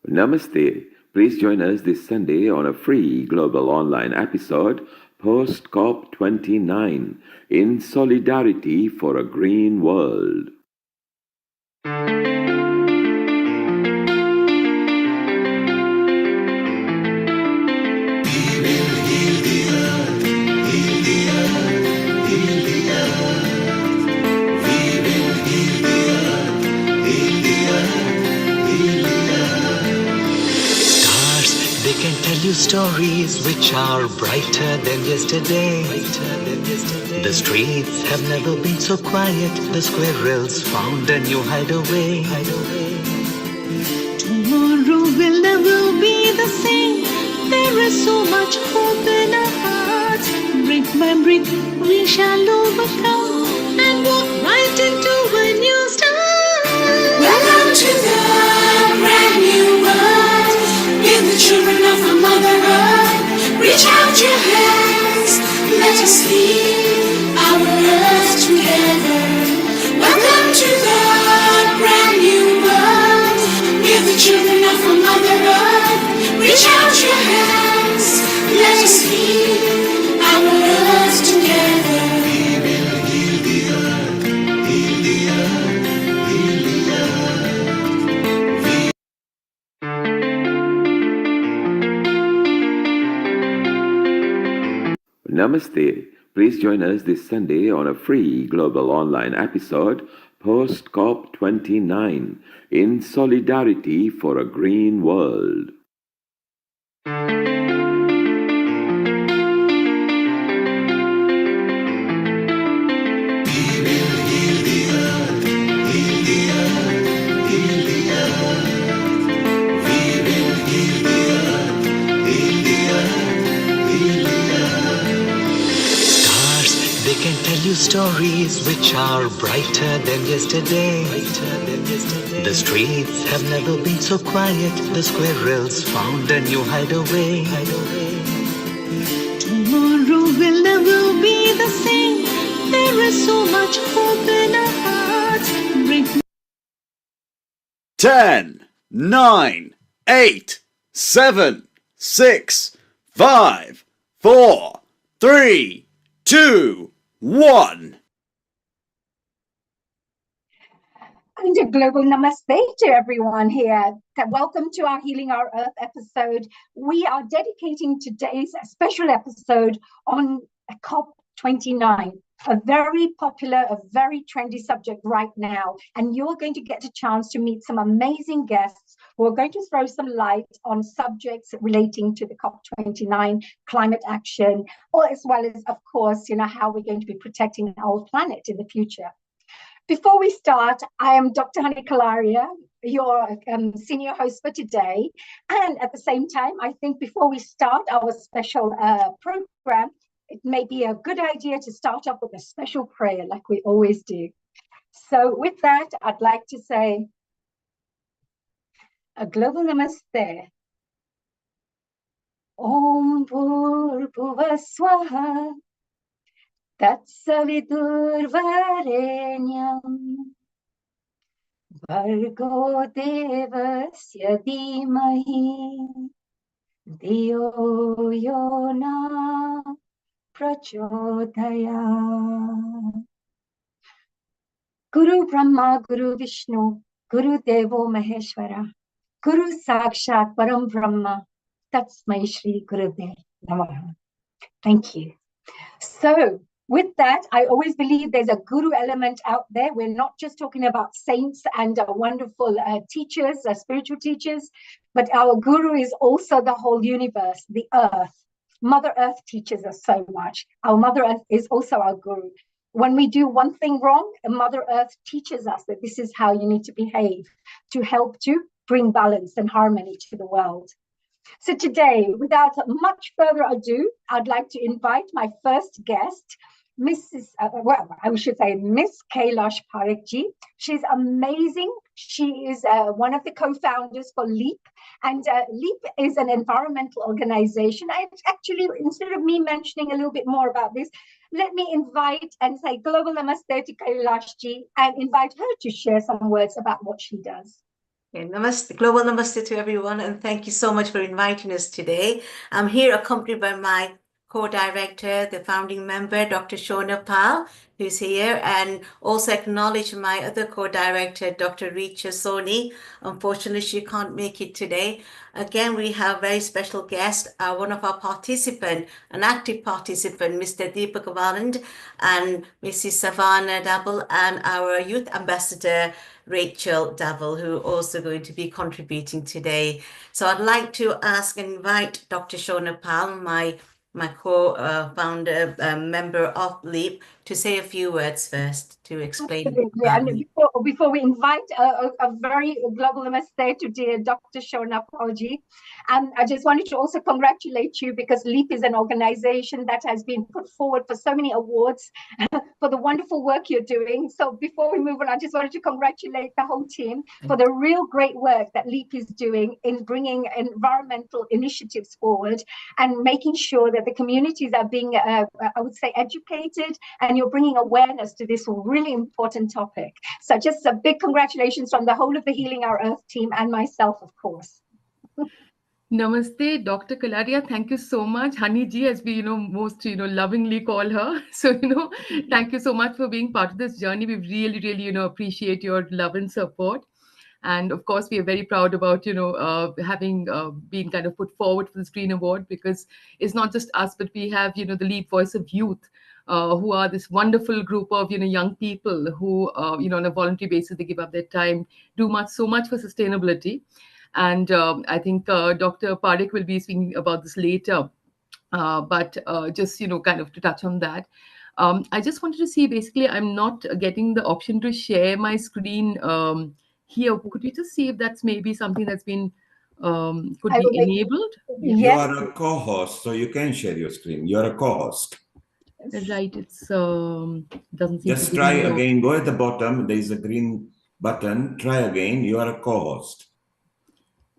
Namaste. Please join us this Sunday on a free global online episode post COP29 in solidarity for a green world. They can tell you stories which are brighter than yesterday. The streets have never been so quiet. The squirrels found a new hideaway. Tomorrow will never be the same. There is so much hope in our hearts. Brick by brick, we shall overcome and walk right into a new start. Welcome to the brand new world. Give the children of our Mother Earth. Reach out your hands. Let us lead our earth together. Welcome to the brand new world. Give the children of our Mother Earth. Reach out your hands. Let us lead our earth together. We will heal the earth. Heal the earth. Heal the earth. Namaste. Please join us this Sunday on a free global online episode post COP29 in solidarity for a green world. They can tell you stories which are brighter than yesterday. The streets have never been so quiet. The squirrels found a new hideaway. Tomorrow will never be the same. There is so much hope in our hearts. Brick 10, 9, 8, 7, 6, 5, 4, 3, 2, 1. And a global namaste to everyone here. Welcome to our Healing Our Earth episode. We are dedicating today's special episode on COP29, a very popular, a very trendy subject right now. And you're going to get a chance to meet some amazing guests who are going to throw some light on subjects relating to the COP29 climate action, or as well as, of course, how we're going to be protecting our planet in the future. Before we start, I am Dr. Hani Kalaria, your senior host for today. And at the same time, I think before we start our special program, it may be a good idea to start off with a special prayer like we always do. So with that, I'd like to say a global namaste. Om Bhurbhuvaswaha Tatsavidurvarenyam Bhargo Devasya Dhimahi Dhiyo Yona Prachodaya. Guru Brahma, Guru Vishnu, Guru Devo Maheshwara, Guru Sakshat Param Brahma, Tatsmai Shri Gurudev Namaha. Thank you. So, with that, I always believe there's a guru element out there. We're not just talking about saints and wonderful teachers, spiritual teachers, but our guru is also the whole universe, the earth. Mother Earth teaches us so much. Our Mother Earth is also our guru. When we do one thing wrong, Mother Earth teaches us that this is how you need to behave to help to bring balance and harmony to the world. So today, without much further ado, I'd like to invite my first guest, Miss Kailash Parekhji. She's amazing. She is one of the co-founders for LEAP, and LEAP is an environmental organization. Actually, instead of me mentioning a little bit more about this, let me invite and say global namaste to Kailashji and invite her to share some words about what she does. Okay, namaste, global namaste to everyone, and thank you so much for inviting us today. I'm here accompanied by my co-director, the founding member, Dr. Shona Pal, who's here, and also acknowledge my other co-director, Dr. Richa Soni. Unfortunately, she can't make it today. Again, we have a very special guest, one of our participants, an active participant, Mr. Deepak Valand, and Mrs. Savannah Dabble, and our youth ambassador, Rachel Davil, who are also going to be contributing today. So I'd like to ask and invite Dr. Shona Pal, my co-founder, member of LEAP, to say a few words first to explain. Absolutely. And before we invite a very global namaste to dear Dr. Shona Palji, I just wanted to also congratulate you because LEAP is an organization that has been put forward for so many awards for the wonderful work you're doing. So before we move on, I just wanted to congratulate the whole team for the real great work that LEAP is doing in bringing environmental initiatives forward and making sure that the communities are being, I would say, educated, and you're bringing awareness to this really important topic. So just a big congratulations from the whole of the Healing Our Earth team and myself, of course. Namaste, Dr. Kalaria. Thank you so much. Honey Ji, as we, most, lovingly call her. So, thank you so much for being part of this journey. We really, really, appreciate your love and support. And of course, we are very proud about, having been kind of put forward for this Green Award, because it's not just us, but we have, the Leap Voice of Youth, who are this wonderful group of, young people who, on a voluntary basis, they give up their time, do so much for sustainability. And I think Dr. Parekh will be speaking about this later. But just, kind of to touch on that. I just wanted to see, basically, I'm not getting the option to share my screen here. Could you just see if that's maybe something that's been, could be enabled? Yes. You are a co-host, so you can share your screen. You're a co-host. Right, it's doesn't seem Just to be try again. Go at the bottom. There is a green button. Try again. You are a co-host.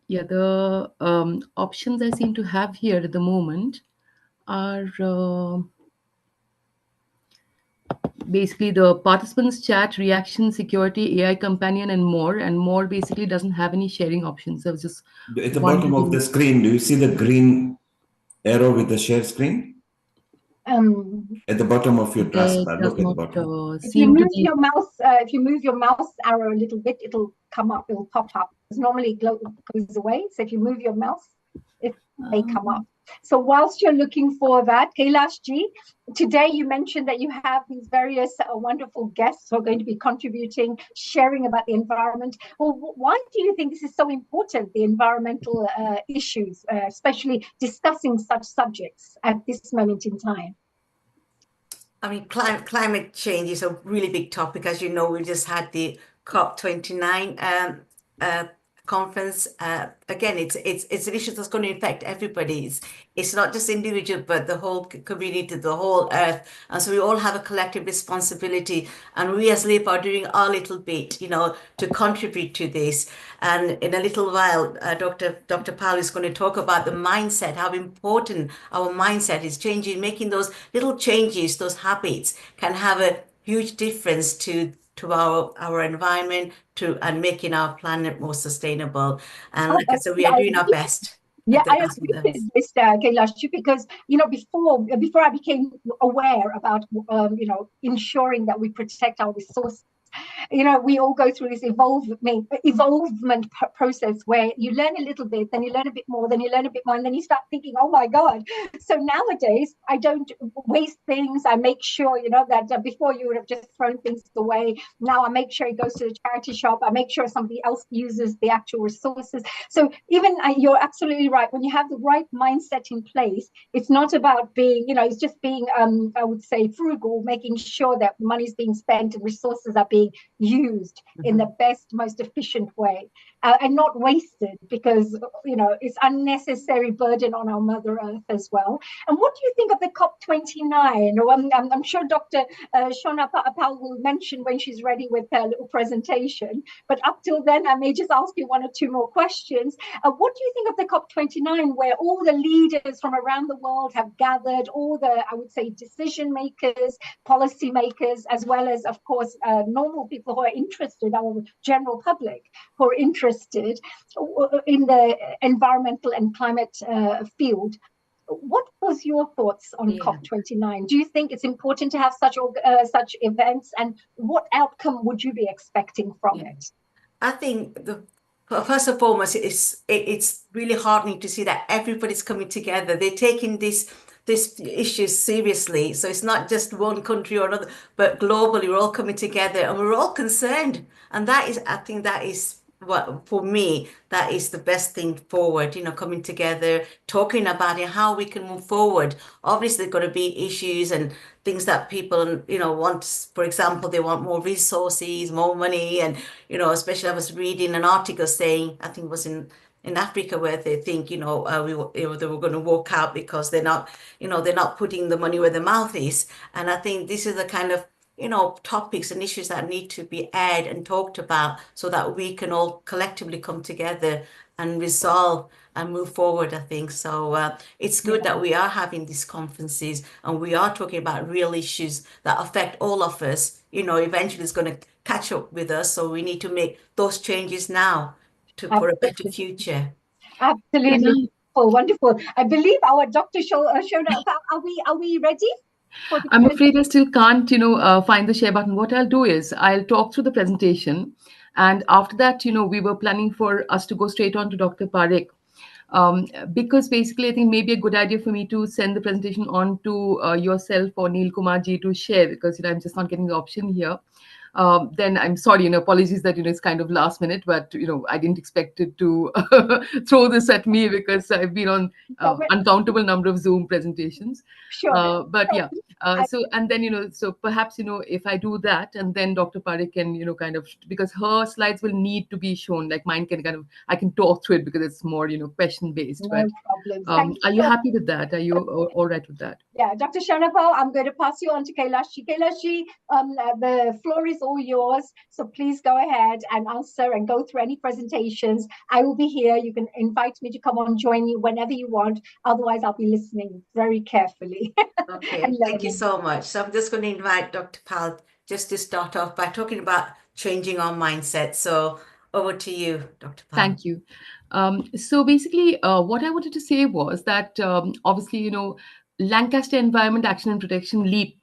Yeah, the options I seem to have here at the moment are basically the participants chat, reaction, security, AI companion, and more. And more basically doesn't have any sharing options. So I was just at the bottom of the screen, do you see the green arrow with the share screen? At the bottom of your taskbar, look at the bottom. If you move your mouse arrow a little bit, it'll come up, it'll pop up. It's normally goes away. So if you move your mouse, it may come up. So whilst you're looking for that, Kailash Ji, today you mentioned that you have these various wonderful guests who are going to be contributing, sharing about the environment. Well, why do you think this is so important, the environmental issues, especially discussing such subjects at this moment in time? I mean, climate change is a really big topic. As you know, we just had the COP29 conference. Again, it's an issue that's going to affect everybody. It's not just individual, but the whole community, the whole earth. And so we all have a collective responsibility. And we as LEAP are doing our little bit, to contribute to this. And in a little while, Dr. Pal is going to talk about the mindset, how important our mindset is changing, making those little changes, those habits can have a huge difference to our environment, and making our planet more sustainable. And like I said, we are doing our best. Yeah, I agree with this, Kailash, because before I became aware about ensuring that we protect our resources, we all go through this evolvement process where you learn a little bit, then you learn a bit more, then you learn a bit more, and then you start thinking, oh my God. So nowadays, I don't waste things. I make sure, that before you would have just thrown things away. Now I make sure it goes to the charity shop. I make sure somebody else uses the actual resources. So even you're absolutely right. When you have the right mindset in place, it's not about being, it's just being, I would say, frugal, making sure that money's being spent and resources are being used in the best, most efficient way, and not wasted, because it's unnecessary burden on our Mother Earth as well. And what do you think of the COP29? I'm sure Dr. Shona Pal will mention when she's ready with her little presentation, but up till then I may just ask you one or two more questions. What do you think of the COP29, where all the leaders from around the world have gathered, all the, I would say, decision makers, policy makers, as well as, of course, normal people people who are interested, our general public who are interested in the environmental and climate field. What was your thoughts on COP29? Do you think it's important to have such events, and what outcome would you be expecting from it? I think first and foremost, it's really heartening to see that everybody's coming together. They're taking this issue seriously. So it's not just one country or another, but globally, we're all coming together and we're all concerned. And I think that is what, for me, that is the best thing forward, coming together, talking about it, how we can move forward. Obviously, there's got to be issues and things that people, want. For example, they want more resources, more money. And, especially I was reading an article saying, I think it was in Africa, where they think, they were going to walk out because they're not putting the money where the mouth is. And I think this is the kind of topics and issues that need to be aired and talked about so that we can all collectively come together and resolve and move forward, I think. So it's good that we are having these conferences and we are talking about real issues that affect all of us. Eventually it's going to catch up with us. So we need to make those changes now for a better future. Absolutely. Wonderful. I believe our Dr. Shona, are we ready? I'm afraid I still can't, find the share button. What I'll do is I'll talk through the presentation. And after that, we were planning for us to go straight on to Dr. Parekh. Because basically, I think maybe a good idea for me to send the presentation on to yourself or Neil Kumarji to share, because I'm just not getting the option here. Then I'm sorry, apologies that, it's kind of last minute, but, I didn't expect it to throw this at me because I've been on uncountable number of Zoom presentations. Sure. But yeah, so, and then, so perhaps, if I do that and then Dr. Parekh can, kind of, because her slides will need to be shown, like mine can I can talk through it because it's more, question based. No problem. Are you happy with that? Are you all right with that? Yeah, Dr. Shanapal, I'm going to pass you on to Kailashi. Kailashi, the floor is all yours. So please go ahead and answer and go through any presentations. I will be here. You can invite me to come on, join you whenever you want. Otherwise, I'll be listening very carefully. Okay, thank you so much. So I'm just going to invite Dr. Pal just to start off by talking about changing our mindset. So over to you, Dr. Pal. Thank you. So basically, what I wanted to say was that obviously, Lancaster Environment Action and Protection LEAP,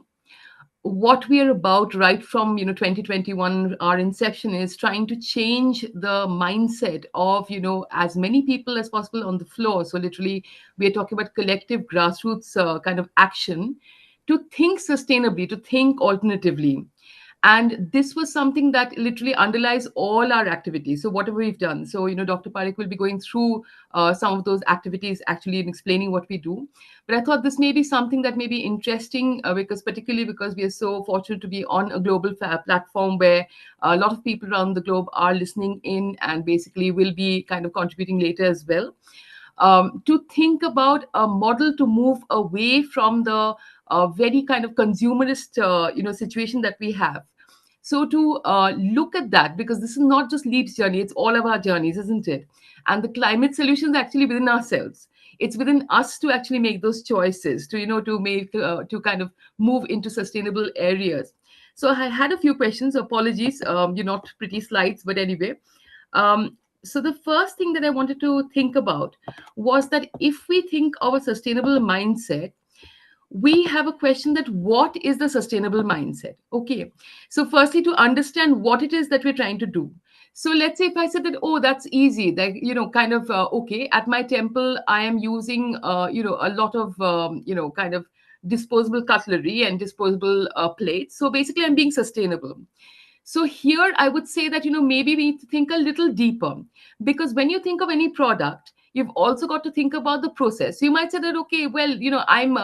what we are about right from 2021, our inception is trying to change the mindset of as many people as possible on the floor. So literally, we are talking about collective grassroots kind of action to think sustainably, to think alternatively. And this was something that literally underlies all our activities. So whatever we've done. So, Dr. Parekh will be going through some of those activities actually and explaining what we do. But I thought this may be something that may be interesting particularly because we are so fortunate to be on a global platform where a lot of people around the globe are listening in and basically will be kind of contributing later as well. To think about a model to move away from the very kind of consumerist, situation that we have. So to look at that, because this is not just LEAP's journey, it's all of our journeys, isn't it? And the climate solution is actually within ourselves. It's within us to actually make those choices, to kind of move into sustainable areas. So I had a few questions. Apologies, you're not pretty slides, but anyway. So the first thing that I wanted to think about was that if we think of a sustainable mindset, we have a question that what is the sustainable mindset? Okay. So firstly, to understand what it is that we're trying to do. So let's say if I said that, oh, that's easy, that, okay, at my temple, I am using, a lot of, kind of disposable cutlery and disposable plates. So basically, I'm being sustainable. So here I would say that, maybe we need to think a little deeper, because when you think of any product, you've also got to think about the process. You might say that, okay, well, I'm,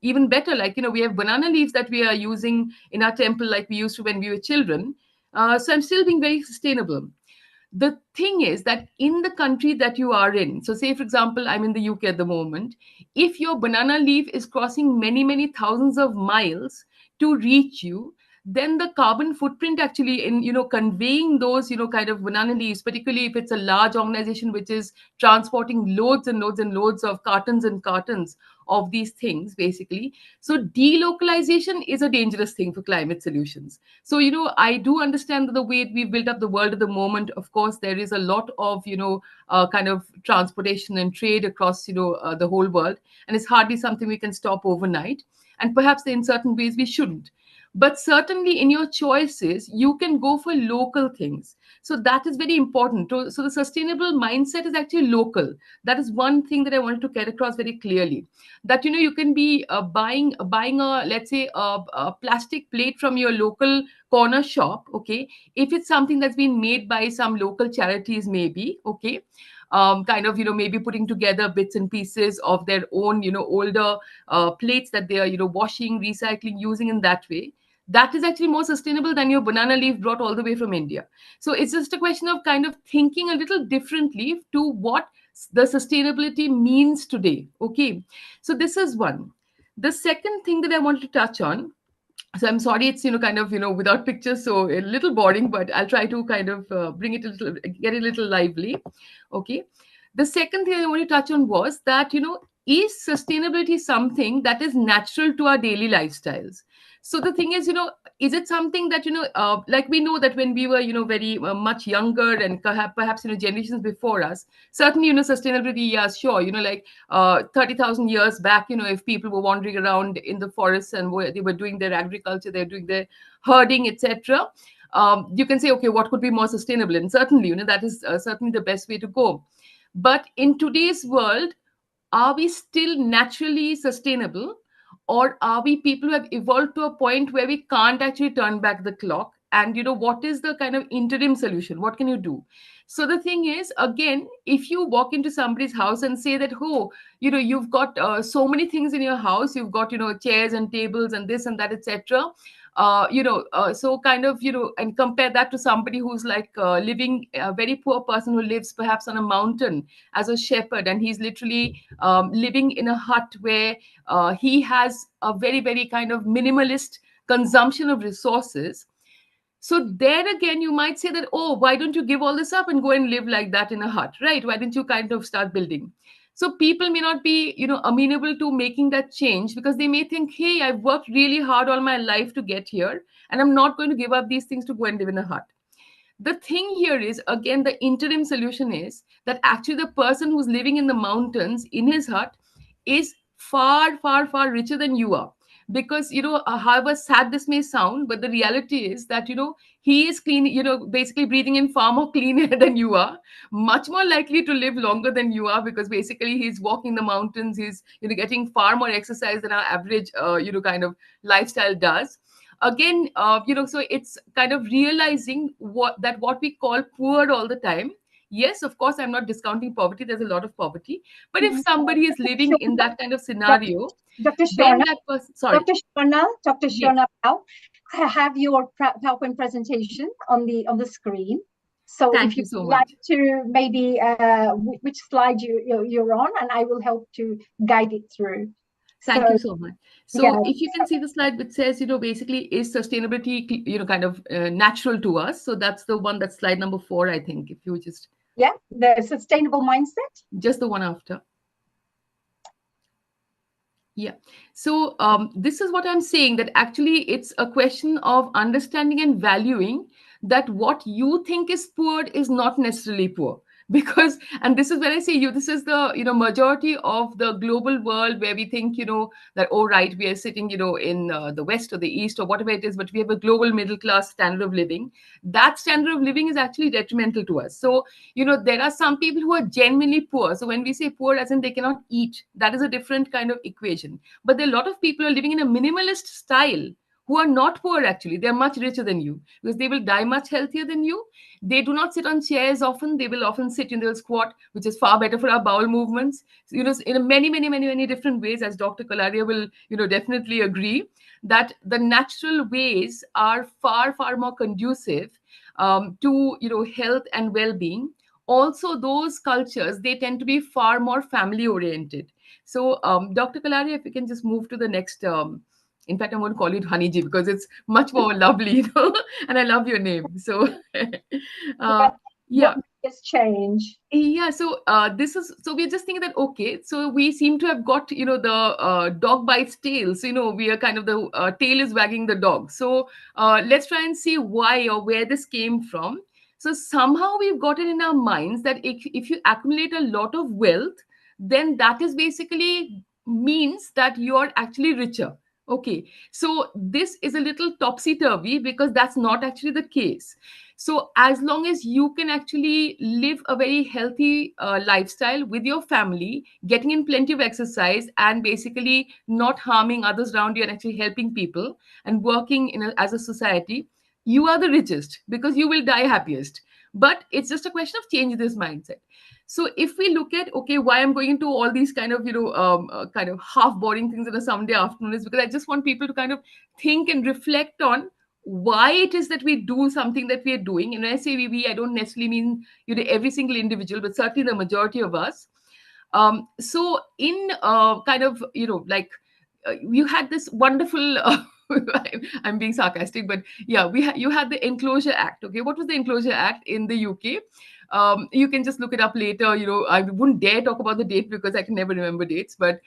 even better, like, we have banana leaves that we are using in our temple, like we used to when we were children. So I'm still being very sustainable. The thing is that in the country that you are in, so say, for example, I'm in the UK at the moment, if your banana leaf is crossing many, many thousands of miles to reach you, then the carbon footprint actually in, conveying those, kind of banana leaves, particularly if it's a large organization which is transporting loads and loads and loads of cartons and cartons of these things, basically. So delocalization is a dangerous thing for climate solutions. So, I do understand that the way we've built up the world at the moment, of course, there is a lot of, kind of transportation and trade across, the whole world. And it's hardly something we can stop overnight. And perhaps in certain ways we shouldn't. But certainly in your choices, you can go for local things. So that is very important. So the sustainable mindset is actually local. That is one thing that I wanted to get across very clearly. That, you can be buying a, let's say, a plastic plate from your local corner shop, okay? If it's something that's been made by some local charities, maybe, okay? Kind of, maybe putting together bits and pieces of their own, older plates that they are, washing, recycling, using in that way. That is actually more sustainable than your banana leaf brought all the way from India. So it's just a question of kind of thinking a little differently to what the sustainability means today. Okay. So this is one. The second thing that I wanted to touch on, so I'm sorry it's kind of without pictures, so a little boring, but I'll try to kind of bring it a little, get it a little lively. Okay. The second thing I want to touch on was that is sustainability something that is natural to our daily lifestyles? So the thing is, is it something that like we know that when we were very much younger, and perhaps generations before us, certainly sustainability, yeah, sure, like 30,000 years back, if people were wandering around in the forests and they were doing their agriculture, they're doing their herding, etc. You can say, okay, what could be more sustainable? And certainly, that is certainly the best way to go. But in today's world, are we still naturally sustainable, or are we people who have evolved to a point where we can't actually turn back the clock? And what is the kind of interim solution? What can you do? So the thing is, again, if you walk into somebody's house and say that, oh, you've got so many things in your house, you've got chairs and tables and this and that, etc. So kind of and compare that to somebody who's like living, a very poor person who lives perhaps on a mountain as a shepherd, and he's literally living in a hut where he has a very, very kind of minimalist consumption of resources. So there again, you might say that, oh, why don't you give all this up and go and live like that in a hut, right? Why don't you kind of start building? So people may not be, amenable to making that change, because they may think, hey, I've worked really hard all my life to get here, and I'm not going to give up these things to go and live in a hut. The thing here is, again, the interim solution is that actually the person who's living in the mountains in his hut is far, far, far richer than you are. Because, however sad this may sound, but the reality is that, he is clean, basically breathing in far more clean air than you are, much more likely to live longer than you are, because basically he's walking the mountains, he's, getting far more exercise than our average, kind of lifestyle does. Again, so it's kind of realizing what we call poor all the time. Yes, of course, I'm not discounting poverty. There's a lot of poverty. But if somebody is living in that kind of scenario, Dr. then Sharma, that person, sorry. Dr. Yes. Sharma, have your PowerPoint presentation on the screen. So Thank if you you so like much. to maybe which slide you're on, and I will help to guide it through. Thank you so much. So yeah. if you can see the slide which says, basically, is sustainability, kind of natural to us? So that's the one, that's slide number 4, I think, if you just. Yeah, the sustainable mindset. Just the one after. Yeah. So this is what I'm saying, that actually it's a question of understanding and valuing that what you think is poor is not necessarily poor. Because, and this is when I say this is the, majority of the global world where we think, that, oh, right, we are sitting, in the West or the East or whatever it is, but we have a global middle class standard of living. That standard of living is actually detrimental to us. So, there are some people who are genuinely poor. So when we say poor, as in they cannot eat, that is a different kind of equation. But there are a lot of people who are living in a minimalist style who are not poor, actually. They're much richer than you, because they will die much healthier than you. They do not sit on chairs often. They will often sit in their squat, which is far better for our bowel movements. So, in many, many, many, many different ways, as Dr. Kalaria will, definitely agree, that the natural ways are far, far more conducive to, health and well-being. Also, those cultures, they tend to be far more family-oriented. So, Dr. Kalaria, if you can just move to the next. In fact, I'm going to call you Haniji because it's much more lovely, and I love your name. So, yeah. this change? Yeah, so we're just thinking that, okay, so we seem to have got, the dog bites tail. So, we are kind of the tail is wagging the dog. So let's try and see why or where this came from. So somehow we've got it in our minds that if you accumulate a lot of wealth, then that is basically means that you're actually richer. Okay, so this is a little topsy-turvy because that's not actually the case. So as long as you can actually live a very healthy lifestyle with your family, getting in plenty of exercise and basically not harming others around you and actually helping people and working as a society, you are the richest because you will die happiest. But it's just a question of changing this mindset. So if we look at, okay, why I'm going into all these kind of kind of half boring things on a Sunday afternoon is because I just want people to kind of think and reflect on why it is that we do something that we are doing. And when I say we, I don't necessarily mean every single individual, but certainly the majority of us. So in kind of like you had this wonderful I'm being sarcastic, but yeah, you had the Enclosure Act. Okay, what was the Enclosure Act in the UK? You can just look it up later. I wouldn't dare talk about the date because I can never remember dates. But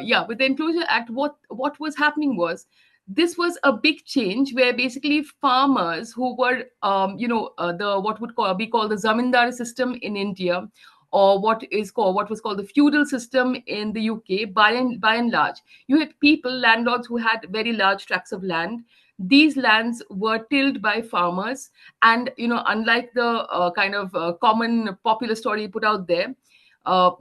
yeah, with the Enclosure Act, what was happening was this was a big change where basically farmers who were the what would be called the zamindar system in India, or what was called the feudal system in the UK. By and large, you had landlords who had very large tracts of land. These lands were tilled by farmers, and unlike the kind of common popular story put out there,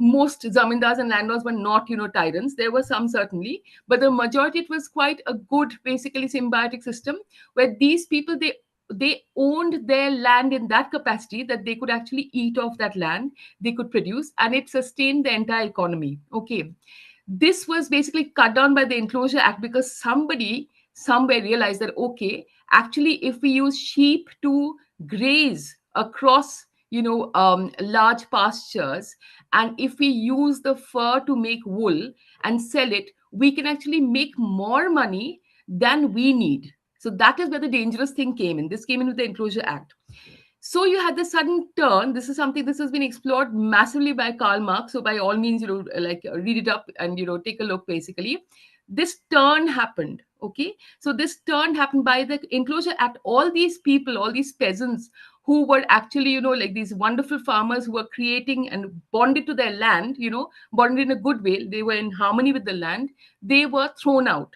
most zamindars and landlords were not tyrants. There were some, certainly, but the majority, it was quite a good, basically symbiotic system where these people, they owned their land in that capacity that they could actually eat off that land, they could produce, and it sustained the entire economy. Okay, this was basically cut down by the Enclosure Act because somebody somewhere realized that, okay, actually, if we use sheep to graze across large pastures, and if we use the fur to make wool and sell it, we can actually make more money than we need. So that is where the dangerous thing came in. This came in with the Enclosure Act. So you had the sudden turn. This is something, this has been explored massively by Karl Marx. So by all means, read it up and take a look. Basically, this turn happened. Okay, so this turn happened by the Enclosure Act. All these people, all these peasants who were actually, like these wonderful farmers who were creating and bonded to their land, bonded in a good way. They were in harmony with the land. They were thrown out.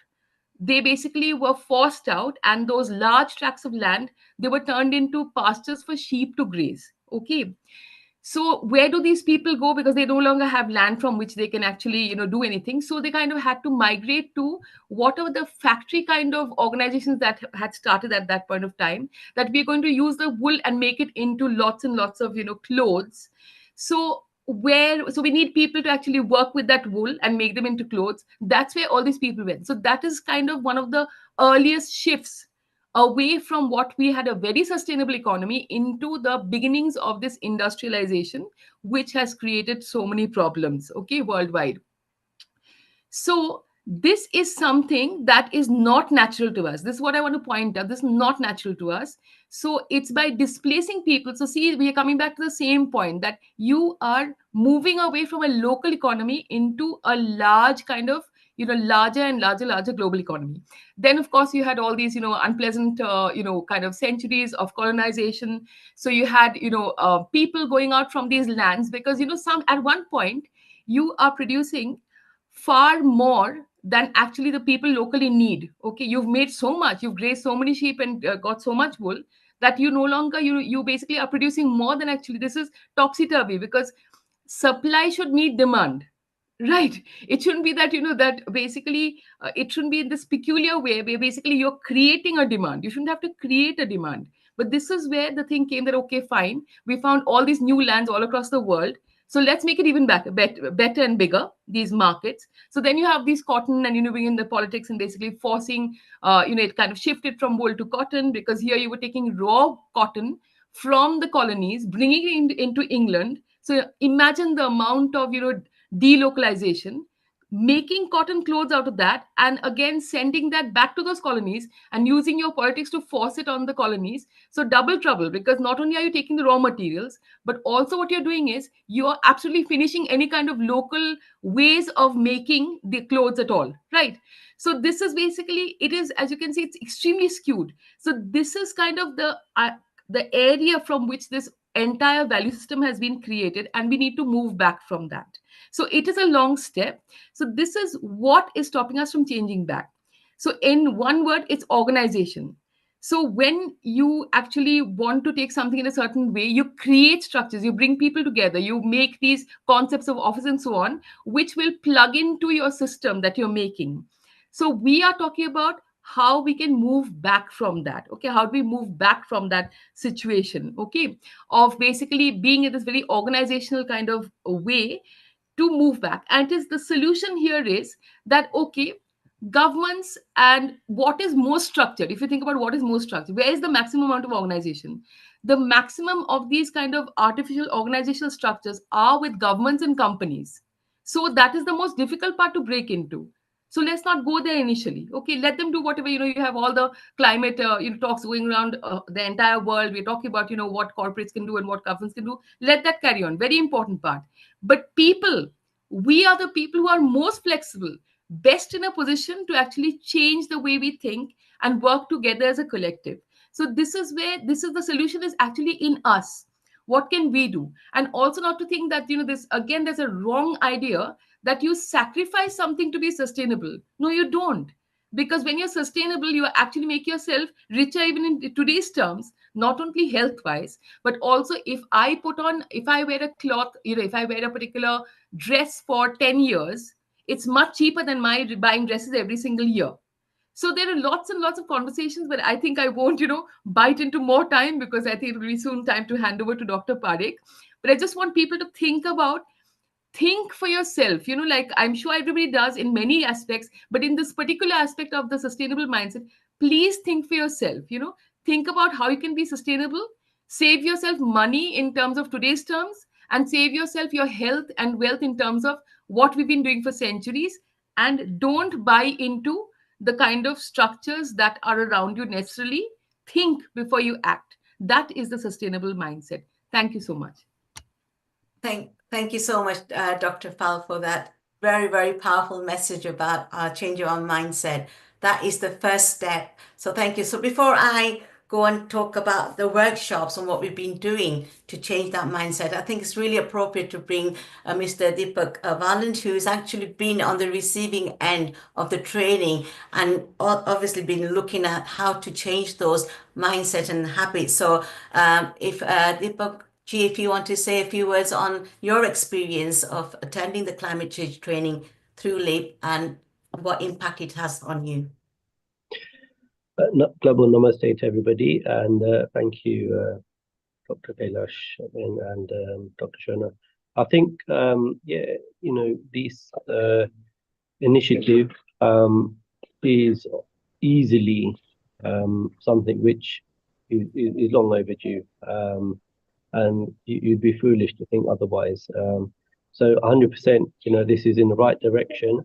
They basically were forced out, and those large tracts of land, they were turned into pastures for sheep to graze. Okay, so where do these people go? Because they no longer have land from which they can actually do anything. So they kind of had to migrate to whatever the factory kind of organizations that had started at that point of time, that we're going to use the wool and make it into lots and lots of clothes. So we need people to actually work with that wool and make them into clothes. That's where all these people went. So that is kind of one of the earliest shifts away from what we had, a very sustainable economy, into the beginnings of this industrialization, which has created so many problems, okay, worldwide. So this is something that is not natural to us. This is what I want to point out. This is not natural to us. So it's by displacing people. So see, we are coming back to the same point, that you are moving away from a local economy into a large kind of larger and larger global economy. Then of course you had all these unpleasant kind of centuries of colonization. So you had people going out from these lands because some, at one point, you are producing far more than actually the people locally need. Okay, you've made so much, you've grazed so many sheep and got so much wool that you no longer, you basically are producing more than actually. This is topsy-turvy because supply should meet demand, right? It shouldn't be that that basically it shouldn't be in this peculiar way where basically you're creating a demand. You shouldn't have to create a demand. But this is where the thing came that, okay, fine, we found all these new lands all across the world, so let's make it even better and bigger, these markets. So then you have these cotton, and bring in the politics and basically forcing, it kind of shifted from wool to cotton, because here you were taking raw cotton from the colonies, bringing it into England. So imagine the amount of delocalization. making cotton clothes out of that, and again sending that back to those colonies and using your politics to force it on the colonies. So double trouble, because not only are you taking the raw materials, but also what you're doing is you are absolutely finishing any kind of local ways of making the clothes at all, right? So this is basically, it is, as you can see, it's extremely skewed. So this is kind of the area from which this entire value system has been created, and we need to move back from that. So it is a long step. So this is what is stopping us from changing back. So in one word, it's organization. So when you actually want to take something in a certain way, you create structures, you bring people together, you make these concepts of office and so on, which will plug into your system that you're making. So we are talking about how we can move back from that. Okay, how do we move back from that situation? Okay, of basically being in this very organizational kind of way to move back. And it is the solution here is that, okay, governments and what is most structured, if you think about what is most structured, where is the maximum amount of organization? The maximum of these kind of artificial organizational structures are with governments and companies. So that is the most difficult part to break into. So let's not go there initially. Okay, let them do whatever. You have all the climate talks going around the entire world. We're talking about what corporates can do and what governments can do. Let that carry on. Very important part. But people, we are the people who are most flexible, best in a position to actually change the way we think and work together as a collective. So this is where the solution is actually in us. What can we do? And also not to think that this again, there's a wrong idea that you sacrifice something to be sustainable. No, you don't. Because when you're sustainable, you actually make yourself richer even in today's terms, not only health wise, but also if I wear a cloth, if I wear a particular dress for 10 years, it's much cheaper than my buying dresses every single year. So there are lots and lots of conversations, but I think I won't, bite into more time, because I think it will be soon time to hand over to Dr. Parekh. But I just want people to think for yourself, like I'm sure everybody does in many aspects, but in this particular aspect of the sustainable mindset, please think for yourself, think about how you can be sustainable, save yourself money in terms of today's terms, and save yourself your health and wealth in terms of what we've been doing for centuries. And don't buy into the kind of structures that are around you necessarily. Think before you act. That is the sustainable mindset. Thank you so much. Thank you so much, Dr. Pal, for that very, very powerful message about changing our mindset. That is the first step. So thank you. So before I go and talk about the workshops and what we've been doing to change that mindset, I think it's really appropriate to bring Mr. Deepak Valand, who's actually been on the receiving end of the training and obviously been looking at how to change those mindset and habits. So if Deepak, if you want to say a few words on your experience of attending the climate change training through LEAP and what impact it has on you. Global namaste to everybody, and thank you, Dr. Kailash and Dr. Sharma. I think, this initiative is easily something which is long overdue. And you'd be foolish to think otherwise. So 100%, this is in the right direction,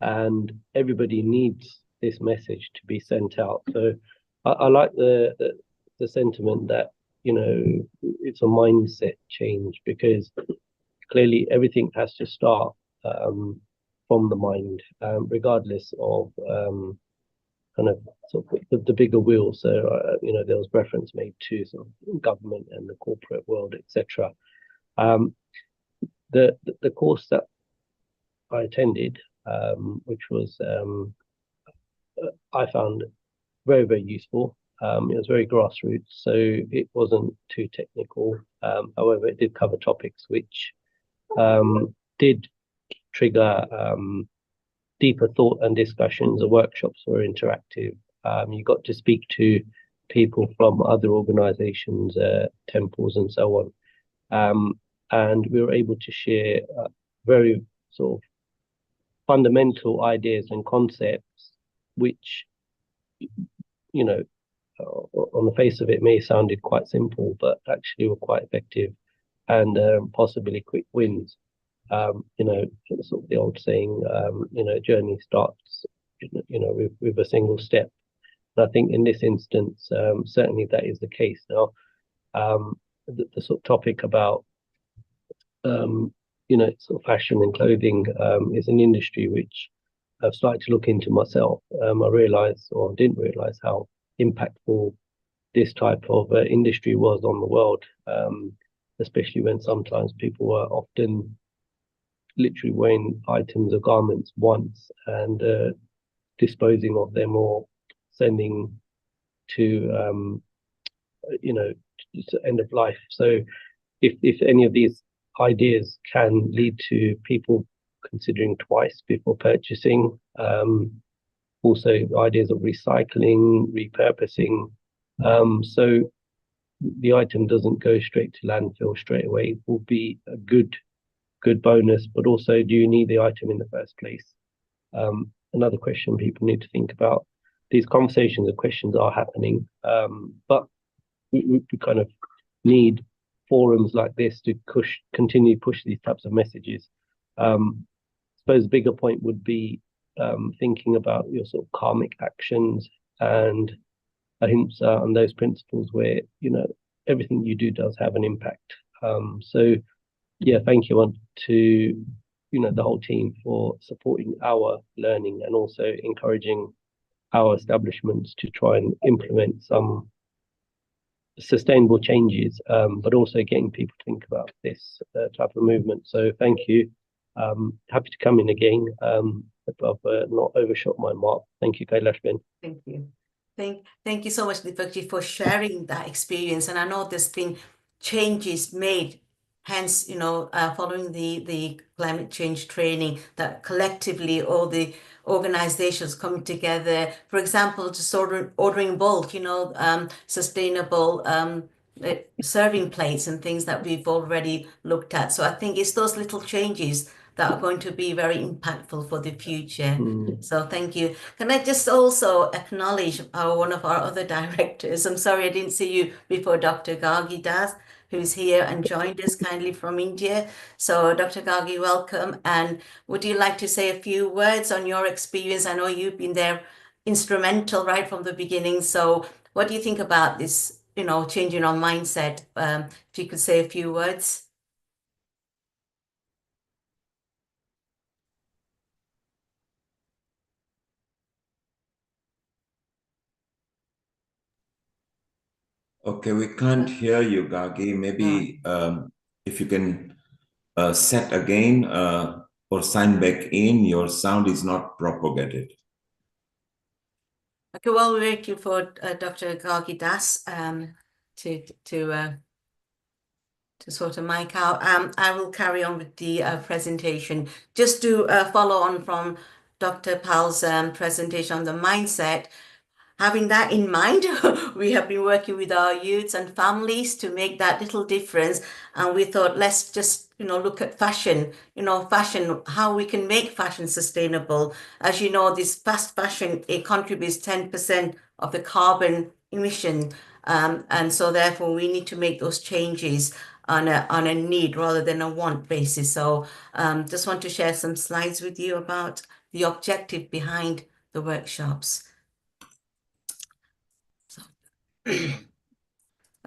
and everybody needs this message to be sent out. So I like the sentiment that, it's a mindset change, because clearly everything has to start from the mind, regardless of kind of sort of the bigger wheel. So there was reference made to sort of government and the corporate world, etc. The course that I attended, which was I found very, very useful. It was very grassroots, so it wasn't too technical. However, it did cover topics which did trigger deeper thought and discussions. The workshops were interactive. You got to speak to people from other organizations, temples and so on. And we were able to share very sort of fundamental ideas and concepts, which, on the face of it may have sounded quite simple, but actually were quite effective and possibly quick wins. sort of the old saying, journey starts, with a single step. And I think in this instance, certainly that is the case. Now, the sort of topic about, sort of fashion and clothing is an industry which I've started to look into myself. I realized, or didn't realize, how impactful this type of industry was on the world, especially when sometimes people were often literally wearing items or garments once and disposing of them or sending to end of life. So if any of these ideas can lead to people considering twice before purchasing, also ideas of recycling, repurposing, so the item doesn't go straight to landfill straight away, will be a good bonus. But also, do you need the item in the first place? Another question people need to think about. These conversations and questions are happening, but we kind of need forums like this to continue to push these types of messages. I suppose a bigger point would be thinking about your sort of karmic actions and ahimsa and those principles where, everything you do does have an impact. So yeah, thank you to, the whole team for supporting our learning and also encouraging our establishments to try and implement some sustainable changes, but also getting people to think about this type of movement. So thank you. Happy to come in again. I've not overshot my mark. Thank you, Kailashben. Thank you. Thank you so much, Deepakji, for sharing that experience. And I know there's been changes made, hence, following the climate change training, that collectively all the organizations coming together, for example, just ordering bulk, sustainable serving plates and things that we've already looked at. So I think it's those little changes that are going to be very impactful for the future. So thank you. Can I just also acknowledge one of our other directors? I'm sorry I didn't see you before, Dr. Gargi Das, who's here and joined us kindly from India. So Dr. Gargi, welcome. And would you like to say a few words on your experience? I know you've been there instrumental right from the beginning. So what do you think about this, changing our mindset? If you could say a few words. Okay, we can't hear you, Gagi. Maybe if you can set again or sign back in, your sound is not propagated. Okay, well, we're waiting for Dr. Gargi Das to sort of mic out. I will carry on with the presentation. Just to follow on from Dr. Pal's presentation on the mindset. Having that in mind, we have been working with our youths and families to make that little difference. And we thought, let's just, look at fashion, how we can make fashion sustainable. As you know, this fast fashion, it contributes 10% of the carbon emission. And so therefore we need to make those changes on a need rather than a want basis. So just want to share some slides with you about the objective behind the workshops.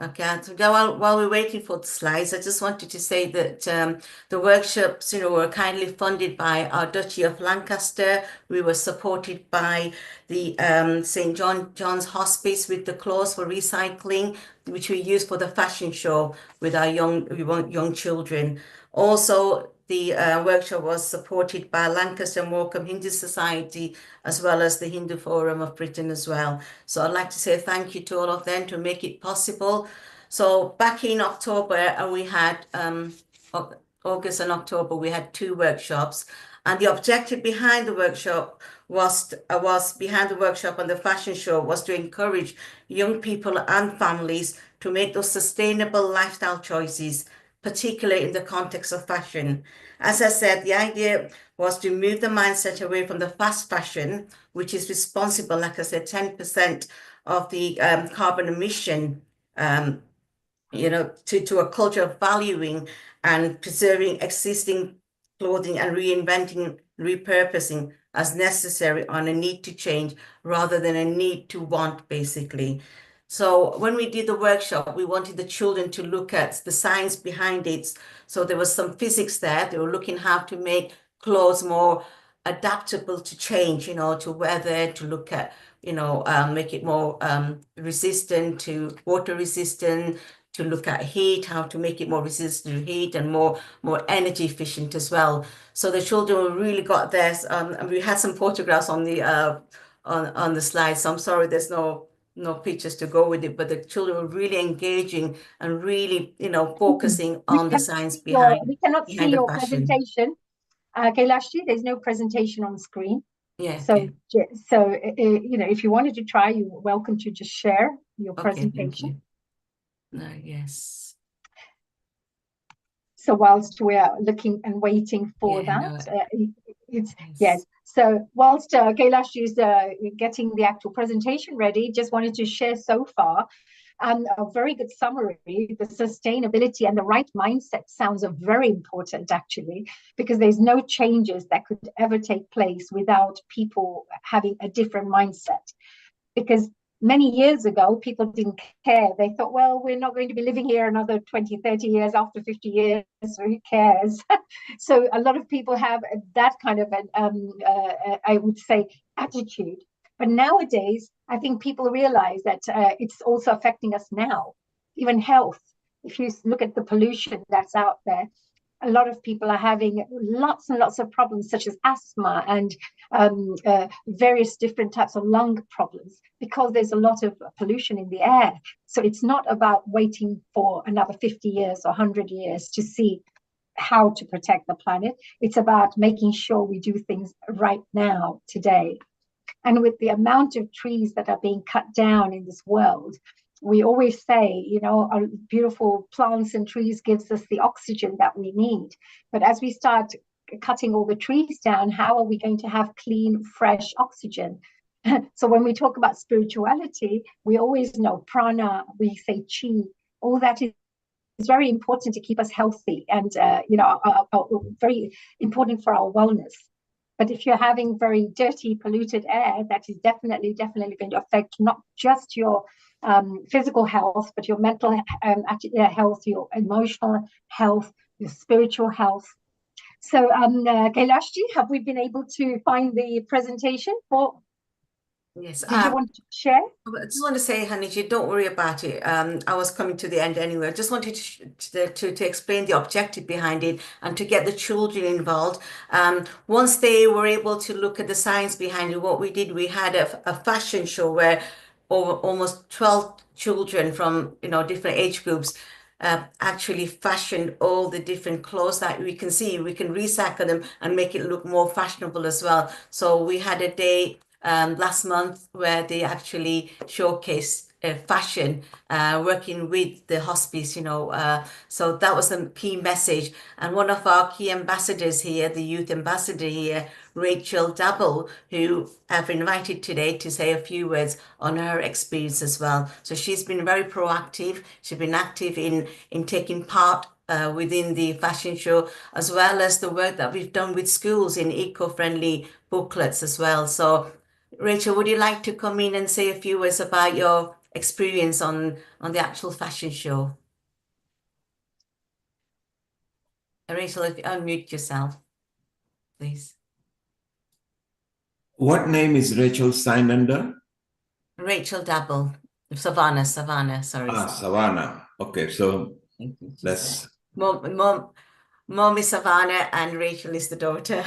Okay, so while we're waiting for the slides, I just wanted to say that the workshops, were kindly funded by our Duchy of Lancaster. We were supported by the St. John's Hospice with the clothes for recycling, which we use for the fashion show with our young children. Also, the workshop was supported by Lancaster Morecambe Hindu Society, as well as the Hindu Forum of Britain as well. So I'd like to say thank you to all of them to make it possible. So back in October, we had August and October, we had 2 workshops. And the objective behind the workshop was behind the workshop and the fashion show was to encourage young people and families to make those sustainable lifestyle choices, particularly in the context of fashion. As I said, the idea was to move the mindset away from the fast fashion, which is responsible, like I said, 10% of the carbon emission, to a culture of valuing and preserving existing clothing and reinventing, repurposing as necessary on a need to change rather than a need to want, basically. So when we did the workshop, we wanted the children to look at the science behind it. So there was some physics there. They were looking how to make clothes more adaptable to change, to weather, to look at, make it more resistant to water resistant, to look at heat, how to make it more resistant to heat and more energy efficient as well. So the children really got this. And we had some photographs on the on the slides. So I'm sorry, there's no pictures to go with it, but the children were really engaging and really, focusing on the science behind. We cannot see your fashion. presentation, Kailashji. There's no presentation on screen. Yeah. So, okay. if you wanted to try, you're welcome to just share your presentation. Yes. So whilst we're looking and waiting for yes. So whilst Kailash is getting the actual presentation ready, just wanted to share so far a very good summary. The sustainability and the right mindset sounds very important, actually, because there's no changes that could ever take place without people having a different mindset. Because many years ago, people didn't care. They thought, well, we're not going to be living here another 20, 30 years, after 50 years, so who cares? So a lot of people have that kind of, I would say, attitude. But nowadays, I think people realize that it's also affecting us now, even health. If you look at the pollution that's out there, a lot of people are having lots and lots of problems, such as asthma and various different types of lung problems, because there's a lot of pollution in the air. So it's not about waiting for another 50 years or 100 years to see how to protect the planet. It's about making sure we do things right now, today. And with the amount of trees that are being cut down in this world, we always say, our beautiful plants and trees gives us the oxygen that we need. But as we start cutting all the trees down, how are we going to have clean, fresh oxygen? So when we talk about spirituality, we always know prana, we say chi, all that is very important to keep us healthy and, very important for our wellness. But if you're having very dirty, polluted air, that is definitely going to affect not just your physical health, but your mental health, your emotional health, your spiritual health. So, Kailashji, have we been able to find the presentation for? Yes. Did you want to share? I just want to say, Haniji, don't worry about it. I was coming to the end anyway. I just wanted to explain the objective behind it and to get the children involved. Once they were able to look at the science behind it, what we did, we had a fashion show where almost 12 children from different age groups actually fashioned all the different clothes that we can see. We can recycle them and make it look more fashionable as well. So we had a day last month where they actually showcased fashion, working with the hospice, so that was the key message. And one of our key ambassadors here, the youth ambassador here, Rachel Double, who I've invited today to say a few words on her experience as well. So she's been very proactive. She's been active in taking part within the fashion show, as well as the work that we've done with schools in eco-friendly booklets as well. So Rachel, would you like to come in and say a few words about your experience on the actual fashion show? Rachel, if you unmute yourself, please. What name is Rachel signed under? Rachel Double. Savannah, sorry. Savannah. Okay, so let's... Mom is Savannah and Rachel is the daughter.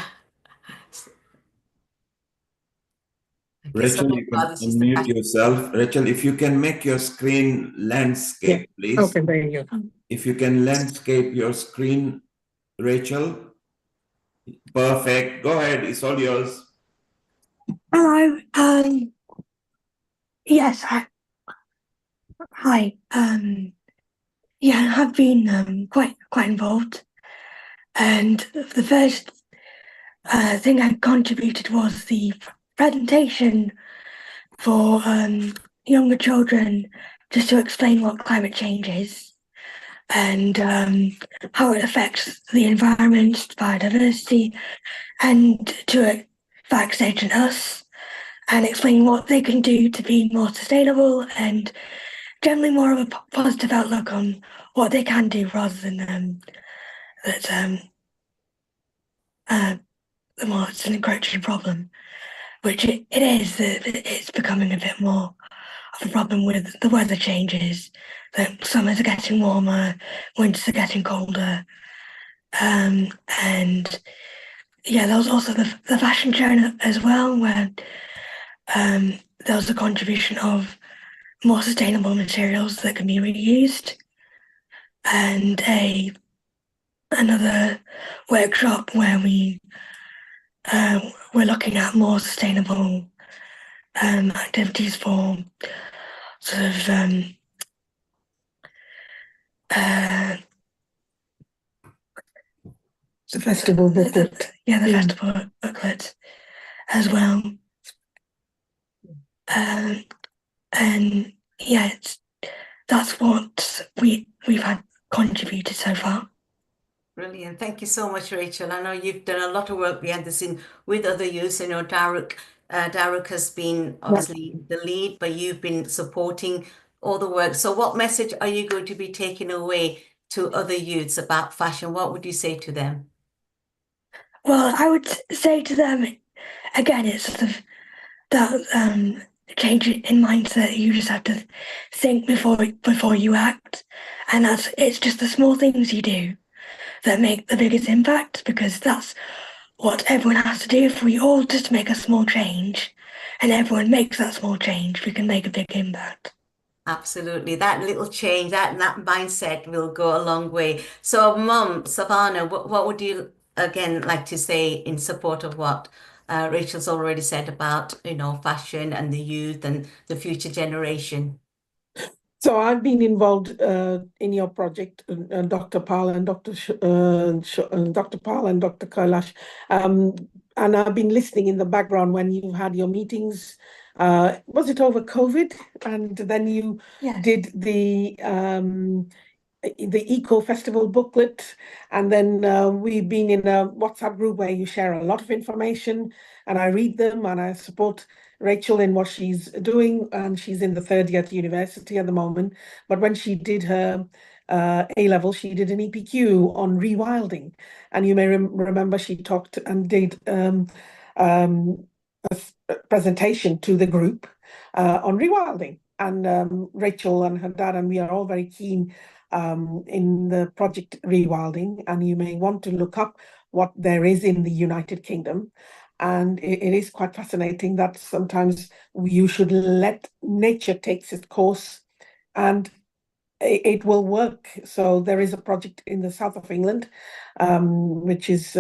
Rachel, you can unmute yourself. Rachel, if you can make your screen landscape, please. Okay, very good. If you can landscape your screen, Rachel. Perfect. Go ahead. It's all yours. Hello. Yes. Hi. Yeah, I've been quite involved, and the first thing I contributed was the presentation for younger children, just to explain what climate change is. and how it affects the environment, biodiversity, and to vaccinate us and explain what they can do to be more sustainable and generally more of a positive outlook on what they can do rather than that well, it's an encroaching problem, which it is. It's becoming a bit more of a problem with the weather changes. That summers are getting warmer, winters are getting colder, and yeah, there was also the fashion show as well, where there was a contribution of more sustainable materials that can be reused, and another workshop where we're looking at more sustainable activities for sort of The festival booklet. the festival booklet as well. And yeah, that's what we've had contributed so far. Brilliant. Thank you so much, Rachel. I know you've done a lot of work behind the scene with other youths. You know, Daruk has been obviously the lead, but you've been supporting all the work. So what message are you going to be taking away to other youths about fashion? What would you say to them? Well, I would say to them, again, it's sort of that change in mindset. You just have to think before you act, and it's just the small things you do that make the biggest impact, because that's what everyone has to do. If we all just make a small change and everyone makes that small change, we can make a big impact. Absolutely. That little change, that mindset will go a long way. So, Mum, Savannah, what would you again like to say in support of what Rachel's already said about, you know, fashion and the youth and the future generation? So I've been involved in your project, Dr. Pal and Dr. Dr. Pal and Dr. Kailash, and I've been listening in the background when you've had your meetings. Was it over COVID? And then you did the Eco Festival booklet, and then we've been in a WhatsApp group where you share a lot of information, and I read them and I support Rachel in what she's doing, and she's in the third year at university at the moment. But when she did her A-level, she did an EPQ on rewilding, and you may remember she talked and did a presentation to the group on rewilding. And Rachel and her dad and we are all very keen in the project rewilding, and you may want to look up what there is in the United Kingdom. And it is quite fascinating that sometimes you should let nature take its course and it will work. So there is a project in the south of England, which is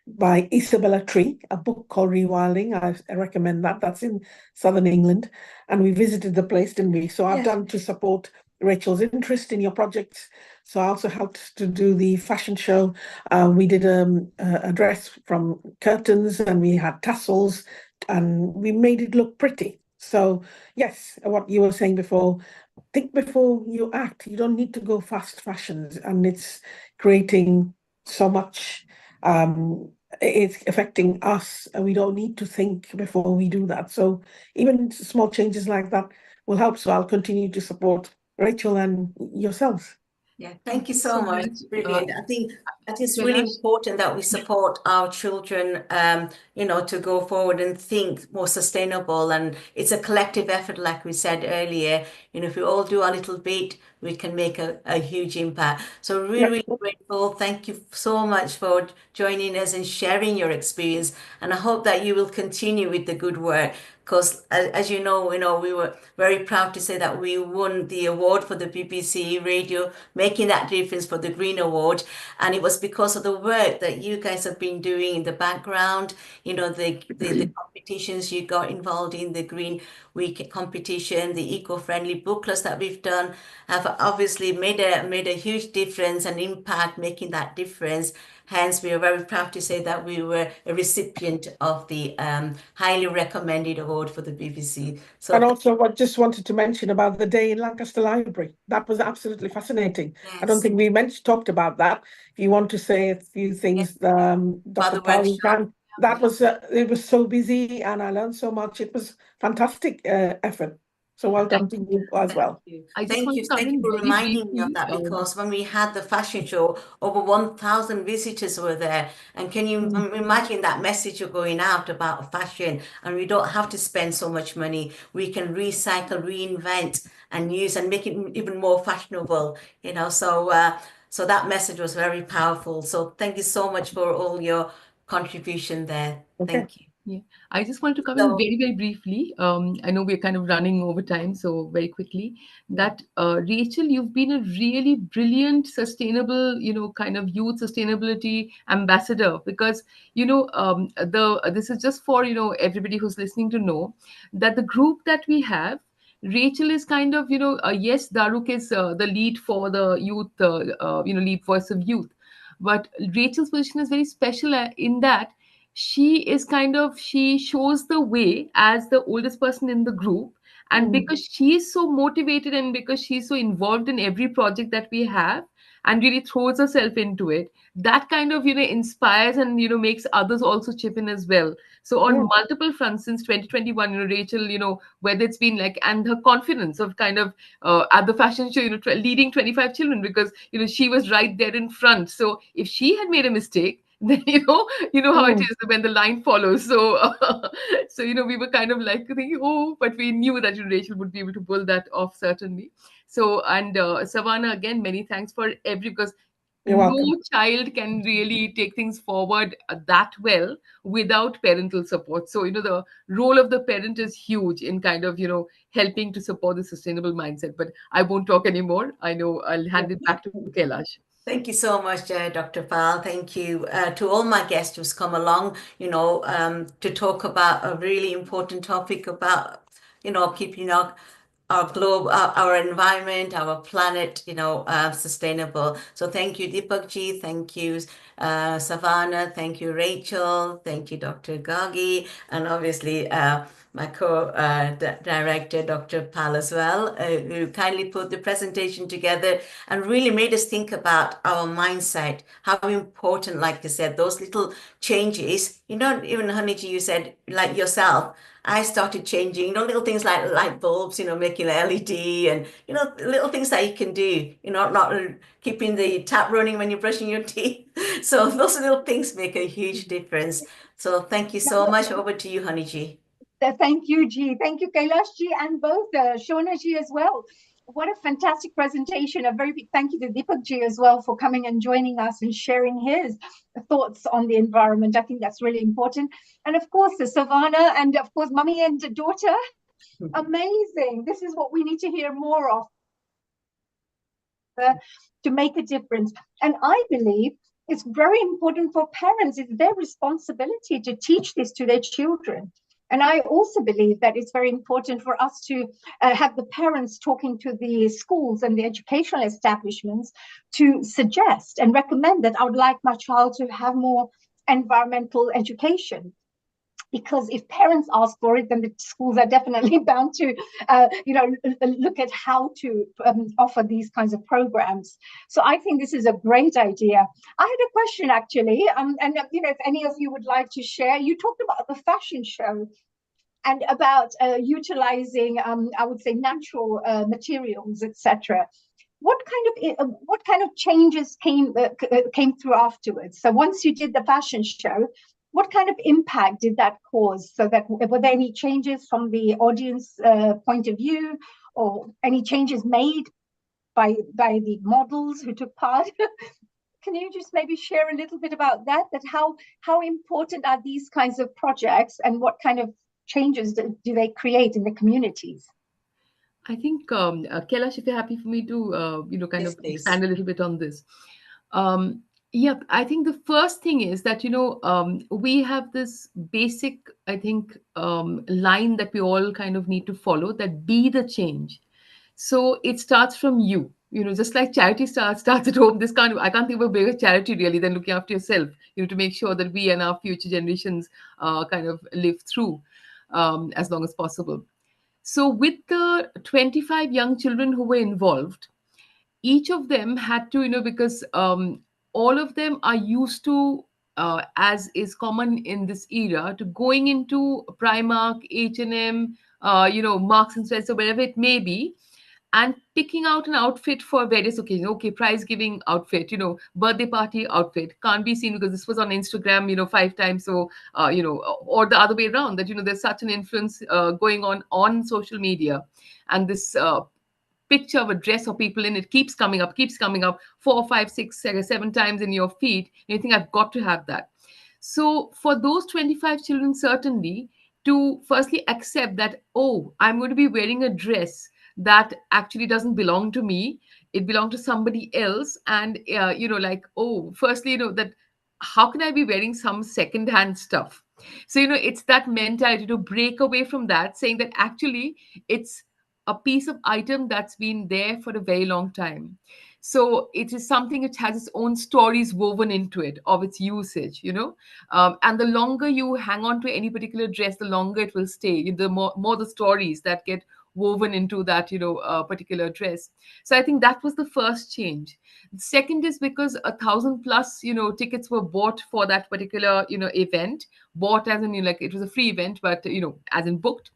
by Isabella Tree, a book called Rewilding. I recommend that. That's in southern England. And we visited the place, didn't we? So I've done to support Rachel's interest in your projects. So I also helped to do the fashion show. We did a dress from curtains, and we had tassels, and we made it look pretty. So yes, what you were saying before, think before you act. You don't need to go fast fashions, and it's creating so much. It's affecting us, and we don't need to think before we do that. So even small changes like that will help. So I'll continue to support Rachel and yourselves. Yeah, thank you so much. Brilliant. I think it's really important that we support our children, you know, to go forward and think more sustainable. And it's a collective effort, like we said earlier. You know, if we all do a little bit, we can make a huge impact. So really grateful. Thank you so much for joining us and sharing your experience. And I hope that you will continue with the good work. Because as you know, we were very proud to say that we won the award for the BBC Radio, making that difference for the Green Award. And it was because of the work that you guys have been doing in the background, you know, the competitions you got involved in, the Green Week competition, the eco-friendly booklets that we've done have obviously made a huge difference and impact, making that difference, Hence, we are very proud to say that we were a recipient of the highly recommended award for the BBC. So, and also, I just wanted to mention about the day in Lancaster Library. That was absolutely fascinating. I don't think we talked about that. If you want to say a few things, Dr. Powell, you can. That was it was so busy, and I learned so much. It was fantastic effort. So well done to you as well. Thank you for reminding me of that, because when we had the fashion show, over 1,000 visitors were there. And can you imagine that message you're going out about fashion? And we don't have to spend so much money. We can recycle, reinvent, and use and make it even more fashionable. You know, so that message was very powerful. So thank you so much for all your contribution there. Thank you. Yeah, I just want to come in very, very briefly. I know we're kind of running over time, so very quickly, that Rachel, you've been a really brilliant, sustainable, kind of youth sustainability ambassador, because, this is just for, everybody who's listening to know that the group that we have, Rachel is kind of, yes, Daruk is the lead for the youth, lead voice of youth. But Rachel's position is very special in that she shows the way as the oldest person in the group, and because she is so motivated and because she's so involved in every project that we have and really throws herself into it, that kind of inspires and makes others also chip in as well. So on multiple fronts since 2021, Rachel, whether it's been like, and her confidence of kind of at the fashion show, leading 25 children, because she was right there in front. So if she had made a mistake, then how it is when the line follows. So so we were kind of like thinking, but we knew that Rachel would be able to pull that off, certainly. So, and Savannah, again, many thanks for because You're welcome. no child can really take things forward that well without parental support. So the role of the parent is huge in kind of helping to support the sustainable mindset. But I won't talk anymore. I know I'll hand it back to Kailash. Thank you so much, Dr. Pal. Thank you to all my guests who's come along, to talk about a really important topic about, keeping our globe, our environment, our planet, sustainable. So thank you, Deepakji. Thank you, Savannah. Thank you, Rachel. Thank you, Dr. Gagi. And obviously, my co-director, Dr. Pal, as well, who kindly put the presentation together and really made us think about our mindset, how important, like you said, those little changes, even Haniji, you said, like yourself, I started changing, little things like light bulbs, making LED and, little things that you can do, not keeping the tap running when you're brushing your teeth. So those little things make a huge difference. So thank you so much. Over to you, Haniji. Thank you, Ji. Thank you, Kailash Ji, and both Shona Ji as well. What a fantastic presentation. A very big thank you to Deepak Ji as well for coming and joining us and sharing his thoughts on the environment. I think that's really important. And of course, the Savannah and of course, mummy and daughter. Amazing. This is what we need to hear more of to make a difference. And I believe it's very important for parents. It's their responsibility to teach this to their children. And I also believe that it's very important for us to have the parents talking to the schools and the educational establishments to suggest and recommend that I would like my child to have more environmental education. Because if parents ask for it, then the schools are definitely bound to, look at how to offer these kinds of programs. So I think this is a great idea. I had a question actually, and if any of you would like to share, you talked about the fashion show and about utilizing, I would say, natural materials, etc. What kind of changes came through afterwards? So once you did the fashion show, what kind of impact did that cause? So that were there any changes from the audience point of view, or any changes made by the models who took part? Can you just maybe share a little bit about that? That how important are these kinds of projects, and what kind of changes do they create in the communities? I think Kailash, if you're happy for me to expand a little bit on this. Yep, I think the first thing is that, we have this basic, I think, line that we all kind of need to follow, that be the change. So it starts from you. just like charity starts at home, I can't think of a bigger charity really than looking after yourself, to make sure that we and our future generations kind of live through as long as possible. So with the 25 young children who were involved, each of them had to, because all of them are used to, as is common in this era, to going into Primark, H&M, Marks and Spencer, wherever it may be, and picking out an outfit for various occasions. Okay, prize giving outfit, birthday party outfit can't be seen because this was on Instagram, 5 times. So, or the other way around, that, there's such an influence going on social media. And this picture of a dress or people in it keeps coming up 4, 5, 6, 7 times in your feed. And you think, I've got to have that. So for those 25 children, certainly, to firstly accept that, oh, I'm going to be wearing a dress that actually doesn't belong to me, it belonged to somebody else. And oh, firstly, that how can I be wearing some secondhand stuff? So it's that mentality to break away from that, saying that actually it's a piece of item that's been there for a very long time. So it is something which has its own stories woven into it of its usage, and the longer you hang on to any particular dress, the longer it will stay, the more the stories that get woven into that, particular dress. So I think that was the first change. Second is because 1,000+ tickets were bought for that particular event. Bought as in, like, it was a free event, but as in booked.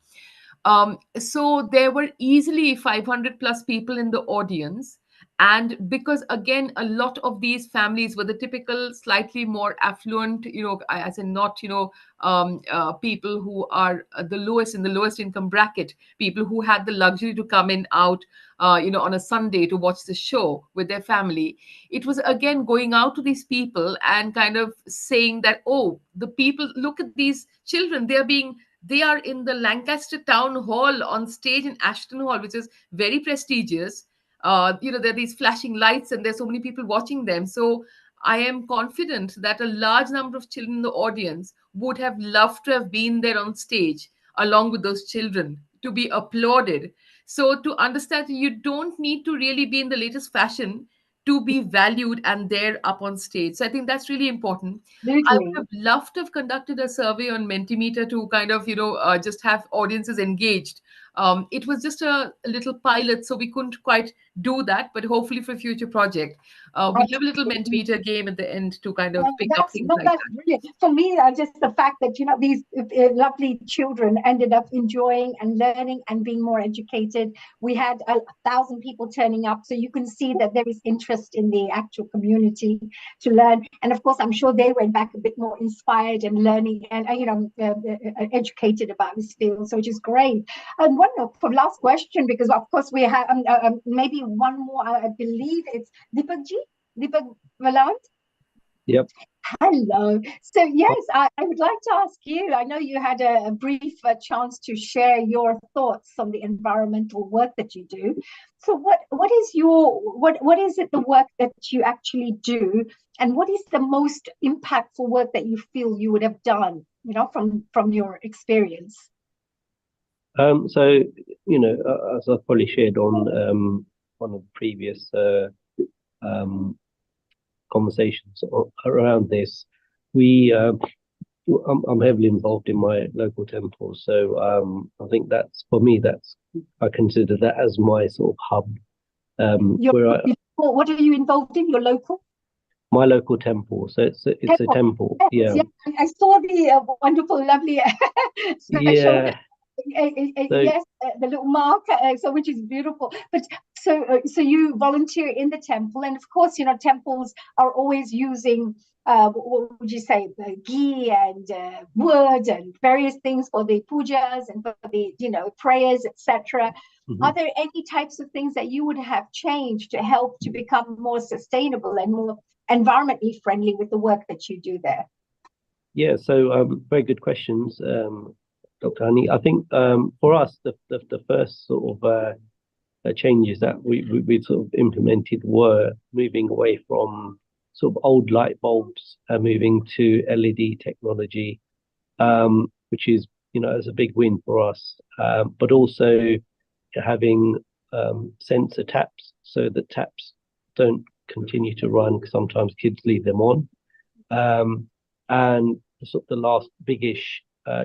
So there were easily 500+ people in the audience. And because, again, a lot of these families were the typical slightly more affluent, as in not, people who are the lowest in the lowest income bracket, people who had the luxury to come in out, on a Sunday to watch the show with their family. It was, again, going out to these people and kind of saying that, oh, the people, look at these children, they are in the Lancaster Town Hall on stage in Ashton Hall, which is very prestigious. There are these flashing lights and there's so many people watching them. So I am confident that a large number of children in the audience would have loved to have been there on stage along with those children to be applauded. So to understand, you don't need to really be in the latest fashion to be valued and there up on stage. So I think that's really important. I would have loved to have conducted a survey on Mentimeter to kind of, just have audiences engaged. It was just a little pilot, so we couldn't quite do that, but hopefully for a future project, we'll have a little Mentimeter game at the end to kind of pick up things like that's that. brilliant. For me, just the fact that these lovely children ended up enjoying and learning and being more educated. We had 1,000 people turning up, so you can see that there is interest in the actual community to learn. And of course, I'm sure they went back a bit more inspired and learning and educated about this field, so which is great. And one for last question, because of course we have maybe one more. I believe it's Deepak Valant. Yep. Hello. So yes, I would like to ask you, I know you had a brief chance to share your thoughts on the environmental work that you do. So what is it, the work that you actually do, and what is the most impactful work that you feel you would have done, from your experience? So, as I probably shared on one of the previous conversations around this, I'm heavily involved in my local temple. So I think that's, for me, I consider that as my sort of hub. What are you involved in? Your local? My local temple. So it's a temple. Yes, yeah. I saw the wonderful, lovely special. Yeah. Yes, the little mark, so which is beautiful. But so you volunteer in the temple, and of course, temples are always using what would you say, the ghee and wood and various things for the pujas and for the prayers, etc. Mm-hmm. Are there any types of things that you would have changed to help to become more sustainable and more environmentally friendly with the work that you do there? Yeah, so very good questions, Dr. Hani. I think for us, the first sort of changes that we sort of implemented were moving away from sort of old light bulbs and moving to LED technology, which is, is a big win for us. But also having sensor taps so that taps don't continue to run, because sometimes kids leave them on. And sort of the last biggish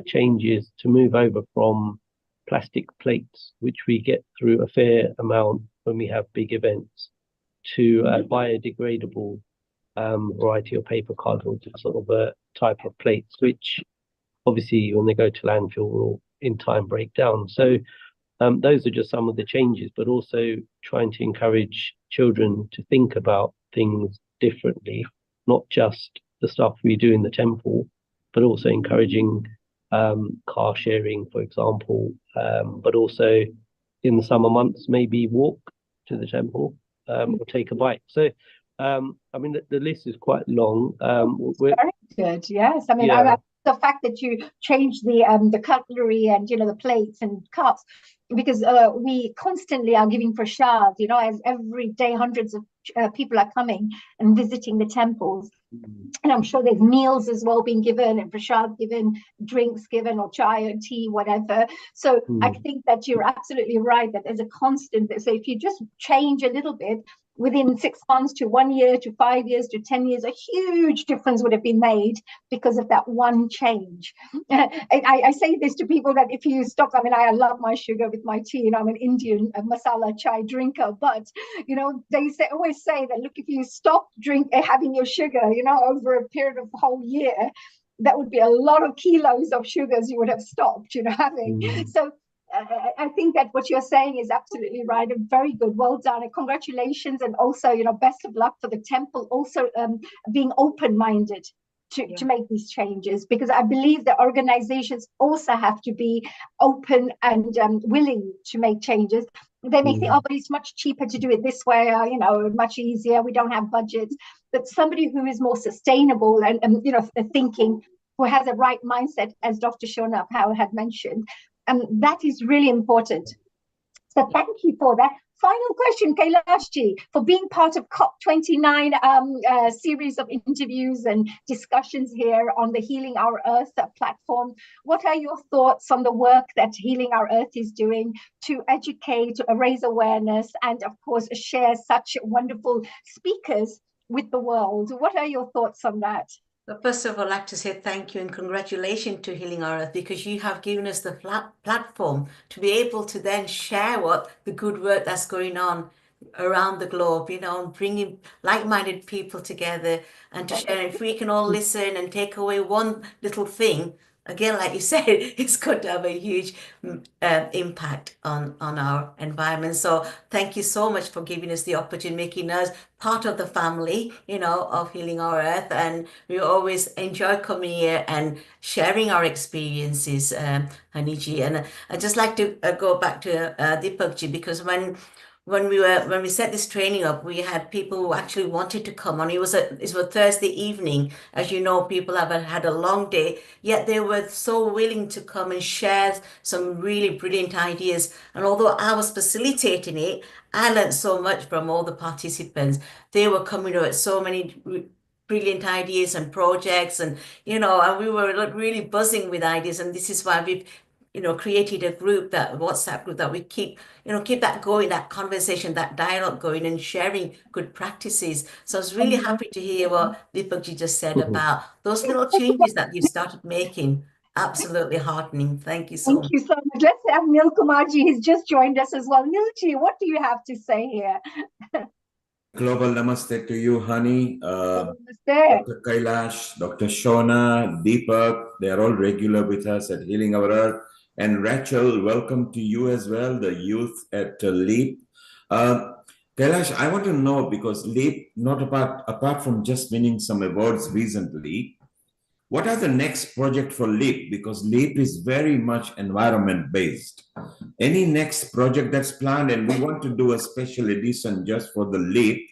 change is to move over from plastic plates, which we get through a fair amount when we have big events, to biodegradable variety of paper cardboard, sort of a type of plates, which obviously when they go to landfill will in time break down. So those are just some of the changes, but also trying to encourage children to think about things differently, not just the stuff we do in the temple, but also encouraging car sharing, for example, but also in the summer months, maybe walk to the temple or take a bike. So, I mean, the list is quite long. Very good. Yes. I mean, yeah. the fact that you change the cutlery and, the plates and cups, because we constantly are giving prasad, as every day hundreds of people are coming and visiting the temples. And I'm sure there's meals as well being given, and prasad given, drinks given, or chai or tea, whatever. So I think that you're absolutely right, that there's a constant. So if you just change a little bit, within 6 months to 1 year to 5 years to 10 years, a huge difference would have been made because of that one change. I say this to people, that if you stop, I mean, I love my sugar with my tea, I'm an Indian masala chai drinker, but, they always say that, look, if you stop having your sugar, over a period of a whole year, that would be a lot of kilos of sugars you would have stopped, having. So I think that what you're saying is absolutely right, and very good. Well done, and congratulations, and also, best of luck for the temple also being open-minded to make these changes, because I believe that organizations also have to be open and willing to make changes. They may think, oh, but it's much cheaper to do it this way, much easier, we don't have budgets. But somebody who is more sustainable and thinking, who has a right mindset, as Dr. Shona Powell had mentioned, that is really important. So thank you for that. Final question, Kailashji, for being part of COP29 series of interviews and discussions here on the Healing Our Earth platform. What are your thoughts on the work that Healing Our Earth is doing to educate, raise awareness, and of course share such wonderful speakers with the world? What are your thoughts on that? Well, first of all, I'd like to say thank you and congratulations to Healing Our Earth, because you have given us the platform to be able to then share what the good work that's going on around the globe, and bringing like-minded people together and to share. If we can all listen and take away one little thing, again, like you said, it's going to have a huge impact on our environment. So thank you so much for giving us the opportunity, making us part of the family, of Healing Our Earth. And we always enjoy coming here and sharing our experiences, Haniji. And I'd just like to go back to Deepakji, because when we set this training up, we had people who actually wanted to come on. It was a Thursday evening. As you know, people have had a long day, yet they were so willing to come and share some really brilliant ideas. And although I was facilitating it, I learned so much from all the participants. They were coming up with so many brilliant ideas and projects, and and we were really buzzing with ideas. And this is why we've created a group, that WhatsApp group, that we keep that going, that conversation, that dialogue going, and sharing good practices. So I was really happy to hear what Deepakji just said about those little changes that you started making. Absolutely heartening. Thank you so much. Thank you so much. Let's have Nil Kumarji. He's just joined us as well. Nilji, what do you have to say here? Global namaste to you, Hani. Namaste. Dr. Kailash, Dr. Shona, Deepak, they are all regular with us at Healing Our Earth. And Rachel, welcome to you as well, the youth at LEAP. Kailash, I want to know, because LEAP, not apart from just winning some awards recently, what are the next project for LEAP? Because LEAP is very much environment based. Any next project that's planned? And we want to do a special edition just for the LEAP,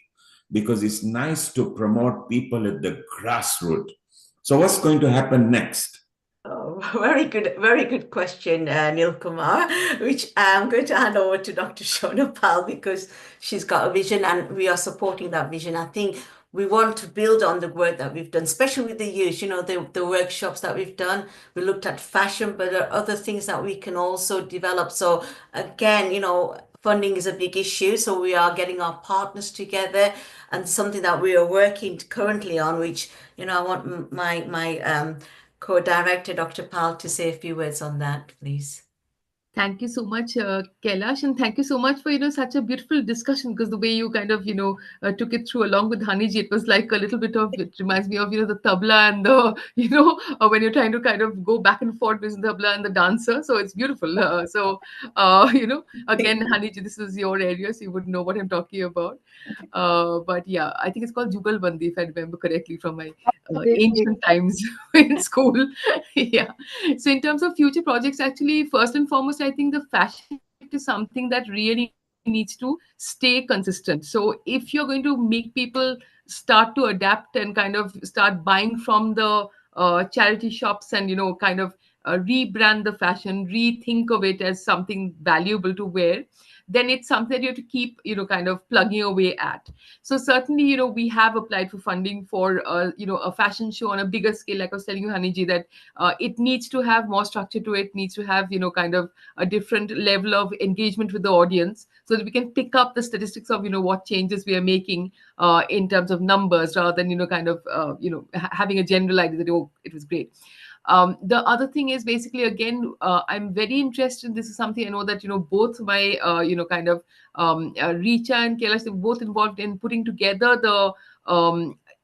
because it's nice to promote people at the grassroots. So what's going to happen next? Oh, very good question, Nil Kumar, which I'm going to hand over to Dr. Shona Pal, because she's got a vision and we are supporting that vision. I think we want to build on the work that we've done, especially with the youth, the workshops that we've done. We looked at fashion, but there are other things that we can also develop. So again, funding is a big issue. So we are getting our partners together, and something that we are working currently on, which, I want my co-director, Dr. Pal, to say a few words on that, please. Thank you so much, Kailash, and thank you so much for such a beautiful discussion, because the way you kind of took it through along with Haniji, it was like a little bit of, it reminds me of the tabla and the when you're trying to kind of go back and forth with the tabla and the dancer. So it's beautiful. Again, Haniji, this is your area, so you would know what I'm talking about. But yeah, I think it's called Jugalbandi, if I remember correctly from my ancient times in school. Yeah. So in terms of future projects, actually, first and foremost, I think the fashion aspect is something that really needs to stay consistent. So if you're going to make people start to adapt and kind of start buying from the charity shops and kind of rebrand the fashion, rethink of it as something valuable to wear, then it's something that you have to keep kind of plugging away at. So certainly we have applied for funding for a fashion show on a bigger scale, like I was telling you, Haniji, that it needs to have more structure to it, needs to have kind of a different level of engagement with the audience, so that we can pick up the statistics of what changes we are making in terms of numbers, rather than kind of having a general idea that, oh, it was great. The other thing is basically, again, I'm very interested. This is something I know that both my kind of Richa and Kailash, they're both involved in putting together the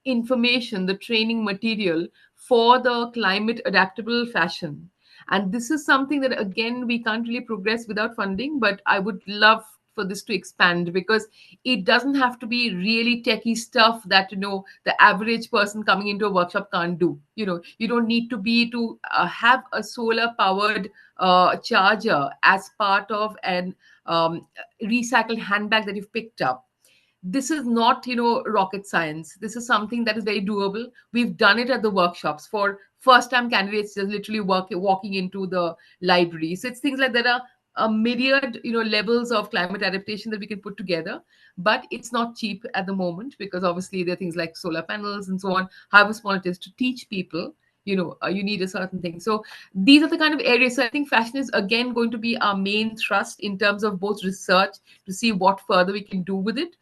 information, the training material for the climate adaptable fashion. And this is something that, again, we can't really progress without funding, but I would love for this to expand, because it doesn't have to be really techie stuff that the average person coming into a workshop can't do. You don't need to have a solar powered charger as part of an recycled handbag that you've picked up. This is not rocket science. This is something that is very doable. We've done it at the workshops for first time candidates, just literally walking into the library. So it's things like that are a myriad levels of climate adaptation that we can put together, but it's not cheap at the moment, because obviously there are things like solar panels and so on. However small it is, to teach people you need a certain thing. So these are the kind of areas. So I think fashion is again going to be our main thrust in terms of both research to see what further we can do with it,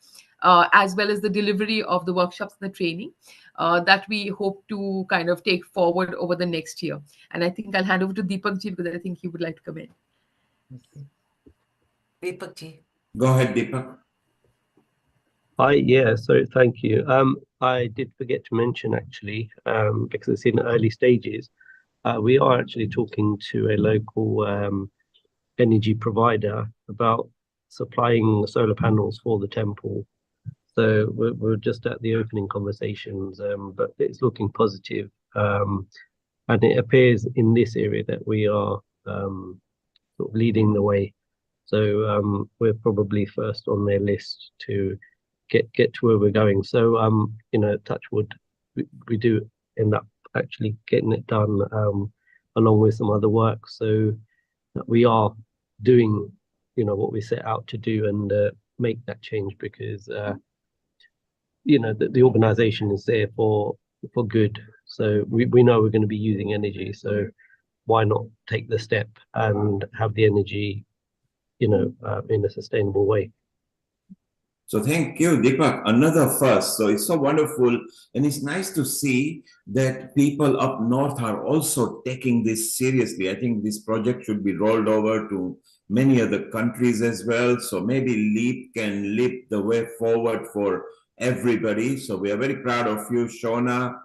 as well as the delivery of the workshops and the training that we hope to kind of take forward over the next year. And I think I'll hand over to Deepak ji, because I think he would like to come in. Deepak ji. Go ahead, Deepak. Hi, yeah, so thank you. I did forget to mention, actually, because it's in early stages, we are actually talking to a local energy provider about supplying solar panels for the temple. So we're just at the opening conversations, but it's looking positive. And it appears in this area that we are sort of leading the way. So we're probably first on their list to get to where we're going. So touch wood, we do end up actually getting it done along with some other work. So we are doing what we set out to do and make that change, because the organization is there for good. So we know we're going to be using energy, so why not take the step and have the energy in a sustainable way. So thank you, Deepak. Another first. So it's so wonderful. And it's nice to see that people up north are also taking this seriously. I think this project should be rolled over to many other countries as well. So maybe LEAP can lead the way forward for everybody. So we are very proud of you, Shona,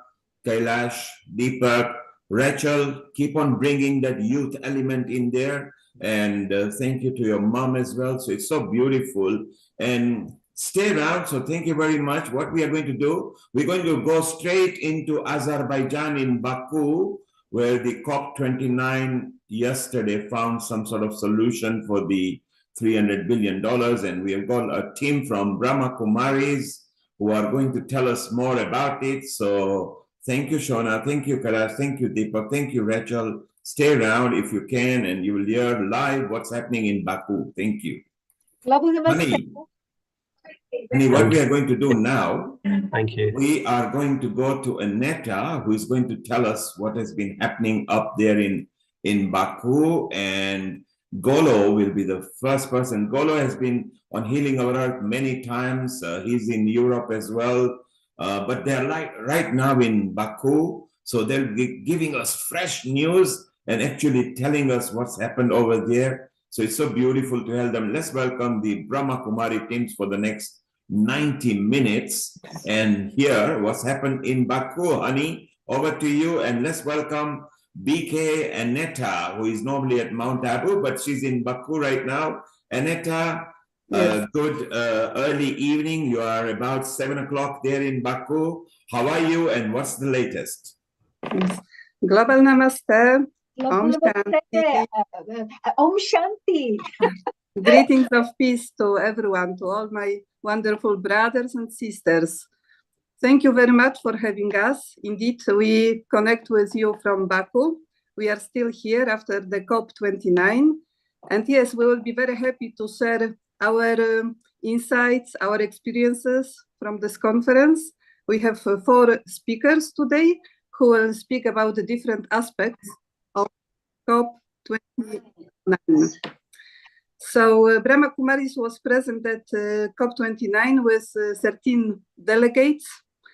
Kailash, Deepak, Rachel. Keep on bringing that youth element in there. And thank you to your mom as well. So it's so beautiful. And stay around. So thank you very much. What we are going to do, we're going to go straight into Azerbaijan in Baku, where the COP29 yesterday found some sort of solution for the $300 billion. And we have got a team from Brahma Kumaris who are going to tell us more about it. So thank you, Shona. Thank you, Kailash. Thank you, Deepak. Thank you, Rachel. Stay around if you can, and you will hear live what's happening in Baku. Thank you. Honey, what we are going to do now, thank you. We are going to go to Aneta, who is going to tell us what has been happening up there in Baku. And Golo will be the first person. Golo has been on Healing Our Earth many times. He's in Europe as well. But they're right now in Baku. So they'll be giving us fresh news and actually telling us what's happened over there. So it's so beautiful to have them. Let's welcome the Brahma Kumari teams for the next 90 minutes and hear what's happened in Baku. Honey, over to you, and let's welcome BK Aneta, who is normally at Mount Abu, but she's in Baku right now. Aneta, Yes. good early evening. You are about 7 o'clock there in Baku. How are you, and what's the latest? Global Namaste. Om Namaste. Shanti. Om Shanti. Greetings of peace to everyone, to all my wonderful brothers and sisters. Thank you very much for having us. Indeed, we connect with you from Baku. We are still here after the COP29. And yes, we will be very happy to share our insights, our experiences from this conference. We have 4 speakers today who will speak about the different aspects of COP29. So Brahma Kumaris was present at COP29 with 13 delegates,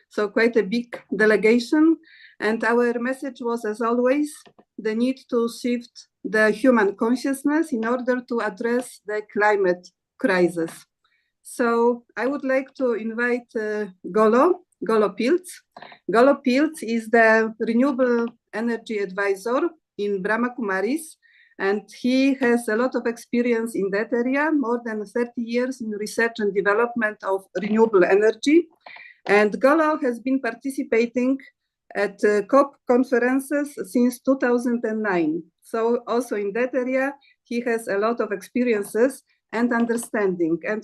so quite a big delegation. And our message was, as always, the need to shift the human consciousness in order to address the climate crisis. So I would like to invite Golo Pilz. Golo Pilz is the renewable energy advisor in Brahma Kumaris, and he has a lot of experience in that area, more than 30 years in research and development of renewable energy. And Golo has been participating at COP conferences since 2009. So also in that area, he has a lot of experiences and understanding. And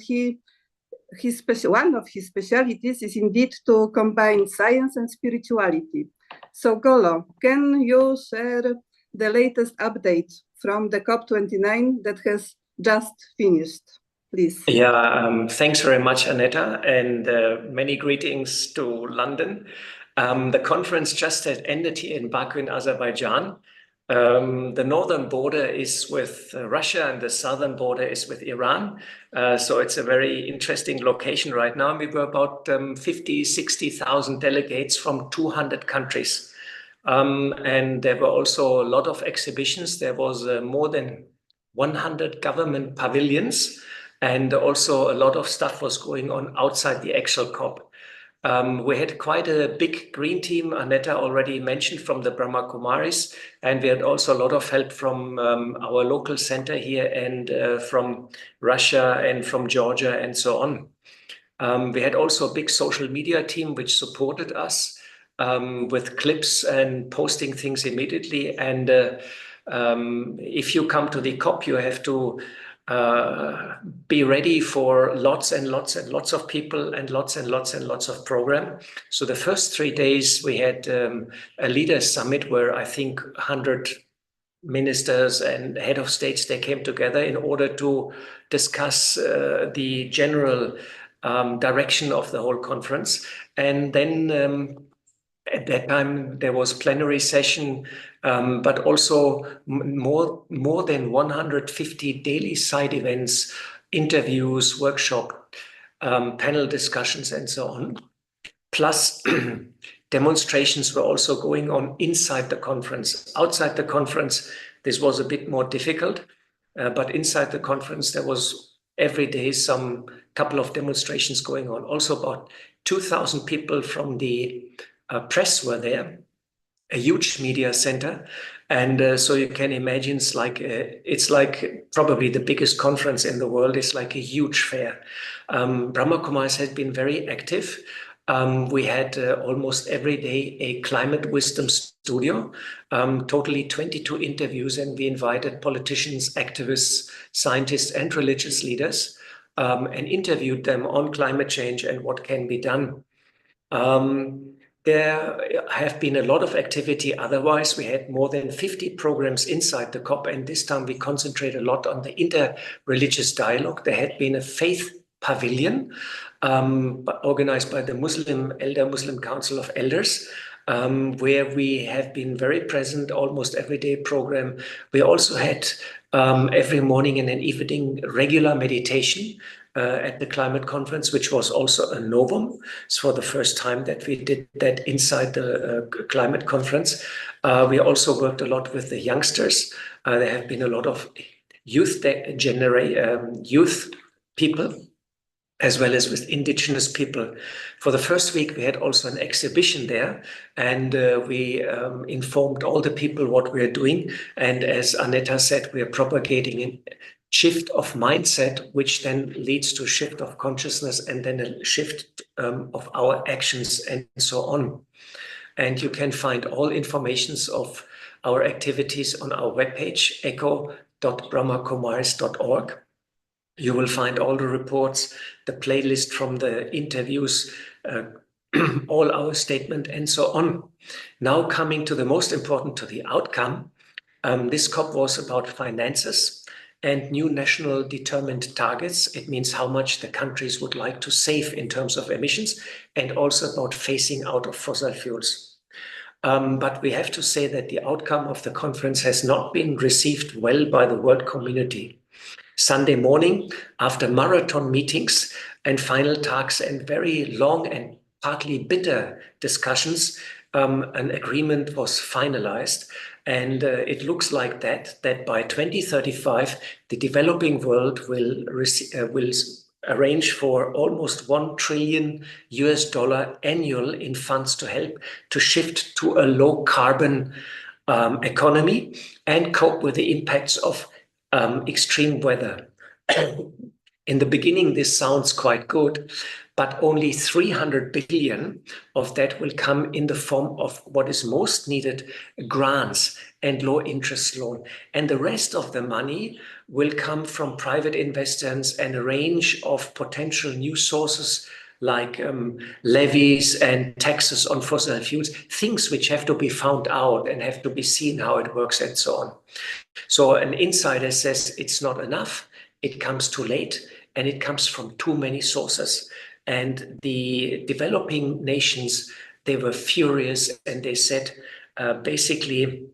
one of his specialties is indeed to combine science and spirituality. So Golo, can you share the latest update from the COP29 that has just finished, please? Yeah, thanks very much, Aneta, and many greetings to London. The conference just had ended here in Baku in Azerbaijan. The northern border is with Russia and the southern border is with Iran. So it's a very interesting location right now. We were about 50, 60,000 delegates from 200 countries. And there were also a lot of exhibitions. There was more than 100 government pavilions, and also a lot of stuff was going on outside the actual COP. We had quite a big green team, Aneta already mentioned, from the Brahma Kumaris, and we had also a lot of help from our local center here and from Russia and from Georgia and so on. We had also a big social media team which supported us with clips and posting things immediately. And if you come to the COP, you have to be ready for lots and lots and lots of people and lots and lots and lots of program. So the first 3 days we had a leaders summit where I think 100 ministers and head of states, they came together in order to discuss the general direction of the whole conference. And then at that time, there was plenary session, but also more than 150 daily side events, interviews, workshop, panel discussions, and so on. Plus, demonstrations were also going on inside the conference. Outside the conference, this was a bit more difficult, but inside the conference, there was every day some couple of demonstrations going on. Also, about 2,000 people from the press were there, a huge media center. And so you can imagine it's like probably the biggest conference in the world. It's like a huge fair. Brahma Kumaris has been very active. We had almost every day a climate wisdom studio, totally 22 interviews, and we invited politicians, activists, scientists, and religious leaders and interviewed them on climate change and what can be done. There have been a lot of activity. Otherwise, we had more than 50 programs inside the COP, and this time we concentrate a lot on the inter-religious dialogue. There had been a faith pavilion organized by the Muslim Council of Elders, where we have been very present, almost every day program. We also had every morning and an evening regular meditation at the climate conference, which was also a novum. It's for the first time that we did that inside the climate conference. We also worked a lot with the youngsters. There have been a lot of youth people, as well as with indigenous people. For the first week, we had also an exhibition there, and we informed all the people what we are doing. And as Aneta said, we are propagating a shift of mindset, which then leads to shift of consciousness and then a shift of our actions and so on. And you can find all informations of our activities on our webpage, echo.brahmakumaris.org. You will find all the reports, the playlist from the interviews, all our statement and so on. Now coming to the most important, to the outcome. This COP was about finances and new national determined targets. It means how much the countries would like to save in terms of emissions, and also about phasing out of fossil fuels. But we have to say that the outcome of the conference has not been received well by the world community. Sunday morning, after marathon meetings and final talks and very long and partly bitter discussions, an agreement was finalized. And it looks like that by 2035, the developing world will arrange for almost $1 trillion annual in funds to help to shift to a low carbon economy and cope with the impacts of extreme weather. In the beginning, this sounds quite good, but only 300 billion of that will come in the form of what is most needed, grants and low interest loan. And the rest of the money will come from private investors and a range of potential new sources like levies and taxes on fossil fuels, things which have to be found out and have to be seen how it works and so on. So an insider says it's not enough, it comes too late, and it comes from too many sources. And the developing nations, they were furious, and they said, basically,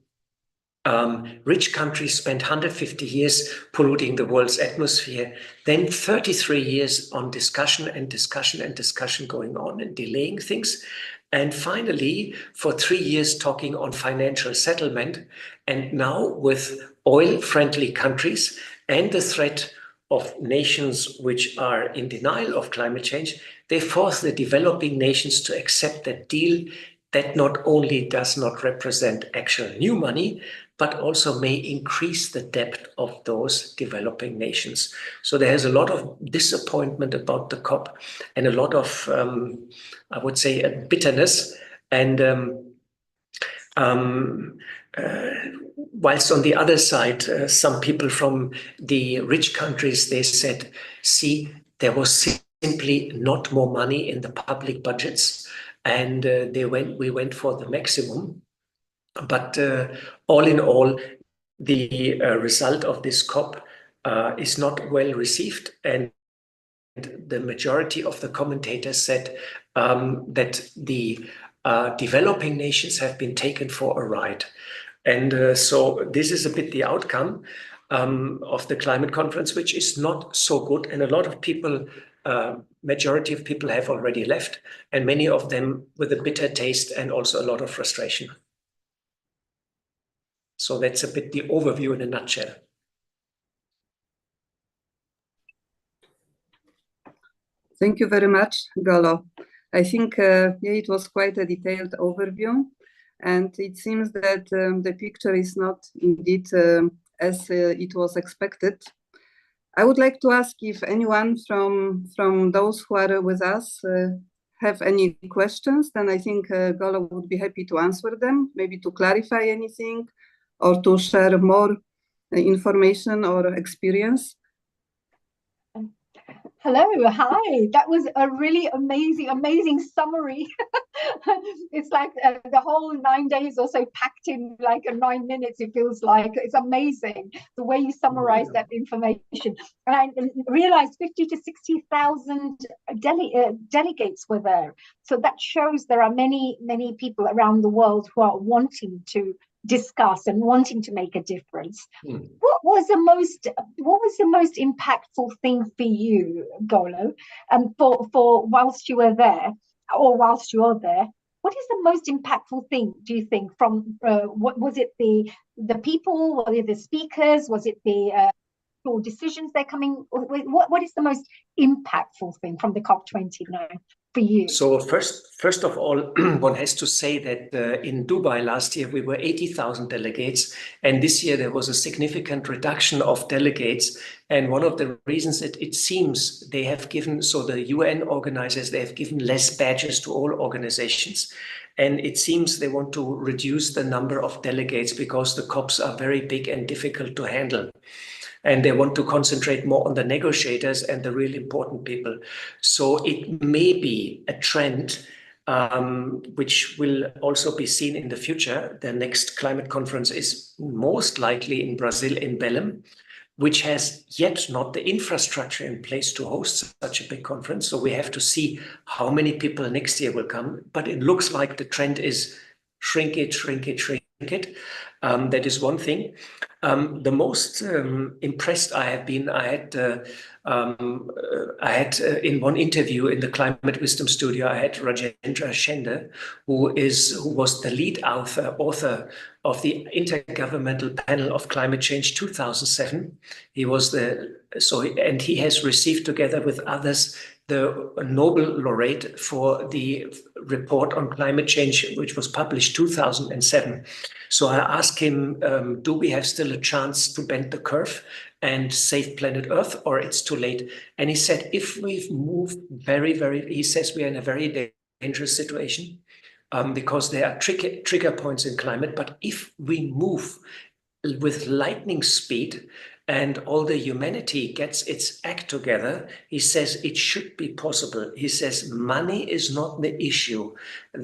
rich countries spent 150 years polluting the world's atmosphere, then 33 years on discussion and discussion and discussion going on and delaying things. And finally, for 3 years talking on financial settlement. And now with oil-friendly countries and the threat of nations which are in denial of climate change, they force the developing nations to accept that deal that not only does not represent actual new money, but also may increase the debt of those developing nations. So there's a lot of disappointment about the COP and a lot of, I would say, bitterness. And whilst on the other side, some people from the rich countries, they said, see, there was simply not more money in the public budgets. And we went for the maximum. But all in all, the result of this COP is not well received. And the majority of the commentators said that the developing nations have been taken for a ride. And so this is a bit the outcome of the climate conference, which is not so good. And a lot of people, majority of people have already left, and many of them with a bitter taste and also a lot of frustration. So that's a bit the overview in a nutshell. Thank you very much, Golo. I think it was quite a detailed overview, and it seems that the picture is not indeed as it was expected. I would like to ask if anyone from those who are with us have any questions. Then I think Golo would be happy to answer them, maybe to clarify anything or to share more information or experience. Hello, hi. That was a really amazing summary. It's like the whole 9 days or so packed in like 9 minutes. It feels like it's amazing the way you summarize that information. And I realized 50 to 60,000 delegates were there. So that shows there are many people around the world who are wanting to discuss and wanting to make a difference. What was the most impactful thing for you, Golo, for whilst you were there, or whilst you're there? What is the most impactful thing, do you think, from what was it, the people, was it the speakers, was it the decisions they're coming? What is the most impactful thing from the COP29 for you? So first of all, one has to say that in Dubai last year we were 80,000 delegates, and this year there was a significant reduction of delegates. And one of the reasons it seems they have given, so the UN organizers, they have given less badges to all organizations. And it seems they want to reduce the number of delegates because the COPs are very big and difficult to handle. And they want to concentrate more on the negotiators and the really important people. So it may be a trend which will also be seen in the future. The next climate conference is most likely in Brazil, in Belém, which has yet not the infrastructure in place to host such a big conference. So we have to see how many people next year will come. But it looks like the trend is shrink it. That is one thing. The most impressed I have been, I had in one interview in the Climate Wisdom Studio, I had Rajendra Shende, who was the lead author of the Intergovernmental Panel of Climate Change 2007. He was and he has received, together with others, the Nobel laureate for the report on climate change, which was published 2007. So I asked him, do we have still a chance to bend the curve and save planet Earth, or it's too late? And he said, if we've moved he says we are in a very dangerous situation because there are trigger points in climate. But if we move with lightning speed and all the humanity gets its act together, he says it should be possible. He says money is not the issue.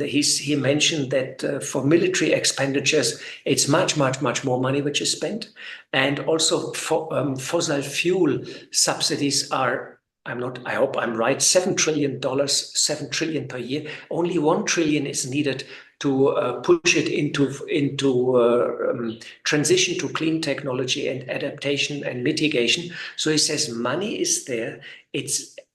He mentioned that for military expenditures, it's much more money which is spent. And also for fossil fuel subsidies are, I hope I'm right, $7 trillion, $7 trillion per year. Only $1 trillion is needed to push it into transition to clean technology and adaptation and mitigation. So he says money is there. It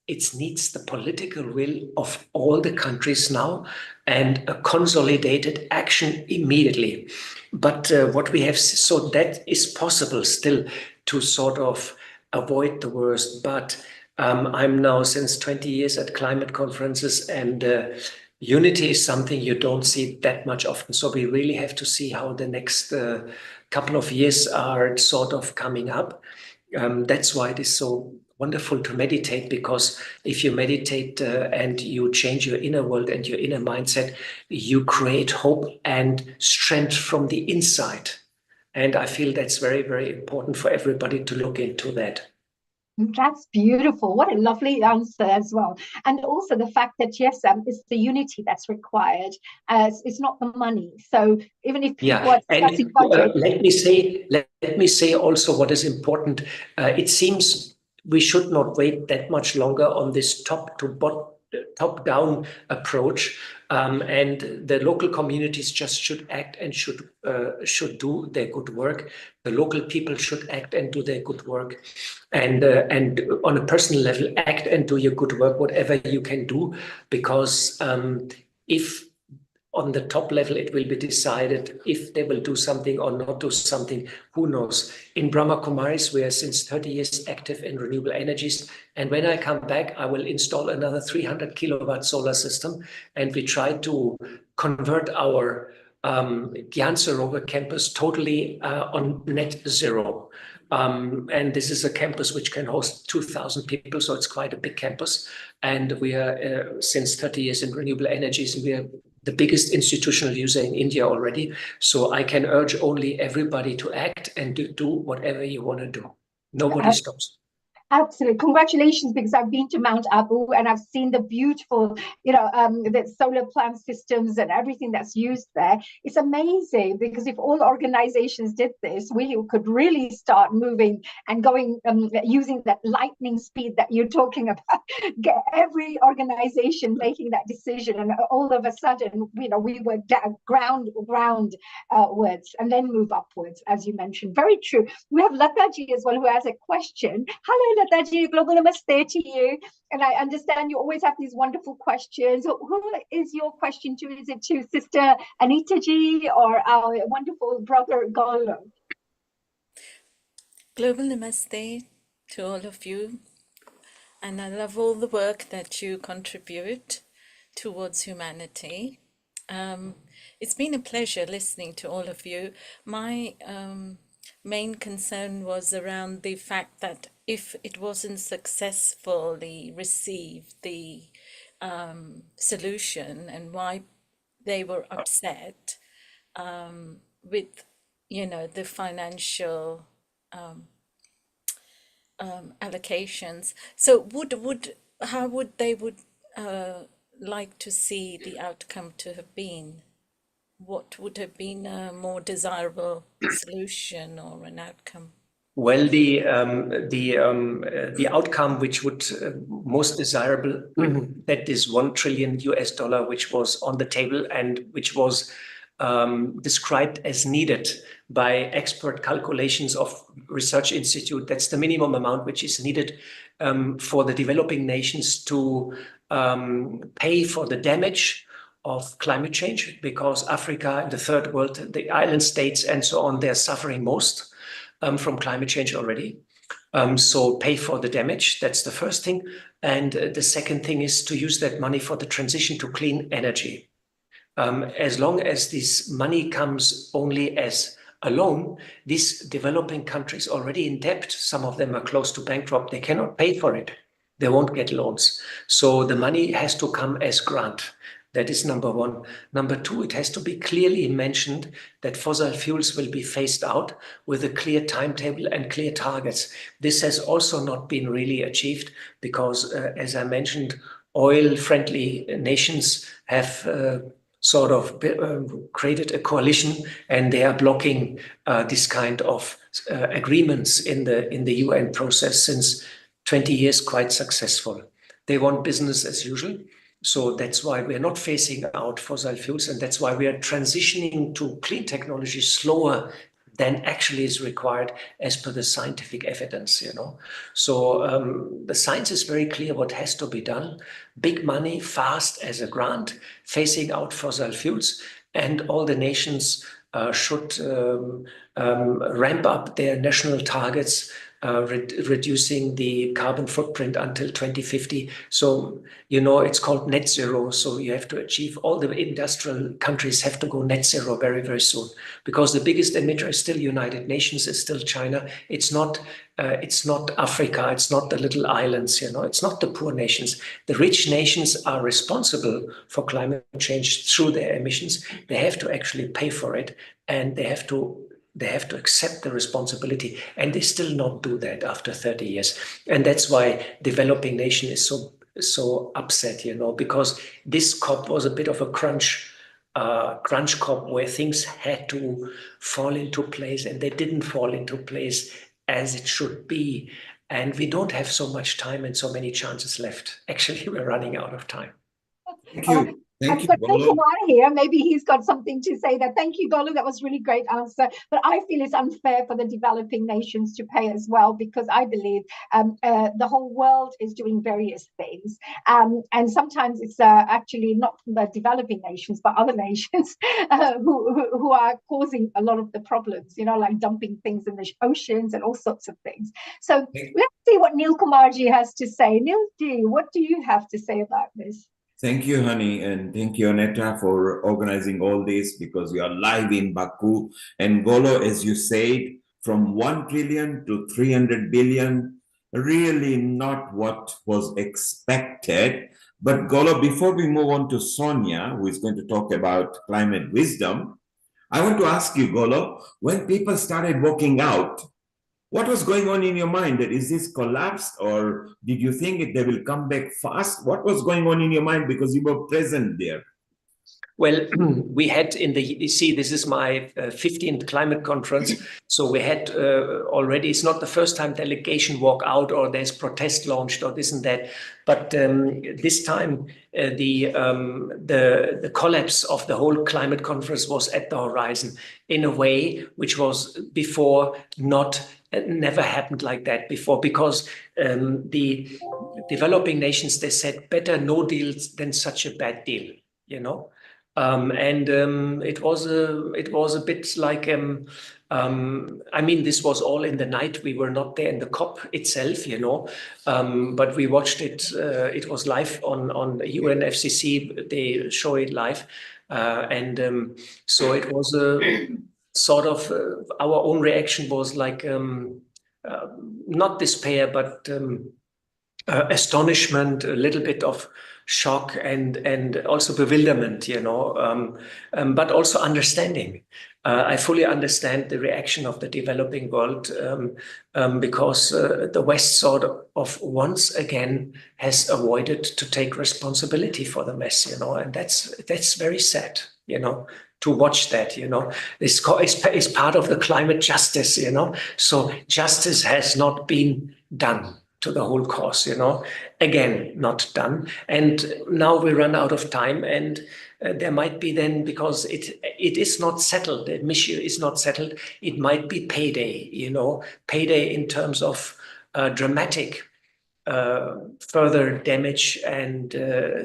needs the political will of all the countries now and a consolidated action immediately. But what we have, so that is possible still to sort of avoid the worst. But I'm now since 20 years at climate conferences, and unity is something you don't see that much often. So we really have to see how the next couple of years are sort of coming up. That's why it is so wonderful to meditate, because if you meditate and you change your inner world and your inner mindset, you create hope and strength from the inside. And I feel that's very important for everybody to look into that. That's beautiful. What a lovely answer as well. And also the fact that, yes, it's the unity that's required. It's not the money. So even if people are discussing budget. Let me say also what is important. It seems we should not wait that much longer on this top-down approach. And the local communities just should act and should do their good work. The local people should act and do their good work, and on a personal level, act and do your good work, whatever you can do, because if on the top level it will be decided if they will do something or not do something, who knows. In Brahma Kumaris, we are since 30 years active in renewable energies. And when I come back, I will install another 300 kilowatt solar system. And we try to convert our GYAN Sarovar campus totally on net zero. And this is a campus which can host 2,000 people, so it's quite a big campus. And we are since 30 years in renewable energies, and we are the biggest institutional user in India already. So I can urge only everybody to act and do whatever you want to do. Nobody stops. Absolutely. Congratulations, because I've been to Mount Abu and I've seen the beautiful, the solar plant systems and everything that's used there. It's amazing, because if all organizations did this, we could really start moving and going, using that lightning speed that you're talking about. Get every organization making that decision, and all of a sudden, we were groundwards, and then move upwards, as you mentioned. Very true. We have Lataji as well, who has a question. Hello, Lataji. Global Namaste to you. And I understand you always have these wonderful questions. Who is your question to? Is it to Sister Anita Ji or our wonderful brother Golo? Global Namaste to all of you. And I love all the work that you contribute towards humanity. It's been a pleasure listening to all of you. My main concern was around the fact that if it wasn't successfully received, the solution, and why they were upset with, the financial allocations. So how would they like to see the outcome to have been? What would have been a more desirable solution or an outcome? Well, the outcome which would most desirable, that is $1 trillion, which was on the table and which was described as needed by expert calculations of research institute. That's the minimum amount which is needed for the developing nations to pay for the damage of climate change, because Africa, the third world, the island states and so on, they're suffering most from climate change already. So pay for the damage, that's the first thing. And the second thing is to use that money for the transition to clean energy. As long as this money comes only as a loan, these developing countries already in debt, some of them are close to bankrupt, they cannot pay for it. They won't get loans. So the money has to come as grant. That is number one. Number two, it has to be clearly mentioned that fossil fuels will be phased out with a clear timetable and clear targets. This has also not been really achieved because, as I mentioned, oil-friendly nations have sort of created a coalition, and they are blocking this kind of agreements in the UN process since 20 years, quite successful. They want business as usual. So that's why we're not phasing out fossil fuels, and that's why we are transitioning to clean technology slower than actually is required as per the scientific evidence, So the science is very clear what has to be done. Big money, fast as a grant, phasing out fossil fuels, and all the nations should ramp up their national targets, reducing the carbon footprint until 2050. So, it's called net zero. So you have to achieve, all the industrial countries have to go net zero very, very soon, because the biggest emitter is still United Nations, it's still China. It's not Africa, it's not the little islands, it's not the poor nations. The rich nations are responsible for climate change through their emissions. They have to actually pay for it, and they have to accept the responsibility, and they still not do that after 30 years. And that's why developing nation is so upset, because this COP was a bit of a crunch COP where things had to fall into place, and they didn't fall into place as it should be. And we don't have so much time and so many chances left. Actually, we're running out of time. Thank you. I've got Kumar here. Maybe he's got something to say there. Thank you, Golu. That was a really great answer. But I feel it's unfair for the developing nations to pay as well, because I believe the whole world is doing various things. And sometimes it's actually not the developing nations, but other nations who are causing a lot of the problems, like dumping things in the oceans and all sorts of things. So let's see what Neil Kumarji has to say. Neil Ji, what do you have to say about this? Thank you, honey, and thank you, Aneta, for organizing all this, because we are live in Baku. And Golo, as you said, from 1 trillion to 300 billion, really not what was expected. But Golo, before we move on to Sonia, who is going to talk about climate wisdom, I want to ask you, Golo, when people started walking out, What was going on in your mind? That is this collapsed, or did you think they will come back fast? What was going on in your mind because you were present there? Well, we had you see, this is my 15th climate conference. So we had already, it's not the first time delegation walk out or there's protest launched or this and that. But this time the collapse of the whole climate conference was at the horizon in a way which was before never happened like that before, because the developing nations, they said better no deals than such a bad deal, you know. It was a bit like I mean, this was all in the night. We were not there in the COP itself, you know, but we watched it. It was live on UNFCCC. They show it live, so it was a sort of our own reaction was like not despair, but astonishment, a little bit of shock and also bewilderment, you know, but also understanding. I fully understand the reaction of the developing world because the West sort of once again has avoided to take responsibility for the mess, you know, and that's very sad, you know, to watch that, you know. This is part of the climate justice, you know. So justice has not been done to the whole cause, you know, again, not done. And now we run out of time, and there might be then, because it is not settled, the issue is not settled, it might be payday, you know, payday in terms of dramatic further damage and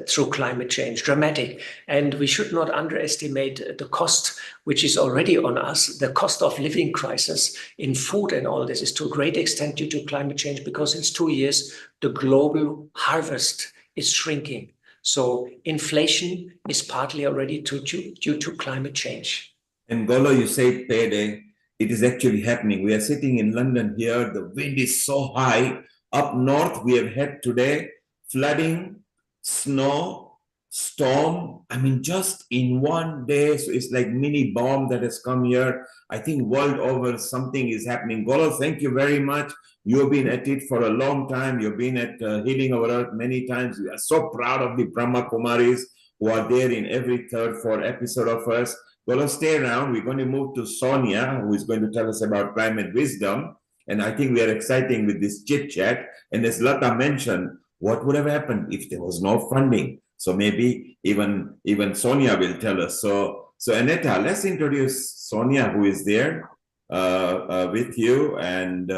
through climate change, dramatic. And we should not underestimate the cost, which is already on us. The cost of living crisis in food and all this is to a great extent due to climate change, because in 2 years, the global harvest is shrinking. So inflation is partly already due to climate change. And Golo, you say payday. It is actually happening. We are sitting in London here. The wind is so high. Up north, we have had today flooding, snow, storm. I mean, just in one day. So it's like mini bomb that has come here. I think world over something is happening. Golo, thank you very much. You've been at it for a long time. You've been at Healing Our Earth many times. We are so proud of the Brahma Kumaris who are there in every third, fourth episode of us. Golo, stay around. We're going to move to Sonia, who is going to tell us about climate wisdom. And I think we are exciting with this chit-chat. And as Lata mentioned, what would have happened if there was no funding? So maybe even Sonia will tell us. So Aneta, let's introduce Sonia, who is there with you. And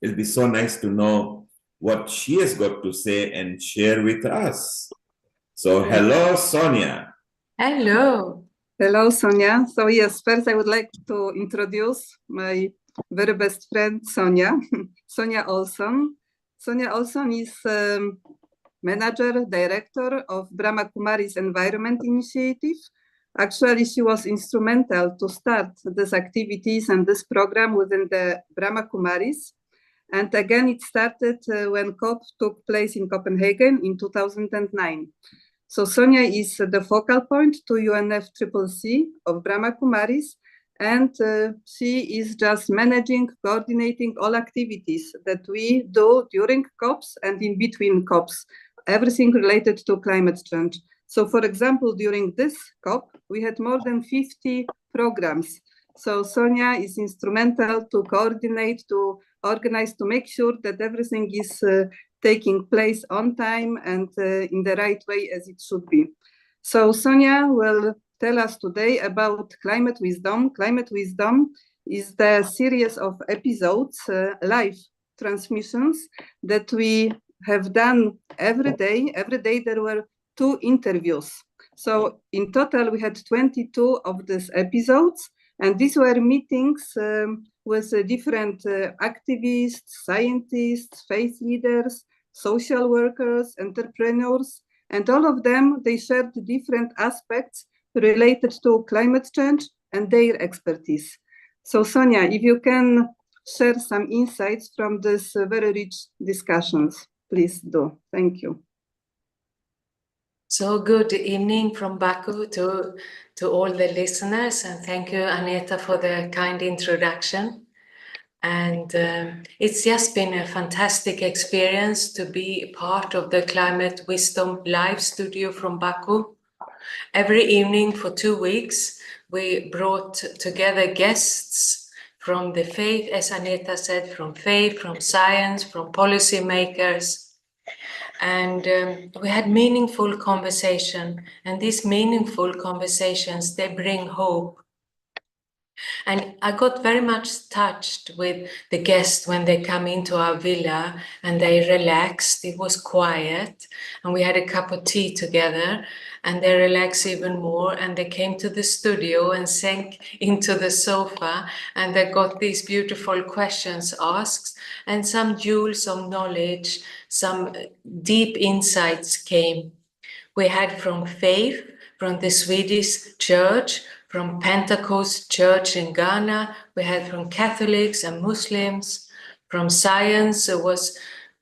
it'll be so nice to know what she has got to say and share with us. So hello, Sonia. Hello. Hello, Sonia. So yes, first I would like to introduce my very best friend, Sonia, Sonia Olson. Sonia Olson is manager, director of Brahma Kumaris Environment Initiative. Actually, she was instrumental to start these activities and this program within the Brahma Kumaris. And again, it started when COP took place in Copenhagen in 2009. So Sonia is the focal point to UNFCCC of Brahma Kumaris, and she is just managing, coordinating all activities that we do during COPs and in between COPs, everything related to climate change. So for example, during this COP, we had more than 50 programs. So Sonia is instrumental to coordinate, to organize, to make sure that everything is taking place on time and in the right way as it should be. So Sonia will tell us today about climate wisdom. Climate wisdom is the series of episodes, live transmissions that we have done every day. Every day there were 2 interviews. So in total, we had 22 of these episodes, and these were meetings with different activists, scientists, faith leaders, social workers, entrepreneurs, and all of them, they shared different aspects related to climate change and their expertise. So Sonia, if you can share some insights from this very rich discussions, please do. Thank you. So good evening from Baku to all the listeners, and thank you, Aneta, for the kind introduction. And it's just been a fantastic experience to be part of the Climate Wisdom Live studio from Baku. Every evening for 2 weeks, we brought together guests from the faith, as Aneta said, from faith, from science, from policymakers. And we had meaningful conversation. And these meaningful conversations, they bring hope. And I got very much touched with the guests when they come into our villa and they relaxed. It was quiet and we had a cup of tea together and they relaxed even more and they came to the studio and sank into the sofa and they got these beautiful questions asked and some jewels of knowledge, some deep insights came. We had from faith, from the Swedish church, from Pentecost Church in Ghana, we had from Catholics and Muslims, from science, it was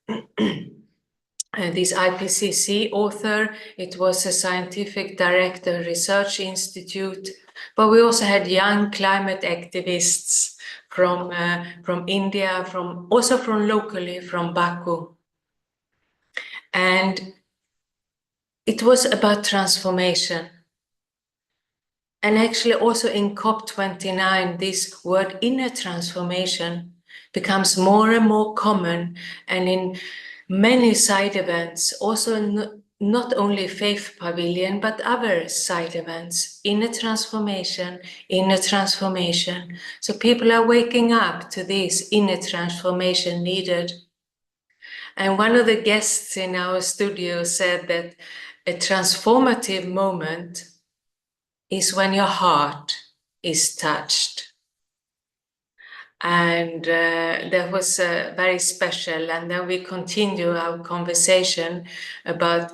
this IPCC author, it was a scientific director, research institute, but we also had young climate activists from India, also from locally, from Baku. And it was about transformation. And actually also in COP29, this word inner transformation becomes more and more common. And in many side events, also not only Faith Pavilion, but other side events, inner transformation, inner transformation. So people are waking up to this inner transformation needed. And one of the guests in our studio said that a transformative moment is when your heart is touched. And that was very special. And then we continue our conversation about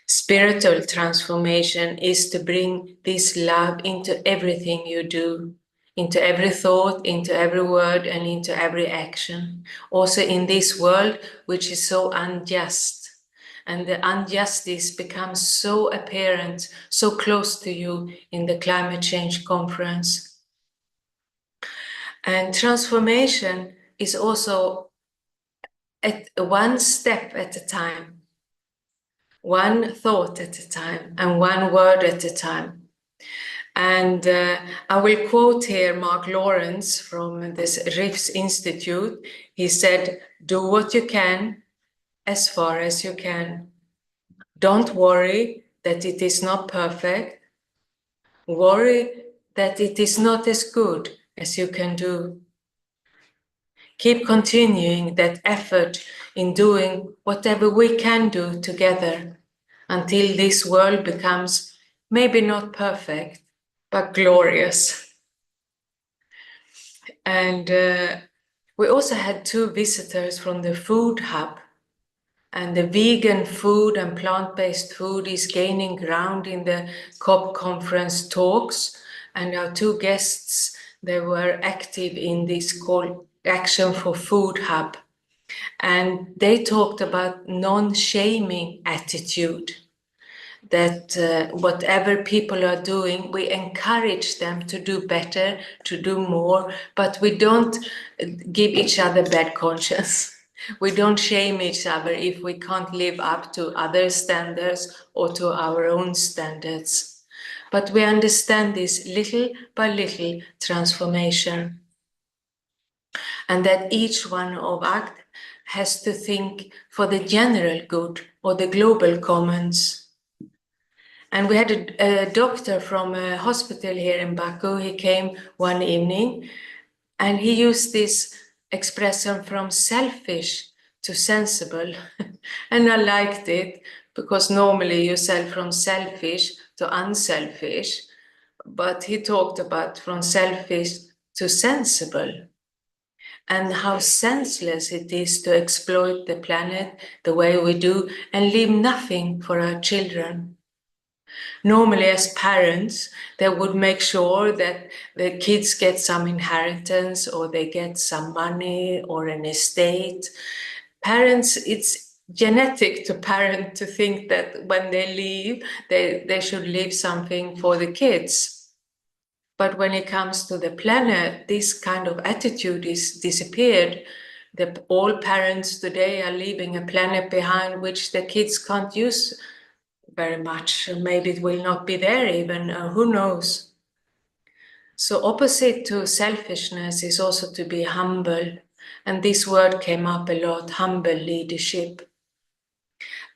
spiritual transformation is to bring this love into everything you do, into every thought, into every word, and into every action. Also in this world, which is so unjust. And the injustice becomes so apparent, so close to you in the climate change conference. And transformation is also at one step at a time, one thought at a time, and one word at a time. And I will quote here Mark Lawrence from this Riffs Institute. He said, "Do what you can as far as you can. Don't worry that it is not perfect. Worry that it is not as good as you can do. Keep continuing that effort in doing whatever we can do together until this world becomes maybe not perfect, but glorious." And we also had 2 visitors from the food hub. And the vegan food and plant-based food is gaining ground in the COP conference talks. And our 2 guests, they were active in this called Action for Food Hub. And they talked about non-shaming attitude, that whatever people are doing, we encourage them to do better, to do more, but we don't give each other bad conscience. We don't shame each other if we can't live up to other standards or to our own standards. But we understand this little by little transformation. And that each one of us has to think for the general good or the global commons. And we had a doctor from a hospital here in Baku. He came one evening and he used this expression from selfish to sensible. And I liked it because normally you say from selfish to unselfish, but he talked about from selfish to sensible and how senseless it is to exploit the planet the way we do and leave nothing for our children. Normally, as parents, they would make sure that the kids get some inheritance or they get some money or an estate. Parents, it's genetic to parent to think that when they leave, they should leave something for the kids. But when it comes to the planet, this kind of attitude is disappeared. All parents today are leaving a planet behind which the kids can't use very much. Maybe it will not be there even, who knows? So opposite to selfishness is also to be humble. And this word came up a lot, humble leadership.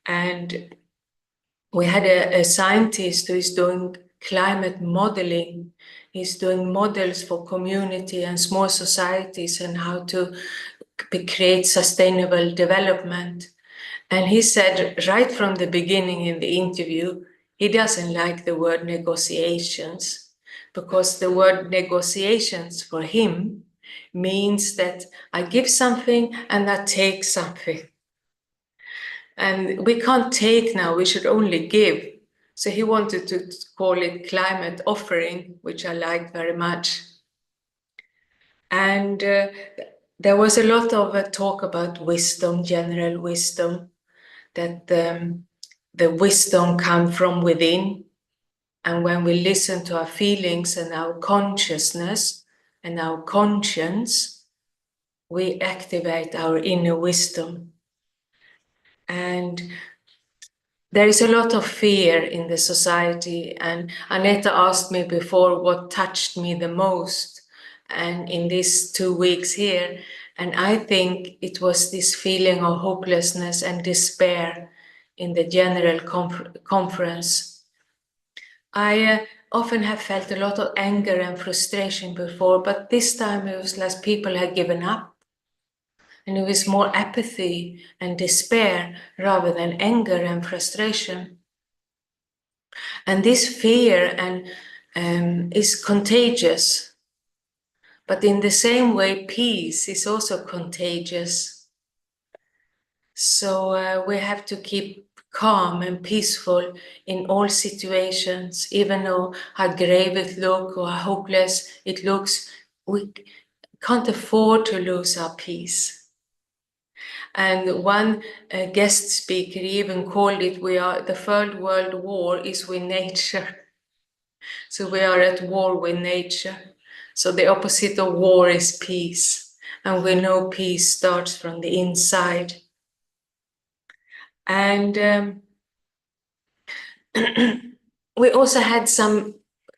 And we had a scientist who is doing climate modeling. He's doing models for community and small societies and how to create sustainable development. And he said right from the beginning in the interview, he doesn't like the word negotiations, because the word negotiations for him means that I give something and I take something. And we can't take now, we should only give. So he wanted to call it climate offering, which I liked very much. And there was a lot of talk about wisdom, general wisdom, that the wisdom comes from within. And when we listen to our feelings and our consciousness and our conscience, we activate our inner wisdom. And there is a lot of fear in the society, and Aneta asked me before what touched me the most, and in these 2 weeks here, and I think it was this feeling of hopelessness and despair in the general conference. I often have felt a lot of anger and frustration before, but this time it was like people had given up. And it was more apathy and despair rather than anger and frustration. And this fear is contagious. But in the same way, peace is also contagious. So we have to keep calm and peaceful in all situations, even though how grave it looks or how hopeless it looks. We can't afford to lose our peace. And one guest speaker even called it, the Third World War is with nature. So we are at war with nature. So the opposite of war is peace. And we know peace starts from the inside. And we also had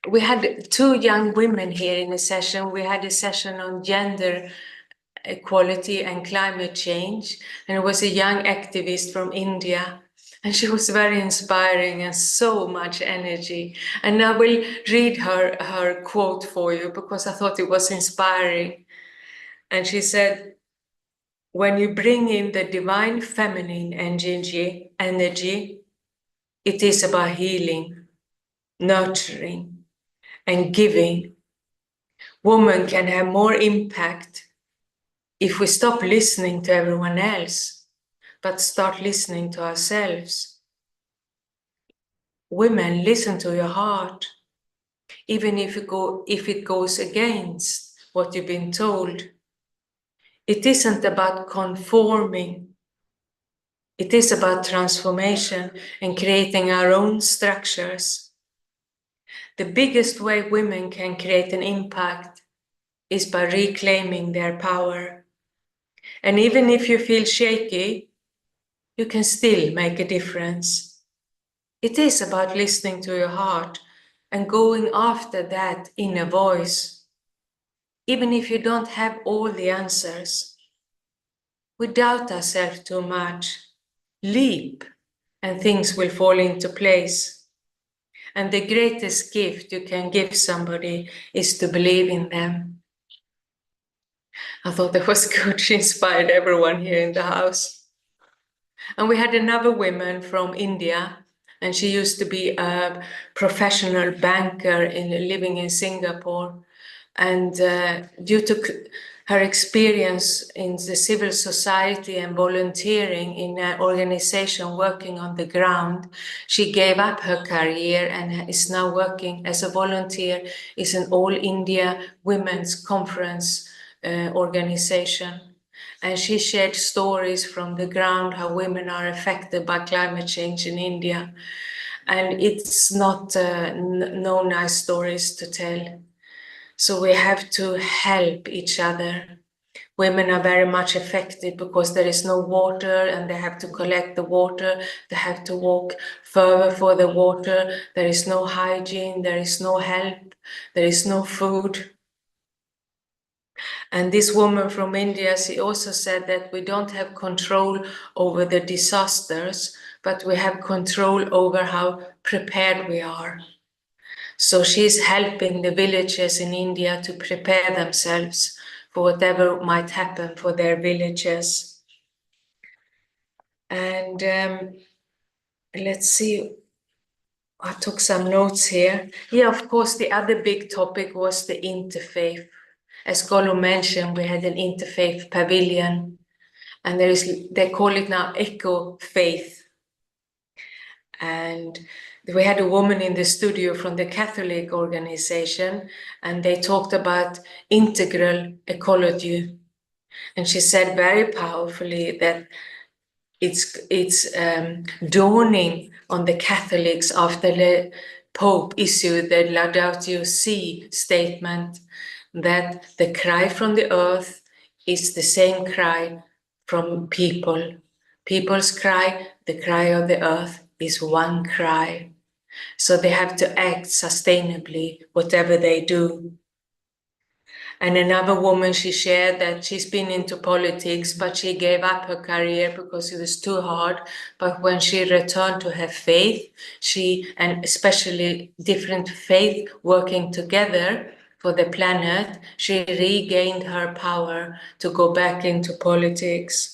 we had 2 young women here in a session. We had a session on gender equality and climate change. And it was a young activist from India. And she was very inspiring and so much energy. And I will read her quote for you because I thought it was inspiring. And she said, when you bring in the divine feminine energy, it is about healing, nurturing, and giving. Women can have more impact if we stop listening to everyone else, but start listening to ourselves. Women, listen to your heart, even if it goes against what you've been told. It isn't about conforming. It is about transformation and creating our own structures. The biggest way women can create an impact is by reclaiming their power. And even if you feel shaky, you can still make a difference. It is about listening to your heart and going after that inner voice. Even if you don't have all the answers, we doubt ourselves too much. Leap, and things will fall into place. And the greatest gift you can give somebody is to believe in them. I thought that was good. She inspired everyone here in the house. And we had another woman from India, and she used to be a professional banker living in Singapore. And due to her experience in the civil society and volunteering in an organization working on the ground, she gave up her career and is now working as a volunteer in an All India Women's Conference organization. And she shared stories from the ground, how women are affected by climate change in India. And it's not no nice stories to tell. So we have to help each other. Women are very much affected because there is no water and they have to collect the water. They have to walk further for the water. There is no hygiene. There is no help. There is no food. And this woman from India, she also said that we don't have control over the disasters, but we have control over how prepared we are. So she's helping the villagers in India to prepare themselves for whatever might happen for their villages. And let's see, I took some notes here. Yeah, of course, the other big topic was the interfaith. As Golo mentioned, we had an interfaith pavilion, and they call it now eco-faith. And we had a woman in the studio from the Catholic organization, and they talked about integral ecology. And she said very powerfully that it's dawning on the Catholics after the Pope issued the Laudato Si statement that the cry from the earth is the same cry from people. People's cry, the cry of the earth, is one cry. So they have to act sustainably, whatever they do. And another woman, she shared that she's been into politics, but she gave up her career because it was too hard. But when she returned to her faith, and especially different faith working together for the planet, she regained her power to go back into politics.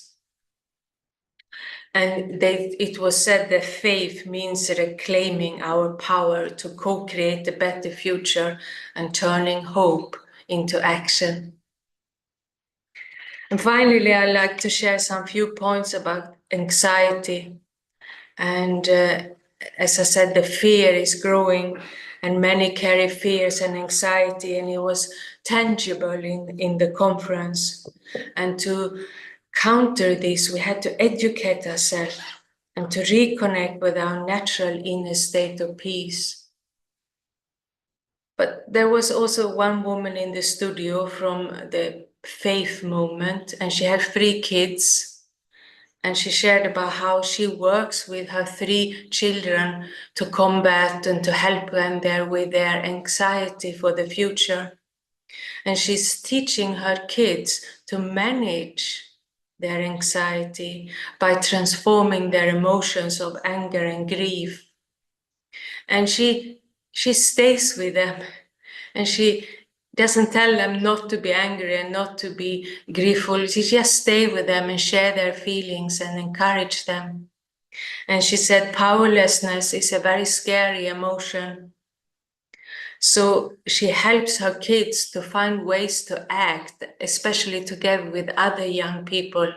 And it was said that faith means reclaiming our power to co-create a better future and turning hope into action. And finally, I'd like to share some few points about anxiety. And as I said, the fear is growing and many carry fears and anxiety, and it was tangible in the conference. And to counter this, we had to educate ourselves and to reconnect with our natural inner state of peace. But there was also one woman in the studio from the faith movement, and she had 3 kids. And she shared about how she works with her 3 children to combat and to help them there with their anxiety for the future. And she's teaching her kids to manage their anxiety by transforming their emotions of anger and grief. And she stays with them, and she doesn't tell them not to be angry and not to be griefful. She just stays with them and share their feelings and encourage them. And she said powerlessness is a very scary emotion. So she helps her kids to find ways to act, especially together with other young people,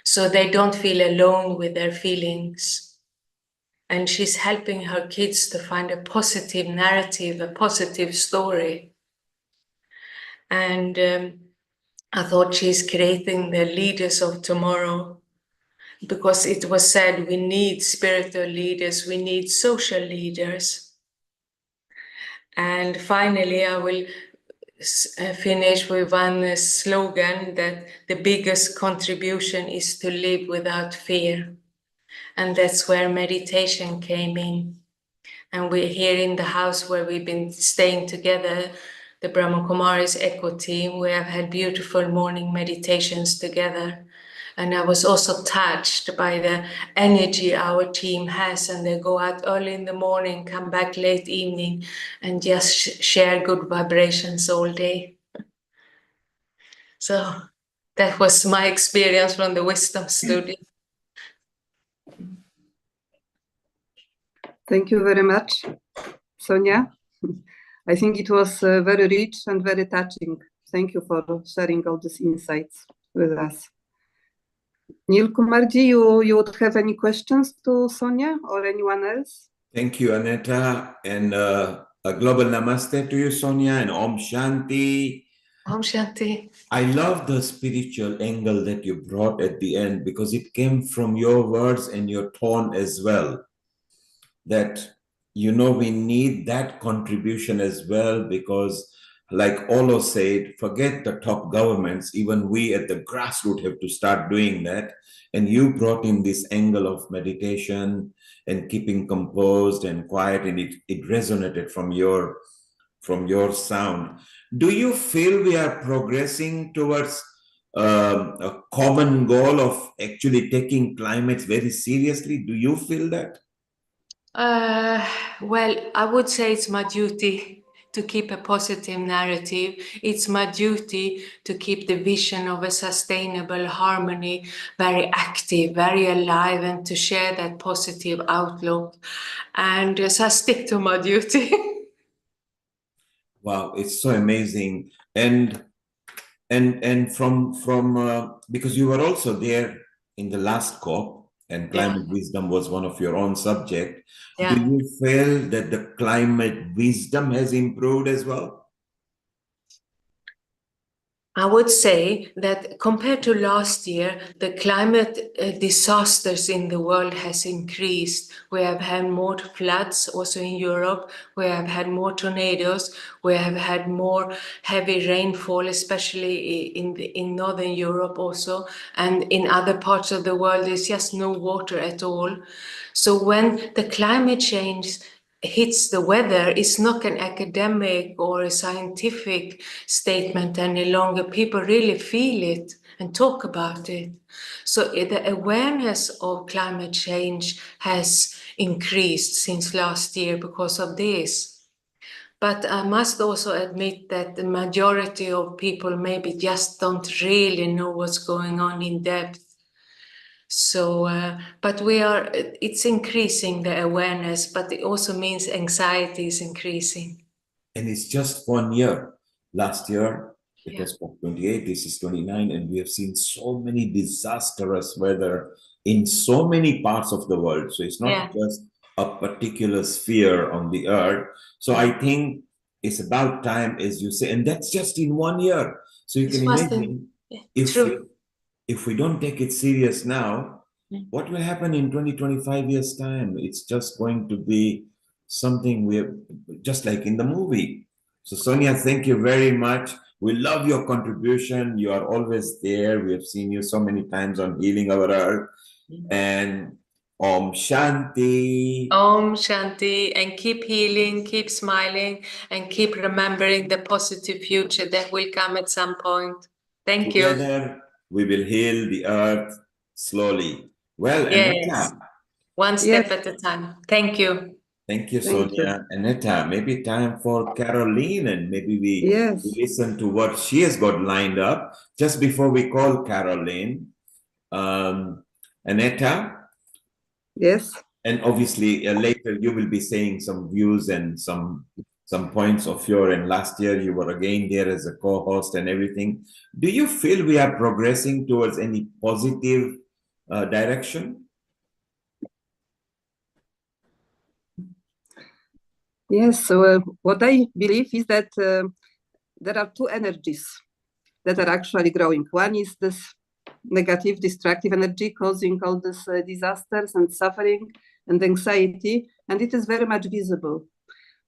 so they don't feel alone with their feelings. And she's helping her kids to find a positive narrative, a positive story. And I thought she's creating the leaders of tomorrow, because it was said we need spiritual leaders, we need social leaders. And finally, I will finish with one slogan that the biggest contribution is to live without fear. And that's where meditation came in. And we're here in the house where we've been staying together, the Brahma Kumaris Echo team. We have had beautiful morning meditations together. And I was also touched by the energy our team has, and they go out early in the morning, come back late evening, and just share good vibrations all day. So that was my experience from the Wisdom Studio. Thank you very much, Sonia. I think it was very rich and very touching. Thank you for sharing all these insights with us. Neil Kumarji, you would have any questions to Sonia or anyone else? Thank you, Aneta, and a global namaste to you, Sonia, and Om Shanti. Om Shanti. I love the spiritual angle that you brought at the end, because it came from your words and your tone as well. That, we need that contribution as well, because like Olo said, forget the top governments, even we at the grassroots have to start doing that. And you brought in this angle of meditation and keeping composed and quiet, and it resonated from your sound. Do you feel we are progressing towards a common goal of actually taking climate very seriously? Do you feel that? Well, I would say it's my duty to keep a positive narrative. It's my duty to keep the vision of a sustainable harmony very active, very alive, and to share that positive outlook. And so I stick to my duty. Wow, it's so amazing. And from because you were also there in the last COP, and climate wisdom was one of your own subject. Yeah. Do you feel that the climate wisdom has improved as well? I would say that compared to last year, the climate disasters in the world has increased. We have had more floods also in Europe. We have had more tornadoes. We have had more heavy rainfall, especially in Northern Europe also. And in other parts of the world, there's just no water at all. So when the climate change hits the weather, it's not an academic or a scientific statement any longer. People really feel it and talk about it. So the awareness of climate change has increased since last year because of this. But I must also admit that the majority of people maybe just don't really know what's going on in depth. So, but it's increasing the awareness, but it also means anxiety is increasing. And it's just 1 year. Last year, it was COP28, this is 29, and we have seen so many disastrous weather in so many parts of the world. So it's not just a particular sphere on the earth. So I think it's about time, as you say, and that's just in 1 year. So you can imagine if we don't take it serious now, what will happen in 20, 25 years' time? It's just going to be something we're just like in the movie. So Sonia, thank you very much. We love your contribution. You are always there. We have seen you so many times on Healing Our Earth. And Om Shanti. Om Shanti, and keep healing, keep smiling, and keep remembering the positive future that will come at some point. Thank you. Together, we will heal the earth slowly. Well, Yes, Aneta. one step at a time. Thank you. Thank you, Sonia. Aneta, maybe time for Caroline, and maybe we listen to what she has got lined up. Just before we call Caroline, Aneta? Yes. And obviously later you will be saying some views and some points of your, and last year you were again there as a co-host and everything. Do you feel we are progressing towards any positive direction? Yes, so what I believe is that there are two energies that are actually growing. One is this negative, destructive energy causing all these disasters and suffering and anxiety, and it is very much visible.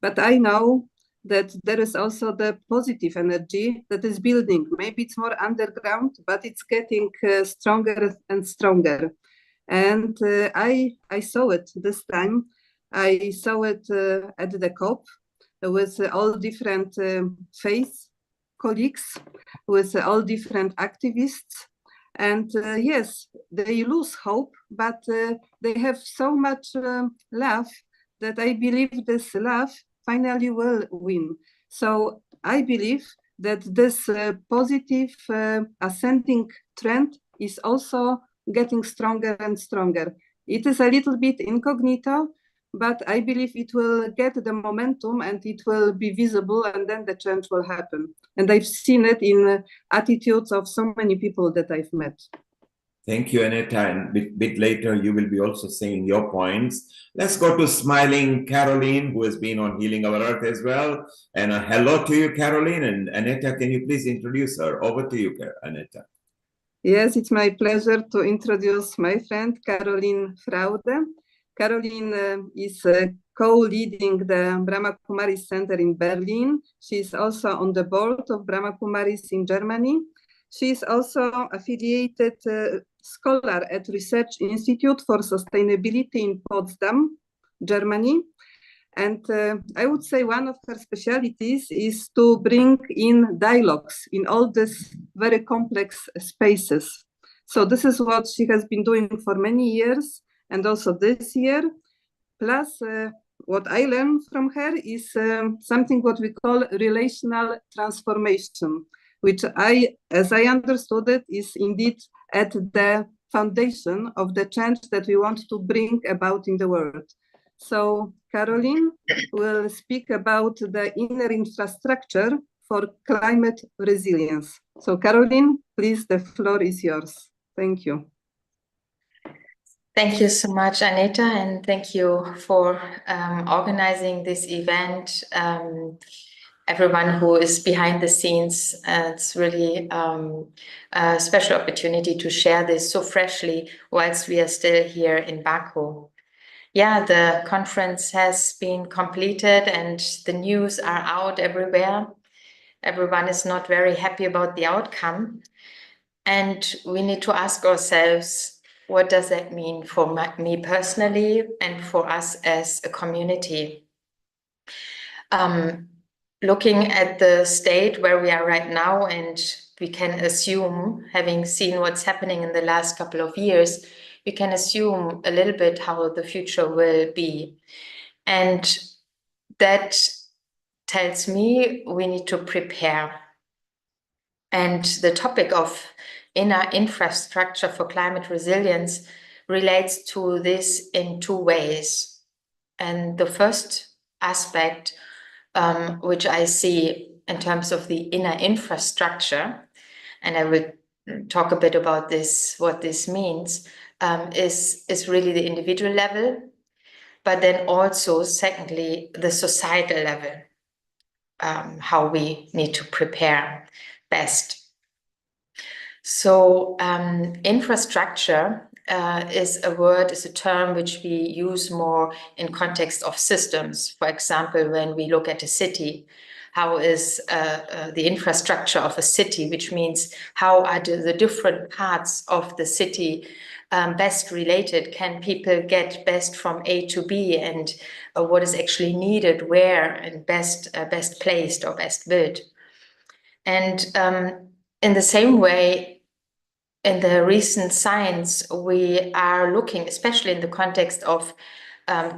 But I know that there is also the positive energy that is building. Maybe it's more underground, but it's getting stronger and stronger. And I saw it this time. I saw it at the COP with all different faith colleagues, with all different activists. And yes, they lose hope, but they have so much love that I believe this love finally will win. So I believe that this positive ascending trend is also getting stronger and stronger. It is a little bit incognito, but I believe it will get the momentum and it will be visible, and then the change will happen. And I've seen it in attitudes of so many people that I've met. Thank you, Aneta. And a bit later, you will be also saying your points. Let's go to smiling Caroline, who has been on Healing Our Earth as well. And hello to you, Caroline. And Aneta, can you please introduce her? Over to you, Aneta. Yes, it's my pleasure to introduce my friend, Caroline Fraude. Caroline is co-leading the Brahma Kumaris Center in Berlin. She is also on the board of Brahma Kumaris in Germany. She is also affiliated scholar at Research Institute for Sustainability in Potsdam, Germany. And I would say one of her specialities is to bring in dialogues in all these very complex spaces. So this is what she has been doing for many years, and also this year. Plus, what I learned from her is something what we call relational transformation, which as I understood it, is indeed at the foundation of the change that we want to bring about in the world. So Caroline will speak about the inner infrastructure for climate resilience. So Caroline, please, the floor is yours. Thank you. Thank you so much, Anita, and thank you for organizing this event. Everyone who is behind the scenes, it's really a special opportunity to share this so freshly whilst we are still here in Baku. Yeah, the conference has been completed and the news are out everywhere. Everyone is not very happy about the outcome. And we need to ask ourselves, what does that mean for me personally and for us as a community? Looking at the state where we are right now, and we can assume, having seen what's happening in the last couple of years, we can assume a little bit how the future will be. And that tells me we need to prepare. And the topic of inner infrastructure for climate resilience relates to this in two ways. And the first aspect, which I see in terms of the inner infrastructure, and I will talk a bit about this, what this means, is really the individual level, but then also, secondly, the societal level, how we need to prepare best. So infrastructure is a term which we use more in context of systems. For example, when we look at a city, how is the infrastructure of a city, which means how are the different parts of the city best related? Can people get best from A to B, and what is actually needed where, and best placed or best built? And in the same way, in the recent science, we are looking, especially in the context of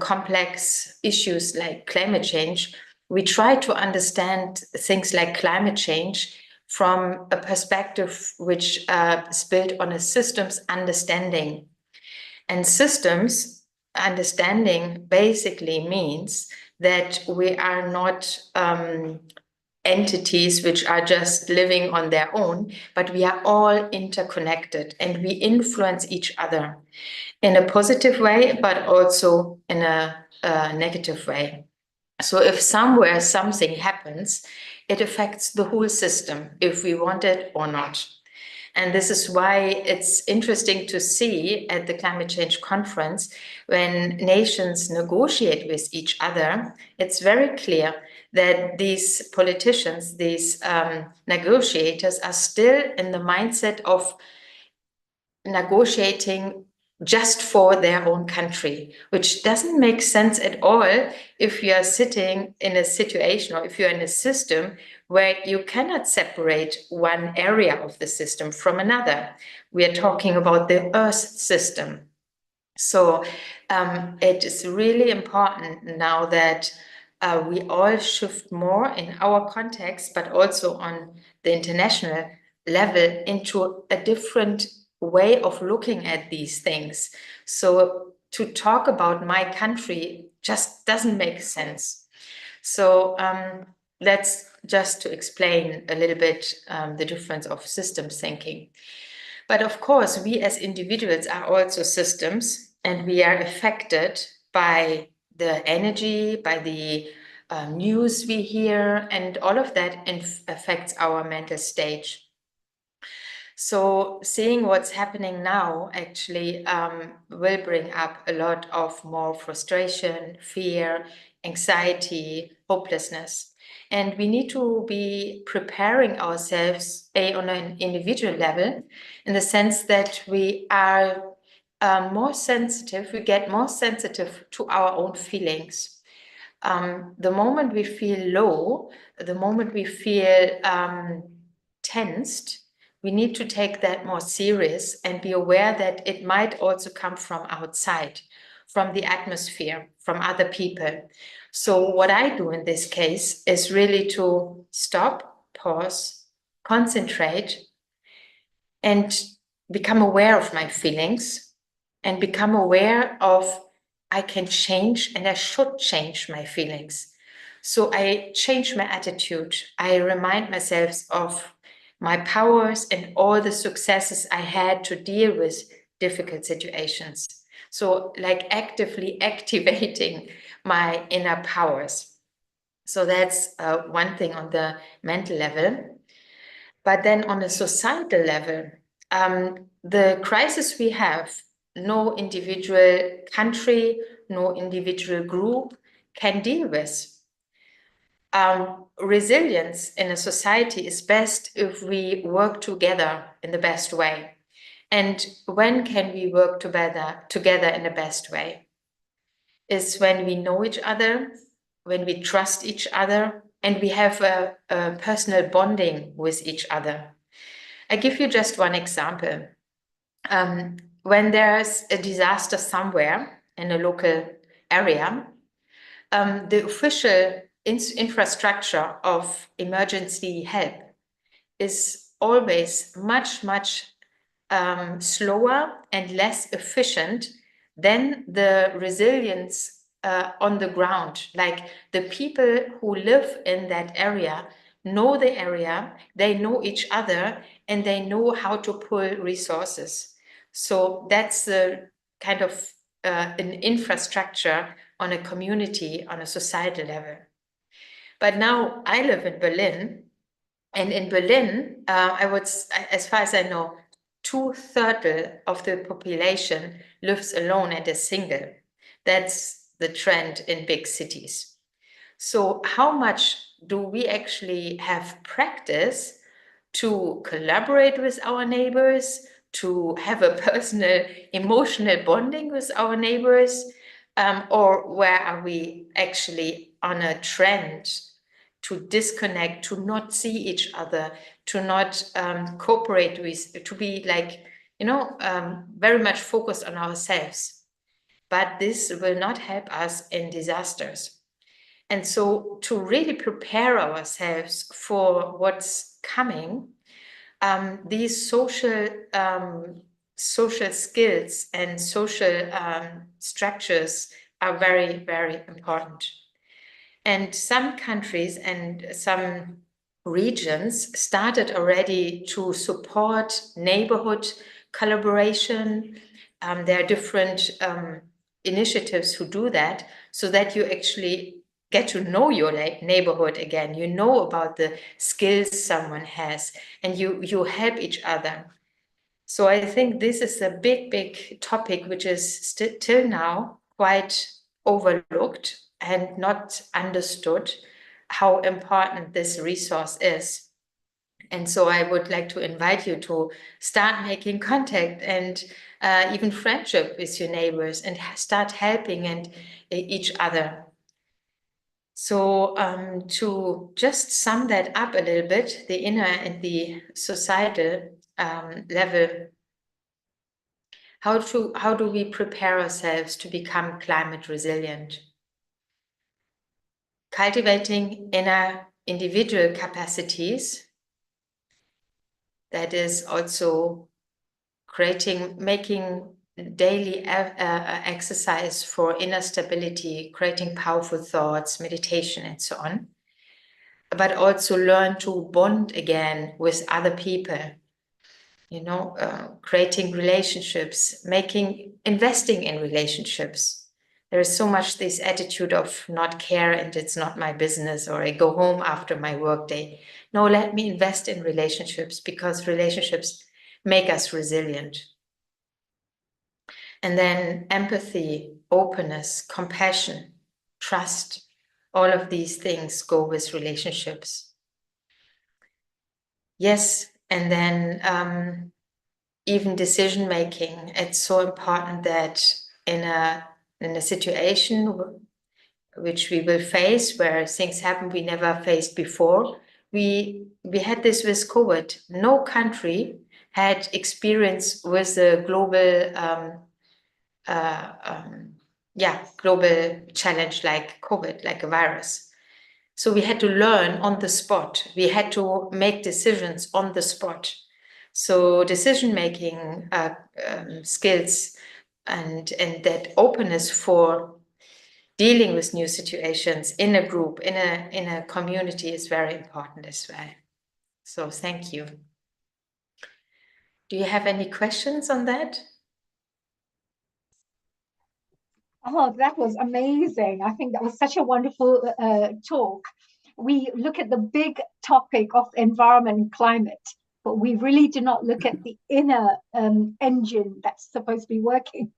complex issues like climate change, we try to understand things like climate change from a perspective which is built on a systems understanding. And systems understanding basically means that we are not entities which are just living on their own, but we are all interconnected and we influence each other in a positive way, but also in a negative way. So if somewhere something happens, it affects the whole system, if we want it or not. And this is why it's interesting to see at the climate change conference, when nations negotiate with each other, it's very clear that these politicians, these negotiators are still in the mindset of negotiating just for their own country, which doesn't make sense at all if you are sitting in a situation, or if you're in a system where you cannot separate one area of the system from another. We are talking about the Earth system. So it is really important now that we all shift more in our context, but also on the international level, into a different way of looking at these things. So to talk about my country just doesn't make sense. So that's just to explain a little bit the difference of systems thinking. But of course, we as individuals are also systems, and we are affected by the energy, by the news we hear, and all of that affects our mental state. So seeing what's happening now actually will bring up a lot of more frustration, fear, anxiety, hopelessness. And we need to be preparing ourselves on an individual level, in the sense that we are more sensitive, we get more sensitive to our own feelings. The moment we feel low, the moment we feel tensed, we need to take that more serious and be aware that it might also come from outside, from the atmosphere, from other people. So what I do in this case is really to stop, pause, concentrate, and become aware of my feelings, and become aware of I can change and I should change my feelings. So I change my attitude. I remind myself of my powers and all the successes I had to deal with difficult situations. So like actively activating my inner powers. So that's one thing on the mental level. But then on a societal level, the crisis we have, no individual country, no individual group can deal with. Resilience in a society is best if we work together in the best way. And when can we work together in the best way? Is when we know each other, when we trust each other, and we have a personal bonding with each other. I give you just one example. When there's a disaster somewhere in a local area, the official infrastructure of emergency help is always much, much slower and less efficient than the resilience on the ground. Like the people who live in that area know the area, they know each other, and they know how to pull resources. So that's the kind of an infrastructure on a community, on a societal level. But now I live in Berlin, and in Berlin, as far as I know, 2/3 of the population lives alone and is single. That's the trend in big cities. So how much do we actually have practice to collaborate with our neighbors, to have a personal emotional bonding with our neighbors, or where are we actually on a trend to disconnect, to not see each other, to not cooperate with, to be like, very much focused on ourselves. But this will not help us in disasters. And so to really prepare ourselves for what's coming, these social skills and social structures are very, very important. And some countries and some regions started already to support neighborhood collaboration. There are different initiatives who do that, so that you actually get to know your neighborhood again. You know about the skills someone has, and you help each other. So I think this is a big, big topic, which is till now quite overlooked and not understood how important this resource is. And so I would like to invite you to start making contact and even friendship with your neighbors, and start helping each other. So to just sum that up a little bit, the inner and the societal level, how do we prepare ourselves to become climate resilient? Cultivating inner individual capacities, that is also making daily exercise for inner stability, creating powerful thoughts, meditation, and so on. But also learn to bond again with other people, creating relationships, investing in relationships. There is so much this attitude of not care and it's not my business, or I go home after my work day. No, let me invest in relationships, because relationships make us resilient. And then empathy, openness, compassion, trust, all of these things go with relationships. Yes, and then even decision making. It's so important that in a situation which we will face, where things happen we never faced before. We had this with COVID. No country had experience with the global global challenge like COVID, like a virus. So we had to learn on the spot. We had to make decisions on the spot. So decision-making skills and that openness for dealing with new situations in a group, in a community is very important as well. So thank you. Do you have any questions on that? Oh, that was amazing. I think that was such a wonderful talk. We look at the big topic of environment and climate, but we really do not look at the inner engine that's supposed to be working.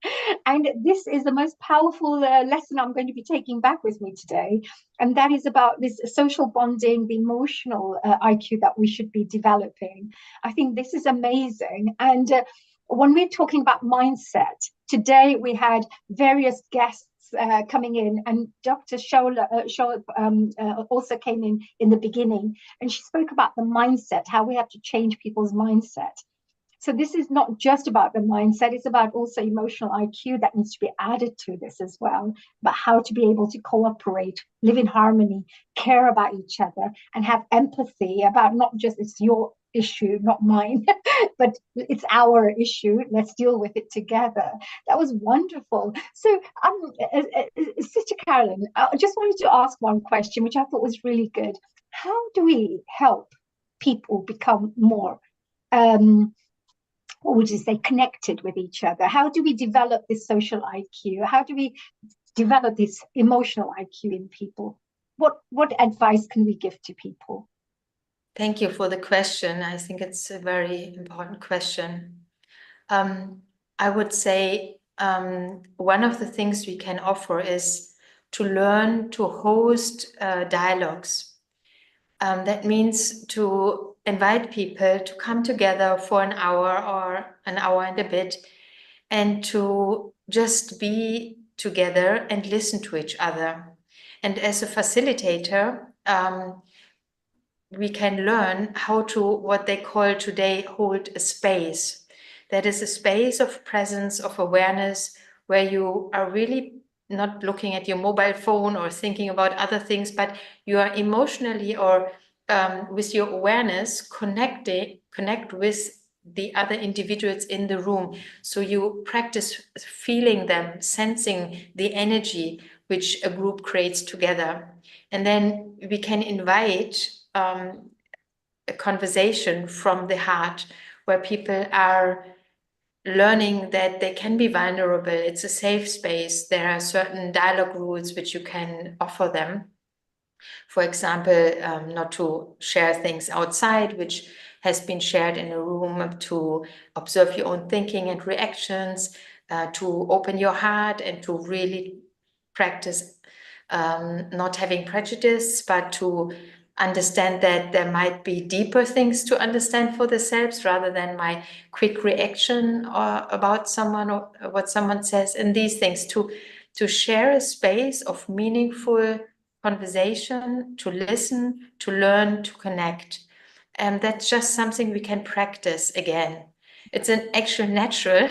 And this is the most powerful lesson I'm going to be taking back with me today. And that is about this social bonding, the emotional IQ that we should be developing. I think this is amazing. And when we're talking about mindset, today we had various guests coming in, and Dr. Sharma also came in the beginning, and she spoke about the mindset, how we have to change people's mindset. So this is not just about the mindset, it's about also emotional IQ that needs to be added to this as well, but how to be able to cooperate, live in harmony, care about each other, and have empathy about not just it's your issue, not mine, but it's our issue. Let's deal with it together. That was wonderful. So, Sister Carolyn, I just wanted to ask one question, which I thought was really good. How do we help people become more, what would you say, connected with each other? How do we develop this social IQ? How do we develop this emotional IQ in people? What advice can we give to people? Thank you for the question. I think it's a very important question. I would say one of the things we can offer is to learn to host dialogues. That means to invite people to come together for an hour or an hour and a bit, and to just be together and listen to each other. And as a facilitator, we can learn how to, what they call today, hold a space. That is a space of presence, of awareness, where you are really not looking at your mobile phone or thinking about other things, but you are emotionally or with your awareness connect with the other individuals in the room. So you practice feeling them, sensing the energy which a group creates together. And then we can invite a conversation from the heart, where people are learning that they can be vulnerable. It's a safe space. There are certain dialogue rules which you can offer them. For example, not to share things outside, which has been shared in a room, to observe your own thinking and reactions, to open your heart and to really practice not having prejudice, but to understand that there might be deeper things to understand for themselves rather than my quick reaction about someone or what someone says. And these things, to share a space of meaningful conversation, to listen, to learn, to connect. And that's just something we can practice again. It's an actual natural,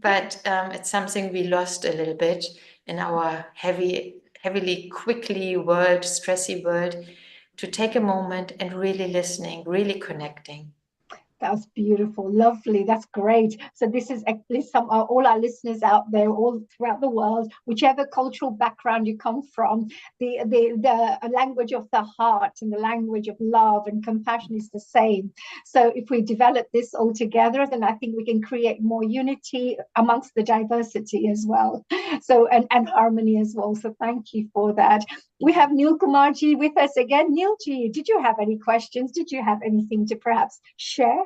but it's something we lost a little bit in our heavily, quickly world, stressy world, to take a moment and really listening, really connecting. That was beautiful, lovely. That's great. So this is at least all our listeners out there, all throughout the world, whichever cultural background you come from, the language of the heart and the language of love and compassion is the same. So if we develop this all together, then I think we can create more unity amongst the diversity as well. So and harmony as well. So thank you for that. We have Neil Kumarji with us again. Neilji, did you have any questions? Did you have anything to perhaps share?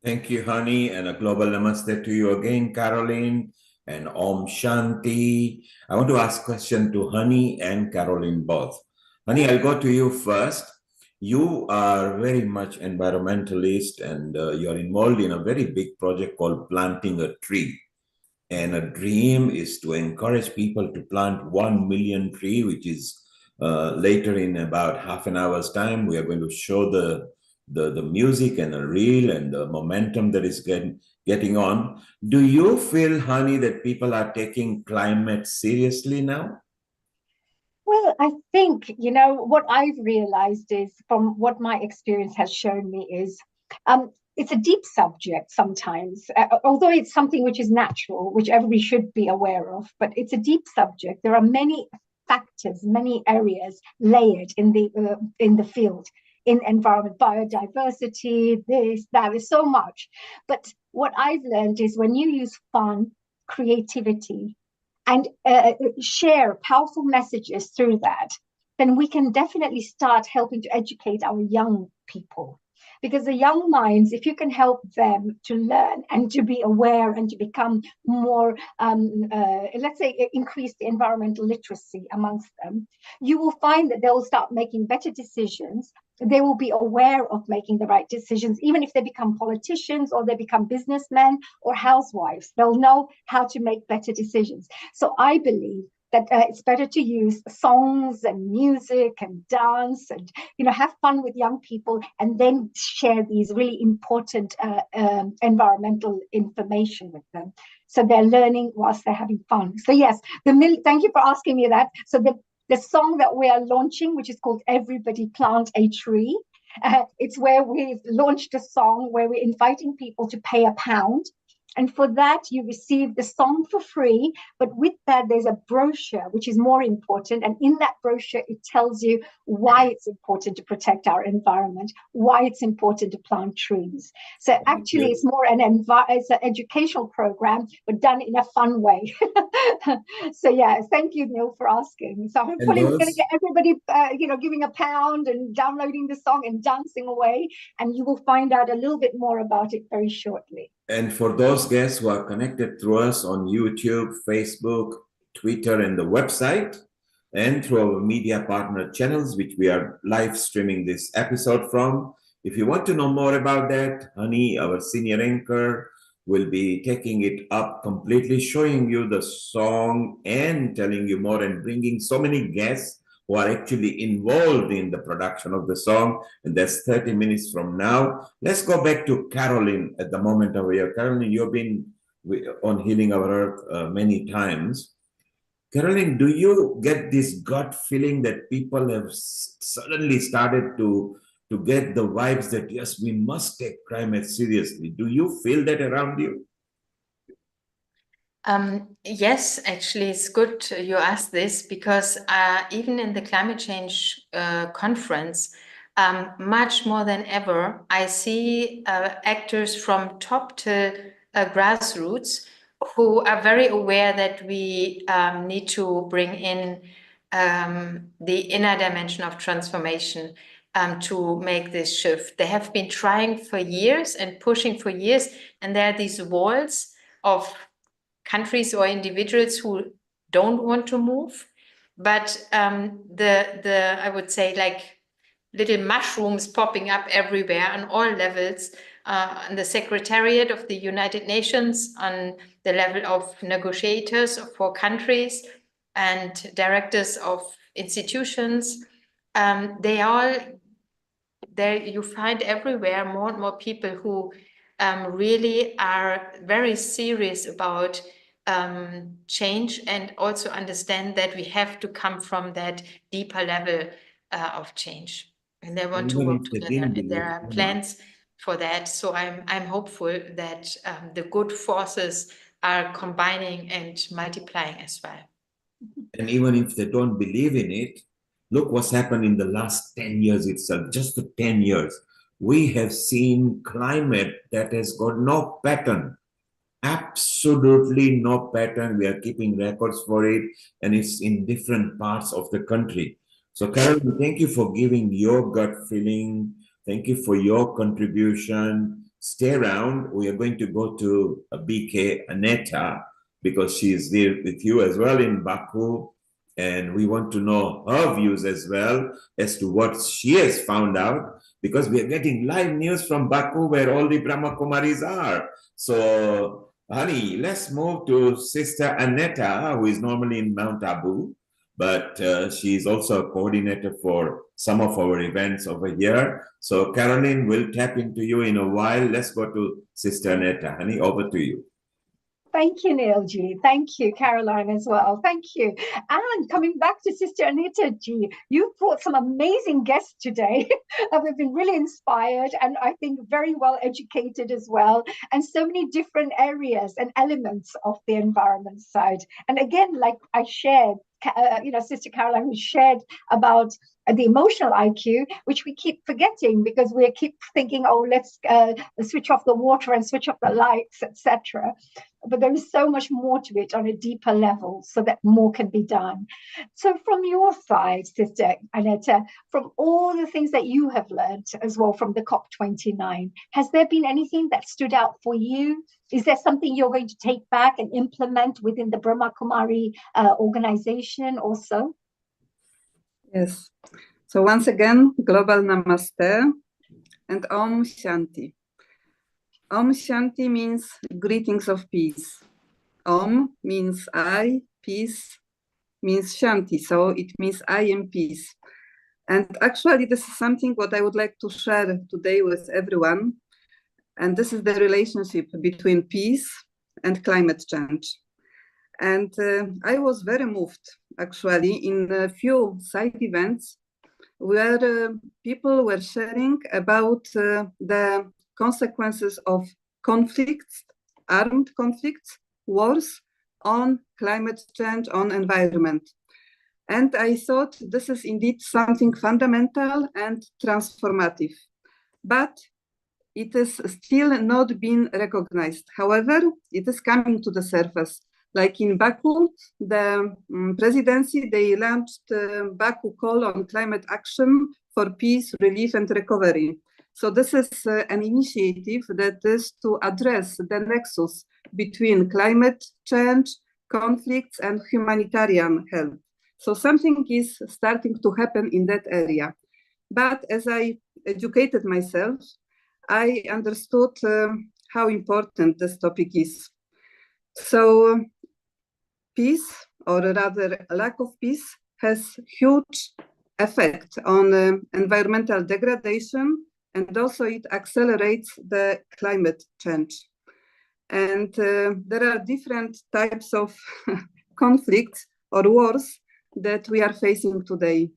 Thank you, honey, and a global namaste to you again, Caroline, and Om Shanti. I want to ask a question to Honey and Caroline both. Honey, I'll go to you first. You are very much environmentalist, and you're involved in a very big project called Planting a Tree. And a dream is to encourage people to plant 1 million tree, which is later in about half an hour's time. We are going to show the music and the reel and the momentum that is getting on. Do you feel, honey, that people are taking climate seriously now? Well, I think, what I've realized is from what my experience has shown me is it's a deep subject sometimes, although it's something which is natural, which everybody should be aware of, but it's a deep subject. There are many factors, many areas layered in the field, in environment, biodiversity, this, that, there's so much. But what I've learned is when you use fun, creativity, and share powerful messages through that, then we can definitely start helping to educate our young people. Because the young minds, if you can help them to learn and to be aware and to become more, let's say, increase the environmental literacy amongst them, you will find that they will start making better decisions. They will be aware of making the right decisions, even if they become politicians or they become businessmen or housewives. They'll know how to make better decisions. So I believe that it's better to use songs and music and dance and have fun with young people, and then share these really important environmental information with them, so they're learning whilst they're having fun. So yes, thank you for asking me that. So the song that we are launching, which is called Everybody Plant a Tree, it's where we've launched a song where we're inviting people to pay £1. And for that, you receive the song for free. But with that, there's a brochure, which is more important. And in that brochure, it tells you why it's important to protect our environment, why it's important to plant trees. So actually, it's more it's an educational program, but done in a fun way. So yeah, thank you, Neil, for asking. So hopefully we're going to get everybody, giving £1 and downloading the song and dancing away. And you will find out a little bit more about it very shortly. And for those guests who are connected through us on YouTube, Facebook, Twitter, and the website, and through our media partner channels, which we are live streaming this episode from, if you want to know more about that, Honey, our senior anchor, will be taking it up completely, showing you the song and telling you more, and bringing so many guests who are actually involved in the production of the song. And that's 30 minutes from now. Let's go back to Caroline at the moment over here. Caroline, you've been on Healing Our Earth many times. Caroline, do you get this gut feeling that people have suddenly started to get the vibes that, yes, we must take climate seriously? Do you feel that around you? Yes, actually, it's good you asked this, because even in the climate change conference, much more than ever, I see actors from top to grassroots who are very aware that we need to bring in the inner dimension of transformation to make this shift. They have been trying for years and pushing for years, and there are these walls of countries or individuals who don't want to move, but I would say, like little mushrooms popping up everywhere on all levels, on the Secretariat of the United Nations, on the level of negotiators for countries and directors of institutions. You find everywhere more and more people who really are very serious about change, and also understand that we have to come from that deeper level of change, and they want to work together. There are plans for that, so I'm hopeful that the good forces are combining and multiplying as well. And even if they don't believe in it, look what's happened in the last 10 years itself, just the 10 years. We have seen climate that has got no pattern, absolutely no pattern. We are keeping records for it, and it's in different parts of the country. So Carol, thank you for giving your gut feeling. Thank you for your contribution. stay around. We are going to go to BK Aneta because she is there with you as well in Baku. And we want to know her views as well as to what she has found out, because we are getting live news from Baku where all the Brahma Kumaris are. So, honey, let's move to Sister Aneta, who is normally in Mount Abu, but she is also a coordinator for some of our events over here. So, Caroline, we'll tap into you in a while. Let's go to Sister Aneta. Honey, over to you. Thank you, Neil G. Thank you, Caroline, as well. Thank you. And coming back to Sister Anita G, you've brought some amazing guests today. We've been really inspired and I think very well educated as well. And so many different areas and elements of the environment side. And again, like I shared, Sister Caroline, we shared about the emotional IQ, which we keep forgetting because we keep thinking, oh, let's switch off the water and switch off the lights, etc. But there is so much more to it on a deeper level so that more can be done. So from your side, Sister Aneta, from all the things that you have learned as well from the COP29, has there been anything that stood out for you? Is there something you're going to take back and implement within the Brahma Kumari organization also? Yes. So once again, global namaste and Om Shanti. Om Shanti means greetings of peace. Om means I, peace means Shanti, so it means I am peace. And actually, this is something what I would like to share today with everyone. And this is the relationship between peace and climate change. And I was very moved, actually, in a few side events where people were sharing about the consequences of conflicts, armed conflicts, wars on climate change, on environment. And I thought this is indeed something fundamental and transformative. But it is still not been recognized. However, it is coming to the surface. Like in Baku, the presidency, they launched Baku Call on Climate Action for Peace, Relief and Recovery. So this is an initiative that is to address the nexus between climate change, conflicts and humanitarian help. So something is starting to happen in that area. But as I educated myself, I understood how important this topic is. So peace, or rather lack of peace, has huge effect on environmental degradation, and also it accelerates the climate change. And there are different types of conflicts or wars that we are facing today.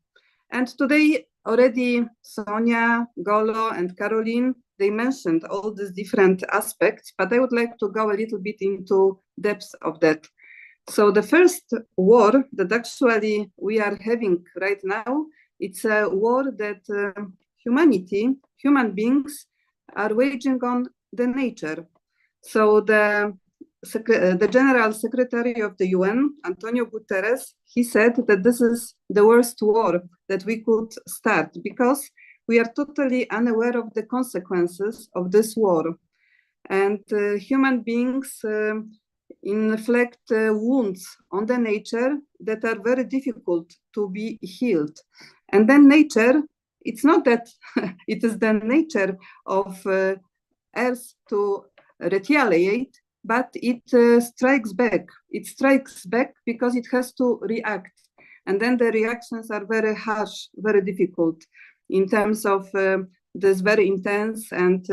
And today already Sonia, Golo and Caroline, they mentioned all these different aspects, but I would like to go a little bit into depth of that. So the first war that actually we are having right now, it's a war that human beings are waging on the nature. So the General Secretary of the UN, Antonio Guterres, he said that this is the worst war that we could start because we are totally unaware of the consequences of this war. And human beings inflict wounds on the nature that are very difficult to be healed. And then nature, it's not that it is the nature of Earth to retaliate, but it strikes back. It strikes back because it has to react. And then the reactions are very harsh, very difficult in terms of this very intense and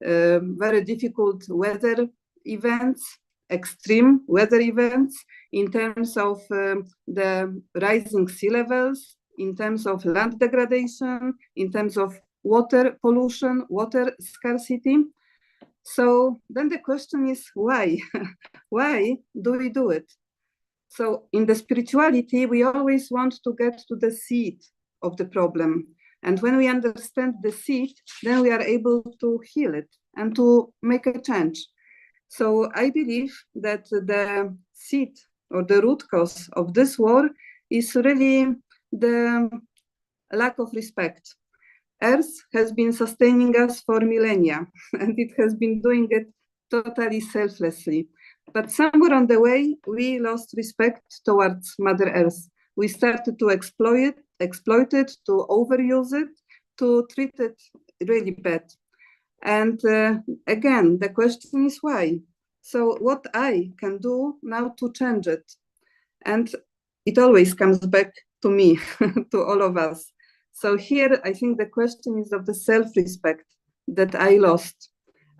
very difficult weather events, extreme weather events, in terms of the rising sea levels, in terms of land degradation, in terms of water pollution, water scarcity. So then the question is why? Why do we do it? So in the spirituality, we always want to get to the seed of the problem. And when we understand the seed, then we are able to heal it and to make a change. So I believe that the seed or the root cause of this war is really the lack of respect. Earth has been sustaining us for millennia, and it has been doing it totally selflessly. But somewhere on the way, we lost respect towards Mother Earth. We started to exploit it, to overuse it, to treat it really bad. And again, the question is why? So what I can do now to change it? And it always comes back to me, to all of us. So here, I think the question is of the self-respect that I lost.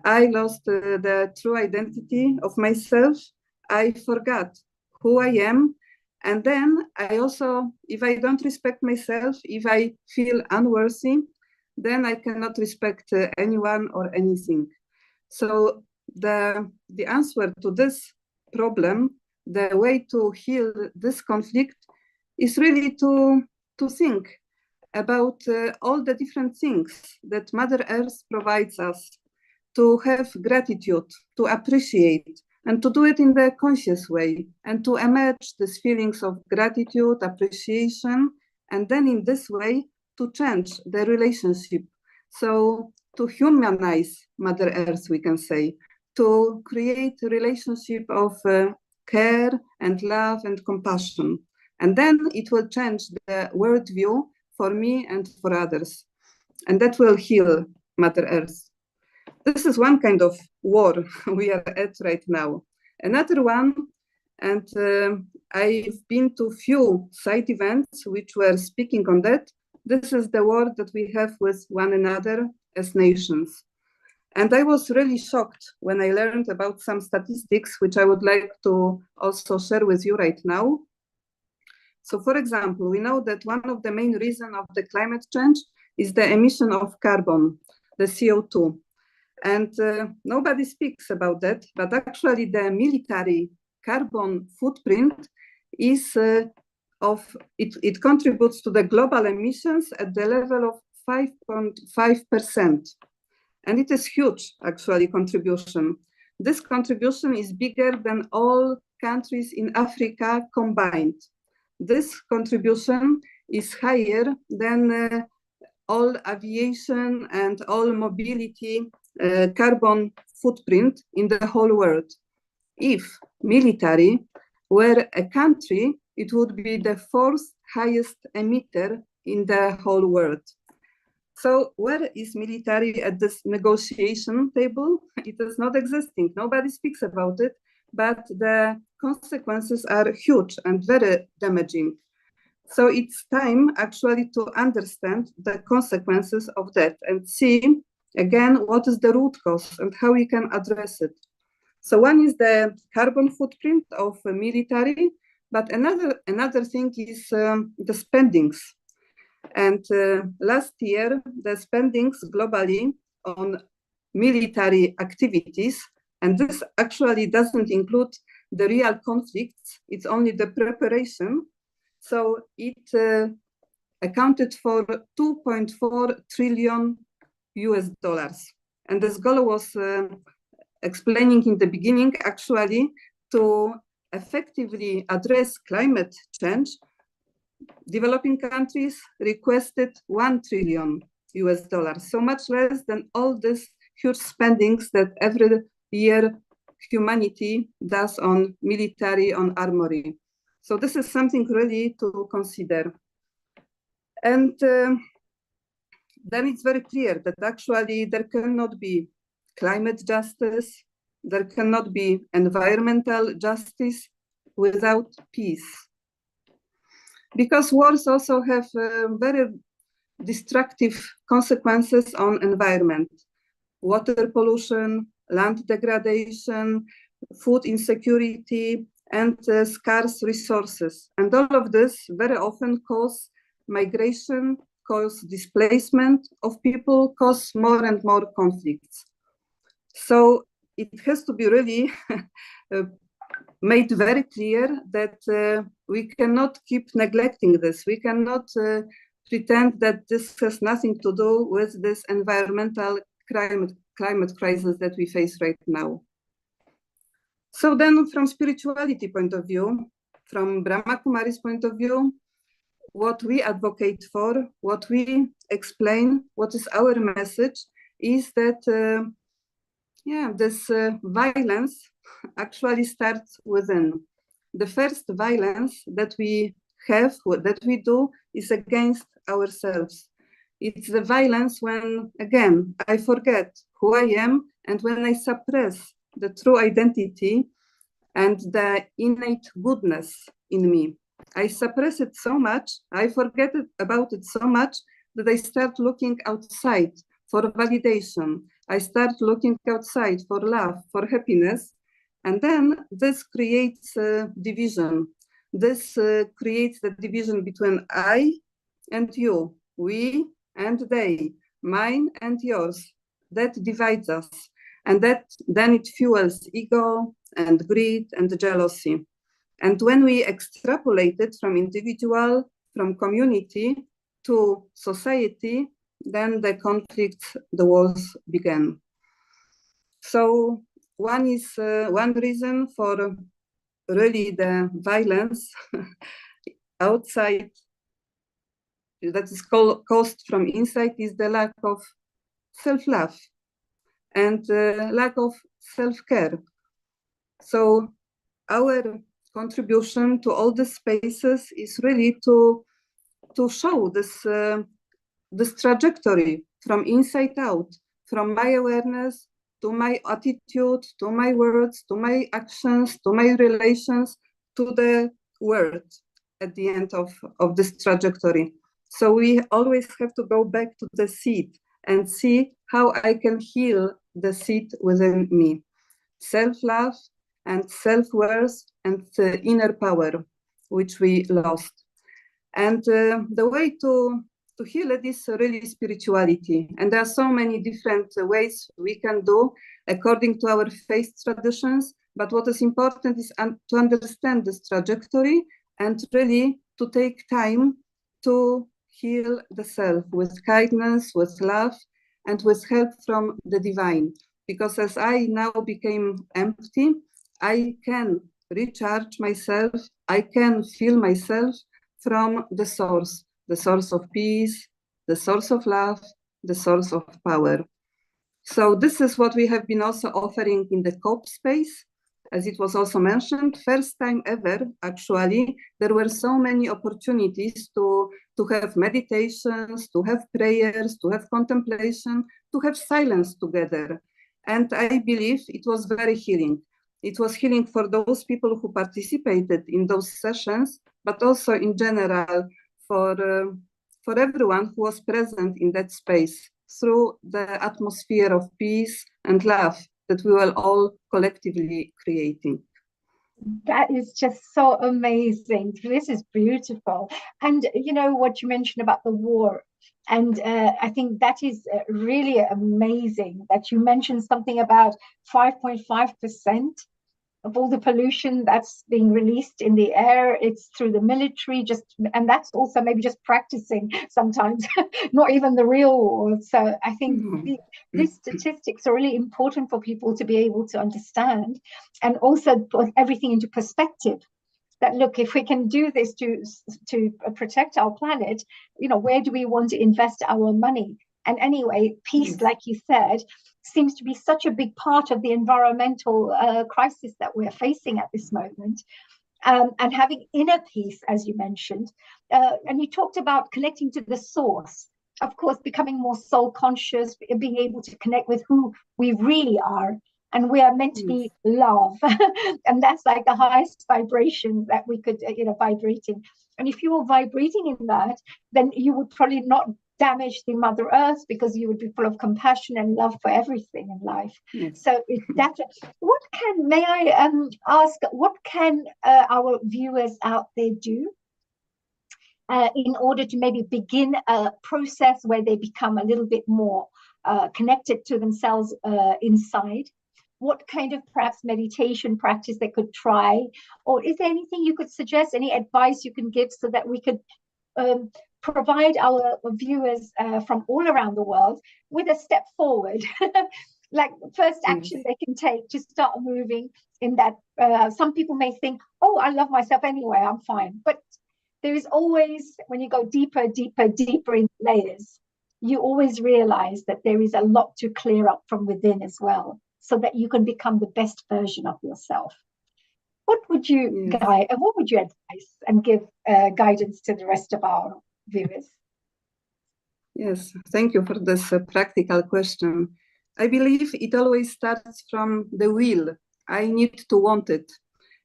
I lost the true identity of myself. I forgot who I am. And then I also, if I don't respect myself, if I feel unworthy, then I cannot respect anyone or anything. So the answer to this problem, the way to heal this conflict, is really to think about all the different things that Mother Earth provides us, to have gratitude, to appreciate, and to do it in the conscious way, and to emerge these feelings of gratitude, appreciation, and then in this way to change the relationship. So to humanize Mother Earth, we can say, to create a relationship of care and love and compassion. And then it will change the worldview for me and for others. And that will heal Mother Earth. This is one kind of war we are at right now. Another one, and I've been to few side events which were speaking on that. This is the war that we have with one another as nations. And I was really shocked when I learned about some statistics, which I would like to also share with you right now. So for example, we know that one of the main reasons of the climate change is the emission of carbon, the CO2. And nobody speaks about that, but actually the military carbon footprint is it contributes to the global emissions at the level of 5.5%. And it is huge, actually, contribution. This contribution is bigger than all countries in Africa combined. This contribution is higher than all aviation and all mobility carbon footprint in the whole world. If military were a country, it would be the fourth highest emitter in the whole world. So where is military at this negotiation table? It is not existing. Nobody speaks about it, but the consequences are huge and very damaging. So it's time actually to understand the consequences of that and see again what is the root cause and how we can address it. So one is the carbon footprint of military, but another thing is the spendings. And last year, the spendings globally on military activities, and this actually doesn't include the real conflicts, it's only the preparation. So it accounted for $2.4 trillion. And as Golo was explaining in the beginning, actually, to effectively address climate change, developing countries requested $1 trillion, so much less than all these huge spendings that every year humanity does on military, on armory. So this is something really to consider. And then it's very clear that actually there cannot be climate justice, there cannot be environmental justice without peace. Because wars also have very destructive consequences on environment. Water pollution, land degradation, food insecurity, and scarce resources. And all of this very often cause migration, cause displacement of people, cause more and more conflicts. So it has to be really made very clear that we cannot keep neglecting this. We cannot pretend that this has nothing to do with this environmental climate crisis that we face right now. So then from spirituality point of view, from Brahma Kumari's point of view, what we advocate for, what we explain, what is our message, is that this violence actually starts within. The first violence that we have, that we do, is against ourselves. It's the violence when, again, I forget who I am, and when I suppress the true identity and the innate goodness in me. I suppress it so much, I forget about it so much, that I start looking outside for validation. I start looking outside for love, for happiness. And then this creates division. This creates the division between I and you, we and they, mine and yours. That divides us. And that then it fuels ego and greed and jealousy. And when we extrapolate it from individual, from community to society, then the conflicts, the wars began. So one reason for really the violence outside that is caused from inside is the lack of self-love and lack of self-care. So our contribution to all the spaces is really to show this trajectory from inside out, from my awareness to my attitude, to my words, to my actions, to my relations, to the world at the end of this trajectory. So we always have to go back to the seed and see how I can heal the seed within me. Self-love and self-worth and inner power, which we lost. And the way to heal it is really spirituality. And there are so many different ways we can do according to our faith traditions. But what is important is to understand this trajectory and really to take time to heal the self with kindness, with love, and with help from the divine. Because as I now became empty, I can recharge myself, I can feel myself from the source of peace, the source of love, the source of power. So this is what we have been also offering in the COP space. As it was also mentioned, first time ever, actually, there were so many opportunities to have meditations, to have prayers, to have contemplation, to have silence together. And I believe it was very healing. It was healing for those people who participated in those sessions, but also in general for everyone who was present in that space through the atmosphere of peace and love that we were all collectively creating. That is just so amazing. This is beautiful. And you know what you mentioned about the war. And I think that is really amazing that you mentioned something about 5.5% of all the pollution that's being released in the air. It's through the military, and that's also maybe just practicing sometimes, not even the real war. So I think these statistics are really important for people to be able to understand, and also put everything into perspective. That look, if we can do this to protect our planet, you know, where do we want to invest our money? And anyway, peace, like you said, seems to be such a big part of the environmental crisis that we're facing at this moment. And having inner peace, as you mentioned. And you talked about connecting to the source. Of course, becoming more soul conscious, being able to connect with who we really are. And we are meant to be love. And that's like the highest vibration that we could, vibrate in. And if you were vibrating in that, then you would probably not damage the Mother Earth, because you would be full of compassion and love for everything in life. So that's may I ask, what can our viewers out there do in order to maybe begin a process where they become a little bit more connected to themselves inside? What kind of perhaps meditation practice they could try? Or is there anything you could suggest, any advice you can give so that we could provide our viewers from all around the world with a step forward, like first action they can take to start moving in that. Some people may think, oh, I love myself anyway, I'm fine. But there is always, when you go deeper, deeper, deeper in layers, you always realize that there is a lot to clear up from within as well, so that you can become the best version of yourself. What would you guide, and what would you advise and give guidance to the rest of our viewers? Yes, thank you for this practical question. I believe it always starts from the will. I need to want it.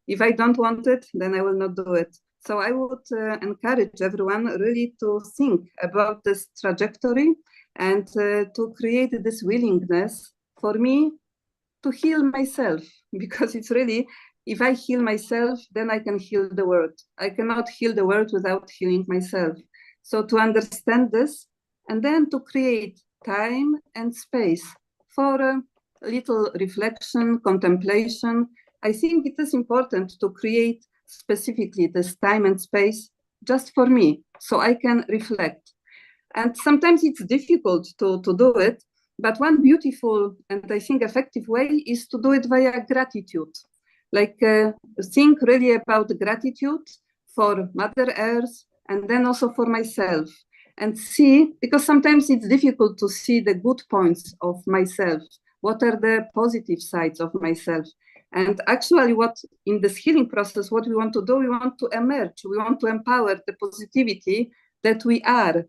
If I don't want it, then I will not do it. So I would encourage everyone really to think about this trajectory and to create this willingness for me to heal myself, because it's really, if I heal myself, then I can heal the world. I cannot heal the world without healing myself. So to understand this, and then to create time and space for a little reflection, contemplation. I think it is important to create specifically this time and space just for me, so I can reflect. And sometimes it's difficult to do it, but one beautiful and I think effective way is to do it via gratitude. Like think really about gratitude for Mother Earth and then also for myself. And see, because sometimes it's difficult to see the good points of myself. What are the positive sides of myself? And actually what in this healing process, what we want to do, we want to emerge, we want to empower the positivity that we are.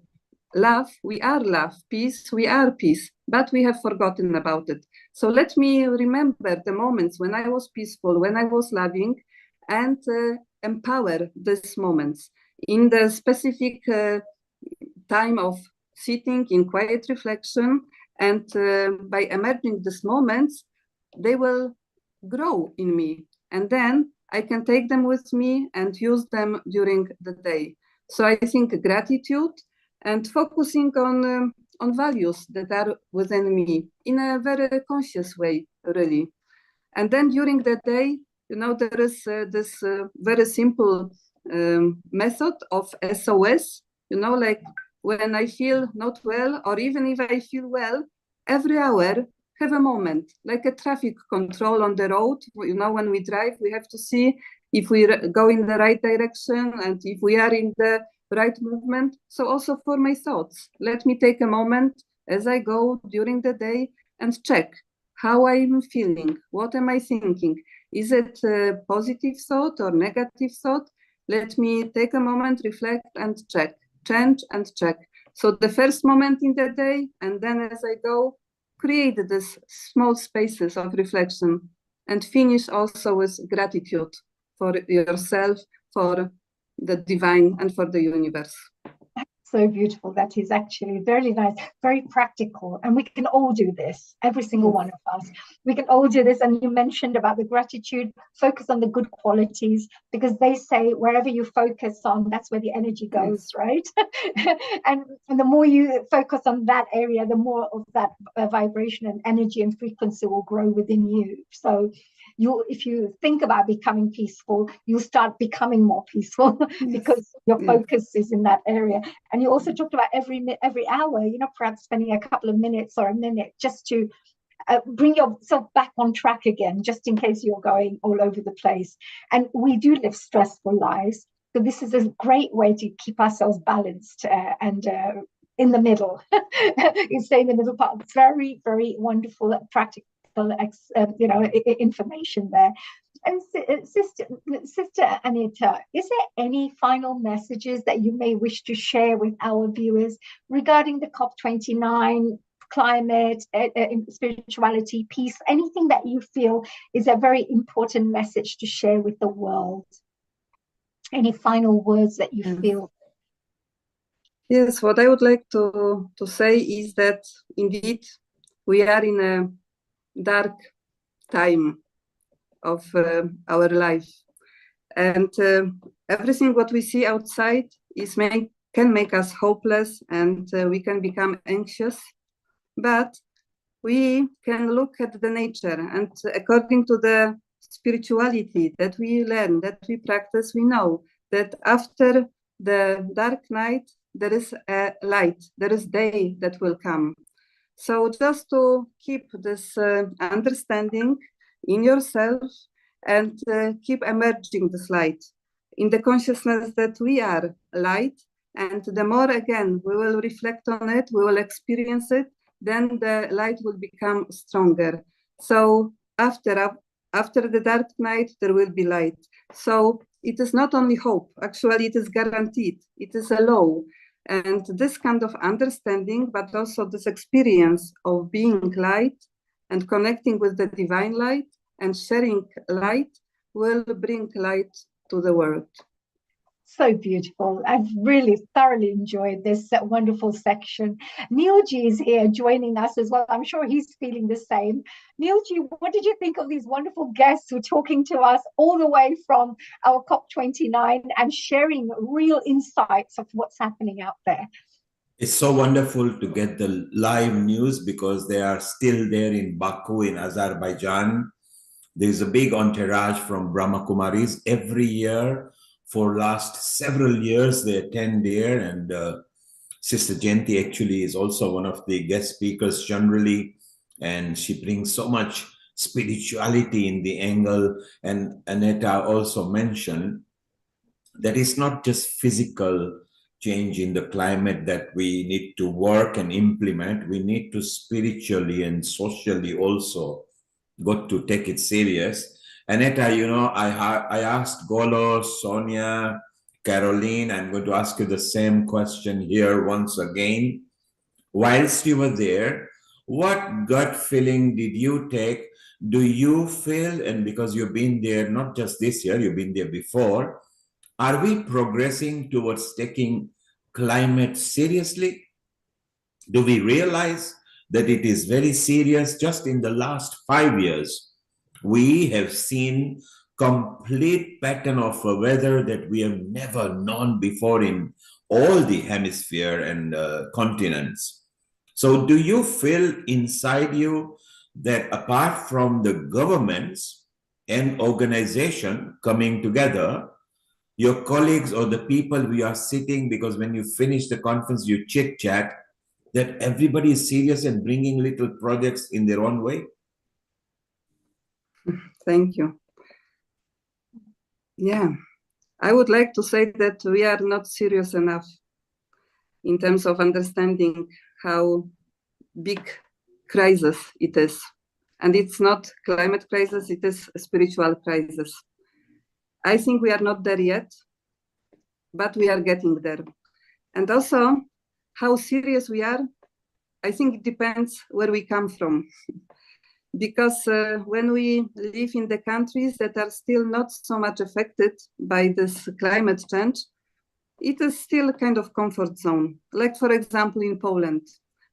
Love, we are love. Peace, we are peace, but we have forgotten about it. So let me remember the moments when I was peaceful, when I was loving, and empower these moments in the specific time of sitting in quiet reflection, and by emerging these moments, they will grow in me, and then I can take them with me and use them during the day. So I think gratitude and focusing on values that are within me in a very conscious way, really. And then during the day, you know, there is this very simple method of SOS, you know, like when I feel not well, or even if I feel well, every hour have a moment, like a traffic control on the road. You know, when we drive, we have to see if we go in the right direction and if we are in the right movement. So also for my thoughts, let me take a moment as I go during the day and check how I'm feeling. What am I thinking? Is it a positive thought or negative thought? Let me take a moment, reflect and check, change and check. So the first moment in the day, and then as I go, create these small spaces of reflection, and finish also with gratitude for yourself, for the divine, and for the universe. So beautiful. That is actually very nice, very practical. And we can all do this, every single one of us. We can all do this. And you mentioned about the gratitude, focus on the good qualities, because they say wherever you focus on, that's where the energy goes, right? and the more you focus on that area, the more of that vibration and energy and frequency will grow within you. So if you think about becoming peaceful, you'll start becoming more peaceful because your focus is in that area. And you also talked about every hour, you know, perhaps spending a couple of minutes or a minute just to bring yourself back on track again, just in case you're going all over the place. And we do live stressful lives, so this is a great way to keep ourselves balanced and in the middle. You stay in the middle part. Very, very wonderful, practical, information there. And Sister Anita, is there any final messages that you may wish to share with our viewers regarding the COP29, climate, spirituality, peace, anything that you feel is a very important message to share with the world? Any final words that you feel? Yes, what I would like to say is that indeed we are in a dark time of our life, and everything what we see outside can make us hopeless, and we can become anxious. But we can look at the nature, and according to the spirituality that we learn, that we practice, we know that after the dark night there is a light, there is day that will come. So just to keep this understanding in yourself and keep emerging this light in the consciousness that we are light, and the more again we will reflect on it, we will experience it, then the light will become stronger. So after the dark night, there will be light. So it is not only hope, actually it is guaranteed, it is a law. And this kind of understanding, but also this experience of being light and connecting with the divine light and sharing light will bring light to the world. So beautiful. I've really thoroughly enjoyed this wonderful section. Neilji is here joining us as well. I'm sure he's feeling the same. Neilji, what did you think of these wonderful guests who are talking to us all the way from our COP29 and sharing real insights of what's happening out there? It's so wonderful to get the live news because they are still there in Baku in Azerbaijan. There's a big entourage from Brahma Kumaris every year. For last several years, they attend there, and Sister Jayanti actually is also one of the guest speakers generally, and she brings so much spirituality in the angle. And Aneta also mentioned that it's not just physical change in the climate that we need to work and implement. We need to spiritually and socially also got to take it serious. Aneta, you know, I asked Golo, Sonia, Caroline, I'm going to ask you the same question here once again. Whilst you were there, what gut feeling did you take? Do you feel, and because you've been there not just this year, you've been there before, are we progressing towards taking climate seriously? Do we realize that it is very serious? Just in the last 5 years, we have seen complete pattern of weather that we have never known before in all the hemisphere and continents. So do you feel inside you that apart from the governments and organization coming together, your colleagues or the people we are sitting, because when you finish the conference, you chit-chat, that everybody is serious and bringing little projects in their own way? Thank you. Yeah, I would like to say that we are not serious enough in terms of understanding how big crisis it is. And it's not climate crisis, it is a spiritual crisis. I think we are not there yet, but we are getting there. And also, how serious we are, I think it depends where we come from. Because when we live in the countries that are still not so much affected by this climate change, it is still a kind of comfort zone. Like, for example, in Poland.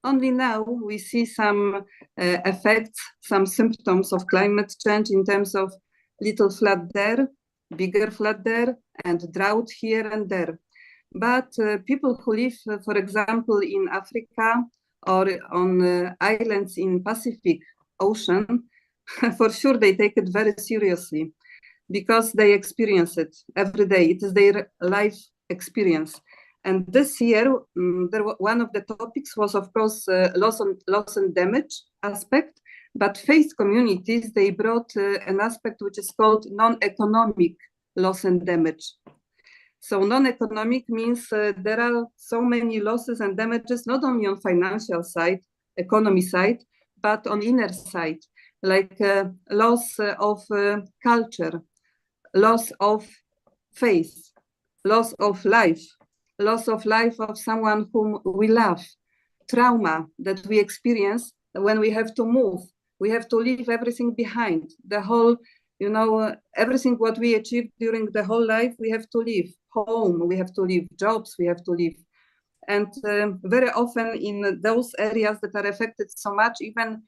Only now we see some effects, some symptoms of climate change in terms of little flood there, bigger flood there, and drought here and there. But people who live, for example, in Africa or on islands in Pacific Ocean, for sure they take it very seriously because they experience it every day. It is their life experience. And this year, one of the topics was, of course, loss and damage aspect. But faith communities, they brought an aspect which is called non-economic loss and damage. So non-economic means there are so many losses and damages, not only on financial side, economy side, but on inner side, like loss of culture, loss of faith, loss of life of someone whom we love, trauma that we experience when we have to move. We have to leave everything behind. The whole, you know, everything what we achieved during the whole life, we have to leave. Home, we have to leave. Jobs, we have to leave. And very often in those areas that are affected so much, even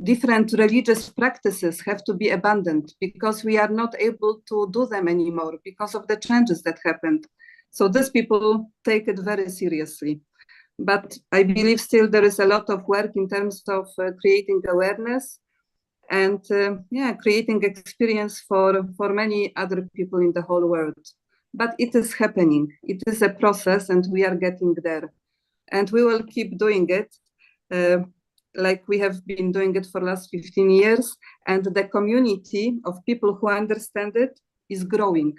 different religious practices have to be abandoned because we are not able to do them anymore because of the changes that happened. So these people take it very seriously. But I believe still there is a lot of work in terms of creating awareness and creating experience for many other people in the whole world. But it is happening. It is a process and we are getting there. And we will keep doing it like we have been doing it for the last 15 years. And the community of people who understand it is growing.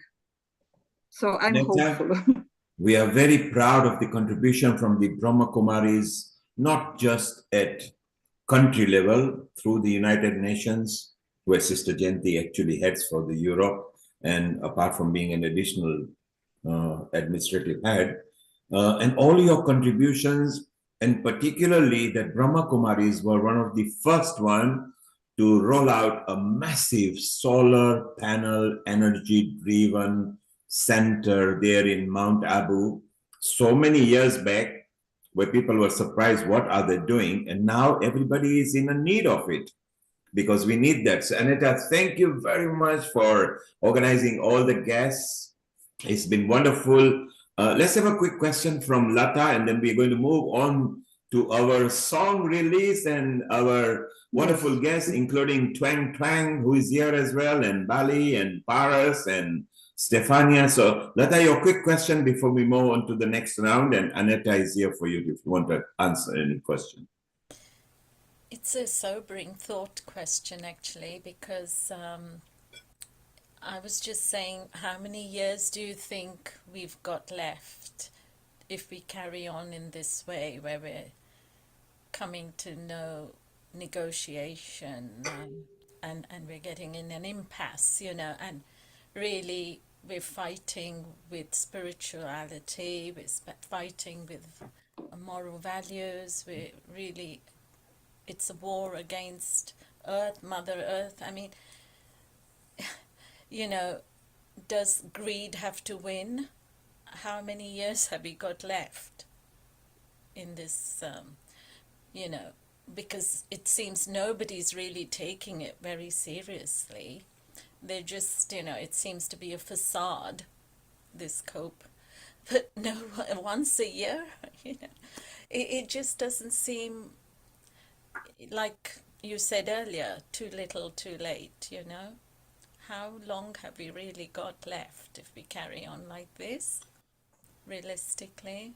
So I'm Aneta, hopeful. we are very proud of the contribution from the Brahma Kumaris, not just at country level through the United Nations, where Sister GMT actually heads for the Europe, and apart from being an additional administrative head, and all your contributions, and particularly that Brahma Kumaris were one of the first one to roll out a massive solar panel energy driven center there in Mount Abu so many years back, where people were surprised, what are they doing? And now everybody is in a need of it, because we need that. So Aneta, thank you very much for organizing all the guests. It's been wonderful. Let's have a quick question from Lata, and then we're going to move on to our song release and our wonderful guests, including Twang Twang, who is here as well, and Bali and Paras and Stefania. So Lata, your quick question before we move on to the next round, and Aneta is here for you if you want to answer any question. It's a sobering thought question, actually, because I was just saying, how many years do you think we've got left if we carry on in this way, where we're coming to no negotiation and we're getting in an impasse, you know, and really we're fighting with spirituality, we're fighting with moral values, we're really, it's a war against Earth, Mother Earth. I mean, you know, does greed have to win? How many years have we got left in this, you know, because it seems nobody's really taking it very seriously. They're just, you know, it seems to be a facade, this COP. But no, once a year, you know, it just doesn't seem, like you said earlier, too little, too late, you know. How long have we really got left if we carry on like this, realistically?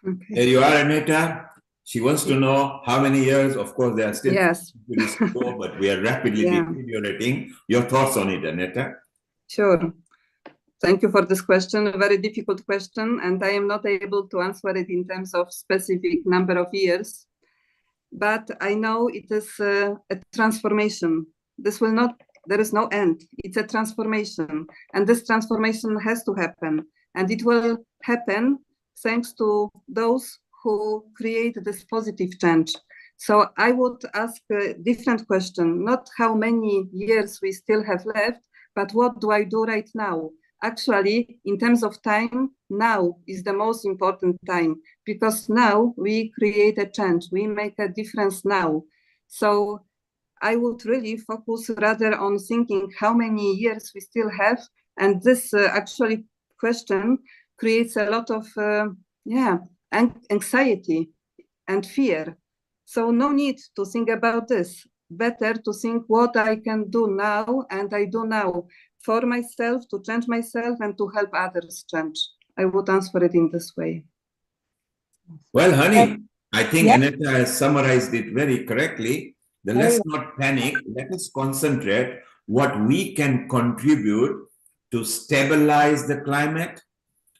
Okay. There you are, Aneta. She wants to know how many years. Of course, there are still Yes. to go, but we are rapidly Yeah. deteriorating. Your thoughts on it, Aneta? Sure. Thank you for this question, a very difficult question, and I am not able to answer it in terms of specific number of years, but I know it is a transformation. This will not, there is no end. It's a transformation, and this transformation has to happen, and it will happen thanks to those who create this positive change. So I would ask a different question, not how many years we still have left, but what do I do right now? Actually, in terms of time, now is the most important time, because now we create a change, we make a difference now. So I would really focus rather on thinking how many years we still have, and this actually question creates a lot of anxiety and fear. So no need to think about this. Better to think what I can do now, and I do now for myself, to change myself and to help others change. I would answer it in this way. Well, honey, I think Yes. Aneta has summarized it very correctly. Let's not panic. Let us concentrate what we can contribute to stabilize the climate.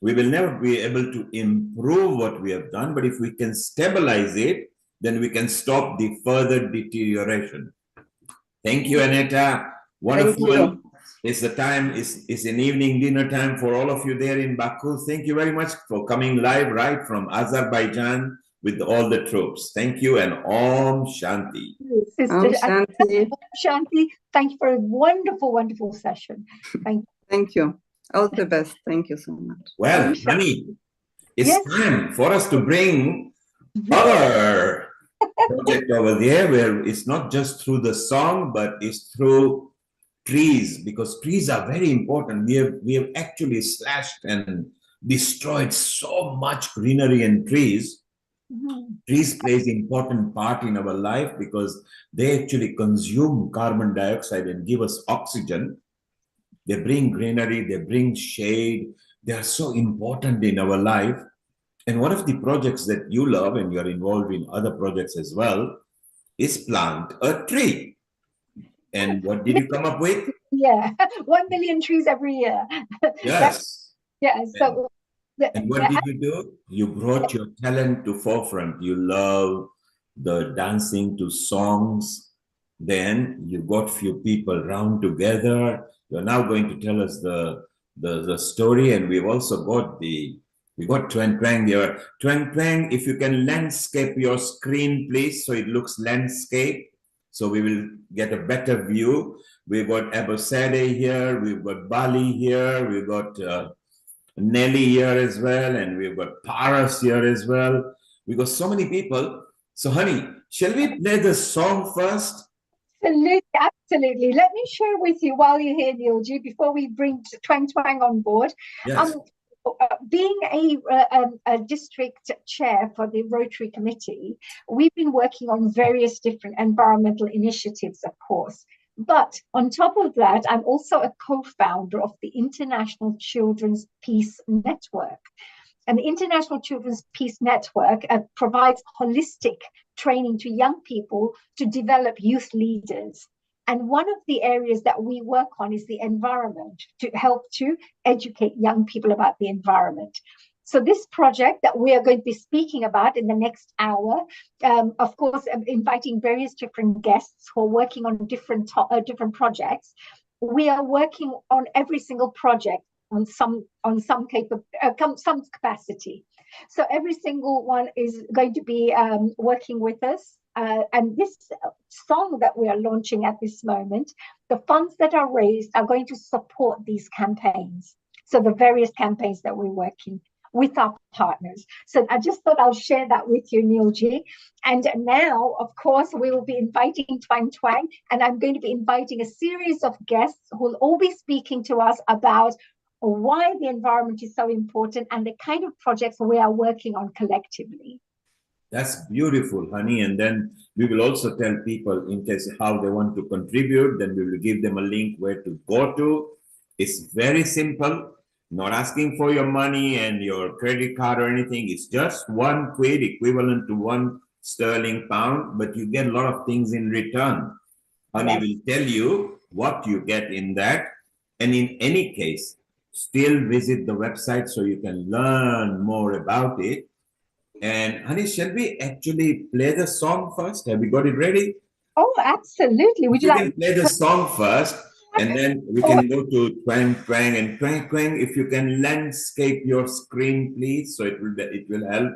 We will never be able to improve what we have done, but if we can stabilize it, then we can stop the further deterioration. Thank you, Aneta. Wonderful. Thank you. It's the time, it's an evening dinner time for all of you there in Baku. Thank you very much for coming live right from Azerbaijan with all the troops. Thank you, and Om Shanti. Sister Om Shanti. Shanti, thank you for a wonderful, wonderful session. Thank you. Thank you. All the best. Thank you so much. Well, Om Shanti. honey, it's Yes. time for us to bring our project over there, where it's not just through the song, but it's through trees, because trees are very important. We have actually slashed and destroyed so much greenery and trees. Trees plays an important part in our life because they actually consume carbon dioxide and give us oxygen. They bring greenery, they bring shade. They are so important in our life. And one of the projects that you love, and you're involved in other projects as well, is plant a tree. And what did you come up with? year. 1 million trees every year. Yes. Yeah. So. And what did you do? You brought your talent to forefront. You love the dancing to songs. Then you got few people round together. You're now going to tell us the story, and we've also got we got Twang Twang here. Twang Twang, if you can landscape your screen, please, so it looks landscape, so we will get a better view. We've got Abosade here, we've got Bali here, we've got Nelly here as well, and we've got Paras here as well. We've got so many people. So, honey, shall we play the song first? Absolutely. Let me share with you while you're here, Neilji, before we bring Twang Twang on board. Yes. Being a district chair for the Rotary Committee, we've been working on various different environmental initiatives, of course. But on top of that, I'm also a co-founder of the International Children's Peace Network. And the International Children's Peace Network provides holistic training to young people to develop youth leaders. And one of the areas that we work on is the environment, to help to educate young people about the environment. So this project that we are going to be speaking about in the next hour, of course, inviting various different guests who are working on different projects. We are working on every single project on some capacity. So every single one is going to be working with us. And this song that we are launching at this moment, the funds that are raised are going to support these campaigns. So the various campaigns that we're working with our partners. So I just thought I'll share that with you, Neilji. And now, of course, we will be inviting Twang Twang, and I'm going to be inviting a series of guests who will all be speaking to us about why the environment is so important and the kind of projects we are working on collectively. That's beautiful, honey. And then we will also tell people in case how they want to contribute, then we will give them a link where to go to. It's very simple. Not asking for your money and your credit card or anything. It's just £1 equivalent to £1 sterling, but you get a lot of things in return. Honey will tell you what you get in that. And in any case, still visit the website so you can learn more about it. And honey, shall we actually play the song first? Have we got it ready? Oh, absolutely. Would you like to play the song first? And then we can go to Twang Twang, and Twang Twang, if you can landscape your screen, please, so it will help.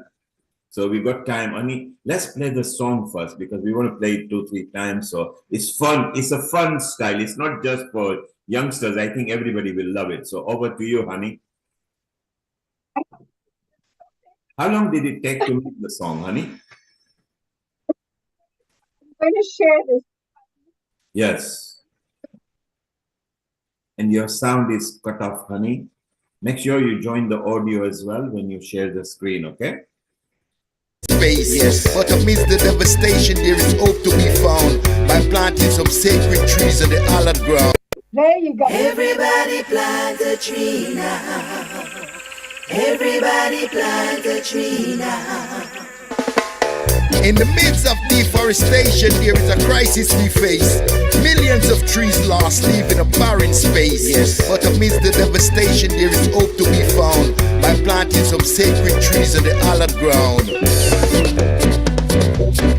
So we got time, honey. Let's play the song first because we want to play it 2-3 times. So it's fun. It's a fun style. It's not just for youngsters. I think everybody will love it. So over to you, honey. How long did it take to make the song, honey? I'm going to share this. Yes. And your sound is cut off, honey. Make sure you join the audio as well when you share the screen, okay? Space, yes. But amidst the devastation, there is hope to be found by planting some sacred trees on the hallowed ground. There you go. Everybody plant a tree now. Everybody plant a tree now. In the midst of deforestation, there is a crisis we face. Millions of trees lost, leaving a barren space. Yes. But amidst the devastation, there is hope to be found by planting some sacred trees on the hallowed ground.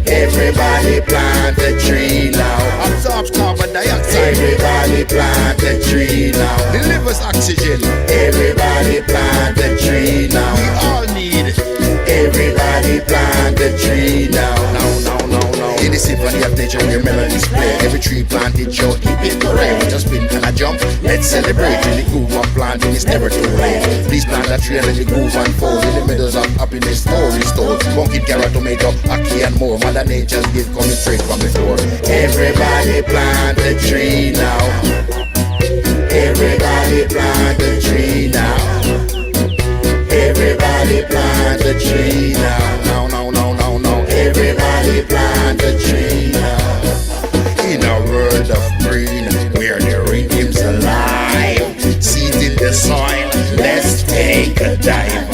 Everybody plant a tree now. Absorbs carbon dioxide. Everybody plant a tree now. Delivers oxygen. Everybody plant a tree now. We all need. Everybody plant a tree now. In the symphony of nature where melodies play, every tree planted shall keep it correct. Just spin and a jump, let's celebrate. In the groove of planting is never too late. Please plant a tree and let the groove unfold. In the meadows of happiness, more restored. Pumpkin, carrot, tomato, ackee and more. Mother Nature's gift coming straight from the floor. Everybody plant a tree now. Everybody plant a tree now. Everybody plant a tree now. Everybody plant a tree now. In a world of green, where the rhythm's alive, seed in the soil, let's take a dive.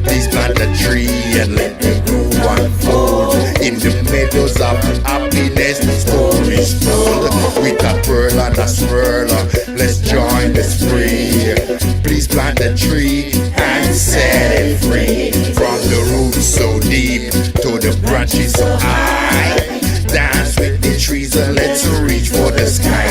Please plant a tree and let the groove unfold. In the meadows of happiness, the story's told. With a pearl and a swirl. Let's join the spree. Please plant the tree and set it free. From the roots so deep to the branches so high. Dance with the trees and let's reach for the sky.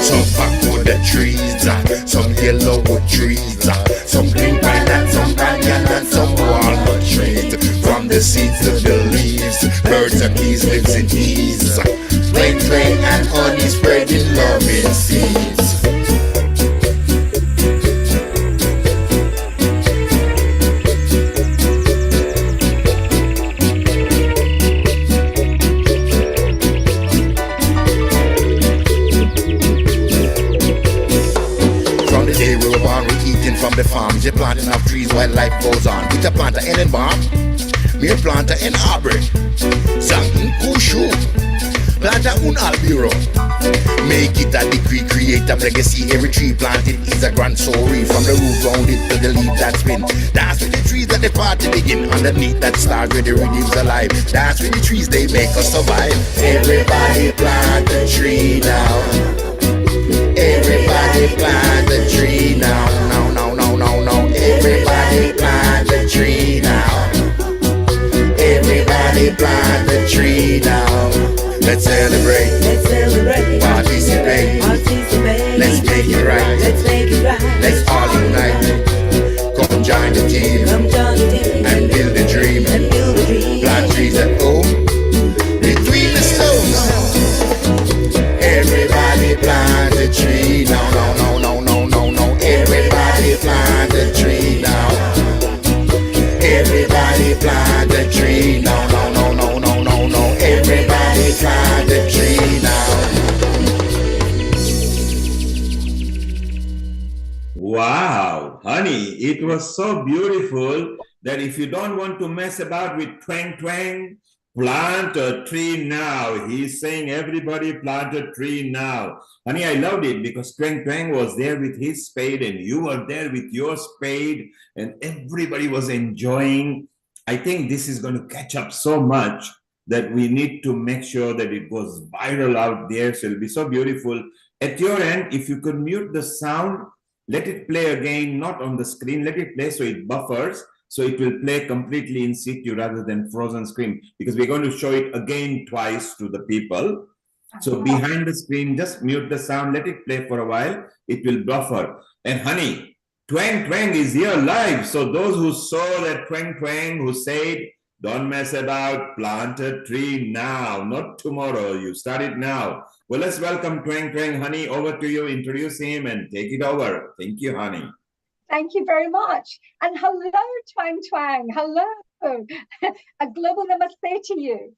Some backward trees, some yellowwood trees, some green pine and some banyan and some walnut trees. From the seeds to the leaves, birds and bees lives in ease. Twang twang and honey spreading loving seeds. From the farms, you're planting of trees while life goes on. With a planter in and bomb, me a planter in Aubrey. Something kushu, planter un albiro. Make it a decree, create a legacy. Every tree planted is a grand story. From the root rounded to the leaf that spin. Dance with the trees that the party begin. Underneath that stars where the rhythms alive. Dance with the trees, they make us survive. Everybody plant a tree now. Everybody plant a tree now. Everybody plant a tree now. Everybody plant a tree now. Let's celebrate. Let's celebrate. Participate. Participate. Let's make it right. Let's make it right. Let's all unite. Come join the team. Come join the team. And build a dream. And build a dream. Plant trees at home. Between the stones. Everybody plant a tree now. Everybody plant a tree now. Everybody plant a tree now. Everybody plant a tree now. Wow, honey, it was so beautiful that if you don't want to mess about with twang twang, plant a tree now. He's saying everybody plant a tree now. Honey, I loved it because Twang Twang was there with his spade and you were there with your spade and everybody was enjoying. I think this is going to catch up so much that we need to make sure that it goes viral out there. So it'll be so beautiful. At your end, if you could mute the sound, let it play again, not on the screen. Let it play so it buffers. So it will play completely in situ rather than frozen screen, because we're going to show it again twice to the people. So behind the screen, just mute the sound, let it play for a while. It will buffer. And honey, Twang Twang is here live. So those who saw that Twang Twang who said, don't mess about, plant a tree now, not tomorrow. You start it now. Well, let's welcome Twang Twang. Honey, over to you. Introduce him and take it over. Thank you, honey. Thank you very much. And hello, Twang Twang. Hello. A global namaste to you.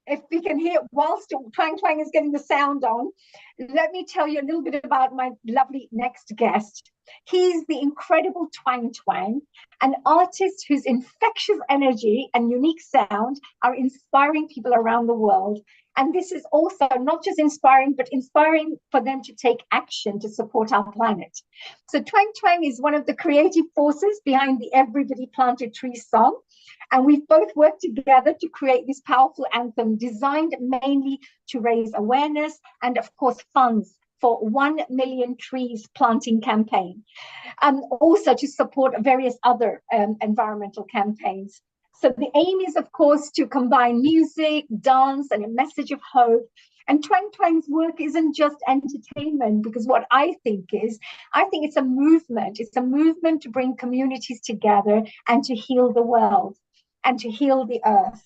If we can hear, whilst Twang Twang is getting the sound on, let me tell you a little bit about my lovely next guest. He's the incredible Twang Twang, an artist whose infectious energy and unique sound are inspiring people around the world. And this is also not just inspiring, but inspiring for them to take action to support our planet. So Twang Twang is one of the creative forces behind the Everybody Plant a Tree song. And we've both worked together to create this powerful anthem designed mainly to raise awareness and, of course, funds for 1 million trees planting campaign, and also to support various other environmental campaigns. So the aim is, of course, to combine music, dance, and a message of hope. And Twang Twang's work isn't just entertainment, because what I think it's a movement. It's a movement to bring communities together and to heal the world and to heal the earth.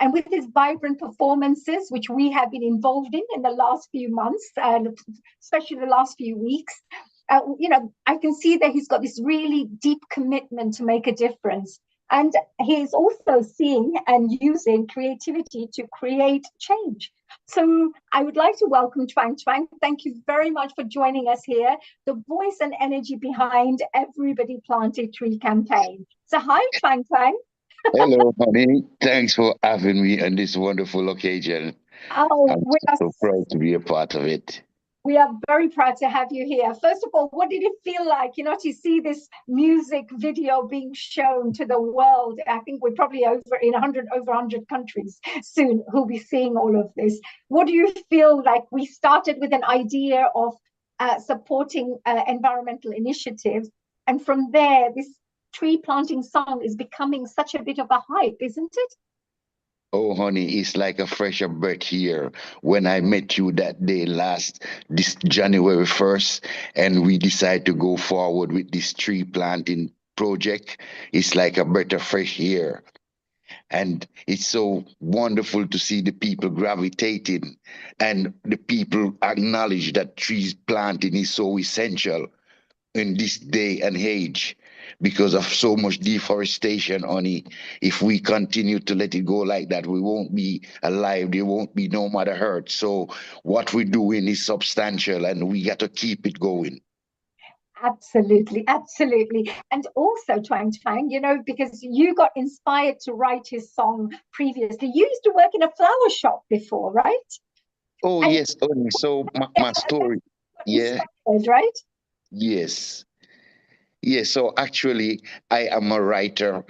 And with his vibrant performances, which we have been involved in the last few months, and especially the last few weeks, I can see that he's got this really deep commitment to make a difference. And he's also seeing and using creativity to create change. So I would like to welcome Twang Twang. Thank you very much for joining us here, the voice and energy behind Everybody Plant a Tree campaign. So hi, Twang Twang. Hello, honey. Thanks for having me on this wonderful occasion. Oh, I'm so proud to be a part of it. We are very proud to have you here. First of all, what did it feel like, to see this music video being shown to the world? I think we're probably over 100 countries soon who'll be seeing all of this. What do you feel like? We started with an idea of supporting environmental initiatives, and from there, this tree planting song is becoming such a bit of a hype, isn't it? Oh, honey, it's like a fresher breath here. When I met you that day this January 1st, and we decided to go forward with this tree planting project, it's like a breath of fresh air. And it's so wonderful to see the people gravitating and the people acknowledge that trees planting is so essential in this day and age because of so much deforestation, honey. If we continue to let it go like that, we won't be alive. There won't be no matter hurt. So what we're doing is substantial and we got to keep it going. Absolutely, absolutely. And also, Twang Twang, because you got inspired to write his song previously. You used to work in a flower shop before, right? Oh, and yes, honey. So my story, yeah. Right? Yes. Yes, so actually, I am a writer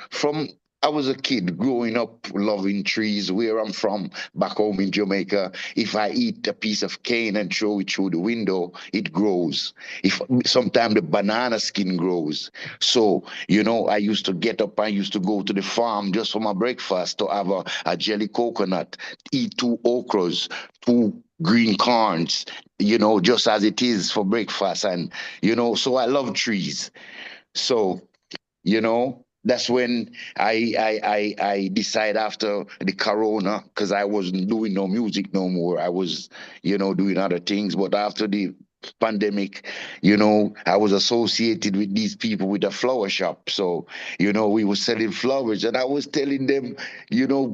I was a kid growing up loving trees. Where I'm from, back home in Jamaica, if I eat a piece of cane and throw it through the window, it grows. If sometimes the banana skin grows. So, I used to get up, I used to go to the farm just for my breakfast to have a jelly coconut, eat 2 okras, 2 green corns, just as it is for breakfast. And, so I love trees. So, that's when I decide after the corona, because I wasn't doing no music no more. I was, doing other things. But after the pandemic, I was associated with these people with a flower shop. So, we were selling flowers and I was telling them,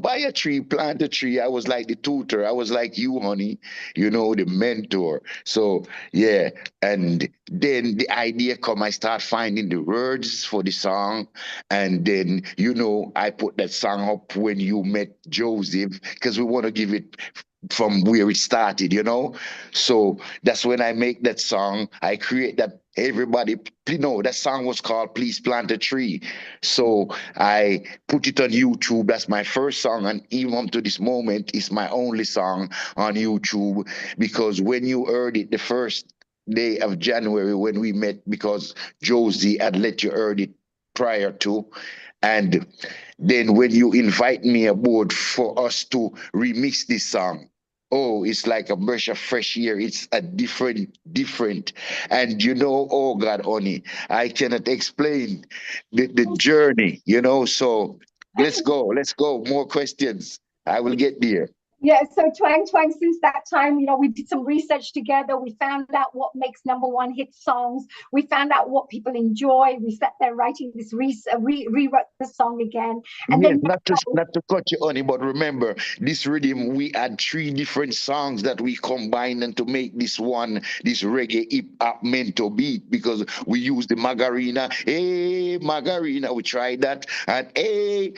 buy a tree, plant a tree. I was like the tutor. I was like you, honey, the mentor. So, yeah. And then the idea come, I start finding the words for the song. And then, I put that song up when you met Joseph, because we want to give it from where it started, So that's when I make that song. I create that everybody, that song was called Please Plant a Tree. So I put it on YouTube. That's my first song. And even up to this moment, it's my only song on YouTube, because when you heard it the first day of January when we met, because Josie had let you heard it prior to, and then when you invite me aboard for us to remix this song, oh, it's like a brush of fresh air. It's a different. And oh God, honey, I cannot explain the journey, so let's go. More questions. I will get there. Yeah, so Twang, since that time, we did some research together. We found out what makes #1 hit songs. We found out what people enjoy. We sat there writing this, rewrote the song again. And yes, then not to cut you, honey, but remember, this rhythm, we had 3 different songs that we combined and to make this reggae hip-hop mento beat, because we used the Magarina. Hey, Magarina, we tried that. And hey,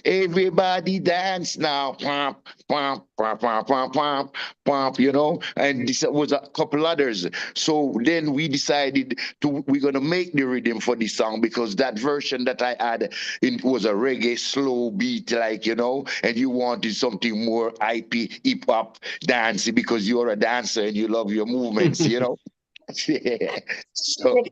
everybody dance now. Pump, pump, pump, pump, pump, pump, pump, and this was a couple others. So then we decided we're going to make the rhythm for this song, because that version that I had, it was a reggae slow beat, and you wanted something more IP, hip-hop, dancey, because you're a dancer and you love your movements, Yeah. So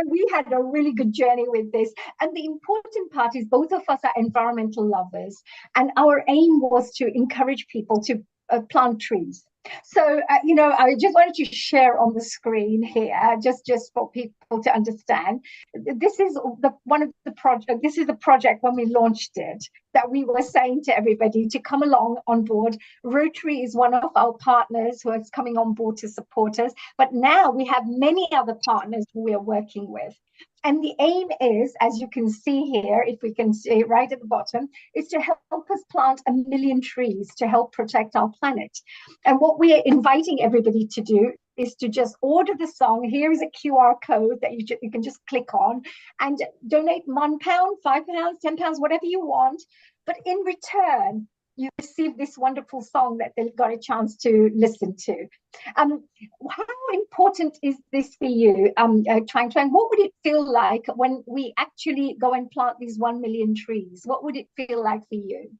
we had a really good journey with this. And the important part is both of us are environmental lovers. And our aim was to encourage people to plant trees. So, I just wanted to share on the screen here, just for people to understand. This is This is the project when we launched it, that we were saying to everybody to come along on board. Rotary is one of our partners who is coming on board to support us. But now we have many other partners who we are working with. And the aim is, as you can see here, if we can see it right at the bottom, is to help us plant 1 million trees to help protect our planet. And what we are inviting everybody to do is to just order the song. Here is a QR code that you can just click on and donate £1, £5, £10, whatever you want. But in return, you received this wonderful song that they got a chance to listen to. How important is this for you, Chuang Chuang? What would it feel like when we actually go and plant these 1 million trees? What would it feel like for you?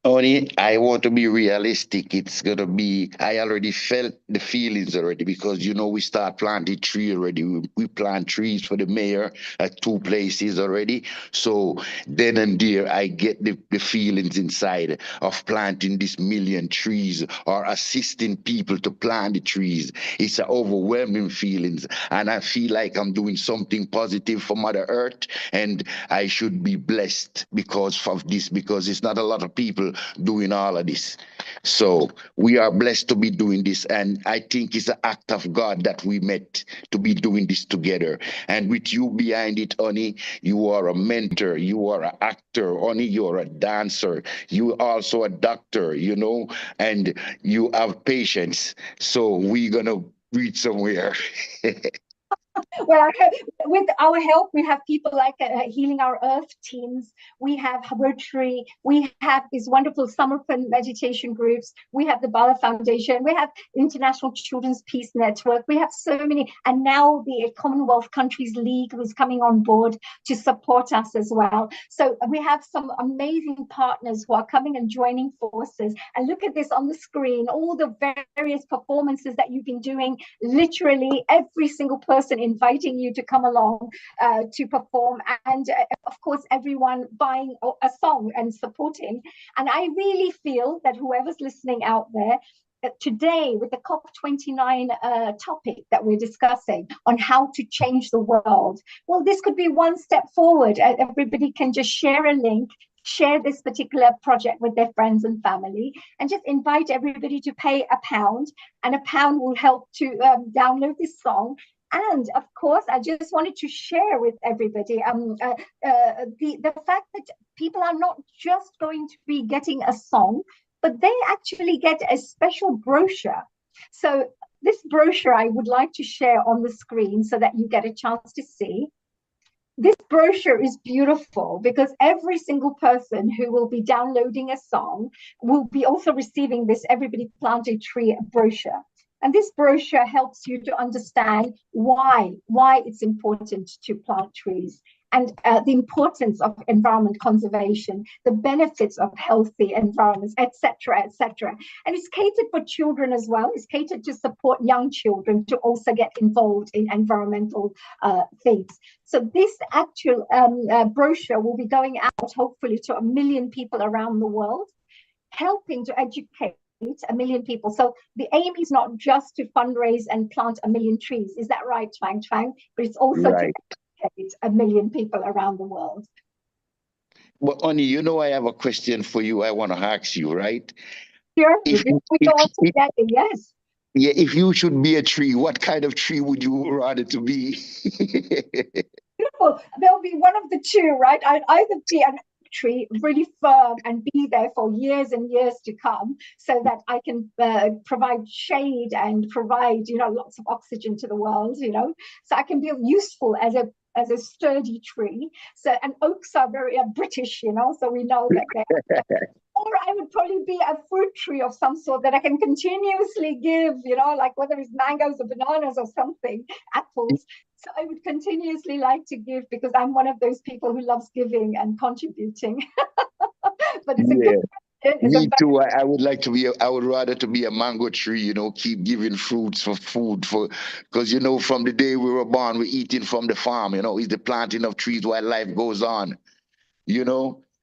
Only I want to be realistic. It's gonna be. I already felt the feelings already because we start planting tree already. We plant trees for the mayor at 2 places already. So then and there, I get the feelings inside of planting this 1 million trees or assisting people to plant the trees. It's an overwhelming feelings, and I feel like I'm doing something positive for Mother Earth, and I should be blessed because of this. Because it's not a lot of people doing all of this. So we are blessed to be doing this, and I think it's an act of God that we met to be doing this together. And with you behind it, Oni, you are a mentor, you are an actor, Oni, you're a dancer, you also a doctor, and you have patience. So we're gonna reach somewhere. Well, with our help, we have people like Healing Our Earth teams. We have Rotary. We have these wonderful summer fun meditation groups. We have the Bala Foundation. We have International Children's Peace Network. We have so many. And now the Commonwealth Countries League was coming on board to support us as well. So we have some amazing partners who are coming and joining forces. And look at this on the screen, all the various performances that you've been doing. Literally every single person inviting you to come along to perform, and of course everyone buying a song and supporting. And I really feel that whoever's listening out there, today with the COP29 topic that we're discussing on how to change the world, well, this could be one step forward. Everybody can just share a link, share this particular project with their friends and family, and just invite everybody to pay £1, and £1 will help to download this song. And of course, I just wanted to share with everybody the fact that people are not just going to be getting a song, but they actually get a special brochure. So this brochure I would like to share on the screen so that you get a chance to see. This brochure is beautiful because every single person who will be downloading a song will be also receiving this Everybody Plant a Tree brochure. And this brochure helps you to understand why it's important to plant trees, and the importance of environment conservation, the benefits of healthy environments, etc., etc. And it's catered for children as well. It's catered to support young children to also get involved in environmental things. So this actual brochure will be going out hopefully to 1 million people around the world, helping to educate 1 million people. So the aim is not just to fundraise and plant 1 million trees. Is that right, Chuang Chuang? But it's also to educate 1 million people around the world. But Oni, I have a question for you. I want to ask you, right? Sure. Yes. Yeah, if you should be a tree, what kind of tree would you rather to be? Beautiful. There'll be one of the two, right? I'd either be an tree, really firm, and be there for years and years to come, so that I can provide shade and provide, lots of oxygen to the world, so I can be useful as a sturdy tree. So, and oaks are very British, so we know that they're. Or I would probably be a fruit tree of some sort that I can continuously give, like whether it's mangoes or bananas or something, apples. So I would continuously like to give because I'm one of those people who loves giving and contributing. But it's a good question. Me too. I would like to be. I would rather to be a mango tree. Keep giving fruits for food because from the day we were born, we're eating from the farm. It's the planting of trees while life goes on.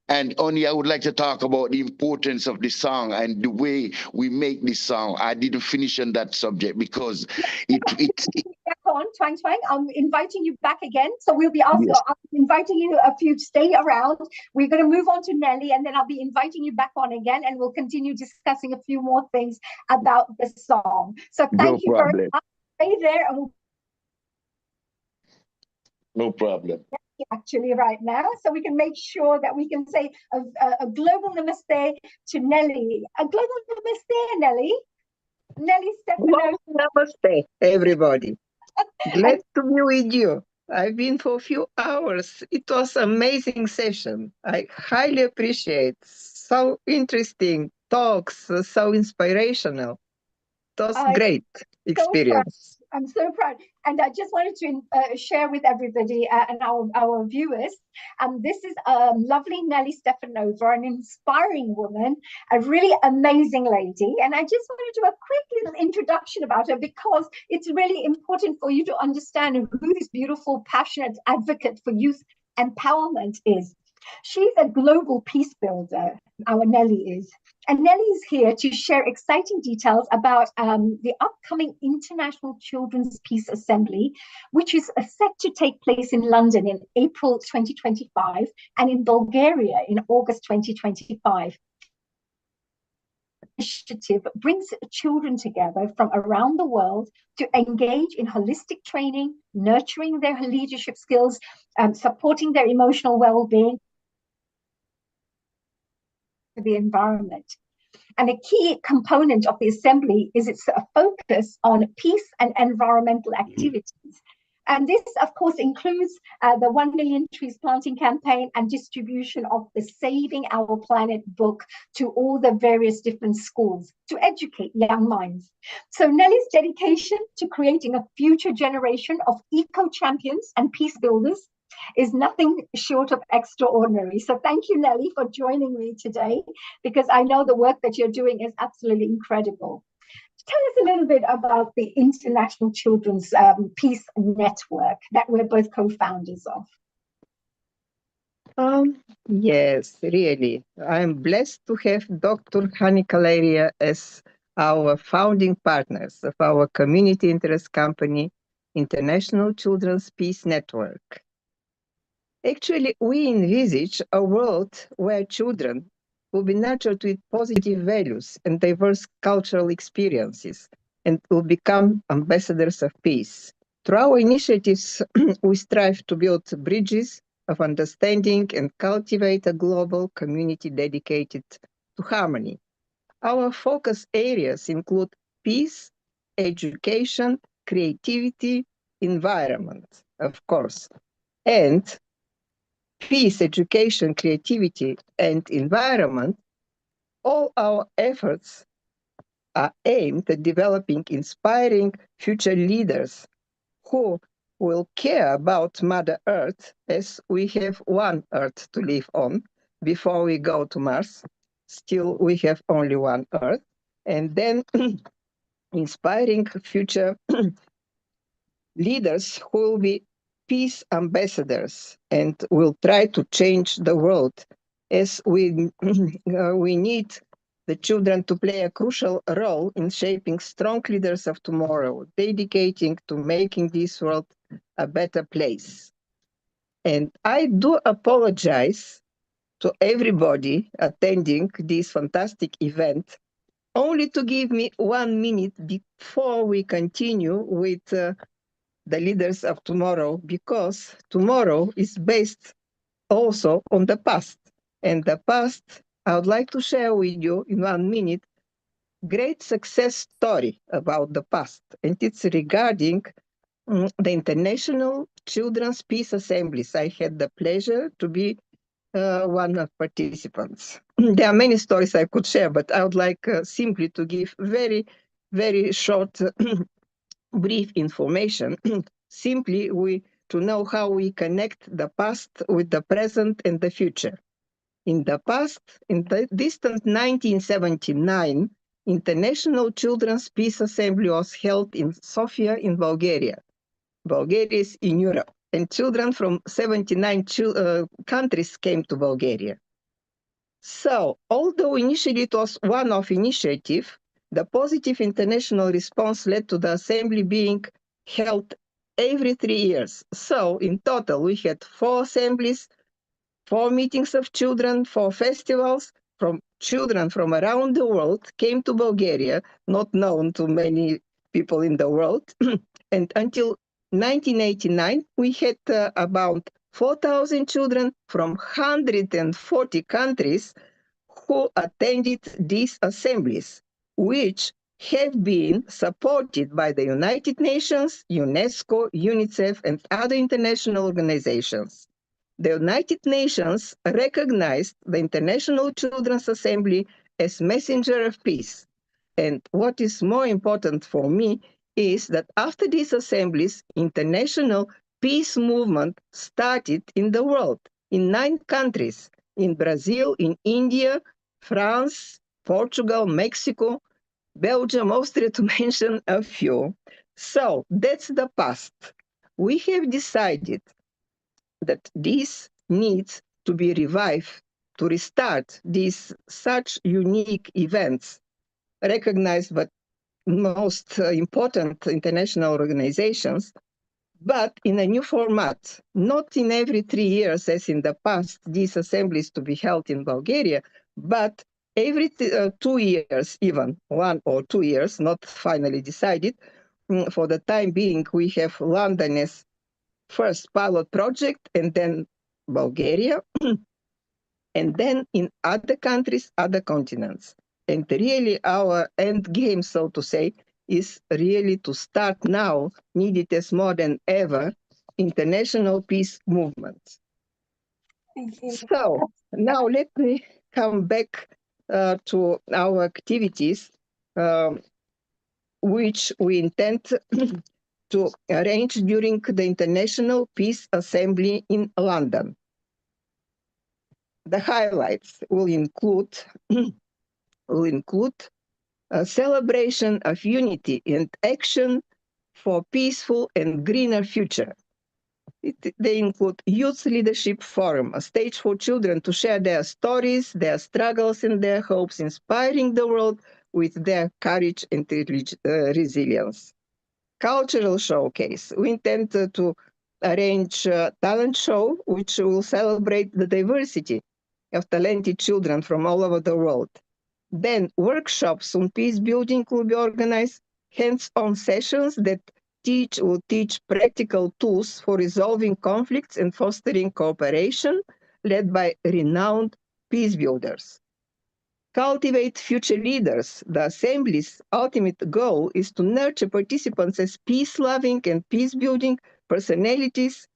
And only I would like to talk about the importance of the song and the way we make this song. I didn't finish on that subject because back on, Chuang Chuang. I'm inviting you back again. So we'll be also inviting you if you stay around. We're going to move on to Nelly, and then I'll be inviting you back on again, and we'll continue discussing a few more things about the song. So thank you very much. Stay there, and no problem. Actually right now, so we can make sure that we can say a global namaste to Nelly. A global namaste, Nelly. Nelly Stefano. Namaste, everybody. Glad to be with you. I've been for a few hours. It was an amazing session. I highly appreciate so interesting talks, so inspirational. It was great experience. I'm so proud. And I just wanted to share with everybody and our viewers, this is lovely Nelly Stefanova, an inspiring woman, a really amazing lady. And I just want to do a quick little introduction about her because it's really important for you to understand who this beautiful, passionate advocate for youth empowerment is. She's a global peace builder, our Nelly is. And Nelly is here to share exciting details about the upcoming International Children's Peace Assembly, which is set to take place in London in April 2025 and in Bulgaria in August 2025. Initiative brings children together from around the world to engage in holistic training, nurturing their leadership skills, supporting their emotional well-being, the environment. And a key component of the assembly is its focus on peace and environmental activities. And this, of course, includes the 1 million trees planting campaign and distribution of the Saving Our Planet book to all the various different schools to educate young minds. So Nelly's dedication to creating a future generation of eco-champions and peace builders is nothing short of extraordinary. So thank you, Nelly, for joining me today, because I know the work that you're doing is absolutely incredible. Tell us a little bit about the International Children's Peace Network that we're both co-founders of. Yes, really. I'm blessed to have Dr. Hani Kalaria as our founding partners of our community interest company, International Children's Peace Network. Actually, we envisage a world where children will be nurtured with positive values and diverse cultural experiences and will become ambassadors of peace. Through our initiatives, we strive to build bridges of understanding and cultivate a global community dedicated to harmony. Our focus areas include peace, education, creativity, environment, of course, and peace, education, creativity, and environment, all our efforts are aimed at developing inspiring future leaders who will care about Mother Earth, as we have one Earth to live on before we go to Mars. Still, we have only one Earth. And then inspiring future leaders who will be peace ambassadors and will try to change the world, as we need the children to play a crucial role in shaping strong leaders of tomorrow, dedicating to making this world a better place. And I do apologize to everybody attending this fantastic event, only to give me 1 minute before we continue with the leaders of tomorrow, because tomorrow is based also on the past. And the past, I would like to share with you in 1 minute great success story about the past. And it's regarding the International Children's Peace Assemblies. I had the pleasure to be one of participants. There are many stories I could share, but I would like simply to give very, very short brief information, simply to know how we connect the past with the present and the future. In the past, in the distant 1979, International Children's Peace Assembly was held in Sofia in Bulgaria. Bulgaria is in Europe, and children from 79 countries came to Bulgaria. So, although initially it was one-off initiative, the positive international response led to the assembly being held every 3 years. So, in total, we had 4 assemblies, 4 meetings of children, 4 festivals. From children from around the world came to Bulgaria, not known to many people in the world. And until 1989, we had about 4,000 children from 140 countries who attended these assemblies, which have been supported by the United Nations, UNESCO, UNICEF, and other international organizations. The United Nations recognized the International Children's Assembly as messenger of peace. And what is more important for me is that after these assemblies, international peace movement started in the world, in 9 countries, in Brazil, in India, France, Portugal, Mexico, Belgium, Austria, to mention a few. So that's the past. We have decided that this needs to be revived, to restart these such unique events recognized by most important international organizations, but in a new format, not in every 3 years as in the past, these assemblies to be held in Bulgaria, but every 2 years, even 1 or 2 years, not finally decided. For the time being, we have London as first pilot project, and then Bulgaria, and then in other countries, other continents. And really our end game, so to say, is really to start now, needed as more than ever, international peace movement. So now let me come back to our activities, which we intend to arrange during the International Peace Assembly in London. The highlights will include a celebration of unity and action for peaceful and greener future. They include Youth Leadership Forum, a stage for children to share their stories, their struggles and their hopes, inspiring the world with their courage and resilience. Cultural showcase. We intend to arrange a talent show which will celebrate the diversity of talented children from all over the world. Then workshops on peace building will be organized, hands-on sessions that will teach practical tools for resolving conflicts and fostering cooperation, led by renowned peace builders. Cultivate future leaders. The Assembly's ultimate goal is to nurture participants as peace-loving and peace-building personalities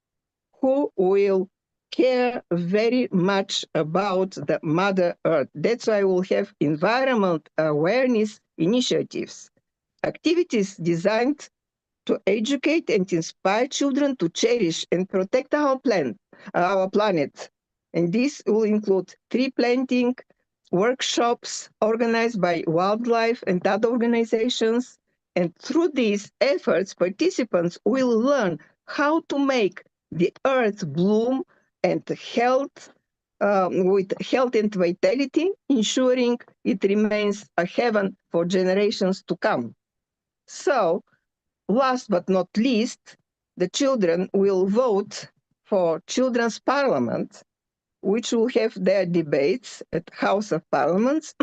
who will care very much about the Mother Earth. That's why we'll have environment awareness initiatives, activities designed to educate and inspire children to cherish and protect our planet. And this will include tree planting, workshops organized by wildlife and other organizations. And through these efforts, participants will learn how to make the earth bloom and health, with health and vitality, ensuring it remains a heaven for generations to come. So, last but not least, the children will vote for Children's Parliament, which will have their debates at House of Parliaments,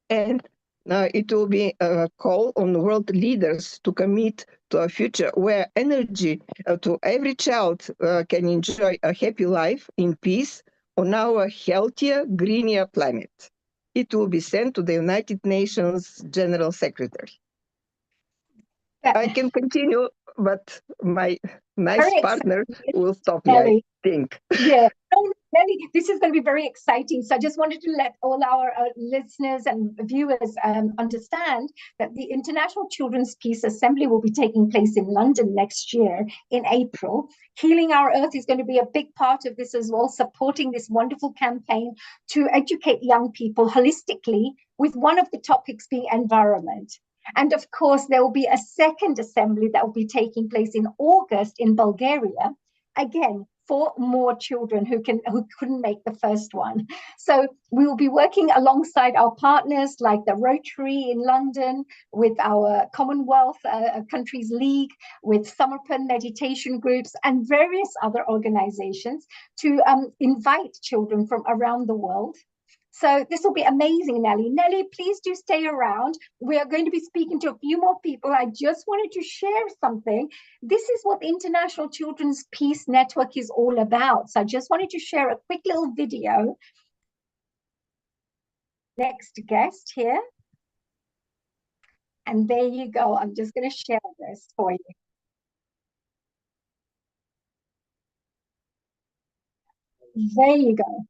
and it will be a call on world leaders to commit to a future where energy to every child can enjoy a happy life in peace on our healthier, greener planet. It will be sent to the United Nations General Secretary. I can continue, but my nice partner will stop me, I think. Yeah, Nelly, this is going to be very exciting. So I just wanted to let all our listeners and viewers understand that the International Children's Peace Assembly will be taking place in London next year in April. Healing Our Earth is going to be a big part of this as well, supporting this wonderful campaign to educate young people holistically, with one of the topics being environment. And of course, there will be a second assembly that will be taking place in August in Bulgaria, again, for more children who couldn't make the first one. So we will be working alongside our partners like the Rotary in London, with our Commonwealth Countries League, with Samarkand meditation groups, and various other organizations to invite children from around the world. So this will be amazing, Nelly. Nelly, please do stay around. We are going to be speaking to a few more people. I just wanted to share something. This is what the International Children's Peace Network is all about. So I just wanted to share a quick little video. Next guest here. And there you go. I'm just going to share this for you. There you go.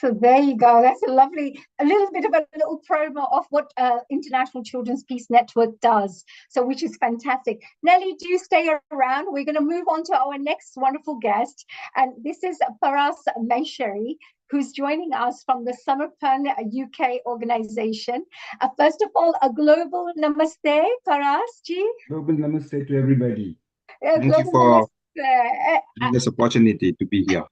So there you go. That's a little bit of a little promo of what International Children's Peace Network does. So, which is fantastic. Nelly, do stay around. We're going to move on to our next wonderful guest. And this is Paras Maheshwari, who's joining us from the Samarpan UK organization. First of all, a global namaste, Paras ji. Global namaste to everybody. Thank you Global for namaste. giving this opportunity to be here.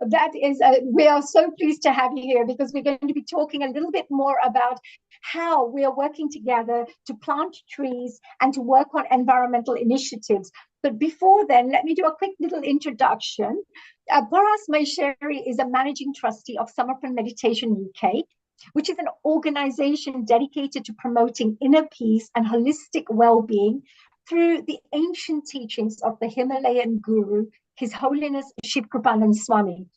That is, we are so pleased to have you here because we're going to be talking a little bit more about how we are working together to plant trees and to work on environmental initiatives. But before then, let me do a quick little introduction. Paras Maheshwari is a managing trustee of Samarpan Meditation UK, which is an organization dedicated to promoting inner peace and holistic well-being through the ancient teachings of the Himalayan guru, His Holiness Shiv Kripanand Swami.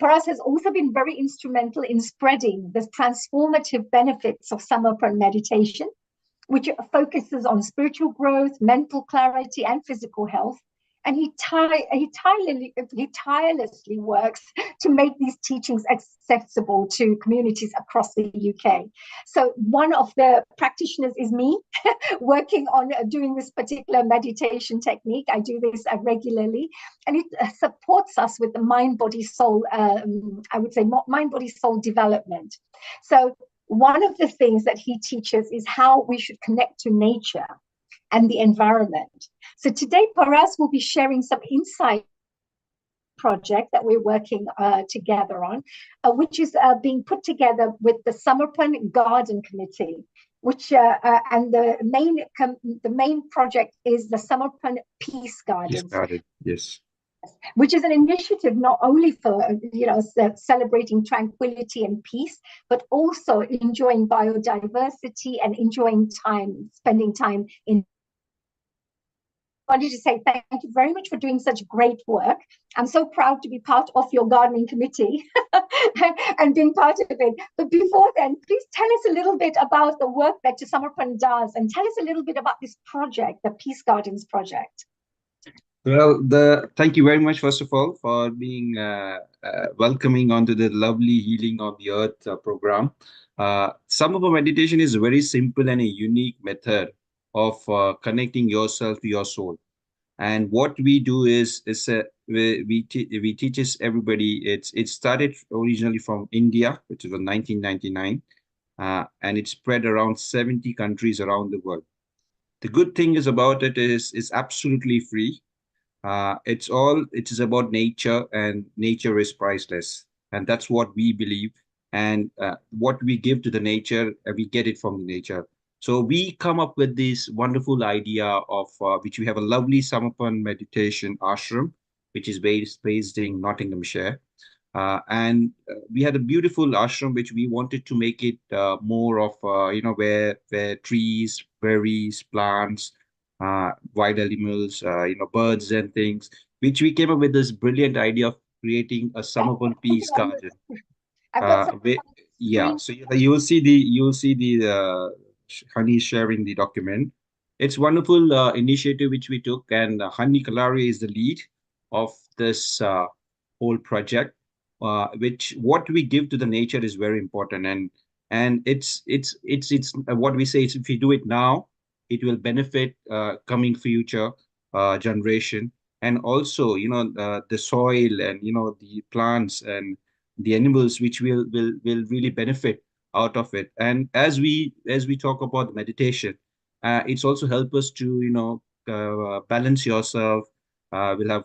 Paras has also been very instrumental in spreading the transformative benefits of Samarpan meditation, which focuses on spiritual growth, mental clarity, and physical health. And he tirelessly works to make these teachings accessible to communities across the UK. So one of the practitioners is me, working on doing this particular meditation technique. I do this regularly, and it supports us with the mind-body-soul, I would say mind-body-soul development. So one of the things that he teaches is how we should connect to nature and the environment. So today, Paras will be sharing some insight project that we're working together on, which is being put together with the Samarpan Garden Committee, which and the main project is the Samarpan Peace Gardens. Yes. Which is an initiative not only for celebrating tranquility and peace, but also enjoying biodiversity and enjoying spending time in. I wanted to say thank you very much for doing such great work. I'm so proud to be part of your gardening committee and being part of it. But before then, please tell us a little bit about the work that Samarpan does, and tell us a little bit about this project, the Peace Gardens project. Well, thank you very much, first of all, for being welcoming onto the lovely Healing on the Earth program. Samarpan meditation is a very simple and a unique method of connecting yourself to your soul. And what we do is we teaches everybody. It started originally from India, which was in 1999, and it spread around 70 countries around the world. The good thing is about it is it's absolutely free. It is about nature, and nature is priceless, and that's what we believe. And what we give to the nature, we get it from the nature. So we come up with this wonderful idea of which we have a lovely Samarpan meditation ashram, which is based in Nottinghamshire. And we had a beautiful ashram which we wanted to make it more of where trees, berries, plants, wild animals, birds and things, which we came up with this brilliant idea of creating a Samarpan Peace Garden. Yeah, so you will see the Honey sharing the document. It's wonderful initiative which we took, and Honey Kalari is the lead of this whole project. Which what we give to the nature is very important, and it's what we say is if we do it now, it will benefit coming future generation, and also the soil and the plants and the animals, which will really benefit out of it. And as we talk about meditation, it's also help us to balance yourself. We'll have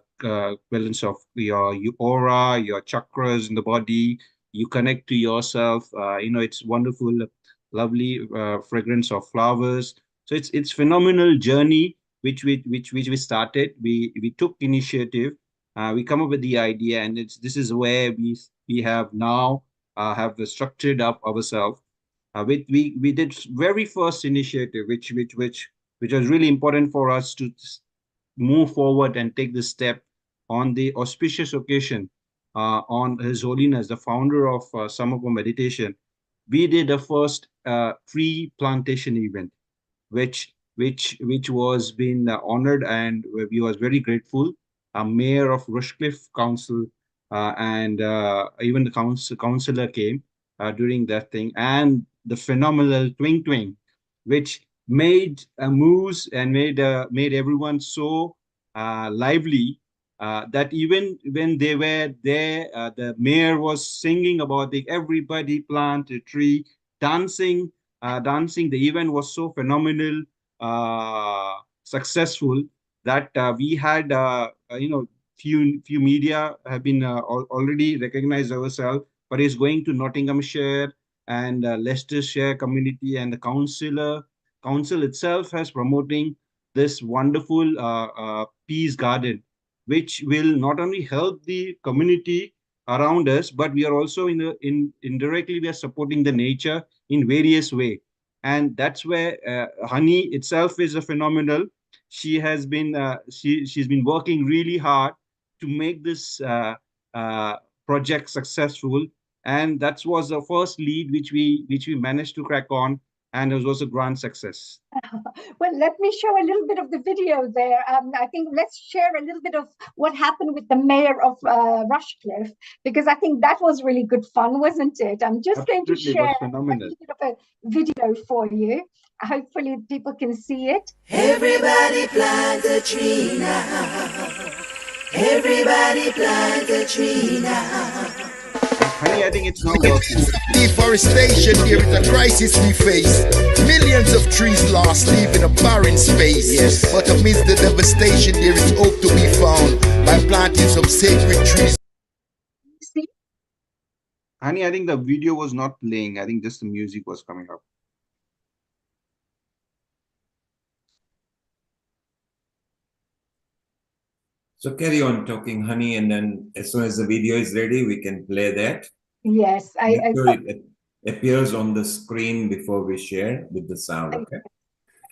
balance of your aura, your chakras in the body. You connect to yourself. It's wonderful, lovely fragrance of flowers. So it's phenomenal journey which we started. We took initiative. We come up with the idea, and this is where we have now have structured up ourselves. We did very first initiative, which was really important for us to move forward and take this step on the auspicious occasion on His Holiness, the founder of Samapa Meditation. We did a first tree plantation event, which was been honored, and we was very grateful. Mayor of Rushcliffe Council and even the councillor came during that thing, and the phenomenal Twing Twing, which made a moose and made everyone so lively that even when they were there, the mayor was singing about everybody plant a tree, dancing. The event was so phenomenal, successful, that we had few media have been already recognized ourselves, but it's going to Nottinghamshire and Leicestershire community, and the council itself has promoting this wonderful peace garden, which will not only help the community around us, but we are also indirectly we are supporting the nature in various way. And that's where Honey itself is a phenomenal. She has been she's been working really hard to make this project successful, and that was the first lead which we managed to crack on, and it was a grand success. Well, let me show a little bit of the video there. I think let's share a little bit of what happened with the mayor of Rushcliffe, because I think that was really good fun, wasn't it? I'm just going to share a little bit of a video for you. Hopefully people can see it. Everybody plant a tree now. Everybody plant a tree now. Honey, I think it's not working. Deforestation, there is a crisis we face. Millions of trees lost, leaving a barren space. Yes. But amidst the devastation, there is hope to be found by planting some sacred trees. See? Honey, I think the video was not playing. I think just the music was coming up. So carry on talking, Honey, and then as soon as the video is ready, we can play that. Yes, Make sure it appears on the screen before we share with the sound, okay?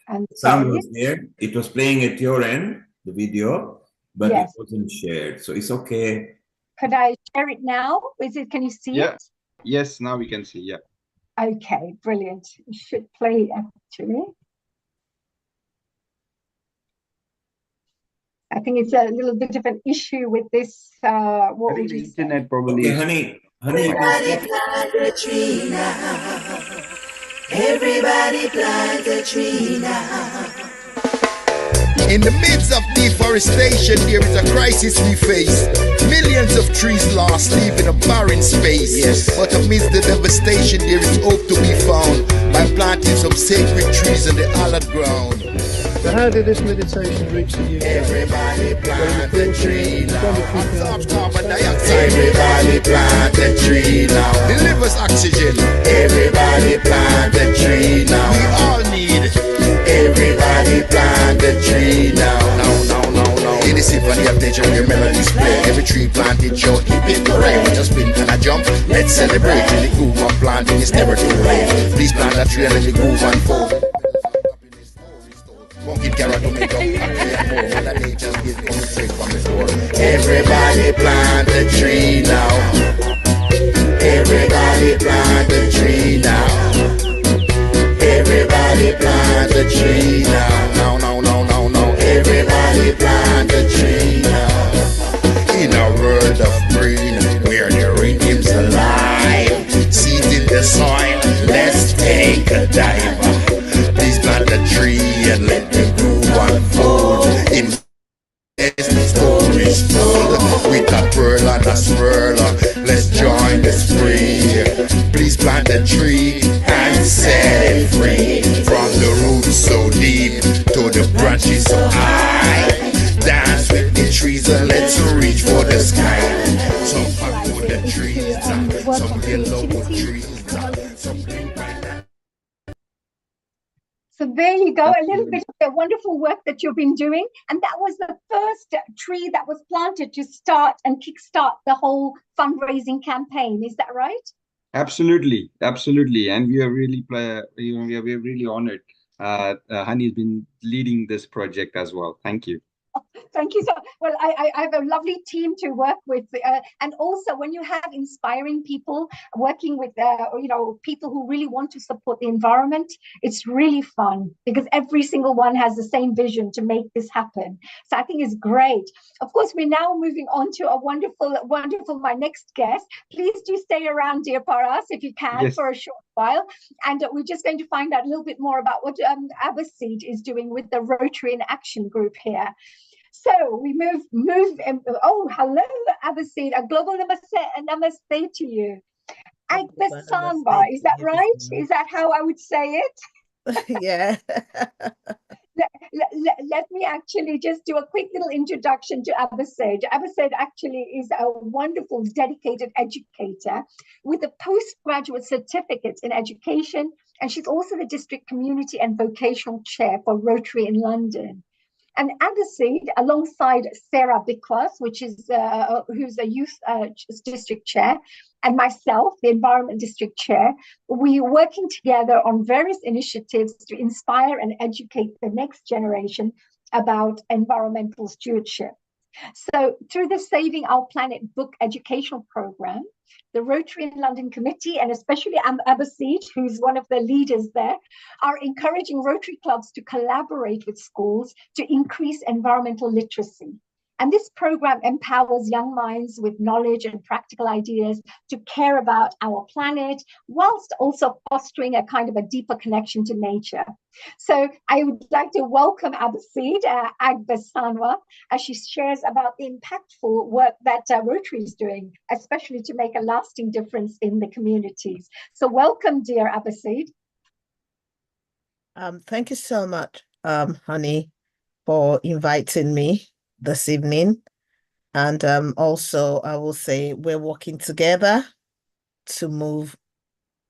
And sound was there. It was playing at your end, the video, but yes, it wasn't shared. So it's okay. Could I share it now? Can you see it? Yes, now we can see, yeah. Okay, brilliant. It should play actually. I think it's a little bit of an issue with this. What would you say? Internet probably. Okay, Honey, Everybody plant a tree now. Everybody plant a tree now. In the midst of deforestation, there is a crisis we face. Millions of trees lost, leaving a barren space. Yes. But amidst the devastation, there is hope to be found by planting some sacred trees on the hallowed ground. So how did this meditation reach the UK? Everybody plant a tree now. Absorbs carbon dioxide. Everybody plant a tree now. Delivers oxygen. Everybody plant a tree now. We all need. Everybody plant a tree now. No. In the symphony of nature where melodies play, every tree planted show keep it correct. We just spin and a jump. Let's celebrate. In the groove of planting, it's never too late. Please plant a tree and let the groove unfold. Monkey carrot to make up more than nature's gift from the trick from the floor. Everybody plant a tree now. Everybody plant a tree now. Everybody plant a tree now. No. Everybody plant a tree now. In a world of green, where the rhythm's alive, seeds in the soil, let's take a dive. Please plant a tree and let the groove unfold. In the story's told with a pearl and a swirl. Let's join the go, a little bit of the wonderful work that you've been doing. And that was the first tree that was planted to start and kickstart the whole fundraising campaign. Is that right? Absolutely, absolutely. And we are really, we are really honored. Hani has been leading this project as well. Thank you. Thank you. So, well, I have a lovely team to work with. And also when you have inspiring people working with, people who really want to support the environment, it's really fun because every single one has the same vision to make this happen. So I think it's great. Of course, we're now moving on to a wonderful, my next guest. Please do stay around, dear Paras, if you can, yes, for a short while. And we're just going to find out a little bit more about what Abbasid is doing with the Rotary in Action group here. So we move. Oh, hello, Abbasid. A global namaste to you. Agbasanva, is that right? Is that how I would say it? Yeah. Let me actually just do a quick little introduction to Abbasid. Abbasid actually is a wonderful, dedicated educator with a postgraduate certificate in education, and she's also the district community and vocational chair for Rotary in London. And Abbasid, alongside Sarah Bikwas, who's a youth district chair, and myself, the environment district chair, we are working together on various initiatives to inspire and educate the next generation about environmental stewardship. So through the Saving Our Planet book educational program, the Rotary in London Committee, and especially Abbasid, who's one of the leaders there, are encouraging Rotary clubs to collaborate with schools to increase environmental literacy. And this program empowers young minds with knowledge and practical ideas to care about our planet, whilst also fostering a kind of a deeper connection to nature. So I would like to welcome Abbasid Agbasanwa as she shares about the impactful work that Rotary is doing, especially to make a lasting difference in the communities. So welcome, dear Abbasid. Thank you so much, Hani, for inviting me this evening. And also, I will say we're working together to move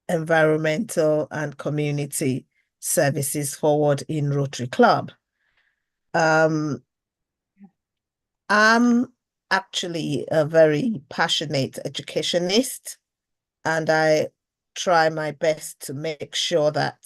environmental and community services forward in Rotary Club. I'm actually a very passionate educationist, and I try my best to make sure that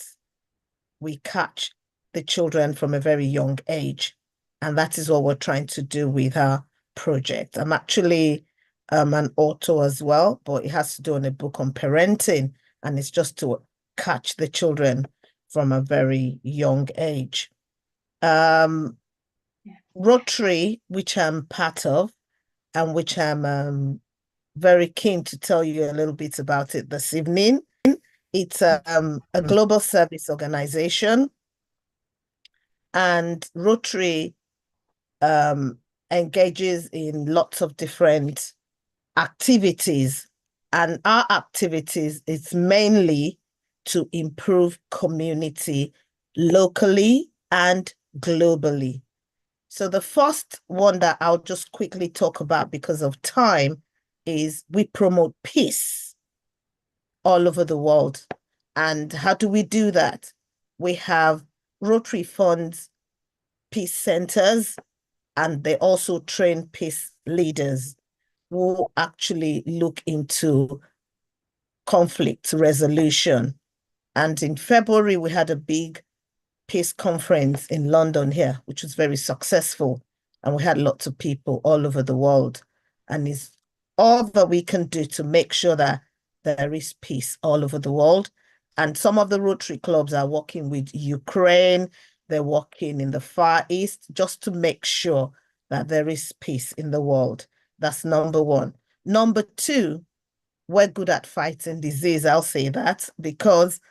we catch the children from a very young age. And that is what we're trying to do with our project. I'm actually an author as well, but it has to do on a book on parenting, and it's just to catch the children from a very young age. Rotary, which I'm part of, and which I'm very keen to tell you a little bit about it this evening. It's a global service organization, and Rotary engages in lots of different activities, and our activities is mainly to improve community locally and globally. So the first one that I'll just quickly talk about because of time is we promote peace all over the world. And how do we do that? We have Rotary funds peace centers, and they also train peace leaders who actually look into conflict resolution. And in February, we had a big peace conference in London here, which was very successful. And we had lots of people all over the world. And it's all that we can do to make sure that there is peace all over the world. And some of the Rotary clubs are working with Ukraine. They're working in the Far East just to make sure that there is peace in the world. That's number one. Number two, we're good at fighting disease. I'll say that because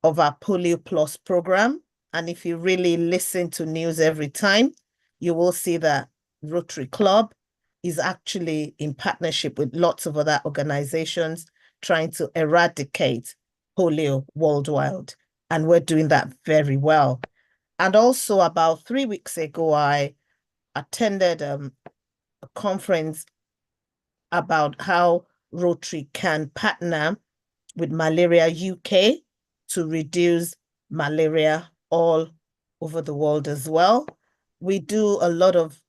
of our Polio Plus program. And if you really listen to news every time, you will see that Rotary Club is actually in partnership with lots of other organizations trying to eradicate polio worldwide. And we're doing that very well. And also about 3 weeks ago, I attended a conference about how Rotary can partner with Malaria UK to reduce malaria all over the world as well. We do a lot of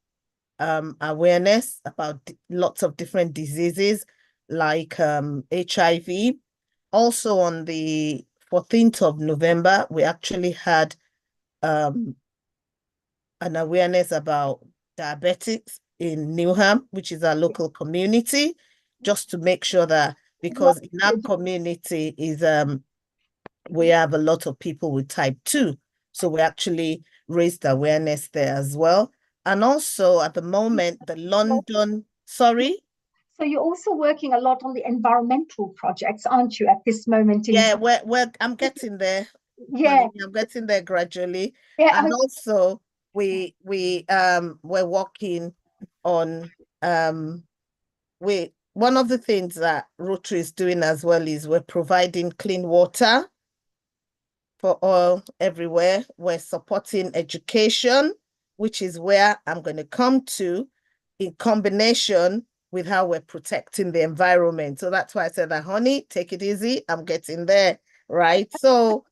awareness about lots of different diseases like HIV. Also on the 14th of November, we actually had an awareness about diabetics in Newham, which is our local community, just to make sure that, because in our community is we have a lot of people with type 2. So we actually raised awareness there as well. And also at the moment, the London, sorry? So you're also working a lot on the environmental projects, aren't you, at this moment in Yeah, I'm getting there. Yeah. Honey, I'm getting there gradually. Yeah, And also we're working on one of the things that Rotary is doing as well is we're providing clean water for all everywhere. We're supporting education, which is where I'm going to come to, in combination with how we're protecting the environment. So that's why I said that, honey, take it easy. I'm getting there, right? So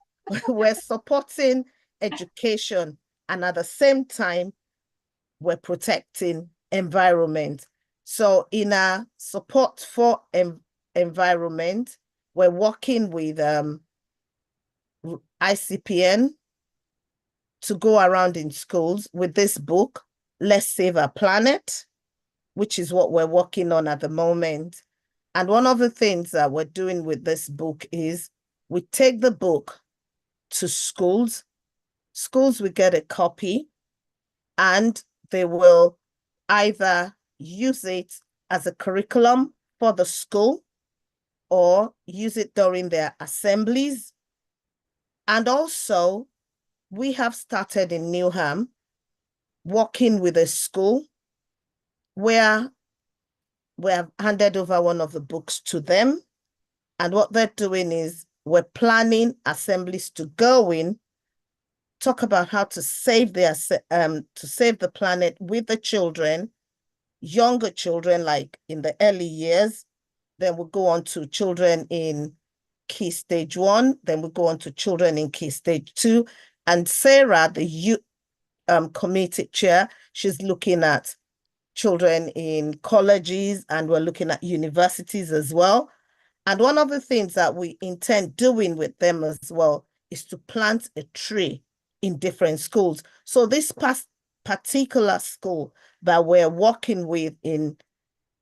we're supporting education, and at the same time, we're protecting environment. So in our support for environment, we're working with ICPN to go around in schools with this book, Let's Save Our Planet, which is what we're working on at the moment. And one of the things that we're doing with this book is we take the book to schools. Schools will get a copy and they will either use it as a curriculum for the school or use it during their assemblies. And also, we have started in Newham working with a school where we have handed over one of the books to them. And what they're doing is we're planning assemblies to go in, talk about how to save the planet with the children, younger children, like in the early years. Then we'll go on to children in Key Stage 1. Then we'll go on to children in Key Stage 2. And Sarah, the youth committee chair, she's looking at children in colleges, and we're looking at universities as well. And one of the things that we intend doing with them as well is to plant a tree in different schools. So this particular school that we're working with in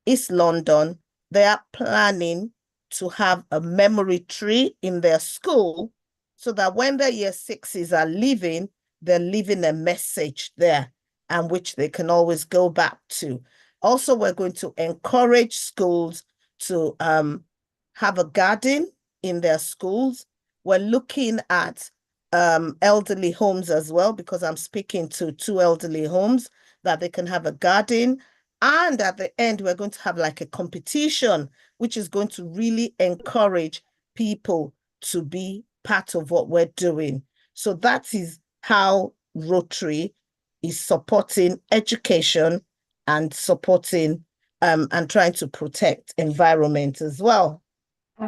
East London, they are planning to have a memory tree in their school so that when the year sixes are leaving, they're leaving a message there and which they can always go back to. Also, we're going to encourage schools to have a garden in their schools. We're looking at elderly homes as well, because I'm speaking to 2 elderly homes, that they can have a garden. And at the end, we're going to have like a competition, which is going to really encourage people to be part of what we're doing. So that is how Rotary is supporting education and supporting and trying to protect environment as well.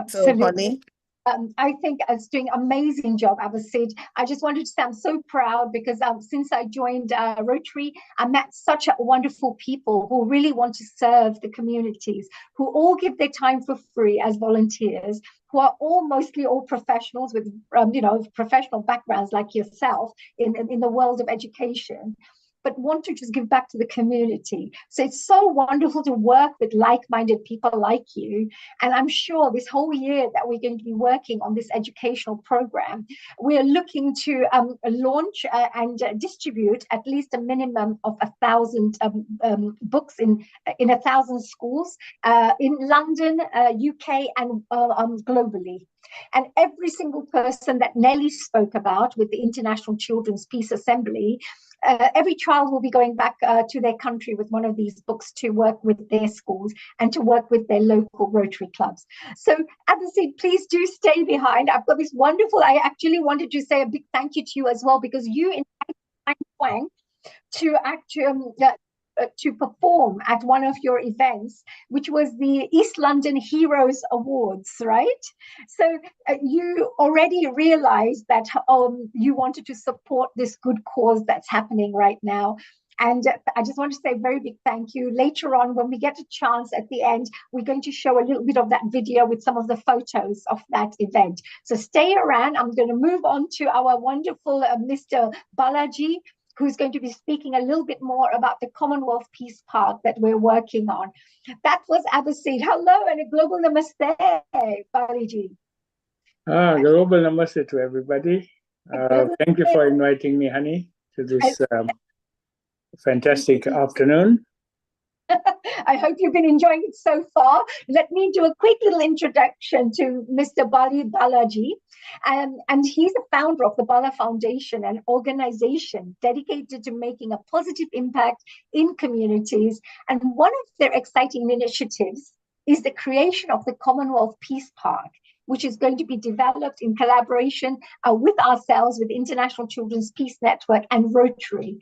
So, honey. I think it's doing an amazing job, Abasid. I just wanted to say I'm so proud because since I joined Rotary, I met such wonderful people who really want to serve the communities, who all give their time for free as volunteers, who are mostly all professionals with professional backgrounds like yourself in the world of education, but want to just give back to the community. So it's so wonderful to work with like-minded people like you. And I'm sure this whole year that we're going to be working on this educational program, we're looking to launch and distribute at least a minimum of 1,000 books in 1,000 schools in London, UK, and globally. And every single person that Nelly spoke about with the International Children's Peace Assembly, every child will be going back to their country with one of these books to work with their schools and to work with their local Rotary clubs. So, Abasid, please do stay behind. I've got this wonderful, I actually wanted to say a big thank you to you as well, because you invited Wang to to perform at one of your events, which was the East London Heroes Awards, right? So you already realized that you wanted to support this good cause that's happening right now. And I just want to say a very big thank you. Later on, when we get a chance at the end, we're going to show a little bit of that video with some of the photos of that event. So stay around. I'm going to move on to our wonderful Mr. Balaji, who's going to be speaking a little bit more about the Commonwealth Peace Park that we're working on. That was Abasid. Hello and a global namaste, Balaji. Global namaste to everybody. Thank you for inviting me, Honey, to this fantastic afternoon. I hope you've been enjoying it so far. Let me do a quick little introduction to Mr. Balaji. And he's the founder of the Bala Foundation, an organization dedicated to making a positive impact in communities. And one of their exciting initiatives is the creation of the Commonwealth Peace Park, which is going to be developed in collaboration with ourselves, with International Children's Peace Network and Rotary.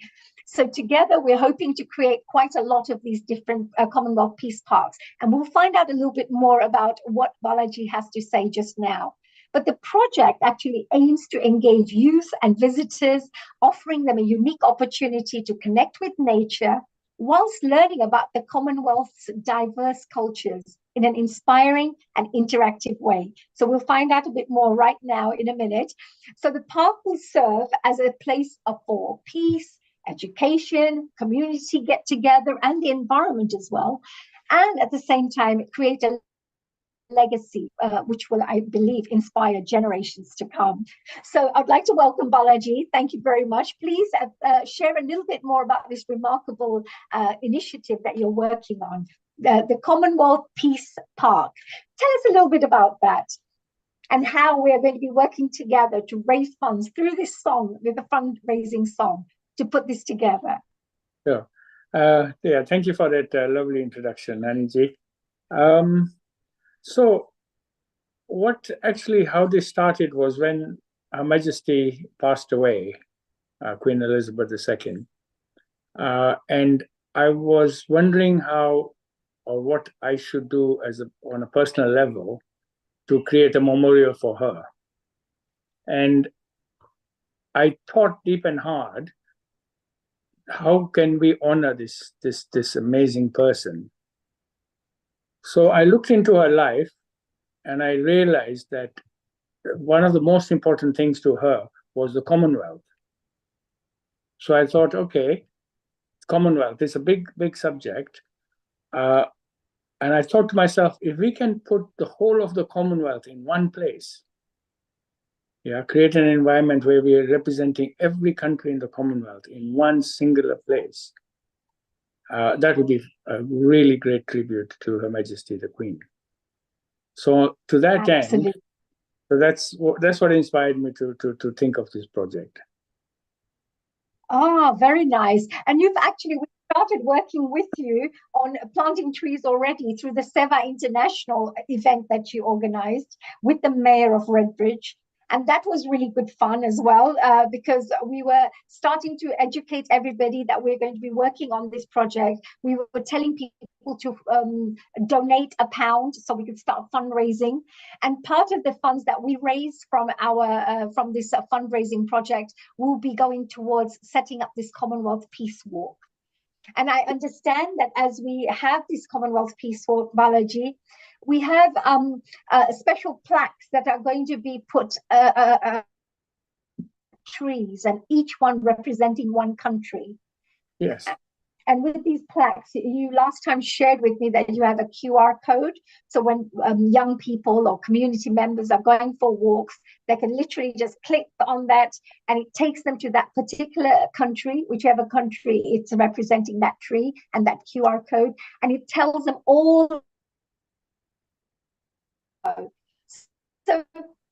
So together, we're hoping to create quite a lot of these different Commonwealth Peace Parks. And we'll find out a little bit more about what Balaji has to say just now. But the project actually aims to engage youth and visitors, offering them a unique opportunity to connect with nature whilst learning about the Commonwealth's diverse cultures in an inspiring and interactive way. So we'll find out a bit more right now in a minute. So the park will serve as a place for peace, education, community get-together, and the environment as well. And at the same time, create a legacy, which will, I believe, inspire generations to come. So I'd like to welcome Balaji. Thank you very much. Please share a little bit more about this remarkable initiative that you're working on, the Commonwealth Peace Park. Tell us a little bit about that and how we're going to be working together to raise funds through this song, with the fundraising song, to put this together. Sure. Yeah, thank you for that lovely introduction, Aniji. So how this started was when Her Majesty passed away, Queen Elizabeth II. And I was wondering how or what I should do on a personal level to create a memorial for her. And I thought deep and hard, how can we honor this amazing person? So I looked into her life and I realized that one of the most important things to her was the Commonwealth. So I thought, okay, Commonwealth is a big, big subject. And I thought to myself, if we can put the whole of the Commonwealth in one place, create an environment where we are representing every country in the Commonwealth in one singular place, that would be a really great tribute to Her Majesty the Queen. So to that end, so that's what inspired me to think of this project. Ah, very nice. And we started working with you on planting trees already through the SEVA International event that you organized with the Mayor of Redbridge. And that was really good fun as well, because we were starting to educate everybody that we're going to be working on this project. We were telling people to donate £1 so we could start fundraising. And part of the funds that we raised from this fundraising project will be going towards setting up this Commonwealth Peace Walk. And I understand that as we have this Commonwealth Peace Walk, Balaji, we have special plaques that are going to be put trees, and each one representing one country. Yes. And with these plaques, you last time shared with me that you have a QR code. So when young people or community members are going for walks, they can literally just click on that and it takes them to that particular country, whichever country it's representing that tree and that QR code. And it tells them all. So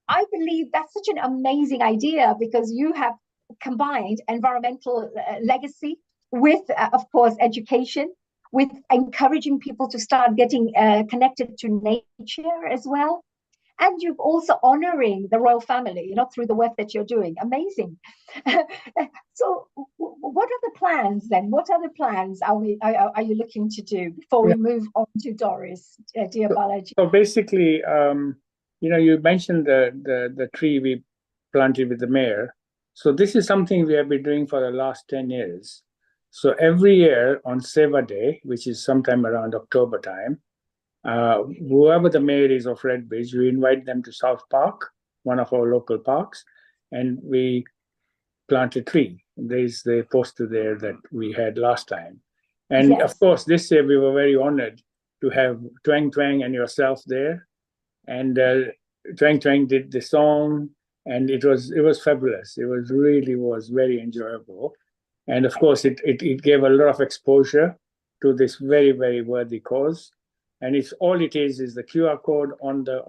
I believe that's such an amazing idea, because you have combined environmental legacy with, of course, education, with encouraging people to start getting connected to nature as well. And you're also honoring the royal family, you know, through the work that you're doing. Amazing. So what are the plans then? What other plans are you looking to do before we move on to Doris, dear Balaji? So basically, you know, you mentioned the tree we planted with the mayor. So this is something we have been doing for the last 10 years. So every year on Seva Day, which is sometime around October time, whoever the mayor is of Redbridge, we invite them to South Park, one of our local parks, and we plant a tree. There's the poster there that we had last time. And Yes. of course, this year we were very honored to have Twang Twang and yourself there. And Twang Twang did the song, and it was fabulous. It was very enjoyable. And of course, it gave a lot of exposure to this very, very worthy cause. And it's all it is the QR code on the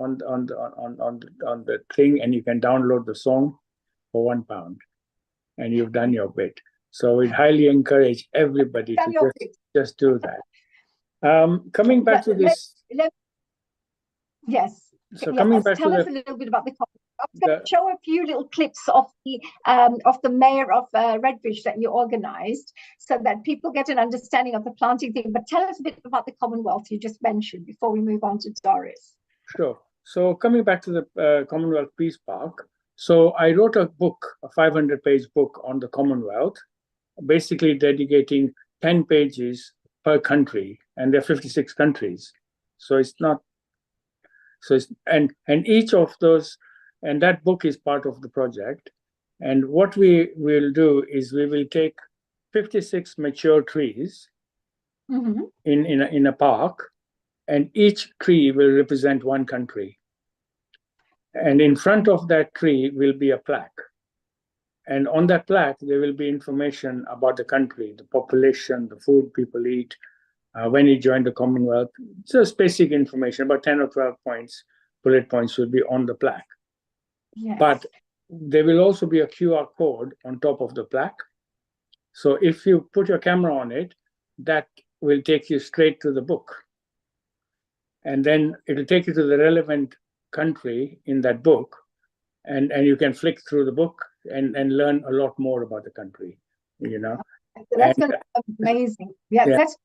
thing, and you can download the song for £1, and you've done your bit. So we'd highly encourage everybody to just do that. Coming back to this. Yes. So yes, coming back tell to us a little bit about the. I'm going to show a few little clips of the mayor of Redbridge that you organised, so that people get an understanding of the planting thing. But tell us a bit about the Commonwealth you just mentioned before we move on to Doris. Sure. So coming back to the Commonwealth Peace Park. So I wrote a book, a 500-page book on the Commonwealth, basically dedicating 10 pages per country, and there are 56 countries. So it's not. So it's, and each of those, and that book is part of the project. And what we will do is we will take 56 mature trees in a park, and each tree will represent one country. And in front of that tree will be a plaque. And on that plaque, there will be information about the country, the population, the food people eat, when he joined the Commonwealth. Just basic information, about 10 or 12 points, bullet points will be on the plaque. Yes. But there will also be a QR code on top of the plaque. So if you put your camera on it, that will take you straight to the book. And then it will take you to the relevant country in that book. And you can flick through the book and learn a lot more about the country, you know. That's amazing. Yeah, that's.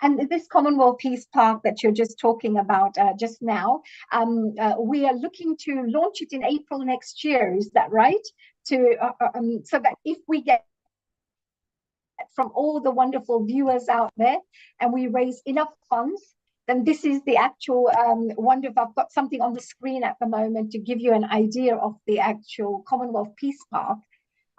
And this Commonwealth Peace Park that you're just talking about just now, we are looking to launch it in April next year. Is that right? So that if we get from all the wonderful viewers out there, and we raise enough funds, then this is the actual wonderful. I've got something on the screen at the moment to give you an idea of the actual Commonwealth Peace Park.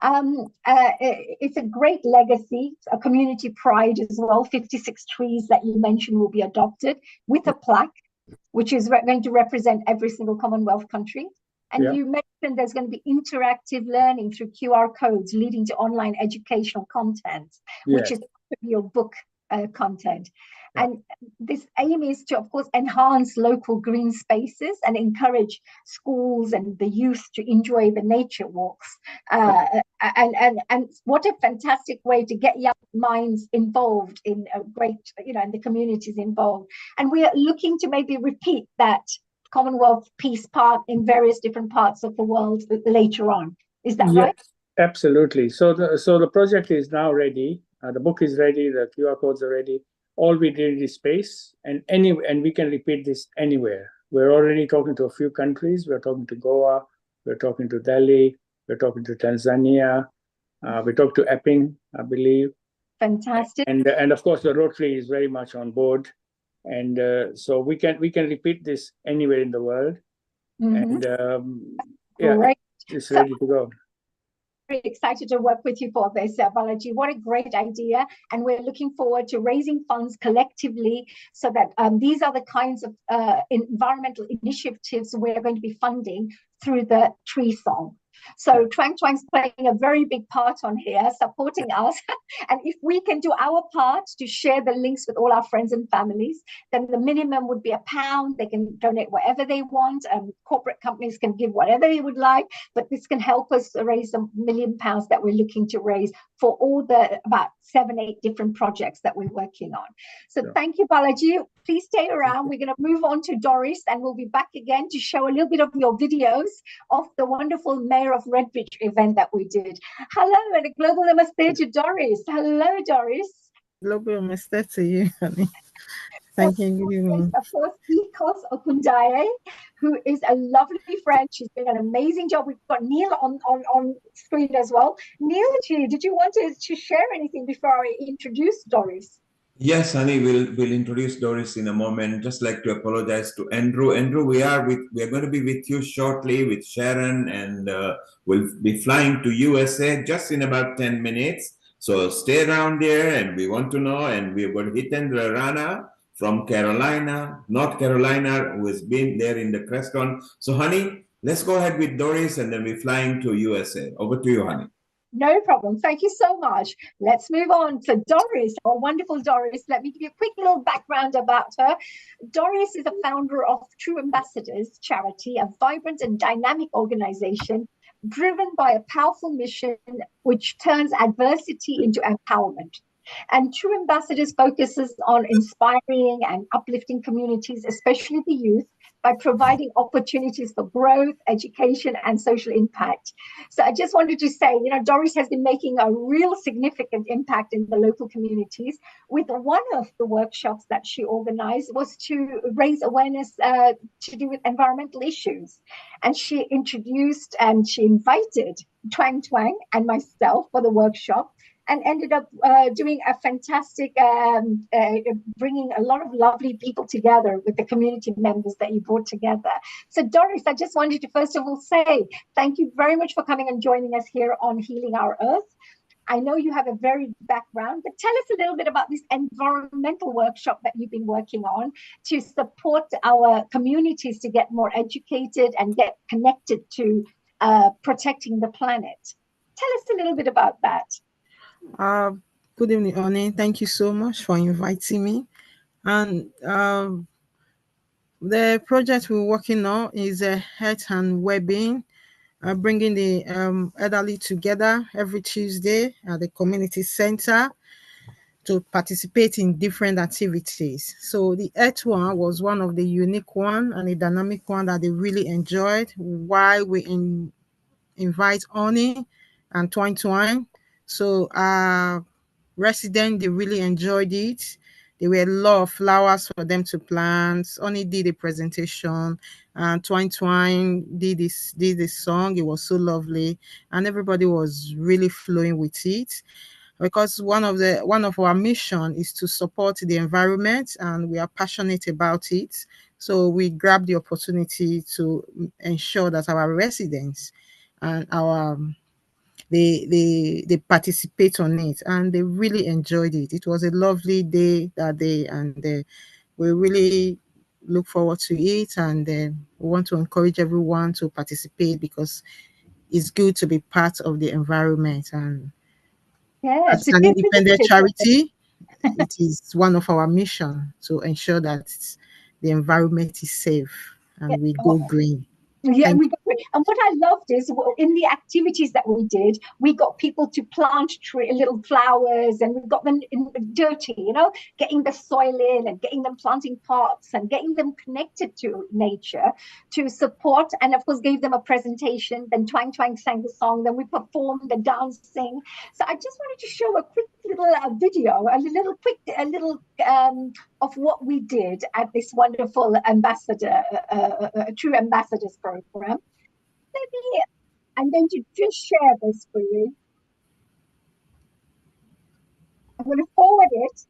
It's a great legacy, a community pride as well. 56 trees that you mentioned will be adopted with a plaque, which is going to represent every single Commonwealth country. And you mentioned there's going to be interactive learning through QR codes leading to online educational content, which is your book content. And this aim is to, of course, enhance local green spaces and encourage schools and the youth to enjoy the nature walks. And what a fantastic way to get young minds involved in a great, you know, and the communities involved. And we are looking to maybe repeat that Commonwealth Peace Park in various different parts of the world later on. Is that right? Absolutely. So the project is now ready. The book is ready. The QR codes are ready. All we did is space, and we can repeat this anywhere. We're already talking to a few countries. We're talking to Goa. We're talking to Delhi. We're talking to Tanzania. We talked to Epping, I believe. Fantastic. And of course, the Rotary is very much on board. And so we can repeat this anywhere in the world. And it's ready to go. Very excited to work with you for this, Balaji. What a great idea. And we're looking forward to raising funds collectively so that these are the kinds of environmental initiatives we're going to be funding through the tree song. So Twang Twang's playing a very big part on here, supporting us. And if we can do our part to share the links with all our friends and families, then the minimum would be £1. They can donate whatever they want. Corporate companies can give whatever they would like, but this can help us raise the £1 million that we're looking to raise for all the about 7-8 different projects that we're working on. So thank you, Balaji. Please stay around. We're going to move on to Doris, and we'll be back again to show a little bit of your videos of the wonderful Mayor of Redbridge event that we did. Hello, and a global namaste to Doris. Hello, Doris. Global namaste to you, honey. Thank you. Good evening. Of course, Nikos Okundaye, who is a lovely friend. She's doing an amazing job. We've got Neil on screen as well. Neil, did you want to share anything before I introduce Doris? Yes, honey, we'll introduce Doris in a moment. Just like to apologize to Andrew. Andrew, we are going to be with you shortly with Sharon, and we'll be flying to USA just in about 10 minutes. So stay around there, and we want to know. And we've got Hitendra Rana from Carolina, North Carolina, who has been there in the Creston. So, honey, let's go ahead with Doris, and then we're flying to USA. Over to you, honey. No problem. Thank you so much. Let's move on to Doris, our wonderful Doris. Let me give you a quick little background about her. Doris is a founder of True Ambassadors Charity, a vibrant and dynamic organization driven by a powerful mission which turns adversity into empowerment. And True Ambassadors focuses on inspiring and uplifting communities, especially the youth, by providing opportunities for growth, education, and social impact. So I just wanted to say, Doris has been making a real significant impact in the local communities. With one of the workshops that she organized was to raise awareness to do with environmental issues. And she introduced and she invited Twang Twang and myself for the workshop, and ended up doing a fantastic, bringing a lot of lovely people together with the community members that you brought together. So Doris, I just wanted to first of all say, thank you very much for coming and joining us here on Healing Our Earth. I know you have a varied background, but tell us a little bit about this environmental workshop that you've been working on to support our communities to get more educated and get connected to protecting the planet. Tell us a little bit about that. Good evening, Oni. Thank you so much for inviting me. And the project we're working on is a health and well-being, bringing the elderly together every Tuesday at the community center to participate in different activities. So the health one was one of the unique one and a dynamic one that they really enjoyed. Why we invite Oni and Twine Twine. So residents, they really enjoyed it. There were a lot of flowers for them to plant. Oni did a presentation, and Twine Twine did this song. It was so lovely, and everybody was really flowing with it. Because one of our mission is to support the environment, and we are passionate about it. So we grabbed the opportunity to ensure that our residents and they participate on it, and they really enjoyed it. It was a lovely day that day, and we really look forward to it, and we want to encourage everyone to participate because it's good to be part of the environment. And as an independent charity, it is one of our mission to ensure that the environment is safe and we go green. Yeah, and what I loved is in the activities that we did, we got people to plant little flowers, and we got them dirty, getting the soil in and getting them planting pots and getting them connected to nature to support, and of course gave them a presentation. Then Twang Twang sang the song, then we performed the dancing. So I just wanted to show a quick little video, a little of what we did at this wonderful True Ambassadors program. Maybe I'm going to just share this for you. I'm going to forward it.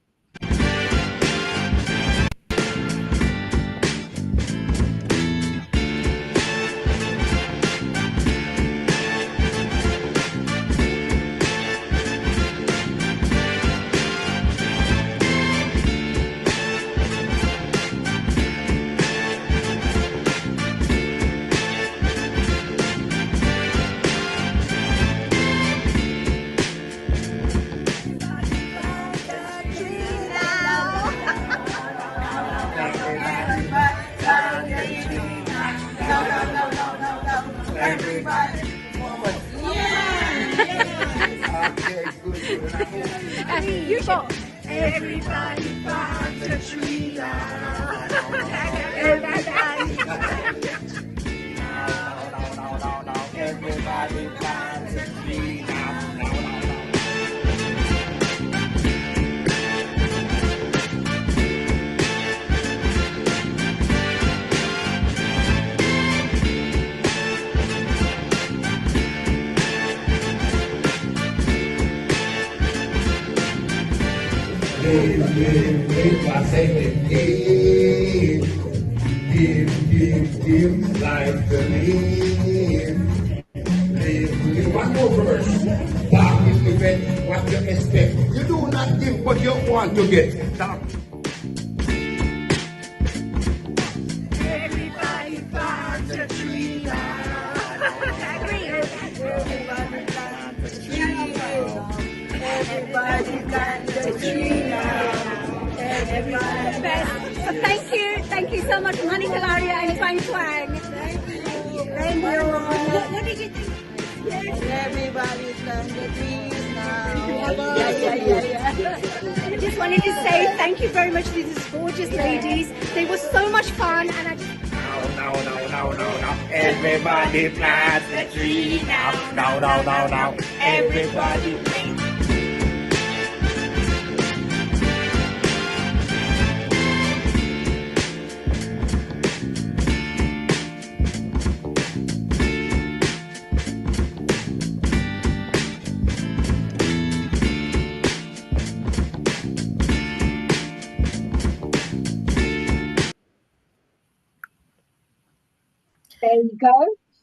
4. Everybody plant a tree now. Everybody plant a tree now. Everybody plant a tree now. Give life to live. Live. One more verse. Dark is the event, what you expect. You do not give what you want to get. Dark. Everybody plant a tree now. Everybody plant a tree now. Everybody plant a tree now. Everybody plant. Thank you so much, Honey Galaria and Twang Twang. Thank you. What did you think? Everybody plant the trees now. I just wanted to say thank you very much to these gorgeous ladies. They were so much fun, and I just. No. Everybody plant the tree now. No. Everybody plant. There you go.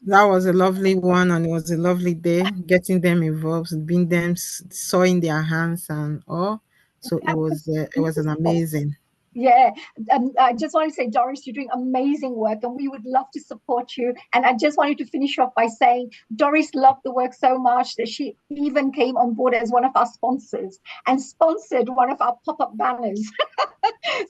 That was a lovely one, and it was a lovely day getting them involved, being them sewing their hands and all. So it was an amazing. Yeah, I just want to say, Doris, you're doing amazing work, and we would love to support you. And I just wanted to finish off by saying Doris loved the work so much that she even came on board as one of our sponsors and sponsored one of our pop-up banners.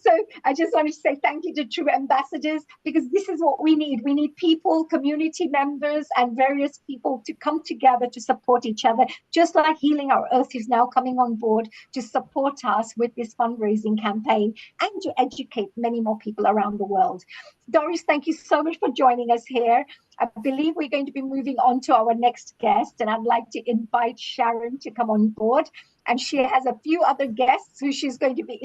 So I just wanted to say thank you to true ambassadors, because this is what we need. We need people, community members, and various people to come together to support each other, just like Healing Our Earth is now coming on board to support us with this fundraising campaign and to educate many more people around the world. Doris, thank you so much for joining us here. I believe we're going to be moving on to our next guest, and I'd like to invite Sharon to come on board. And she has a few other guests who she's going to be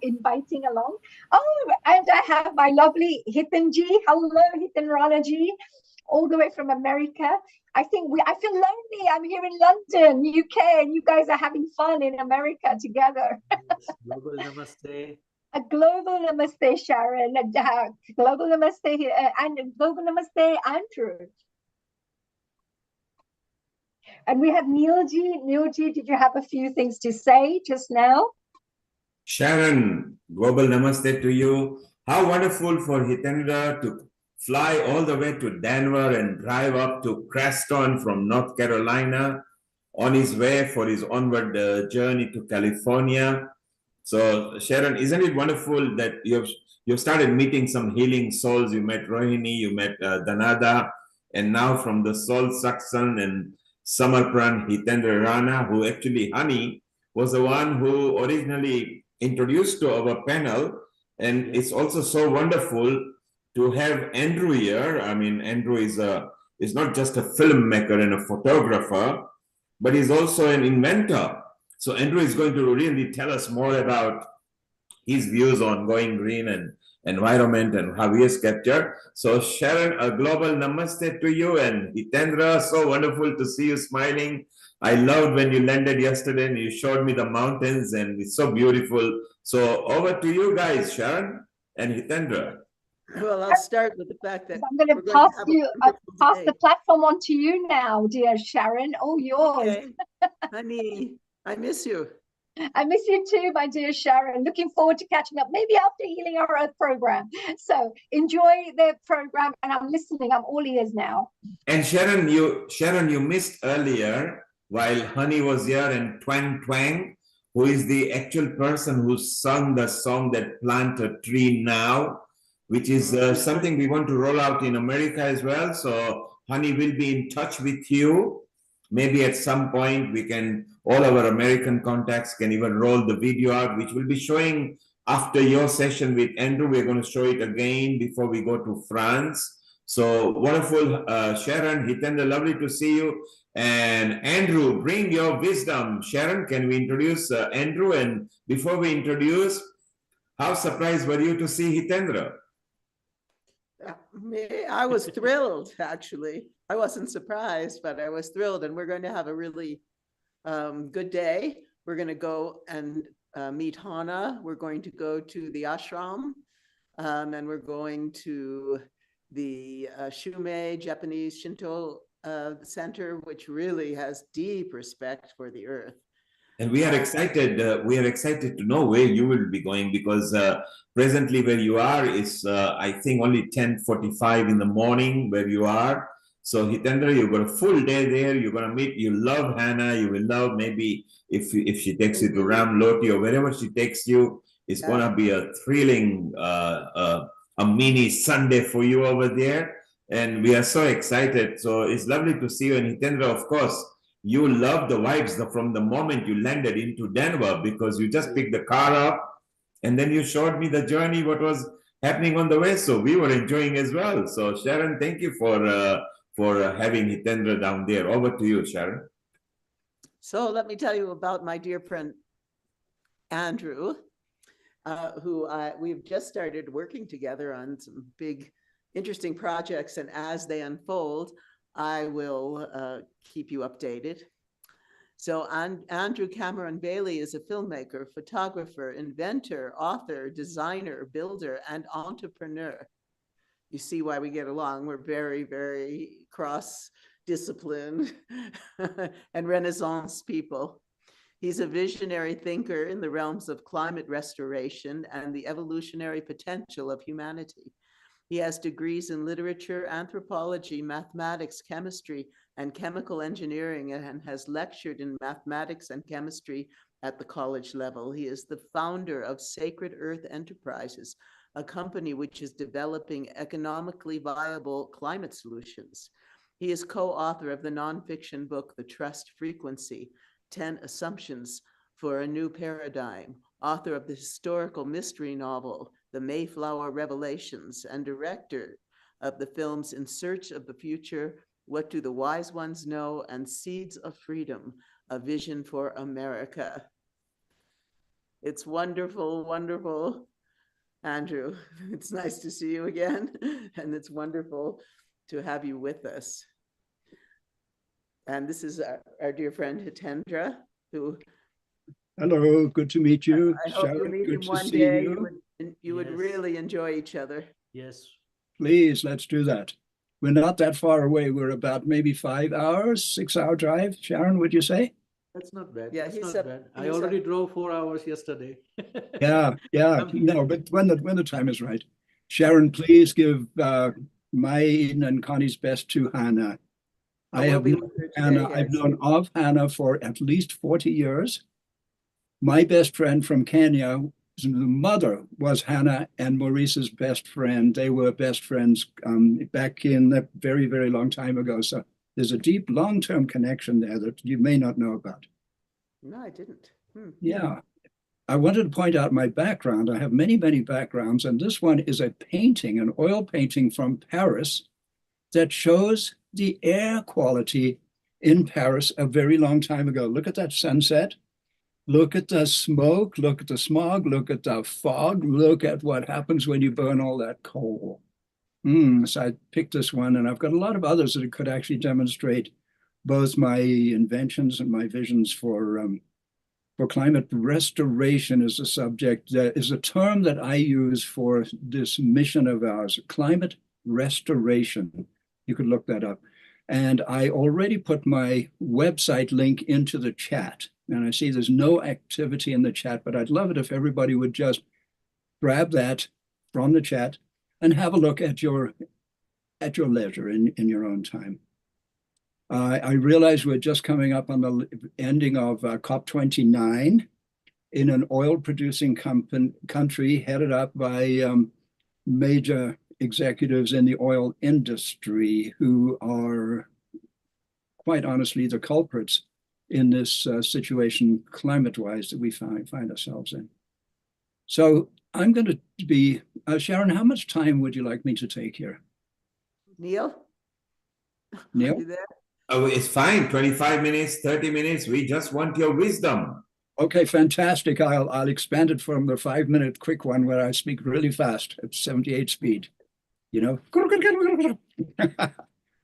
inviting along. Oh, and I have my lovely Hitanji. Hello, Hitan Rana ji, all the way from America. I feel lonely. I'm here in London, UK, and you guys are having fun in America together. Global namaste. A global namaste, Sharon. Global namaste, and global namaste, Andrew. And we have Neilji. Neilji, did you have a few things to say just now? Sharon, global namaste to you. How wonderful for Hitendra to fly all the way to Denver and drive up to Creston from North Carolina on his way for his onward journey to California. So Sharon, isn't it wonderful that you've started meeting some healing souls? You met Rohini, you met Danada, and now from the Soul Saksan and Samarpran Hitendra Rana, who actually, Honey, was the one who originally introduced to our panel. And it's also so wonderful to have Andrew here. I mean, Andrew is not just a filmmaker and a photographer, but he's also an inventor. So Andrew is going to really tell us more about his views on going green and environment and how he is captured. So Sharon, a global namaste to you, and Hitendra, so wonderful to see you smiling. I loved when you landed yesterday and you showed me the mountains, and it's so beautiful. So over to you guys, Sharon and Hitendra. Well, I'll start with the fact that I'm going to pass the platform on to you now, dear Sharon. All yours. Okay. Honey, I miss you. I miss you too, my dear Sharon. Looking forward to catching up, maybe after Healing Our Earth program. So enjoy the program, and I'm listening. I'm all ears now. And Sharon, you missed earlier while Honey was here, and Twang Twang, who is the actual person who sung the song that Plant a Tree Now, which is something we want to roll out in America as well. So Honey will be in touch with you. Maybe at some point we can all our American contacts can even roll the video out, which we'll be showing after your session with Andrew. We're going to show it again before we go to France. So wonderful, Sharon, Hitendra, lovely to see you. And Andrew, bring your wisdom. Sharon, can we introduce Andrew? And before we introduce, how surprised were you to see Hitendra? I was thrilled, actually. I wasn't surprised, but I was thrilled. And we're going to have a really good day. We're going to go and meet Hana. We're going to go to the ashram, and we're going to the Shumei Japanese Shinto Center, which really has deep respect for the earth. And we are excited. We are excited to know where you will be going, because presently where you are is, I think, only 10:45 in the morning where you are. So Hitendra, you've got a full day there. You're going to meet. You love Hannah. You will love, maybe if she takes you to Ramloti or wherever she takes you. It's going to be a thrilling, a mini Sunday for you over there. And we are so excited. So it's lovely to see you. And Hitendra, of course, you love the vibes from the moment you landed into Denver, because you just picked the car up and then you showed me the journey, what was happening on the way. So we were enjoying as well. So Sharon, thank you for having Hitendra down there. Over to you, Sharon. So let me tell you about my dear friend, Andrew, who we've just started working together on some big, interesting projects. And as they unfold, I will keep you updated. So Andrew Cameron Bailey is a filmmaker, photographer, inventor, author, designer, builder, and entrepreneur. You see why we get along. We're very, very cross-disciplined and Renaissance people. He's a visionary thinker in the realms of climate restoration and the evolutionary potential of humanity. He has degrees in literature, anthropology, mathematics, chemistry, and chemical engineering, and has lectured in mathematics and chemistry at the college level. He is the founder of Sacred Earth Enterprises, a company which is developing economically viable climate solutions. He is co-author of the nonfiction book, The Trust Frequency, 10 Assumptions for a New Paradigm, author of the historical mystery novel, The Mayflower Revelations, and director of the films In Search of the Future, What Do the Wise Ones Know, and Seeds of Freedom, A Vision for America. It's wonderful, wonderful, Andrew. It's nice to see you again, and it's wonderful to have you with us. And this is our dear friend Hitendra, who... Hello, good to meet you. I hope you meet him one day. You would really enjoy each other. Yes. Please, let's do that. We're not that far away. We're about maybe 5 hours, 6-hour drive. Sharon, would you say? That's not bad. Yeah, That's he not said- bad. he I said- already drove 4 hours yesterday. Yeah, no, but when the time is right. Sharon, please give mine and Connie's best to Hannah. I will have be known with her today, Hannah, I've yes. known of Hannah for at least 40 years. My best friend from Kenya, the mother was Hannah and Maurice's best friend. They were best friends back in a very, very long time ago. So there's a deep long-term connection there that you may not know about. No, I didn't. Yeah. I wanted to point out my background. I have many, many backgrounds, and this one is a painting, an oil painting from Paris that shows the air quality in Paris a very long time ago. Look at that sunset. Look at the smoke, look at the smog, look at the fog, look at what happens when you burn all that coal. So I picked this one, and I've got a lot of others that could actually demonstrate both my inventions and my visions for climate restoration is a subject, that is a term that I use for this mission of ours, climate restoration. You could look that up. And I already put my website link into the chat. And I see there's no activity in the chat, but I'd love it if everybody would just grab that from the chat and have a look at your leisure in your own time. I realize we're just coming up on the ending of COP29 in an oil-producing country headed up by major executives in the oil industry who are, quite honestly, the culprits in this situation climate-wise that we find ourselves in. So I'm going to be, Sharon, how much time would you like me to take here? Neil? Neil? Are you there? Oh, it's fine. 25 minutes, 30 minutes. We just want your wisdom. Okay, fantastic. I'll expand it from the 5-minute quick one where I speak really fast at 78 speed. You know?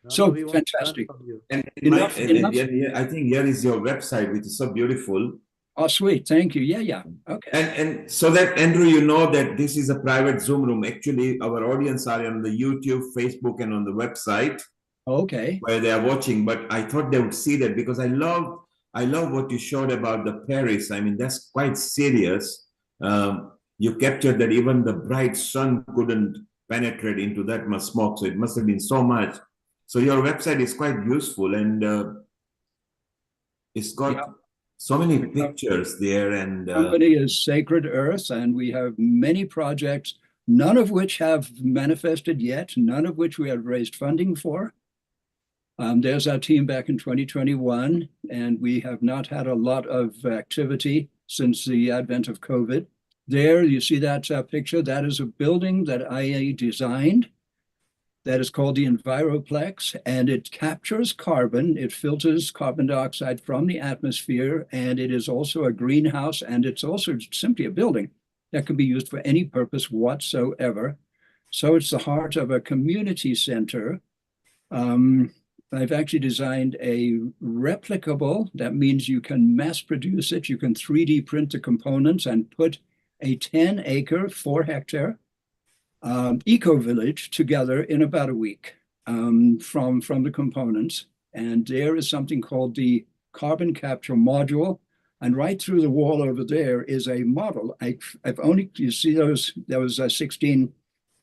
So fantastic. And Enough. I think here is your website, which is so beautiful. Oh, sweet. Thank you. Yeah. Okay. And so that, Andrew, you know that this is a private Zoom room. Actually, our audience are on the YouTube, Facebook, and on the website. Okay. Where they are watching. But I thought they would see that because I love what you showed about the Paris. I mean, that's quite serious. You captured that even the bright sun couldn't penetrate into that much smoke. So it must have been so much. So your website is quite useful, and it's got so many pictures there. And the company is Sacred Earth, and we have many projects, none of which have manifested yet, none of which we have raised funding for. There's our team back in 2021, and we have not had a lot of activity since the advent of COVID. There, you see that picture. That is a building that I designed that is called the Enviroplex, and it captures carbon. It filters carbon dioxide from the atmosphere, and it is also a greenhouse, and it's also simply a building that can be used for any purpose whatsoever. So it's the heart of a community center. I've actually designed a replicable, that means you can mass produce it, you can 3D print the components and put a 10-acre, 4-hectare eco-village together in about a week from the components. And there is something called the carbon capture module. And right through the wall over there is a model. I've only, you see those 16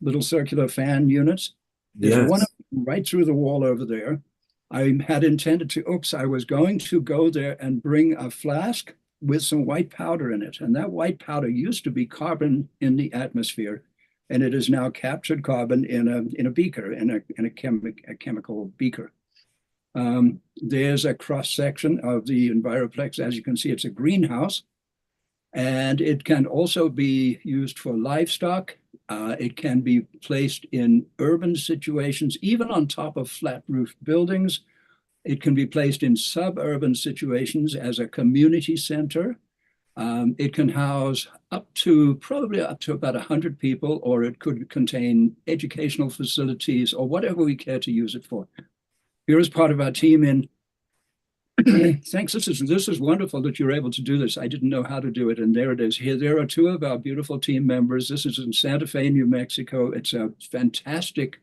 little circular fan units? There's one of them right through the wall over there. I had intended to, I was going to go there and bring a flask with some white powder in it. And that white powder used to be carbon in the atmosphere. And it is now captured carbon in a beaker, in a chemical beaker. There's a cross section of the Enviroplex. As you can see, it's a greenhouse. And it can also be used for livestock. It can be placed in urban situations, even on top of flat roof buildings. It can be placed in suburban situations as a community center. It can house probably up to about 100 people, or it could contain educational facilities or whatever we care to use it for. Here is part of our team in thanks. This is wonderful that you're able to do this. I didn't know how to do it, and there it is. Here, there are 2 of our beautiful team members. This is in Santa Fe, New Mexico. It's a fantastic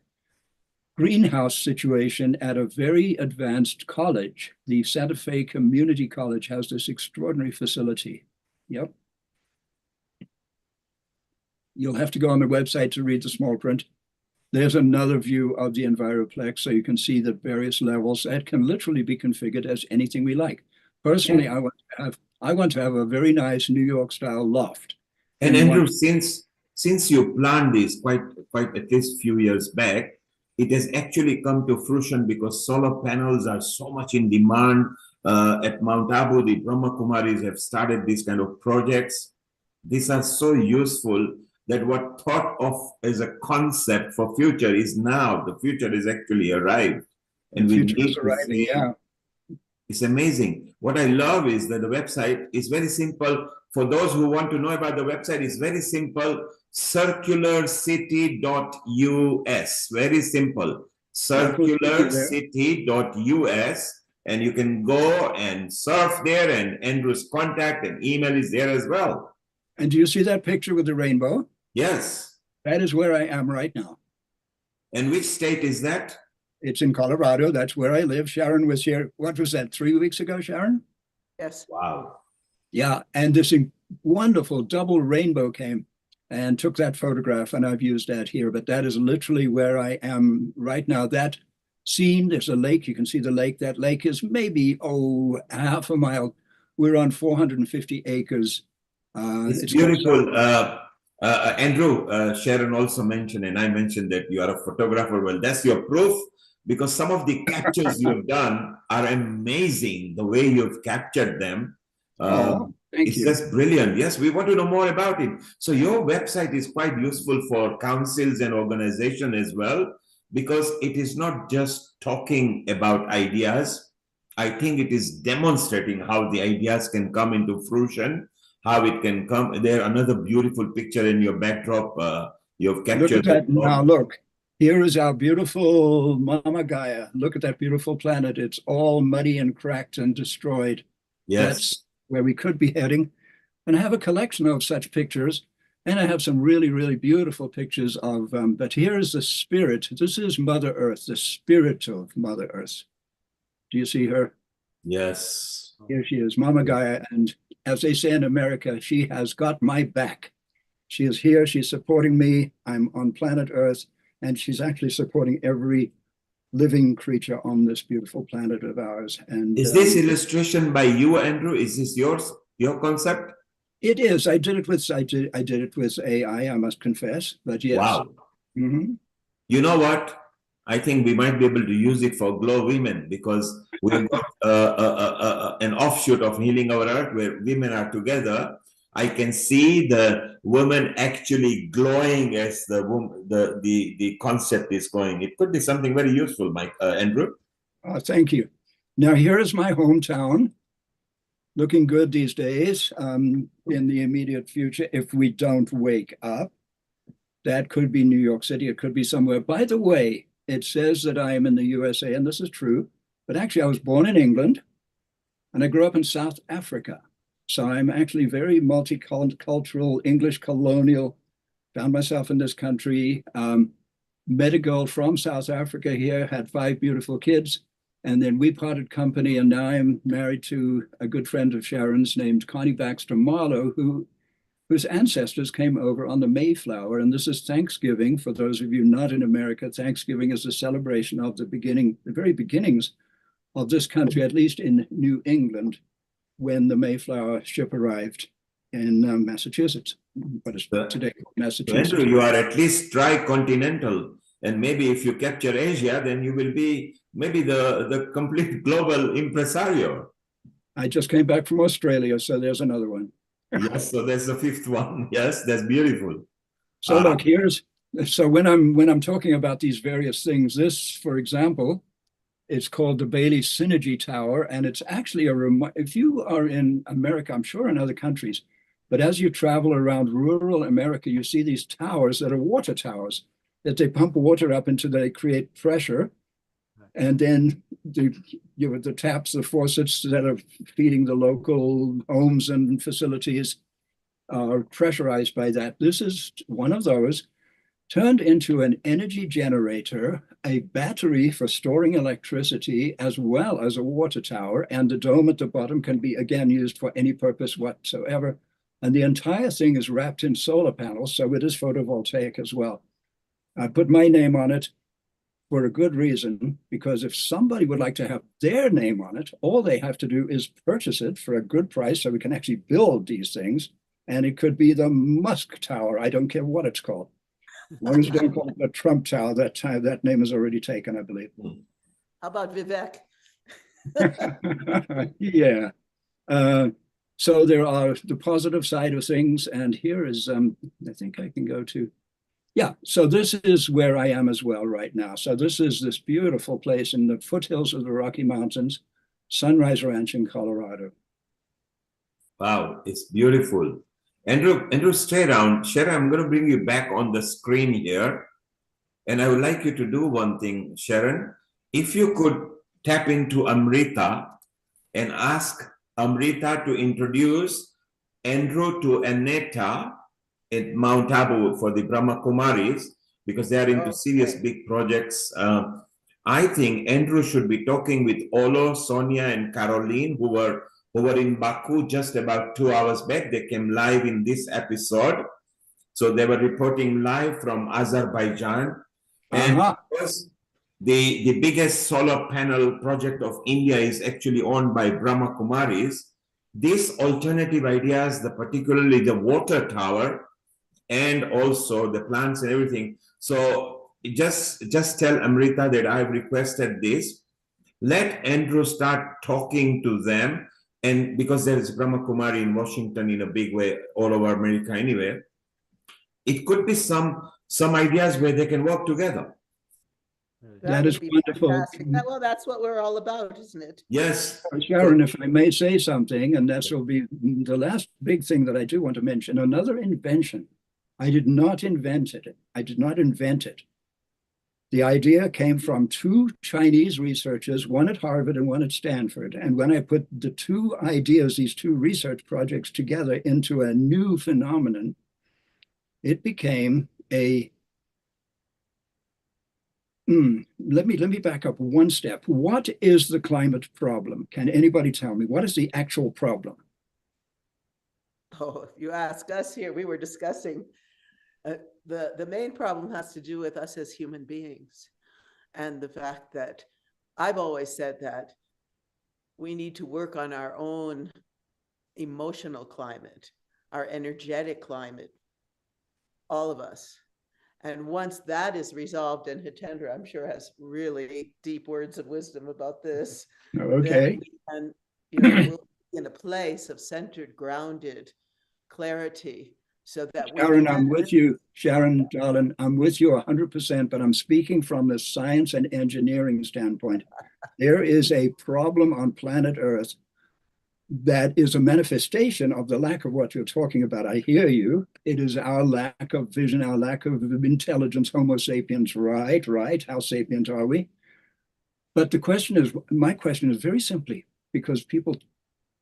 greenhouse situation at a very advanced college. The Santa Fe Community College has this extraordinary facility. Yep. You'll have to go on the website to read the small print. There's another view of the Enviroplex, so you can see the various levels. That can literally be configured as anything we like. Personally, I want to have a very nice New York style loft. And Andrew, since you planned this quite at least few years back, it has actually come to fruition because solar panels are so much in demand. At Mount Abu, the Brahma Kumaris have started these kind of projects. These are so useful that what thought of as a concept for future is now, the future is actually arrived. And we need to see, it's amazing. What I love is that the website is very simple. For those who want to know about the website, it's very simple, circularcity.us, very simple, circularcity.us. And you can go and surf there, and Andrew's contact and email is there as well. And do you see that picture with the rainbow? Yes. That is where I am right now. And which state is that? It's in Colorado. That's where I live. Sharon was here. What was that, 3 weeks ago, Sharon? Yes. Wow. Yeah. And this wonderful double rainbow came and took that photograph, and I've used that here. But that is literally where I am right now. That scene, there's a lake. You can see the lake. That lake is maybe, half a mile. We're on 450 acres. It's beautiful. Andrew, Sharon also mentioned, and I mentioned that you are a photographer. Well, that's your proof because some of the captures you've done are amazing, the way you've captured them. Thank it's you. just brilliant. Yes, we want to know more about it. So your website is quite useful for councils and organizations as well, because it is not just talking about ideas. I think it is demonstrating how the ideas can come into fruition, how it can come. There, another beautiful picture in your backdrop. You've captured. Look at that. Now look, here is our beautiful Mama Gaia. Look at that beautiful planet. It's all muddy and cracked and destroyed. Yes. That's where we could be heading. And I have a collection of such pictures. And I have some really, really beautiful pictures of, but here is the spirit. This is Mother Earth, the spirit of Mother Earth. Do you see her? Yes. Here she is, Mama Gaia. And as they say in America, she has got my back. She is here, she's supporting me. I'm on planet Earth, and she's actually supporting every living creature on this beautiful planet of ours. And is this illustration by you, Andrew? Is this your concept? It is. I did it with AI, I must confess, but yes. Wow. You know what? I think we might be able to use it for Glow Women, because we've got an offshoot of Healing Our Earth where women are together. I can see the woman actually glowing as the concept is going. It could be something very useful, Mike, Andrew. Thank you. Now here is my hometown, looking good these days. In the immediate future, if we don't wake up, that could be New York City. It could be somewhere. By the way, it says that I am in the USA, and this is true. But actually, I was born in England, and I grew up in South Africa. So I'm actually very multicultural, English colonial, found myself in this country, met a girl from South Africa here, had 5 beautiful kids, and then we parted company, and now I'm married to a good friend of Sharon's named Connie Baxter Marlowe, whose ancestors came over on the Mayflower. And this is Thanksgiving. For those of you not in America, Thanksgiving is a celebration of the very beginnings of this country, at least in New England, when the Mayflower ship arrived in Massachusetts, what is today called Massachusetts. Andrew, you are at least tri-continental, and maybe if you capture Asia, then you will be maybe the complete global impresario. I just came back from Australia, so there's another one. Yes, so there's the 5th one. Yes, that's beautiful. So look, so when I'm talking about these various things, this, for example, it's called the Bailey Synergy Tower, and it's actually if you are in America, I'm sure in other countries, but as you travel around rural America, you see these towers that are water towers, that they pump water up into, they create pressure, and then the taps, the faucets that are feeding the local homes and facilities are pressurized by that. This is one of those, turned into an energy generator, a battery for storing electricity, as well as a water tower. And the dome at the bottom can be, again, used for any purpose whatsoever. And the entire thing is wrapped in solar panels, so it is photovoltaic as well. I put my name on it for a good reason, because if somebody would like to have their name on it, all they have to do is purchase it for a good price so we can actually build these things. And it could be the Musk Tower. I don't care what it's called. As long as you don't call it the Trump Tower, that name is already taken, I believe. How about Vivek? Yeah. So there are the positive side of things. And here is, I think I can go to, yeah. So this is where I am as well right now. So this is this beautiful place in the foothills of the Rocky Mountains, Sunrise Ranch in Colorado. Wow, it's beautiful. Andrew, stay around. Sharon, I'm going to bring you back on the screen here. And I would like you to do one thing, Sharon. If you could tap into Amrita and ask Amrita to introduce Andrew to Aneta at Mount Abu for the Brahma Kumaris, because they are into serious big projects. I think Andrew should be talking with Olo, Sonia, and Caroline, who were in Baku just about 2 hours back. They came live in this episode. So they were reporting live from Azerbaijan. And because the biggest solar panel project of India is actually owned by Brahma Kumaris, these alternative ideas, particularly the water tower, and also the plants and everything. So just tell Amrita that I've requested this. Let Andrew start talking to them, and because there is Brahma Kumari in Washington in a big way, all over America anyway, it could be some ideas where they can work together. That is wonderful. Fantastic. Well, that's what we're all about, isn't it? Yes. Sharon, if I may say something, and that will be the last big thing that I do want to mention, another invention. I did not invent it. I did not invent it. The idea came from two Chinese researchers, one at Harvard and one at Stanford. And when I put the two ideas, these two research projects together into a new phenomenon, it became a let me back up one step. What is the climate problem? Can anybody tell me? What is the actual problem? Oh, if you ask us here, we were discussing the main problem has to do with us as human beings, and the fact that I've always said that we need to work on our own emotional climate, our energetic climate, all of us. And once that is resolved, and Hitendra, I'm sure, has really deep words of wisdom about this. Okay. And we'll be in a place of centered, grounded clarity, so that Sharon, I'm with you. Sharon, darling, I'm with you 100%, but I'm speaking from the science and engineering standpoint. There is a problem on planet Earth that is a manifestation of the lack of what you're talking about. I hear you. It is our lack of vision, our lack of intelligence, Homo sapiens, right. How sapient are we? But the question is, my question is very simply, because people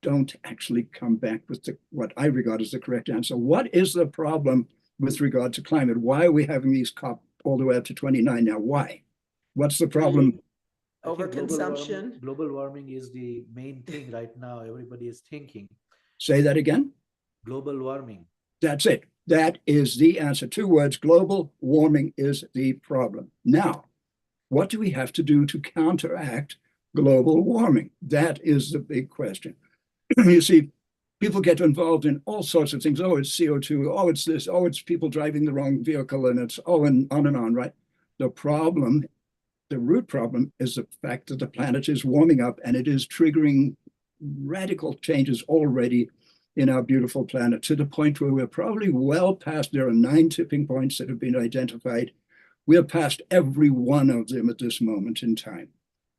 don't actually come back with what I regard as the correct answer. What is the problem with regard to climate? Why are we having these COP all the way up to 29 now? Why? What's the problem? Overconsumption. Global warming is the main thing right now. Everybody is thinking. Say that again. Global warming. That's it. That is the answer. 2 words. Global warming is the problem. Now, what do we have to do to counteract global warming? That is the big question. You see, people get involved in all sorts of things. Oh, it's CO2. Oh, it's this. Oh, it's people driving the wrong vehicle. And it's and on, right? The problem, the root problem, is the fact that the planet is warming up, and it is triggering radical changes already in our beautiful planet, to the point where we're probably well past, there are 9 tipping points that have been identified. We're past every one of them at this moment in time.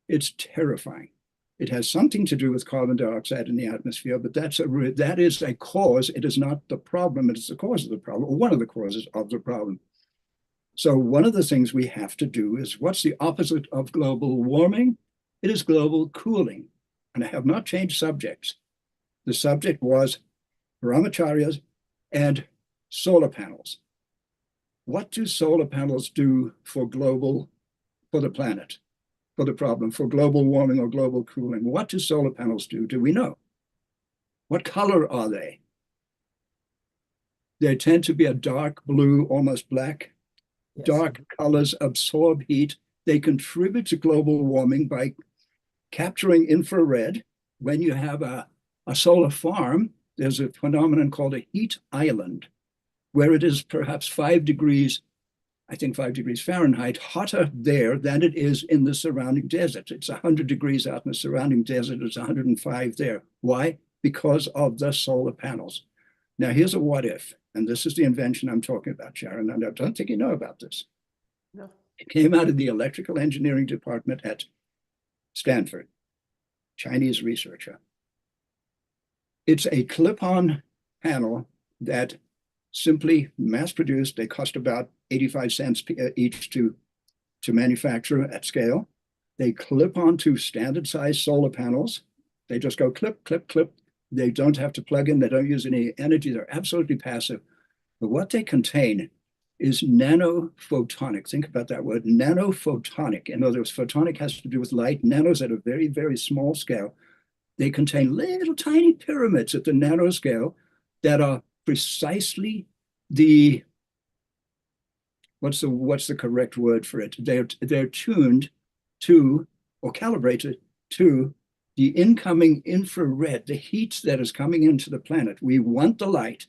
It's terrifying. It has something to do with carbon dioxide in the atmosphere, but that is a cause. It is not the problem. It is the cause of the problem, or one of the causes of the problem. So one of the things we have to do is, what's the opposite of global warming? It is global cooling. And I have not changed subjects. The subject was brahmacharyas and solar panels. What do solar panels do for the planet, for the problem, for global warming or global cooling? What do solar panels do? Do we know? What color are they? They tend to be a dark blue, almost black. Yes. Dark colors absorb heat. They contribute to global warming by capturing infrared. When you have a solar farm, there's a phenomenon called a heat island, where it is perhaps 5 degrees, I think 5 degrees Fahrenheit, hotter there than it is in the surrounding desert. It's 100 degrees out in the surrounding desert. It's 105 there. Why? Because of the solar panels. Now, here's a what if, and this is the invention I'm talking about, Sharon, and I don't think you know about this. No. It came out of the electrical engineering department at Stanford, Chinese researcher. It's a clip-on panel that simply mass-produced. They cost about 85 cents each to manufacture at scale. They clip onto standard-sized solar panels. They just go clip, clip, clip. They don't have to plug in. They don't use any energy. They're absolutely passive. But what they contain is nanophotonic. Think about that word, nanophotonic. In other words, photonic has to do with light. Nanos at a very, very small scale. They contain little tiny pyramids at the nanoscale that are precisely the, what's the correct word for it? They're tuned to, or calibrated to, the incoming infrared, the heat that is coming into the planet. We want the light.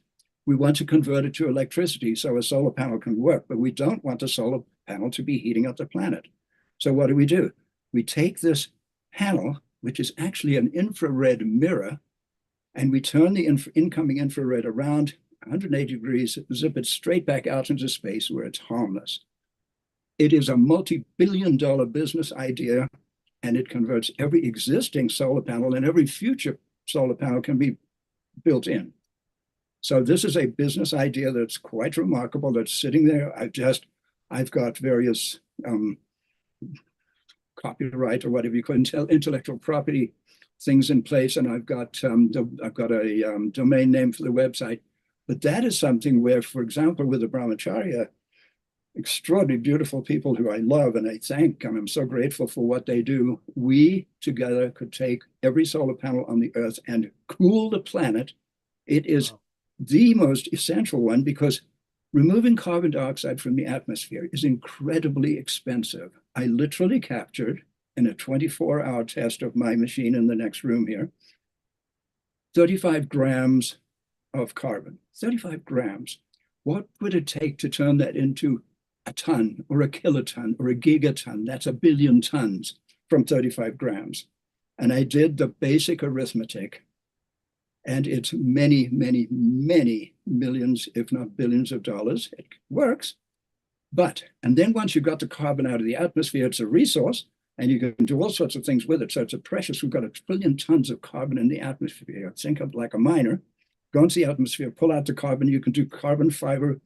We want to convert it to electricity so a solar panel can work, but we don't want the solar panel to be heating up the planet. So what do? We take this panel, which is actually an infrared mirror, and we turn the incoming infrared around 180 degrees, zip it straight back out into space where it's harmless. It is a multi-billion-dollar business idea, and it converts every existing solar panel, and every future solar panel can be built in. So this is a business idea that's quite remarkable, that's sitting there. I've got various copyright or whatever you call it, intellectual property things in place, and I've got a domain name for the website. But that is something where, for example, with the Brahmacharya, extraordinarily beautiful people who I love and I thank, and I'm so grateful for what they do, we together could take every solar panel on the earth and cool the planet. It is the most essential one because removing carbon dioxide from the atmosphere is incredibly expensive. I literally captured in a 24-hour test of my machine in the next room here, 35 grams of carbon, 35 grams. What would it take to turn that into a ton or a kiloton or a gigaton? That's a billion tons from 35 grams. And I did the basic arithmetic, and it's many, many, many millions, if not billions of dollars. It works. And then once you got the carbon out of the atmosphere, it's a resource, and you can do all sorts of things with it. So it's a precious, we've got 1 trillion tons of carbon in the atmosphere. Think of like a miner, go into the atmosphere, pull out the carbon. You can do carbon fiber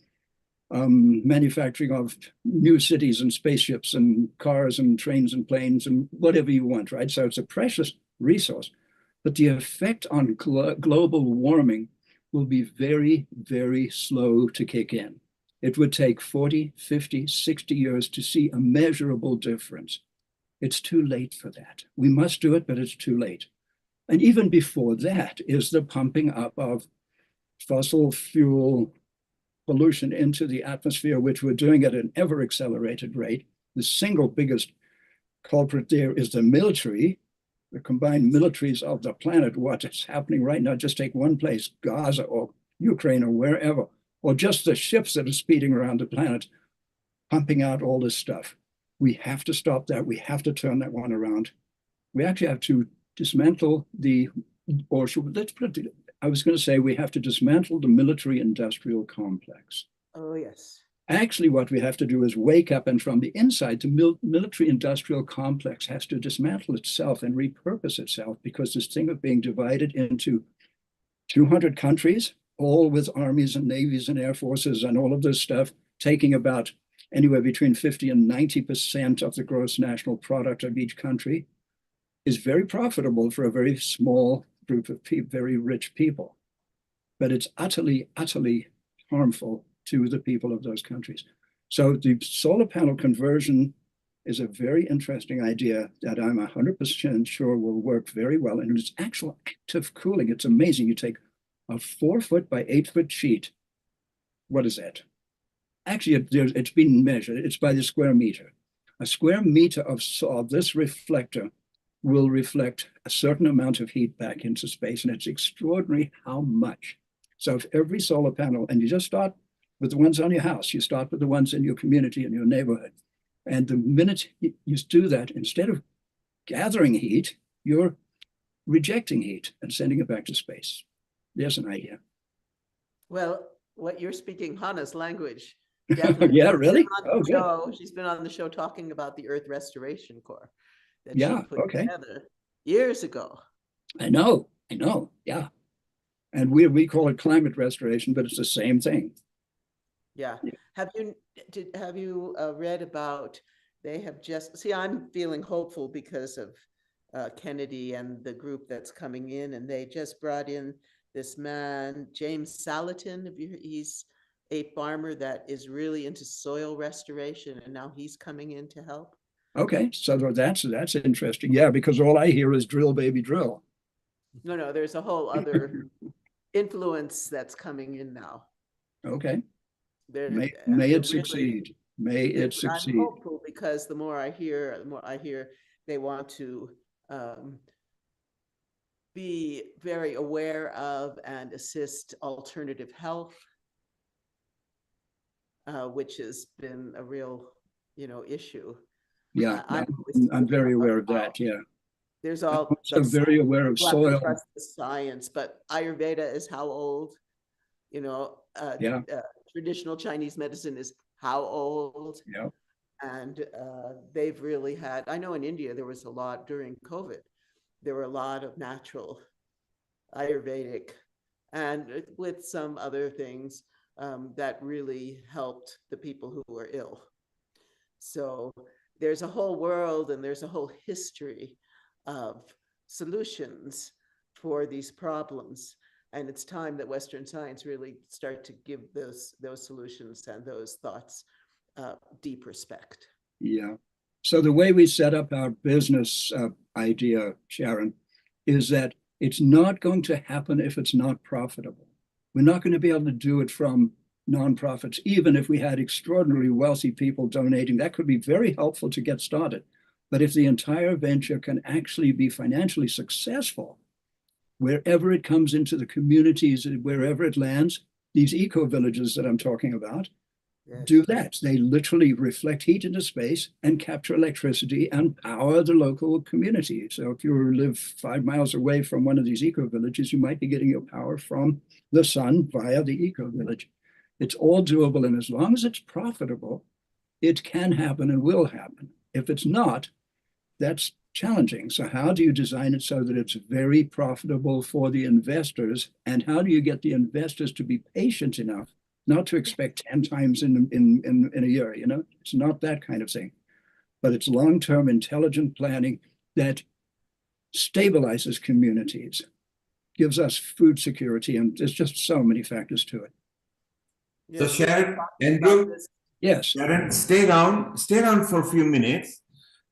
manufacturing of new cities and spaceships and cars and trains and planes and whatever you want, right? So it's a precious resource. But the effect on global warming will be very, very slow to kick in. It would take 40, 50, 60 years to see a measurable difference. It's too late for that. We must do it, but it's too late. And even before that is the pumping up of fossil fuel pollution into the atmosphere, which we're doing at an ever accelerated rate. The single biggest culprit there is the military, the combined militaries of the planet. What is happening right now, just take one place, Gaza or Ukraine or wherever, or just the ships that are speeding around the planet, pumping out all this stuff. We have to stop that. We have to turn that one around. We actually have to dismantle let's put it, I was going to say we have to dismantle the military-industrial complex. Oh, yes. Actually, what we have to do is wake up, and from the inside, the military-industrial complex has to dismantle itself and repurpose itself, because this thing of being divided into 200 countries, all with armies and navies and air forces and all of this stuff, taking about anywhere between 50 and 90% of the gross national product of each country, is very profitable for a very small group of very rich people. But it's utterly, utterly harmful to the people of those countries. So the solar panel conversion is a very interesting idea that I'm 100% sure will work very well. And it's actual active cooling. It's amazing. You take a 4-foot by 8-foot sheet. What is that? Actually, it's been measured. It's by the square meter. A square meter of this reflector will reflect a certain amount of heat back into space. And it's extraordinary how much. So if every solar panel, and you just start with the ones on your house, you start with the ones in your community, in your neighborhood. And the minute you do that, instead of gathering heat, you're rejecting heat and sending it back to space. There's an idea. Well, what you're speaking Hannah's language. Definitely. Yeah, really? She's been on the show talking about the Earth Restoration Corps that Yeah, she put together years ago. I know, yeah. And we call it climate restoration, but it's the same thing. Yeah. Have you read about, they have just, see, I'm feeling hopeful because of Kennedy and the group that's coming in, and they just brought in this man, James Salatin. He's a farmer that is really into soil restoration, and now he's coming in to help. Okay, so that's interesting. Yeah, because all I hear is drill, baby, drill. No, there's a whole other influence that's coming in now. Okay. May it succeed. May it succeed. I'm hopeful because the more I hear they want to be very aware of and assist alternative health which has been a real, issue. Yeah, I'm I'm very aware of that. Yeah. There's I'm all also very aware of you have to soil. trust the science, but Ayurveda is how old? Yeah. Traditional Chinese medicine is how old? Yeah. And they've really had, I know in India, there was a lot during COVID, there were a lot of natural Ayurvedic and with some other things that really helped the people who were ill. So there's a whole world and there's a whole history of solutions for these problems. And it's time that Western science really start to give those solutions and those thoughts deep respect. Yeah. So the way we set up our business idea, Sharon, is that it's not going to happen if it's not profitable. We're not going to be able to do it from nonprofits, even if we had extraordinarily wealthy people donating. That could be very helpful to get started. But if the entire venture can actually be financially successful, wherever it comes into the communities, wherever it lands, these eco-villages that I'm talking about, do that. They literally reflect heat into space and capture electricity and power the local community. So if you live 5 miles away from one of these eco-villages, you might be getting your power from the sun via the eco-village. It's all doable, and as long as it's profitable, it can happen and will happen. If it's not, that's challenging. So how do you design it so that it's very profitable for the investors? And how do you get the investors to be patient enough not to expect 10 times in a year? It's not that kind of thing, but it's long-term intelligent planning that stabilizes communities, gives us food security, and there's just so many factors to it. So Sharon, Andrew, yes, Sharon, stay down for a few minutes.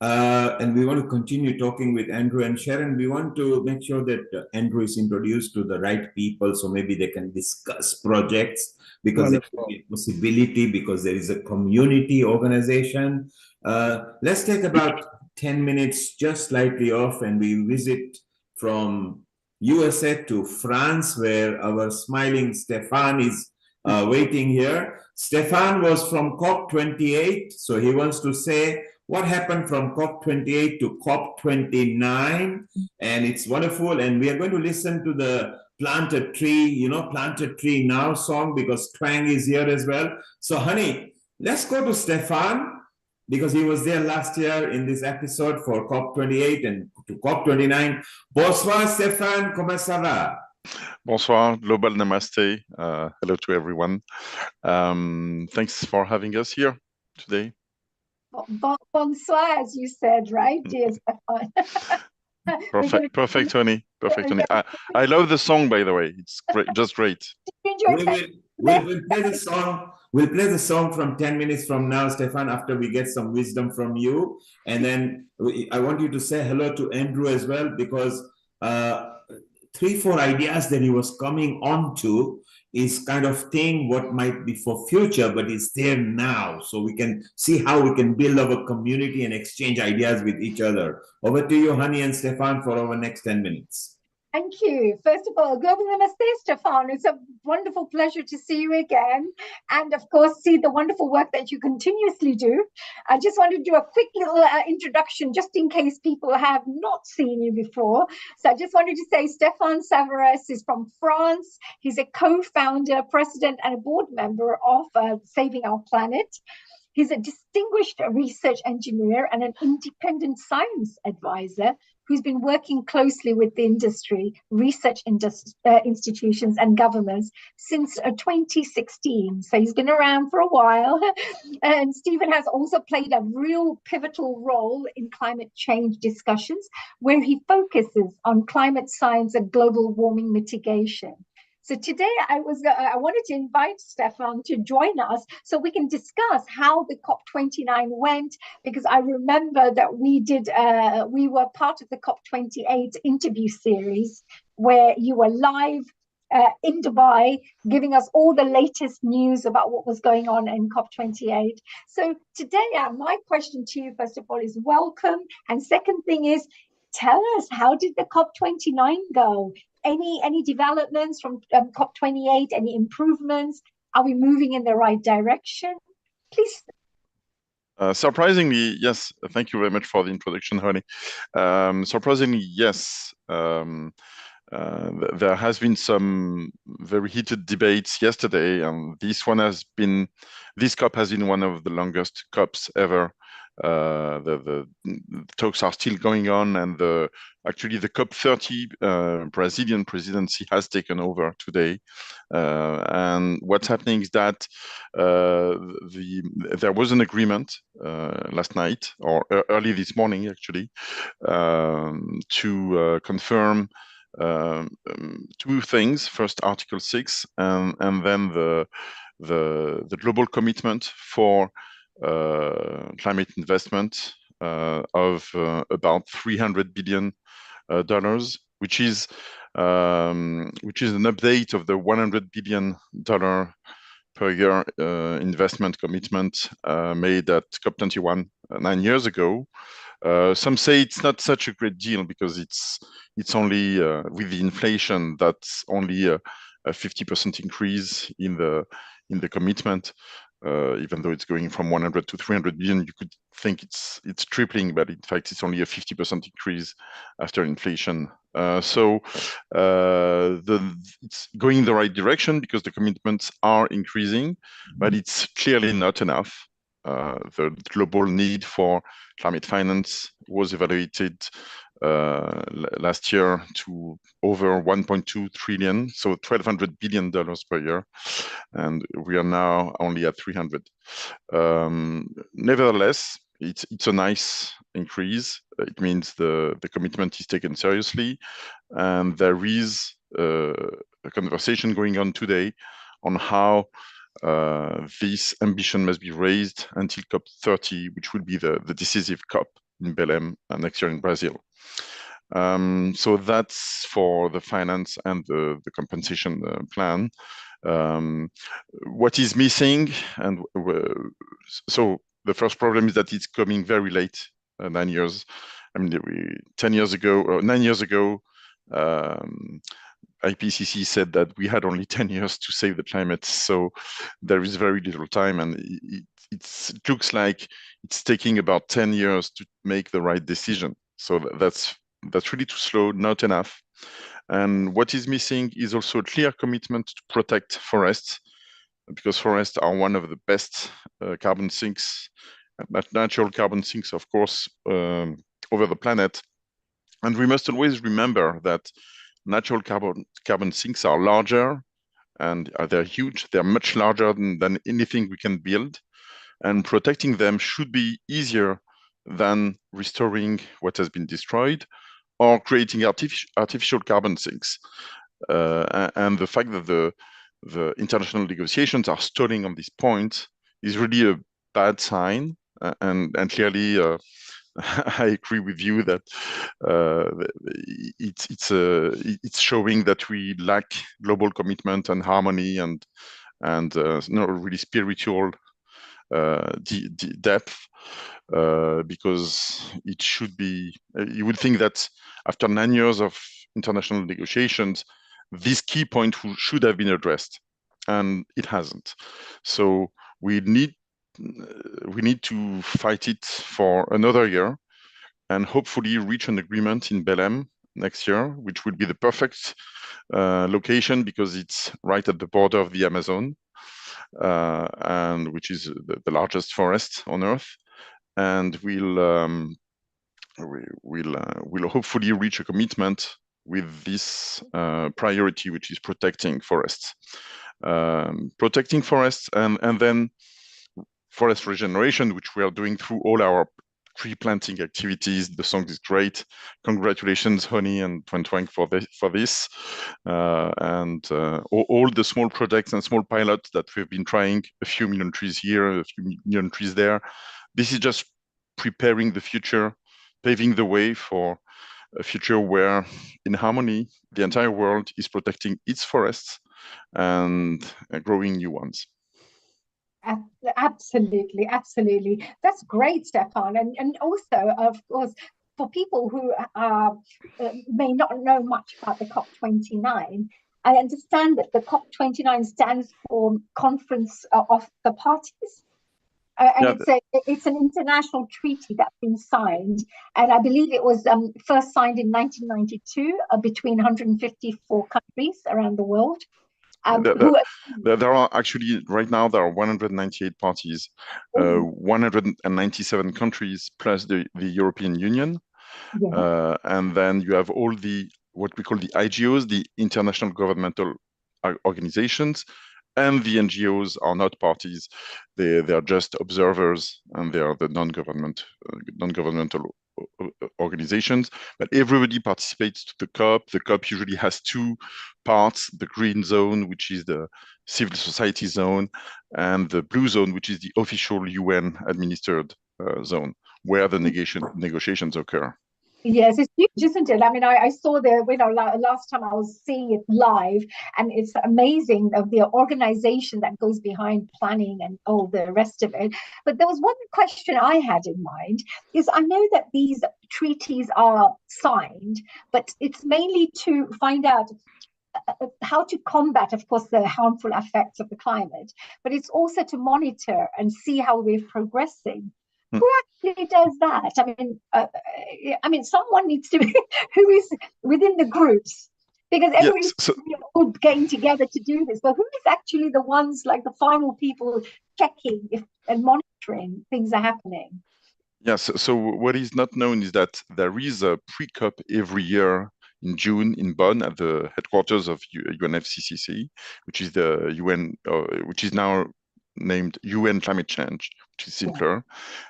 And we want to continue talking with Andrew and Sharon. We want to make sure that Andrew is introduced to the right people, so maybe they can discuss projects, because there could be a possibility, because there is a community organization. Let's take about 10 minutes, just slightly off, and we visit from USA to France, where our smiling Stefan is waiting here. Stefan was from COP28, so he wants to say what happened from COP28 to COP29, and it's wonderful. And we are going to listen to the Plant a Tree, Plant a Tree Now song, because Twang is here as well. So honey, let's go to Stefan, because he was there last year in this episode for COP28 and to COP29. Bonsoir Stéphane, comment ça va? Bonsoir, Global Namaste. Hello to everyone. Thanks for having us here today. Bonsoir, as you said, right, dear Stefan? Perfect, Tony. Perfect, Tony. I love the song, by the way. It's great, just great. We'll play the song. We'll play the song from 10 minutes from now, Stefan, after we get some wisdom from you. And then I want you to say hello to Andrew as well, because 3-4 ideas that he was coming on to is kind of thing what might be for future, but it's there now. So we can see how we can build our community and exchange ideas with each other. Over to you, Honey and Stefan, for our next 10 minutes. Thank you. First of all, Global Namaste, Stefan. It's a wonderful pleasure to see you again. And of course, see the wonderful work that you continuously do. I just want to do a quick little introduction, just in case people have not seen you before. So I just wanted to say Stefan Savares is from France. He's a co-founder, president, and a board member of Saving Our Planet. He's a distinguished research engineer and an independent science advisor who's been working closely with the industry, research institutions and governments since 2016. So he's been around for a while. And Stephen has also played a real pivotal role in climate change discussions, where he focuses on climate science and global warming mitigation. So today I wanted to invite Stefan to join us so we can discuss how the COP29 went, because I remember that we were part of the COP28 interview series where you were live in Dubai, giving us all the latest news about what was going on in COP28. So today, my question to you, first of all, is welcome. And second thing is, tell us, how did the COP29 go? Any developments from COP28, any improvements? Are we moving in the right direction? Please. Surprisingly, yes. Thank you very much for the introduction, Honey. Surprisingly, yes. There has been some very heated debates yesterday, and this COP has been one of the longest COPs ever. The talks are still going on, and actually the COP30 Brazilian presidency has taken over today. And what's happening is that there was an agreement last night, or early this morning actually, to confirm two things. First, Article 6, and then the global commitment for climate investment of about $300 billion, which is an update of the $100 billion per year investment commitment made at COP29 9 years ago. Some say it's not such a great deal because it's only with the inflation, that's only a 50% increase in the commitment. Even though it's going from 100 to 300 billion, you could think it's tripling, but in fact it's only a 50% increase after inflation. So it's going in the right direction because the commitments are increasing, but it's clearly not enough. The global need for climate finance was evaluated last year to over 1.2 trillion, so $1,200 billion per year, and we are now only at 300. Nevertheless, it's a nice increase. It means the commitment is taken seriously, and there is a conversation going on today on how this ambition must be raised until COP30, which will be the decisive COP in Belém next year in Brazil. So that's for the finance and the compensation plan. What is missing, and so the first problem is that it's coming very late, 9 years. I mean, 10 years ago, or 9 years ago, IPCC said that we had only 10 years to save the climate, so there is very little time, and it looks like it's taking about 10 years to make the right decision. So that's really too slow, not enough. And what is missing is also a clear commitment to protect forests, because forests are one of the best carbon sinks, natural carbon sinks, of course, over the planet. And we must always remember that natural carbon sinks are larger, and they're huge. They're much larger than anything we can build, and protecting them should be easier than restoring what has been destroyed or creating artificial carbon sinks. And the fact that the international negotiations are stalling on this point is really a bad sign, and clearly I agree with you that it's showing that we lack global commitment and harmony and really spiritual depth, because it should be. You would think that after 9 years of international negotiations, this key point should have been addressed, and it hasn't. So we need to fight it for another year and hopefully reach an agreement in Belém next year, which would be the perfect location because it's right at the border of the Amazon, and which is the largest forest on Earth. And we'll hopefully reach a commitment with this priority, which is protecting forests. Protecting forests and then forest regeneration, which we are doing through all our tree planting activities. The song is great. Congratulations, Honey and Tuan Tuan, for this. And all the small projects and small pilots that we've been trying, a few million trees here, a few million trees there. This is just preparing the future, paving the way for a future where, in harmony, the entire world is protecting its forests and growing new ones. Absolutely, absolutely. That's great, Stefan. And also, of course, for people who may not know much about the COP29, I understand that the COP29 stands for Conference of the Parties. And it's an international treaty that's been signed, and I believe it was first signed in 1992 between 154 countries around the world. There are actually, right now, there are 198 parties, 197 countries plus the European Union. Yeah. And then you have all what we call the IGOs, the international governmental organizations, and the NGOs are not parties. They are just observers, and they are the non-governmental organizations. But everybody participates to the COP. The COP usually has two parts: the green zone, which is the civil society zone, and the blue zone, which is the official UN administered zone, where the negotiations occur. Yes, it's huge, isn't it? I mean, I saw last time I was seeing it live, and it's amazing of the organization that goes behind planning and all the rest of it. But there was one question I had in mind, is I know that these treaties are signed, but it's mainly to find out how to combat, of course, the harmful effects of the climate, but it's also to monitor and see how we're progressing. Who actually does that? I mean, someone needs to be who is within the groups, because everybody's all getting together to do this. But who is actually the ones, like the final people, checking and monitoring things are happening? Yes. So what is not known is that there is a pre-COP every year in June in Bonn at the headquarters of UNFCCC, which is the UN, which is now named UN Climate Change, which is simpler.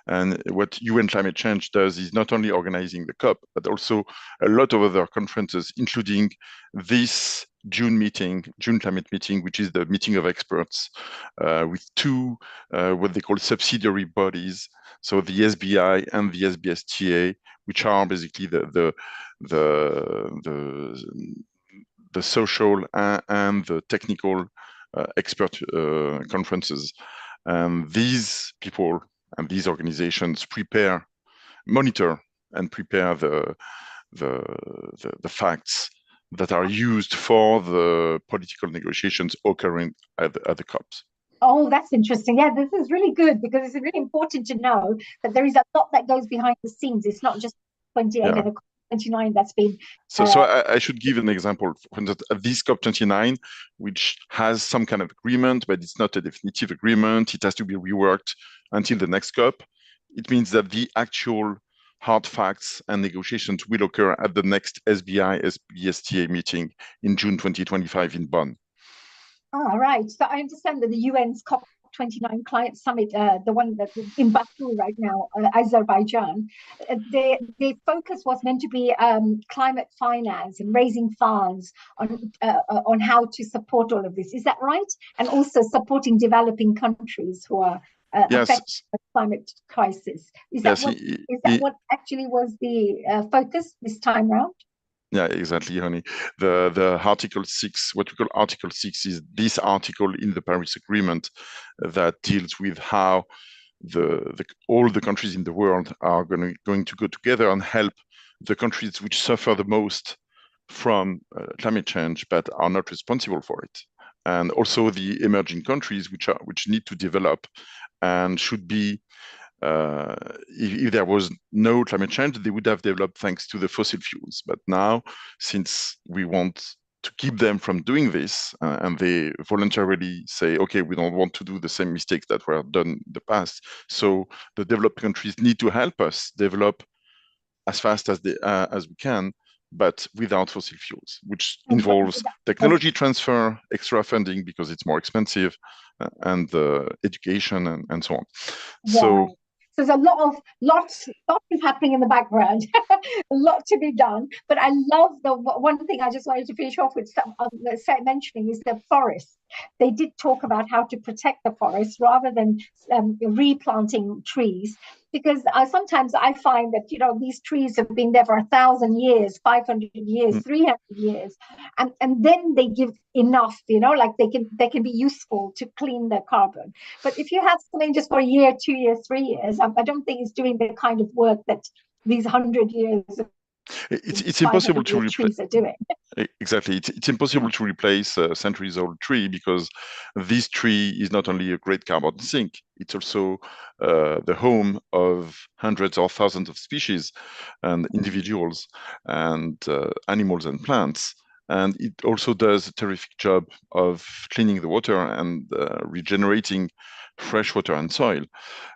And what UN Climate Change does is not only organizing the COP, but also a lot of other conferences, including this June climate meeting, which is the meeting of experts with two what they call subsidiary bodies. So the SBI and the SBSTA, which are basically the social and the technical expert conferences. These people and these organizations monitor and prepare the facts that are used for the political negotiations occurring at the COPs. Oh, that's interesting. Yeah, this is really good, because it's really important to know that there is a lot that goes behind the scenes. It's not just 28 and a 29 that's been. So I should give an example. For instance, at this COP29, which has some kind of agreement, but it's not a definitive agreement. It has to be reworked until the next COP. It means that the actual hard facts and negotiations will occur at the next SBI-SBSTA meeting in June 2025 in Bonn. Oh, right. So I understand that the UN's COP29 Climate Summit, the one that's in Baku right now, Azerbaijan, their focus was meant to be climate finance and raising funds on how to support all of this. Is that right? And also supporting developing countries who are affected by the climate crisis. Is that what actually was the focus this time round? Yeah, exactly, honey. The Article 6, what we call Article 6, is this article in the Paris Agreement that deals with how all the countries in the world are going to go together and help the countries which suffer the most from climate change but are not responsible for it, and also the emerging countries which need to develop and should be. If there was no climate change, they would have developed thanks to the fossil fuels. But now, since we want to keep them from doing this, and they voluntarily say, okay, we don't want to do the same mistakes that were done in the past, so the developed countries need to help us develop as fast as we can, but without fossil fuels, which involves technology transfer, extra funding because it's more expensive, and education and so on. Yeah. So there's lots is happening in the background, a lot to be done. But I love the one thing I just wanted to finish off with mentioning is the forest. They did talk about how to protect the forest rather than replanting trees, because sometimes I find that these trees have been there for 1,000 years, 500 years, 300 years, and then they give enough, like they can be useful to clean the carbon. But if you have something just for a year, 2 years, 3 years, I don't think it's doing the kind of work that these 100 years of It's impossible to replace. Trees are doing. Exactly, it's impossible to replace a centuries-old tree, because this tree is not only a great carbon sink, it's also the home of hundreds or thousands of species and individuals and animals and plants. And it also does a terrific job of cleaning the water and regenerating fresh water and soil.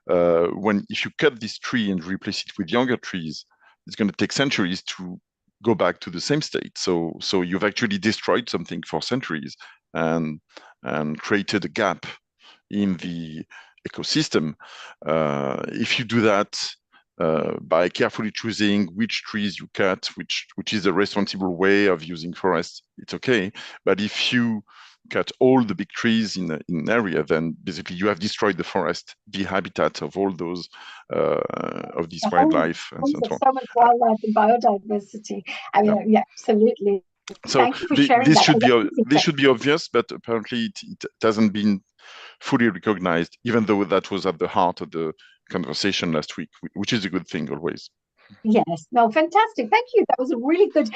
If you cut this tree and replace it with younger trees, it's going to take centuries to go back to the same state. So you've actually destroyed something for centuries and created a gap in the ecosystem. If you do that by carefully choosing which trees you cut, which is a responsible way of using forests, it's okay. But if you cut all the big trees in an area, then basically you have destroyed the forest, the habitat of all those of this wildlife and so on. So much wildlife and biodiversity. I mean, yeah, absolutely. So thank you for sharing this that. should be obvious, but apparently it hasn't been fully recognized, even though that was at the heart of the conversation last week, which is a good thing always. Yes, no, fantastic. Thank you. That was a really good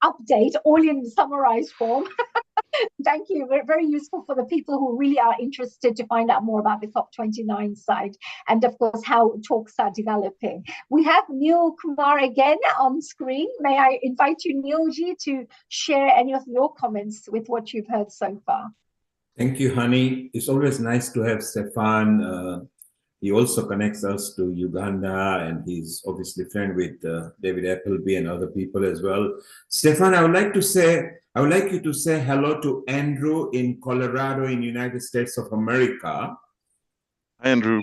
update, all in summarized form. Thank you. Very useful for the people who really are interested to find out more about the COP29 side and, of course, how talks are developing. We have Neil Kumar again on screen. May I invite you, Neilji, to share any of your comments with what you've heard so far? Thank you, Hani. It's always nice to have Stefan. He also connects us to Uganda, and he's obviously friend with David Appleby and other people as well. Stefan, I would like you to say hello to Andrew in Colorado in United States of America. Hi, Andrew.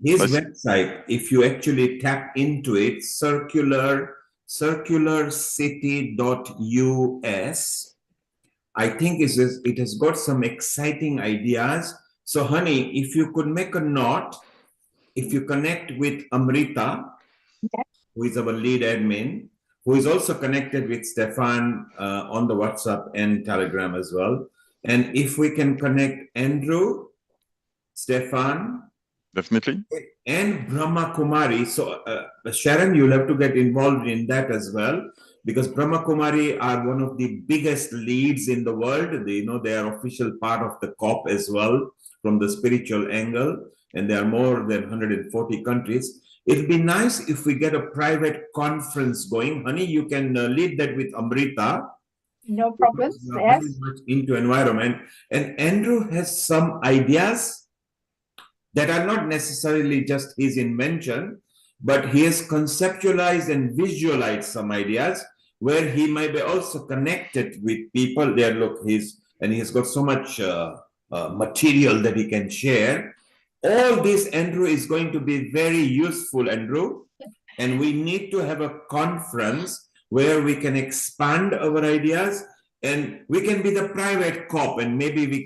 His website, if you actually tap into it, circularcity.us, I think it has got some exciting ideas. So, honey, if you could make a note, if you connect with Amrita, who is our lead admin, who is also connected with Stefan on the WhatsApp and Telegram as well. And if we can connect Andrew, Stefan, definitely, and Brahma Kumari. So Sharon, you'll have to get involved in that as well, because Brahma Kumari are one of the biggest leads in the world. They are official part of the COP as well from the spiritual angle, and there are more than 140 countries. It'd be nice if we get a private conference going. Honey, you can lead that with Amrita. No problems. Yes. Very much into environment. And Andrew has some ideas that are not necessarily just his invention, but he has conceptualized and visualized some ideas where he might be also connected with people. There, look, he has got so much material that he can share. All this, Andrew, is going to be very useful, Andrew. And we need to have a conference where we can expand our ideas, and we can be the private COP, and maybe we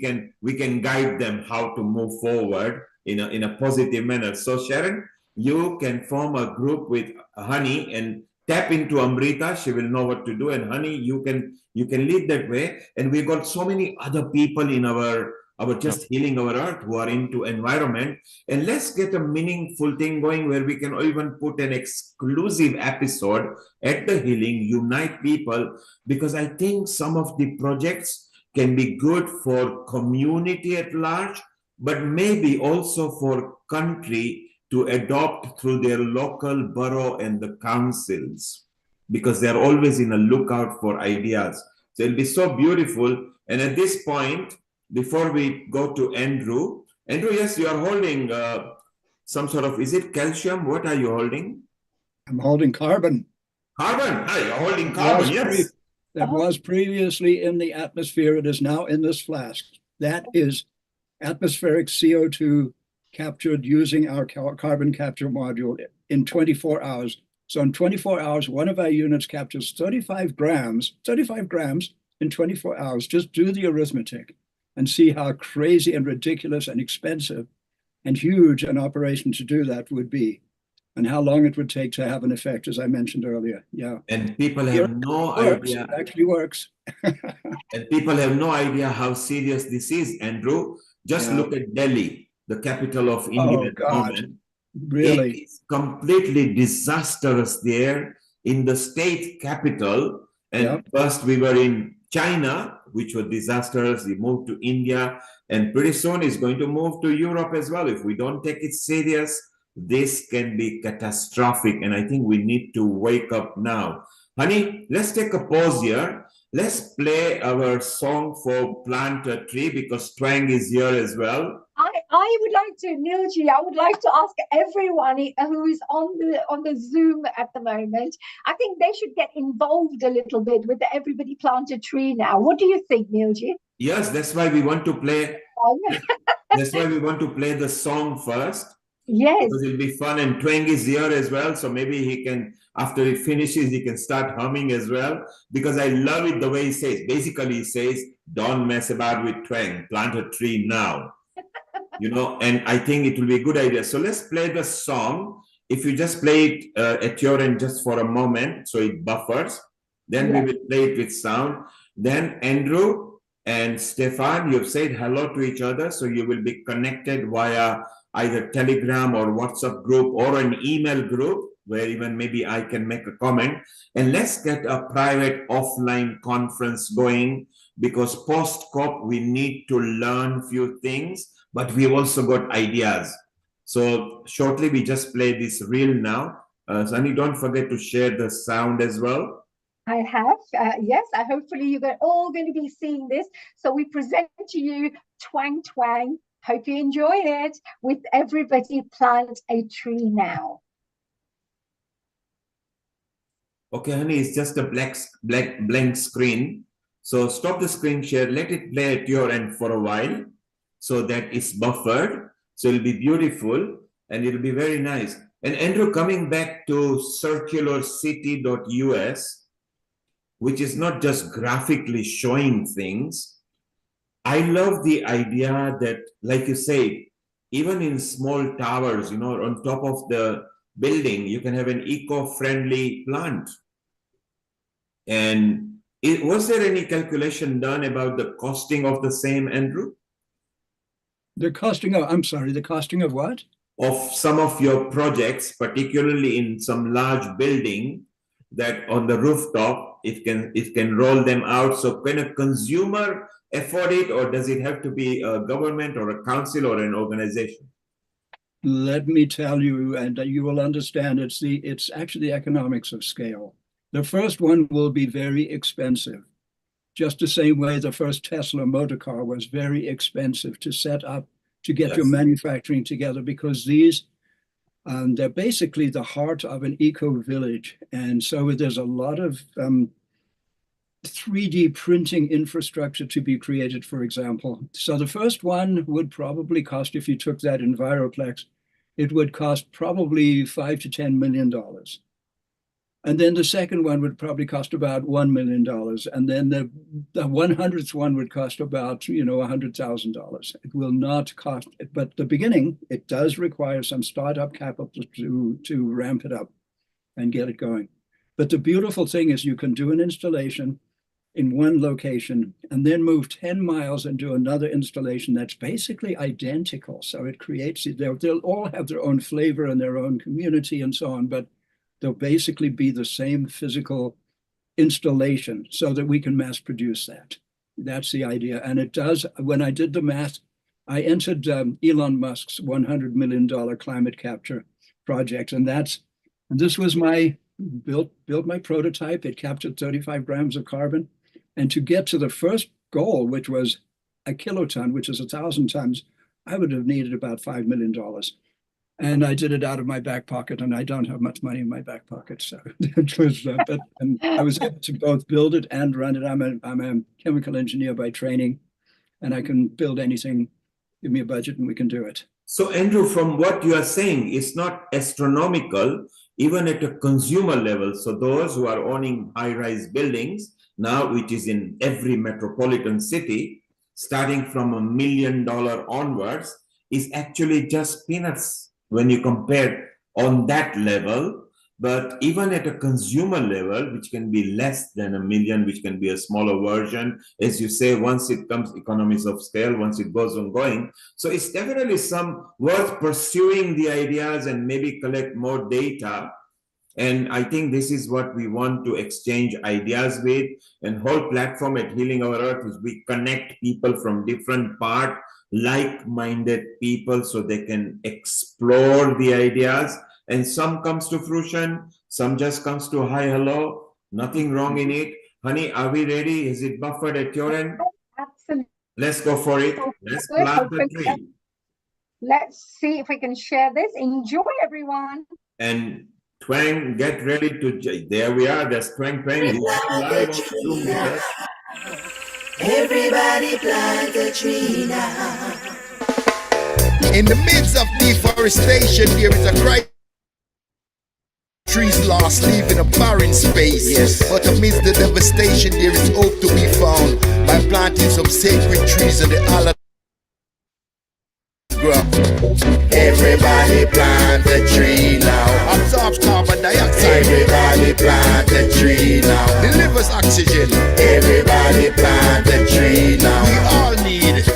can guide them how to move forward in a positive manner. So Sharon, you can form a group with Honey and tap into Amrita. She will know what to do. And Honey, you can lead that way. And we've got so many other people in our just healing our earth who are into environment. And let's get a meaningful thing going where we can even put an exclusive episode at the healing, unite people, because I think some of the projects can be good for community at large, but maybe also for country to adopt through their local borough and the councils, because they're always in a lookout for ideas. So it'll be so beautiful. And at this point, before we go to Andrew, yes, you are holding some sort of, is it calcium? What are you holding? I'm holding carbon. Carbon? Hi, you're holding carbon, yes. That was previously in the atmosphere. It is now in this flask. That is atmospheric CO2 captured using our carbon capture module in 24 hours. So in 24 hours, one of our units captures 35 grams in 24 hours. Just do the arithmetic and see how crazy and ridiculous and expensive and huge an operation to do that would be, and how long it would take to have an effect, as I mentioned earlier. Yeah. And people have no idea. It actually works. And people have no idea how serious this is, Andrew. Just look at Delhi, the capital of India at the moment. Really? It is completely disastrous there. in the state capital. And Yep. first we were in China, which was disastrous. We moved to India, and pretty soon it's going to move to Europe as well. If we don't take it serious, this can be catastrophic. And I think we need to wake up now. Honey, let's take a pause here. Let's play our song for Plant a Tree, because Twang is here as well. I would like to, Nilji, I would like to ask everyone who is on the Zoom at the moment, I think they should get involved a little bit with the Everybody Plant a Tree now. What do you think, Nilji? Yes, that's why we want to play. That's why we want to play the song first. Yes. Because it'll be fun, and Twang is here as well. So maybe he can, after it finishes, he can start humming as well. Because I love it the way he says. Basically, he says, don't mess about with Twang. Plant a tree now. You know, and I think it will be a good idea. So let's play the song. If you just play it at your end just for a moment, so it buffers, then we will play it with sound. Then Andrew and Stefan, you've said hello to each other, so you will be connected via either Telegram or WhatsApp group or an email group where even maybe I can make a comment. And let's get a private offline conference going, because post-COP we need to learn few things, but we've also got ideas. So shortly we just play this reel now. Sunny, don't forget to share the sound as well. I have, yes. Hopefully you're all going to be seeing this. So we present to you Twang Twang. Hope you enjoy it with Everybody Plant a Tree Now. Okay, honey, it's just a blank screen. So stop the screen share, let it play at your end for a while so that it's buffered. So it'll be beautiful and it'll be very nice. And Andrew, coming back to circularcity.us, which is not just graphically showing things, I love the idea that, like you say, even in small towers, you know, on top of the building, you can have an eco-friendly plant. And was there any calculation done about the costing of the same, Andrew? The costing of, I'm sorry, the costing of what? Of some of your projects, particularly in some large building, that on the rooftop, it can roll them out. So can a consumer afford it, or does it have to be a government or a council or an organization? Let me tell you, and you will understand, it's actually the economics of scale. The first one will be very expensive, just the same way the first Tesla motor car was very expensive to set up, to get your manufacturing together, because these, they're basically the heart of an eco-village. And so there's a lot of 3D printing infrastructure to be created, for example. So the first one would probably cost, if you took that Enviroplex, it would cost probably $5 to $10 million. And then the second one would probably cost about $1 million. And then the 100th one would cost about, $100,000. It will not cost, but the beginning, it does require some startup capital to ramp it up and get it going. But the beautiful thing is you can do an installation in one location and then move 10 miles and do another installation that's basically identical. So it creates, they'll all have their own flavor and their own community and so on, but they'll basically be the same physical installation so that we can mass produce that. That's the idea. And it does, when I did the math, I entered Elon Musk's $100 million climate capture project. And this was my, built my prototype. It captured 35 grams of carbon. And to get to the first goal, which was a kiloton, which is 1,000 tons, I would have needed about $5 million. And I did it out of my back pocket, and I don't have much money in my back pocket. So it was, and I was able to both build it and run it. I'm a chemical engineer by training, and I can build anything. Give me a budget and we can do it. So Andrew, from what you are saying, it's not astronomical, even at a consumer level. So those who are owning high-rise buildings now, which is in every metropolitan city, starting from $1 million onwards, is actually just peanuts when you compare on that level. But even at a consumer level, which can be less than $1 million, which can be a smaller version, as you say, once it comes economies of scale, once it goes on going. So it's definitely worth pursuing the ideas and maybe collect more data. And I think this is what we want to exchange ideas with. And whole platform at Healing Our Earth is we connect people from different parts, like-minded people, so they can explore the ideas. And some comes to fruition, some just comes to hi, hello, nothing wrong in it. Honey, are we ready? Is it buffered at your end? Absolutely. Let's go for it. Let's plant the tree. Let's see if we can share this. Enjoy, everyone. And Twang, get ready to, there we are, there's Twang. He's live on Zoom with us. Everybody plant a tree now. In the midst of deforestation, there is a cry. Trees lost, leaving a barren space. Yes. But amidst the devastation, there is hope to be found by planting some sacred trees in the Allah. Everybody plant a tree now. Absorbs carbon dioxide. Everybody plant a tree now. Delivers oxygen. Everybody plant a tree now. We all need it.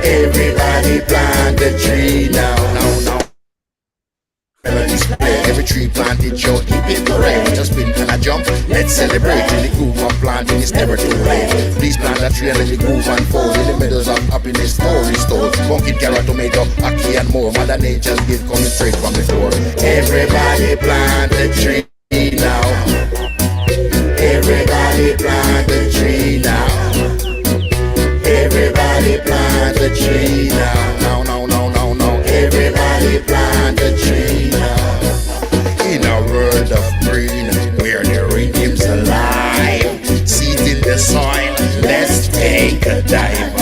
Everybody plant a tree now. Now. Every tree planted short, keep it parade. Just spin and a jump, let's celebrate. In the groove of planting, it's never too late. Please plant a tree and let the groove unfold. In the meadows of happiness, story told. Pumpkin, carrot, tomato, ackee and more. Mother Nature's gift coming straight from the floor. Everybody plant a tree now. Everybody plant a tree now. Everybody plant a tree now. No. Everybody plant a tree now. In a world of green, where the rhythm's alive, seed in the soil, let's take a dive.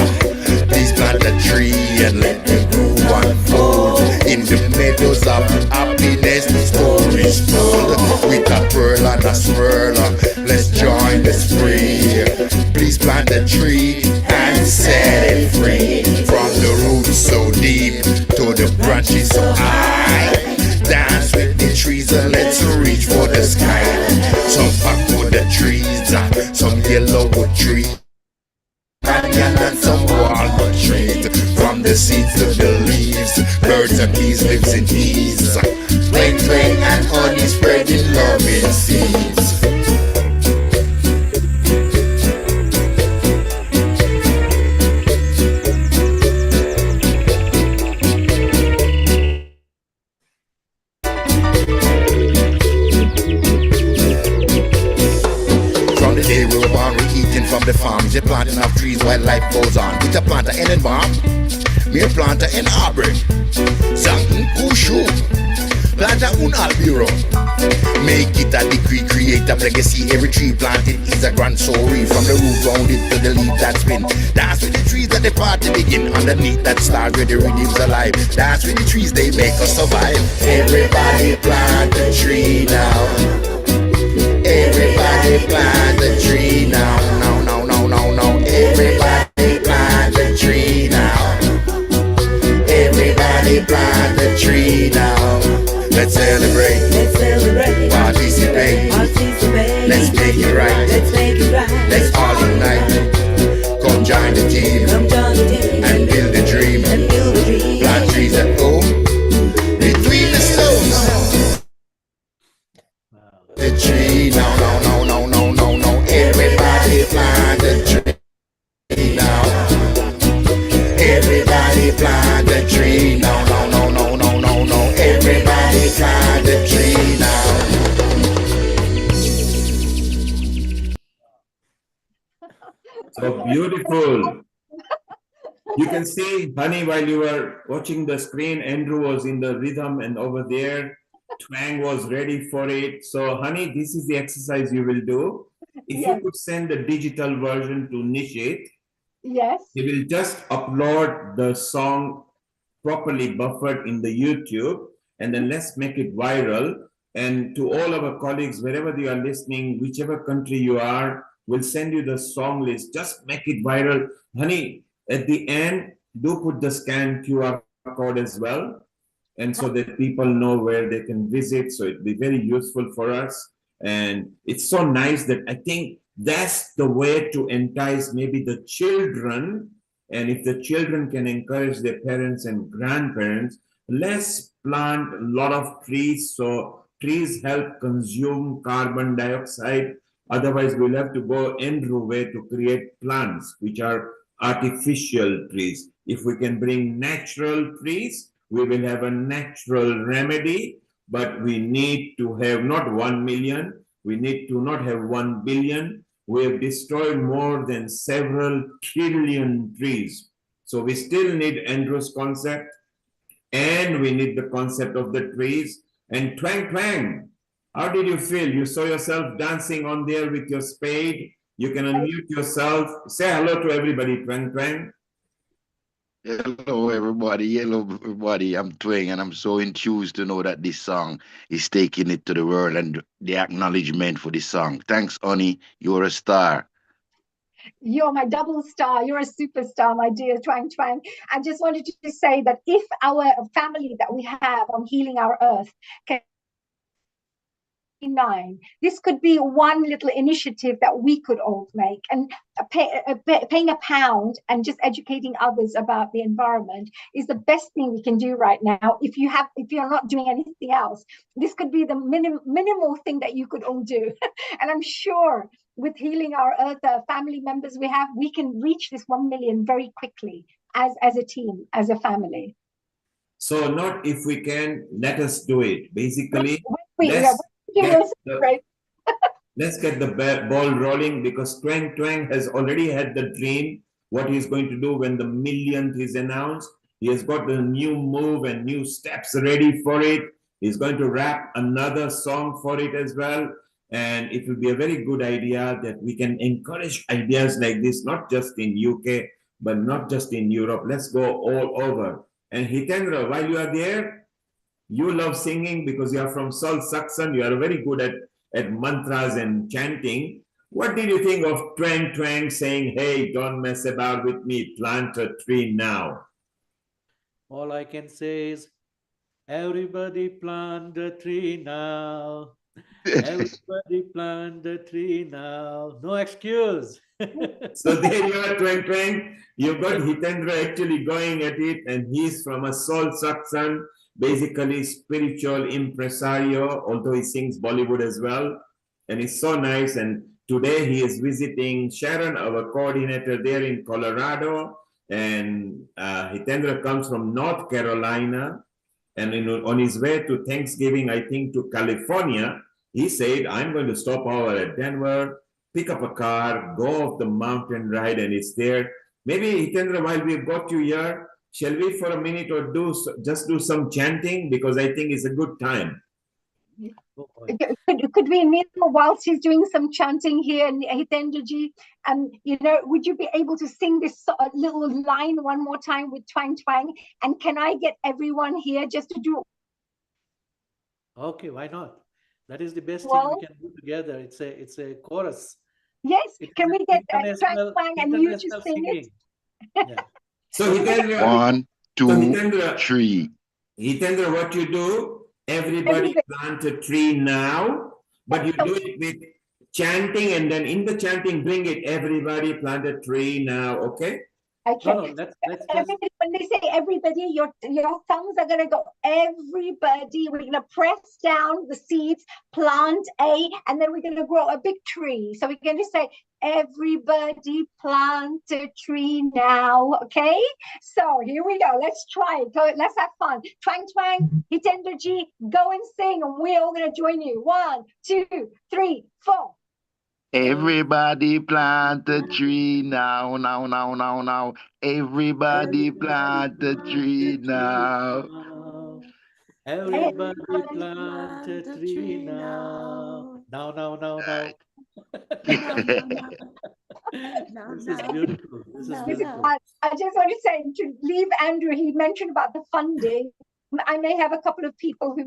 Please plant a tree and let the groove unfold. In the meadows of happiness, the story's told. With a pearl and a swirl, let's join the spree. Please plant a tree and set it free. From the roots so deep to the branches so high. Dance with the trees and let's reach for the sky. Some backward the trees, some yellowwood trees, and some walnut trees. From the seeds to the leaves, birds and bees lives in ease. Twang and honey spreading love in seeds. From the farms, you're planting of trees while life goes on. With a planter and a bomb, me a planter and Auburn. Zangun Kushu, planter un albiro. Make it a decree, create a legacy. Every tree planted is a grand story. From the root rounded to the leaf that spin. Dance with the trees that the party begin. Underneath that star where the rhythm's alive. Dance with the trees, they make us survive. Everybody plant a tree now. Everybody plant a tree now. No. Everybody plant a tree now. Everybody plant a tree now. Let's celebrate. Participate. Let's make it right. Let's all unite. Come join the team and build a dream. Plant trees at home between the stones. The tree, no. Everybody plant a tree now. Everybody plant a tree now. No. Everybody plant a tree now. So beautiful. You can see, honey, while you were watching the screen, Andrew was in the rhythm, and over there, Twang was ready for it. So, honey, this is the exercise you will do. If you could send the digital version to Nishit, yes, he will just upload the song properly buffered in the YouTube, and then let's make it viral. And to all our colleagues, wherever you are listening, whichever country you are, we'll send you the song list. Just make it viral. Honey, at the end, do put the scan QR code as well, and so that people know where they can visit. So it'll be very useful for us. And it's so nice that I think that's the way to entice maybe the children. And if the children can encourage their parents and grandparents, let's plant a lot of trees so trees help consume carbon dioxide. Otherwise, we'll have to go Andrew way to create plants, which are artificial trees. If we can bring natural trees, we will have a natural remedy, but we need to have not 1 million, we need to not have 1 billion. We have destroyed more than several trillion trees. So we still need Andrew's concept, and we need the concept of the trees. And twang twang, how did you feel? You saw yourself dancing on there with your spade. You can unmute yourself. Say hello to everybody, twang twang. Hello, everybody. Hello, everybody. I'm Twing, and I'm so enthused to know that this song is taking it to the world and the acknowledgement for this song. Thanks, Honey. You're a star. You're my double star. You're a superstar, my dear Twang Twang. I just wanted to say that if our family that we have on Healing Our Earth can this could be one little initiative that we could all make, and paying £1 and just educating others about the environment is the best thing we can do right now. If you're not doing anything else, this could be the minimal thing that you could all do. And I'm sure with Healing Our Earth, family members we have, we can reach this 1 million very quickly as a team, as a family. So not if we can, let us do it. Basically, let's get the ball rolling, because Twang Twang has already had the dream what he's going to do when the millionth is announced. He has got the new move and new steps ready for it. He's going to rap another song for it as well. And it will be a very good idea that we can encourage ideas like this, not just in UK, but not just in Europe. Let's go all over. And Hitendra, while you are there, you love singing because you are from South Saxon. You are very good at mantras and chanting. What did you think of Twang Twang saying, hey, don't mess about with me, plant a tree now? All I can say is, everybody plant a tree now. Everybody plant a tree now. No excuse. So there you are, Twang Twang. You've got Hitendra actually going at it, and he's from a South Saxon, basically spiritual impresario, although he sings Bollywood as well. And it's so nice. And today he is visiting Sharon, our coordinator there in Colorado. And Hitendra comes from North Carolina. And on his way to Thanksgiving, I think, to California, he said, I'm going to stop over at Denver, pick up a car, go off the mountain ride, and it's there. Maybe, Hitendra, while we've got you here, shall we for a minute or just do some chanting? Because I think it's a good time. Could we kneel whilst he's doing some chanting here, Hitendraji? Would you be able to sing this little line one more time with Twang Twang? And can I get everyone here just to do? Okay, why not? That is the best thing we can do together. It's a chorus. Yes, can we get Twang Twang and you to sing it? Yeah. So Hitendra, 1, 2, 3. Hitendra, what you do, everybody plant a tree now, but you do it with chanting, and then in the chanting, bring it, everybody plant a tree now, okay? Okay. No, let's everybody, when they say everybody, your thumbs are going to go, everybody. We're going to press down the seeds, plant and then we're going to grow a big tree. So we're going to say, everybody plant a tree now, okay? So here we go. Let's try it. Go, let's have fun. Twang Twang, Hitendraji, go and sing, and we're all going to join you. 1, 2, 3, 4. Everybody plant a tree now, now, now, now, now. Everybody plant a tree now. Everybody plant a tree now. Now, now, now, now. This is beautiful. This is beautiful. I just want to say, to leave Andrew, he mentioned about the funding. I may have a couple of people who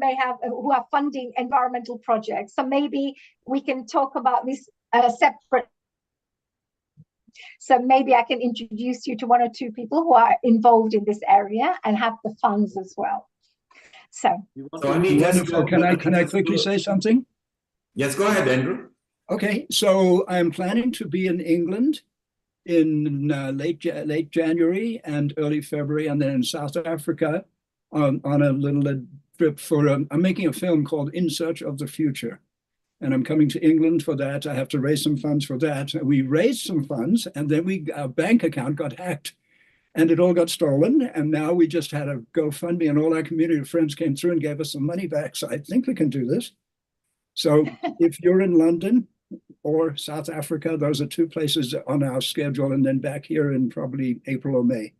are funding environmental projects. So maybe we can talk about this separate. So maybe I can introduce you to 1 or 2 people who are involved in this area and have the funds as well. So wonderful. Can I quickly say something? Yes, go ahead, Andrew. Okay, so I'm planning to be in England in late January and early February, and then in South Africa on a little trip for, I'm making a film called In Search of the Future. And I'm coming to England for that. I have to raise some funds for that. We raised some funds, and then our bank account got hacked, and it all got stolen. And now we just had a GoFundMe, and all our community of friends came through and gave us some money back. So I think we can do this. So if you're in London or South Africa, those are two places on our schedule, and then back here in probably April or May.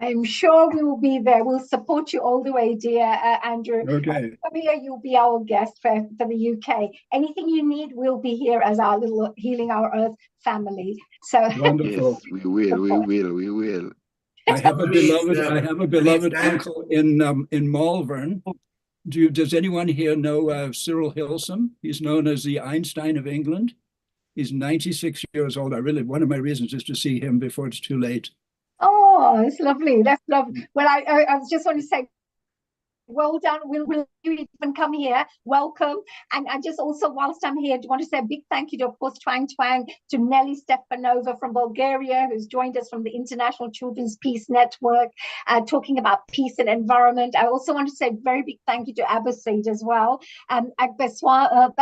I'm sure we will be there. We'll support you all the way, dear Andrew. Okay. Come here, you'll be our guest for the UK. Anything you need, we'll be here as our little Healing Our Earth family. So wonderful. Yes, we will. I have a beloved uncle in Malvern. Does anyone here know Cyril Hilsom? He's known as the Einstein of England. He's 96 years old. One of my reasons is to see him before it's too late. oh, it's lovely. That's lovely. Well, I was just want to say, well done. Will you even come here? Welcome. And I just also, whilst I'm here, want to say a big thank you to, of course, Twang, to Nelly Stepanova from Bulgaria, who's joined us from the International Children's Peace Network, talking about peace and environment. I also want to say a very big thank you to Abasid as well. I can't say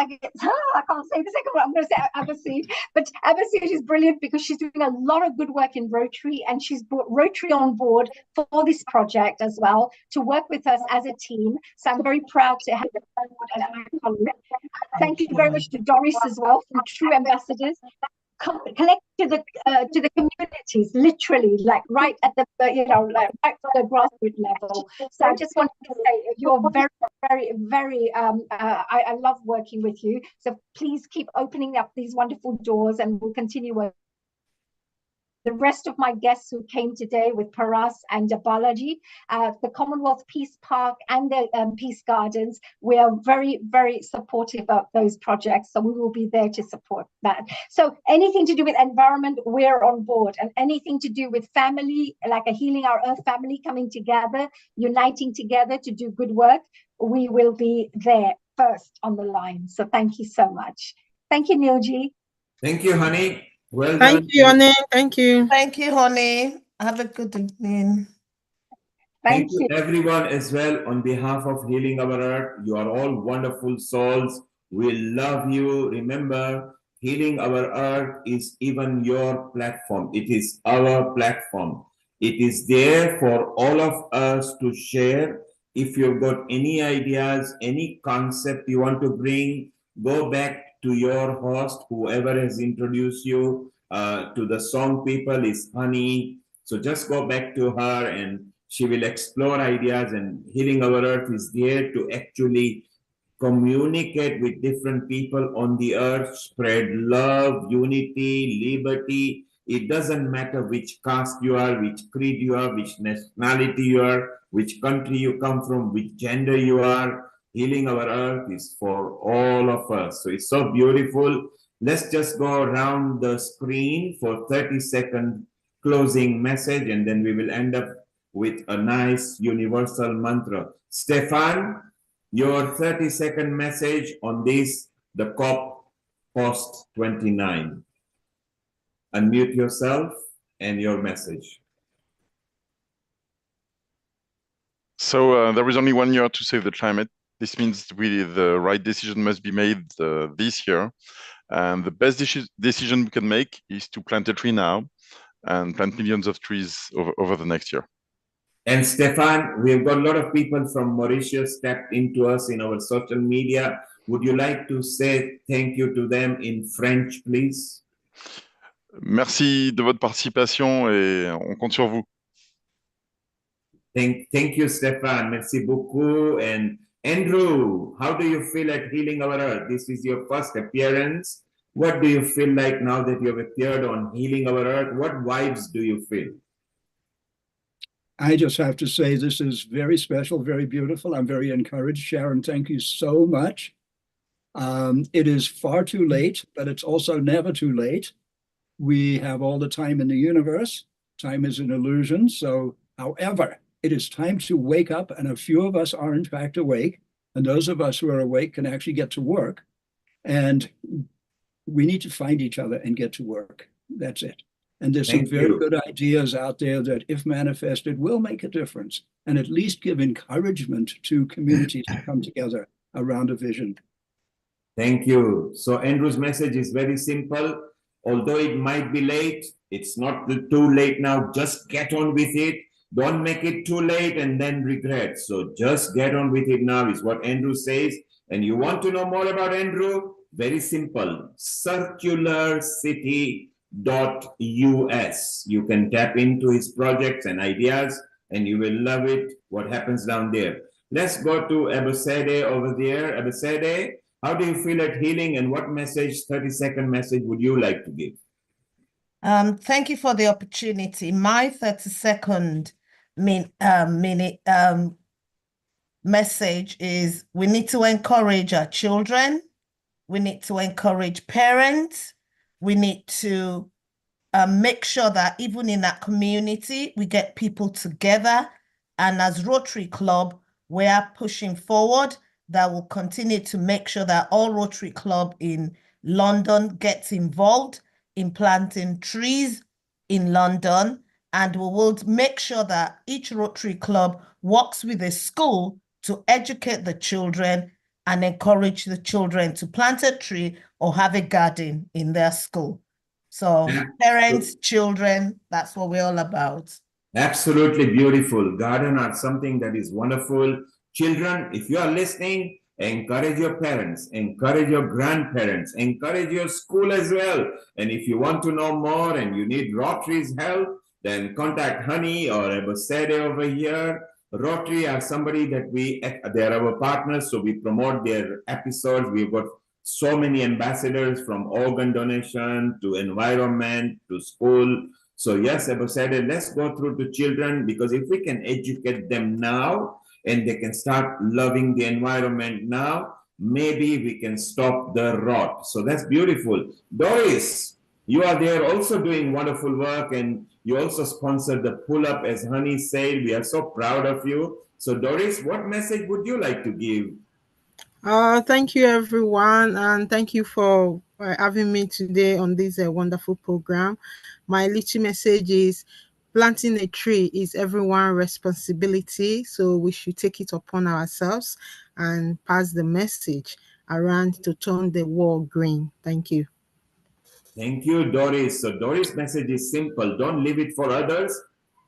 the second one. I'm going to say Abasid. But Abasid is brilliant because she's doing a lot of good work in Rotary, and she's brought Rotary on board for this project as well to work with us as a team. So I'm very proud to have her as my colleague. Thank you very much to Doris as well from True Ambassadors. Connect to the communities, literally, like right at the right at the grassroots level. So I just wanted to say you're very I love working with you. So please keep opening up these wonderful doors, and we'll continue working. The rest of my guests who came today with Paras and Balaji, the Commonwealth Peace Park and the Peace Gardens, we are very, very supportive of those projects. So we will be there to support that. So anything to do with environment, we're on board. And anything to do with family, like a Healing Our Earth family coming together, uniting together to do good work, we will be there first on the line. So thank you so much. Thank you, Nilji. Thank you, honey. Well Thank done. you, honey. Thank you. Thank you, honey. Have a good evening. Thank you, everyone, as well, on behalf of Healing Our Earth. You are all wonderful souls. We love you. Remember, Healing Our Earth is even your platform. It is our platform. It is there for all of us to share. If you've got any ideas, any concept you want to bring, go back to your host, whoever has introduced you to the song people is Honey. So just go back to her and she will explore ideas, and Healing Our Earth is there to actually communicate with different people on the earth, spread love, unity, liberty. It doesn't matter which caste you are, which creed you are, which nationality you are, which country you come from, which gender you are. Healing Our Earth is for all of us. So it's so beautiful. Let's just go around the screen for 30-second closing message, and then we will end up with a nice universal mantra. Stefan, your 30-second message on this, the COP post-29. Unmute yourself and your message. So there is only 1 year to save the climate. This means the right decision must be made this year. And the best decision we can make is to plant a tree now and plant millions of trees over the next year. And Stefan, we've got a lot of people from Mauritius tapped into us in our social media. Would you like to say thank you to them in French, please? Merci de votre participation et on compte sur vous. Thank you, Stefan. Merci beaucoup. And Andrew, how do you feel at Healing Our Earth? This is your first appearance. What do you feel like now that you have appeared on Healing Our Earth? What vibes do you feel? I just have to say this is very special, very beautiful. I'm very encouraged. Sharon, thank you so much. It is far too late, but it's also never too late. We have all the time in the universe. Time is an illusion. So, however, it is time to wake up, and a few of us are in fact awake, and those of us who are awake can actually get to work. And we need to find each other and get to work. That's it. And there's some Thank very you. good ideas out there that, if manifested, will make a difference and at least give encouragement to communities to come together around a vision. Thank you. So Andrew's message is very simple. Although it might be late, it's not too late now. Just get on with it. Don't make it too late and then regret. So just get on with it now is what Andrew says. And you want to know more about Andrew? Very simple. circularcity.us. You can tap into his projects and ideas and you will love it, what happens down there. Let's go to Ebosede over there. Ebosede, how do you feel at healing and what message, 30-second message would you like to give? Thank you for the opportunity. My 30-second message is we need to encourage our children. We need to encourage parents. We need to make sure that even in that community, we get people together. And as Rotary Club, we are pushing forward that will continue to make sure that all Rotary Club in London gets involved in planting trees in London. And we will make sure that each Rotary Club works with a school to educate the children and encourage the children to plant a tree or have a garden in their school. So parents, children, that's what we're all about. Absolutely beautiful. Garden are something that is wonderful. Children, if you are listening, encourage your parents, encourage your grandparents, encourage your school as well. And if you want to know more and you need Rotary's help, then contact Honey or Ebosede over here. Rotary are somebody that they're our partners, so we promote their episodes. We've got so many ambassadors from organ donation to environment to school. So yes, Ebosede, let's go through to children, because if we can educate them now and they can start loving the environment now, maybe we can stop the rot. So that's beautiful. Doris, you are there also doing wonderful work, and you also sponsored the pull-up, as Honey said. We are so proud of you. So Doris, what message would you like to give? Thank you, everyone, and thank you for having me today on this wonderful program. My little message is planting a tree is everyone's responsibility, so we should take it upon ourselves and pass the message around to turn the world green. Thank you. Thank you, Doris. So Doris' message is simple. Don't leave it for others.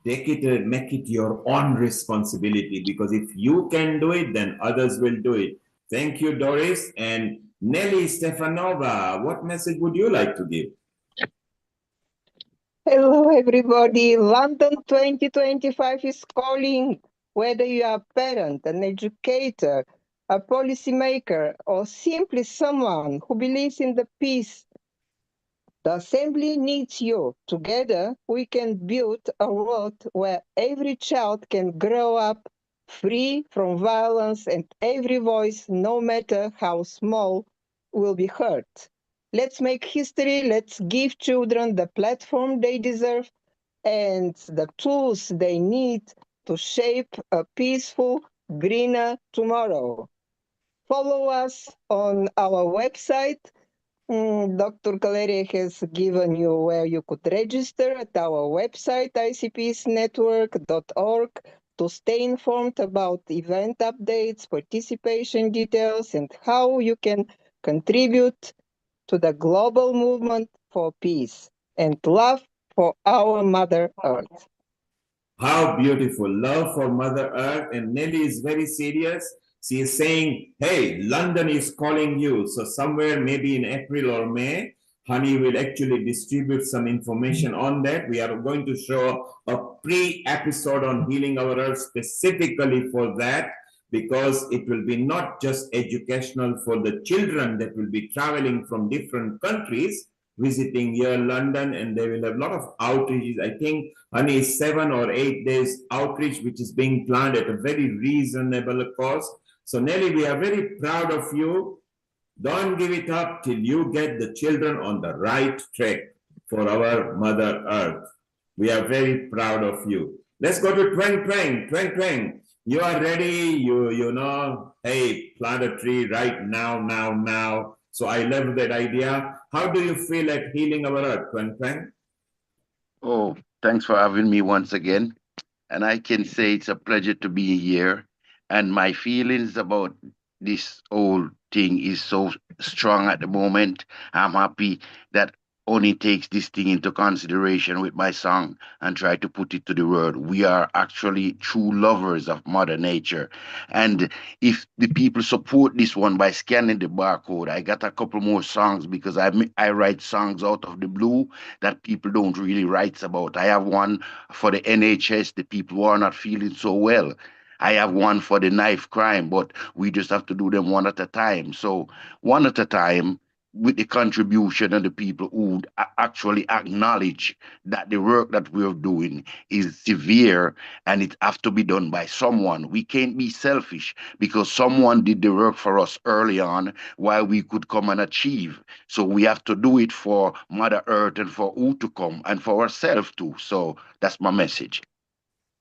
Take it and make it your own responsibility, because if you can do it, then others will do it. Thank you, Doris. And Nelly Stefanova, what message would you like to give? Hello, everybody. London 2025 is calling. Whether you are a parent, an educator, a policymaker, or simply someone who believes in the peace, the Assembly needs you. Together, we can build a world where every child can grow up free from violence and every voice, no matter how small, will be heard. Let's make history. Let's give children the platform they deserve and the tools they need to shape a peaceful, greener tomorrow. Follow us on our website. Dr. Kaleria has given you where you could register at our website, icpeacenetwork.org, to stay informed about event updates, participation details, and how you can contribute to the global movement for peace and love for our Mother Earth. How beautiful. Love for Mother Earth. And Nelly is very serious. She is saying, hey, London is calling you. So somewhere maybe in April or May, Honey will actually distribute some information on that. We are going to show a pre-episode on Healing Our Earth specifically for that, because it will be not just educational for the children that will be traveling from different countries, visiting here London, and they will have a lot of outreaches. I think, Honey, is 7 or 8 days outreach, which is being planned at a very reasonable cost. So Nelly, we are very proud of you. Don't give it up till you get the children on the right track for our Mother Earth. We are very proud of you. Let's go to Twang Twang. Twang Twang, you are ready. You know, hey, plant a tree right now. So I love that idea. How do you feel at Healing Our Earth, Twang Twang? Oh, thanks for having me once again. And I can say it's a pleasure to be here. And my feelings about this whole thing is so strong at the moment. I'm happy that only takes this thing into consideration with my song and try to put it to the world. We are actually true lovers of Mother Nature. And if the people support this one by scanning the barcode, I got a couple more songs because I write songs out of the blue that people don't really write about. I have one for the NHS, the people who are not feeling so well. I have one for the knife crime, but we just have to do them one at a time. So one at a time, with the contribution of the people who actually acknowledge that the work that we're doing is severe and it have to be done by someone. We can't be selfish because someone did the work for us early on while we could come and achieve. So we have to do it for Mother Earth and for who to come and for ourselves too. So that's my message.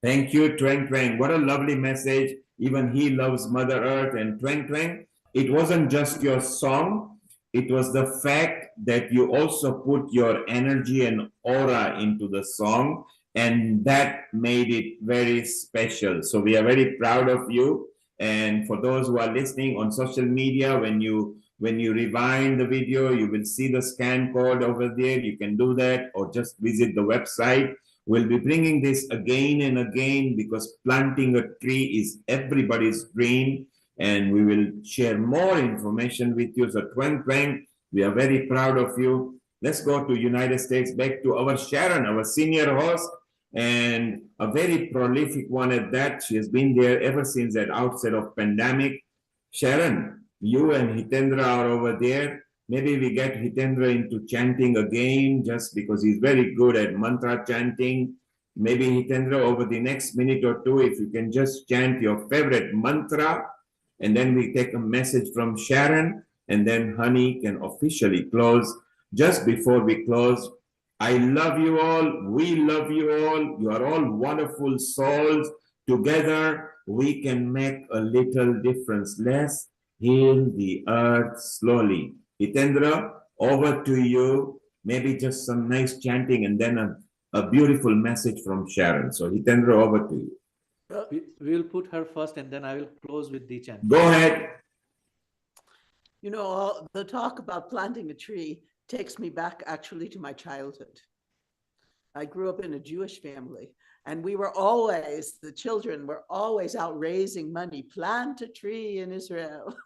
Thank you, Twang Twang. What a lovely message. Even he loves Mother Earth. And Twang Twang, it wasn't just your song, it was the fact that you also put your energy and aura into the song, and that made it very special. So we are very proud of you. And for those who are listening on social media, when you rewind the video, you will see the scan code over there. You can do that or just visit the website. We'll be bringing this again and again because planting a tree is everybody's dream, and we will share more information with you. So Twang Twang, we are very proud of you. Let's go to United States, back to our Sharon, our senior host, and a very prolific one at that. She has been there ever since that outset of pandemic. Sharon, you and Hitendra are over there. Maybe we get Hitendra into chanting again just because he's very good at mantra chanting. Maybe Hitendra, over the next minute or two, if you can just chant your favorite mantra, and then we take a message from Sharon, and then Honey can officially close. Just before we close, I love you all. We love you all. You are all wonderful souls. Together, we can make a little difference. Let's heal the earth slowly. Hitendra, over to you. Maybe just some nice chanting and then a beautiful message from Sharon. So Hitendra, over to you. We'll put her first and then I will close with the chant. Go ahead. You know, the talk about planting a tree takes me back actually to my childhood. I grew up in a Jewish family, and we were always, the children were always out raising money, plant a tree in Israel.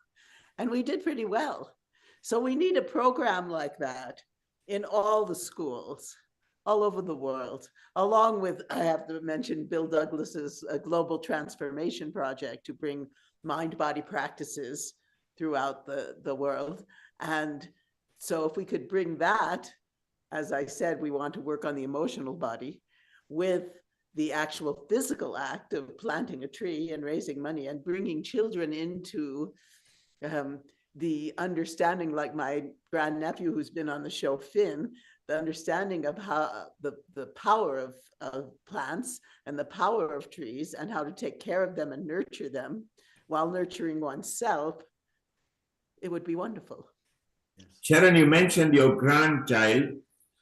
And we did pretty well. So we need a program like that in all the schools, all over the world, along with, I have to mention Bill Douglas's Global Transformation Project to bring mind-body practices throughout the world. And so if we could bring that, as I said, we want to work on the emotional body with the actual physical act of planting a tree and raising money and bringing children into the understanding, like my grandnephew who's been on the show, Finn, the understanding of how the power of plants and the power of trees and how to take care of them and nurture them while nurturing oneself, it would be wonderful. Sharon, you mentioned your grandchild.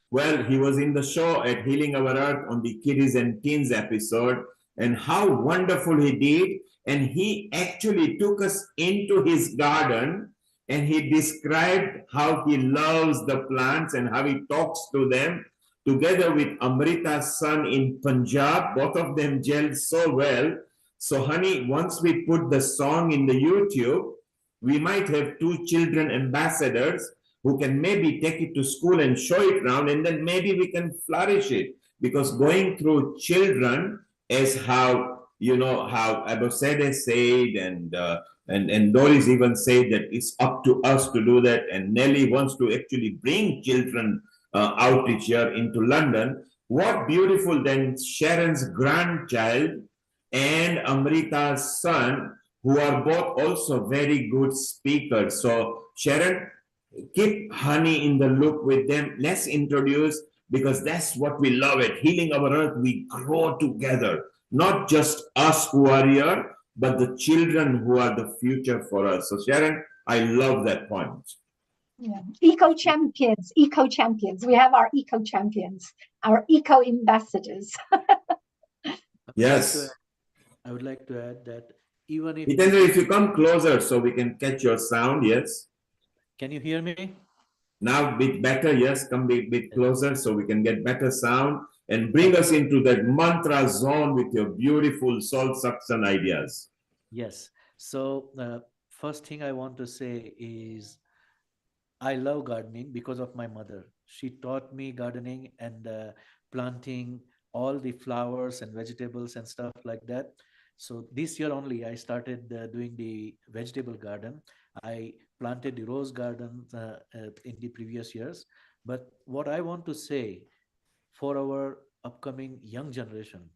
Well, he was in the show at Healing Our Earth on the Kiddies and Teens episode, and how wonderful he did. And he actually took us into his garden and he described how he loves the plants and how he talks to them together with Amrita's son in Punjab. Both of them gelled so well. So, honey, once we put the song in the YouTube, we might have 2 children ambassadors who can maybe take it to school and show it around, and then maybe we can flourish it. Because going through children is how, you know, how Abosede said, and Doris even said that it's up to us to do that. And Nelly wants to actually bring children outreach here into London. What beautiful then Sharon's grandchild and Amrita's son, who are both also very good speakers. So Sharon, keep Honey in the loop with them. Let's introduce, because that's what we love at Healing Our Earth. We grow together, not just us who are here, but the children who are the future for us. So Sharon, I love that point. Yeah. Eco champions. We have our eco champions, our eco ambassadors. Yes. I would like to add that even if Hitendra, if you come closer so we can catch your sound, yes. Can you hear me? Now a bit better, yes. Come a bit closer so we can get better sound and bring us into that mantra zone with your beautiful soul suction ideas. Yes. So first thing I want to say is I love gardening because of my mother. She taught me gardening and planting all the flowers and vegetables and stuff like that. So this year only I started doing the vegetable garden. I planted the rose garden in the previous years. But what I want to say for our upcoming young generation,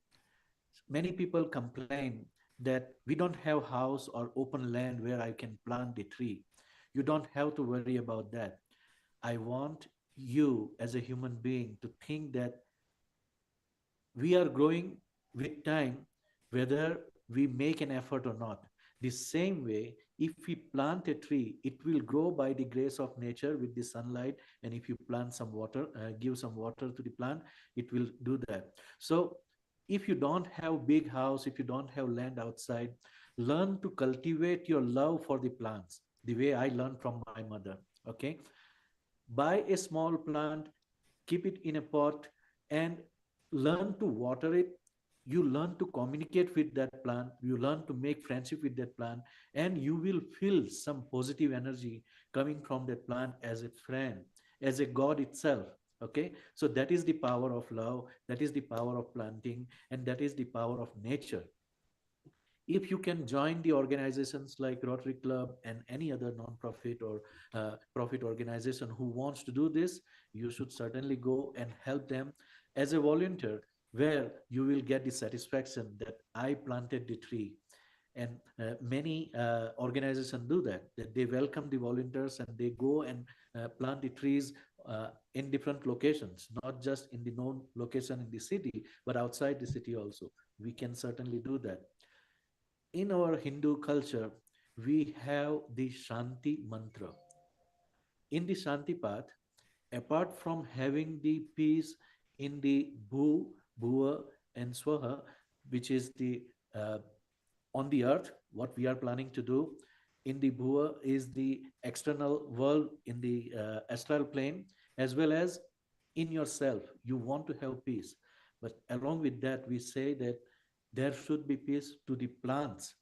many people complain that we don't have house or open land where I can plant the tree. You don't have to worry about that. I want you as a human being to think that we are growing with time, whether we make an effort or not. The same way, if we plant a tree, it will grow by the grace of nature with the sunlight. And if you plant some water, give some water to the plant, it will do that. So if you don't have big house, if you don't have land outside, learn to cultivate your love for the plants the way I learned from my mother. Okay, buy a small plant, keep it in a pot, and learn to water it. You learn to communicate with that plant, you learn to make friendship with that plant, and you will feel some positive energy coming from that plant as a friend, as a god itself. Okay, so that is the power of love, that is the power of planting, and that is the power of nature. If you can join the organizations like Rotary Club and any other non-profit or profit organization who wants to do this, you should certainly go and help them as a volunteer, where you will get the satisfaction that I planted the tree. And many organizations do that they welcome the volunteers and they go and plant the trees in different locations, not just in the known location in the city, but outside the city also. We can certainly do that. In our Hindu culture, we have the Shanti mantra. In the Shanti path, apart from having the peace in the Bhu, Bhuva, and Swaha, which is the on the earth, what we are planning to do. In the Bhuva is the external world in the astral plane, as well as in yourself. You want to have peace. But along with that, we say that there should be peace to the plants.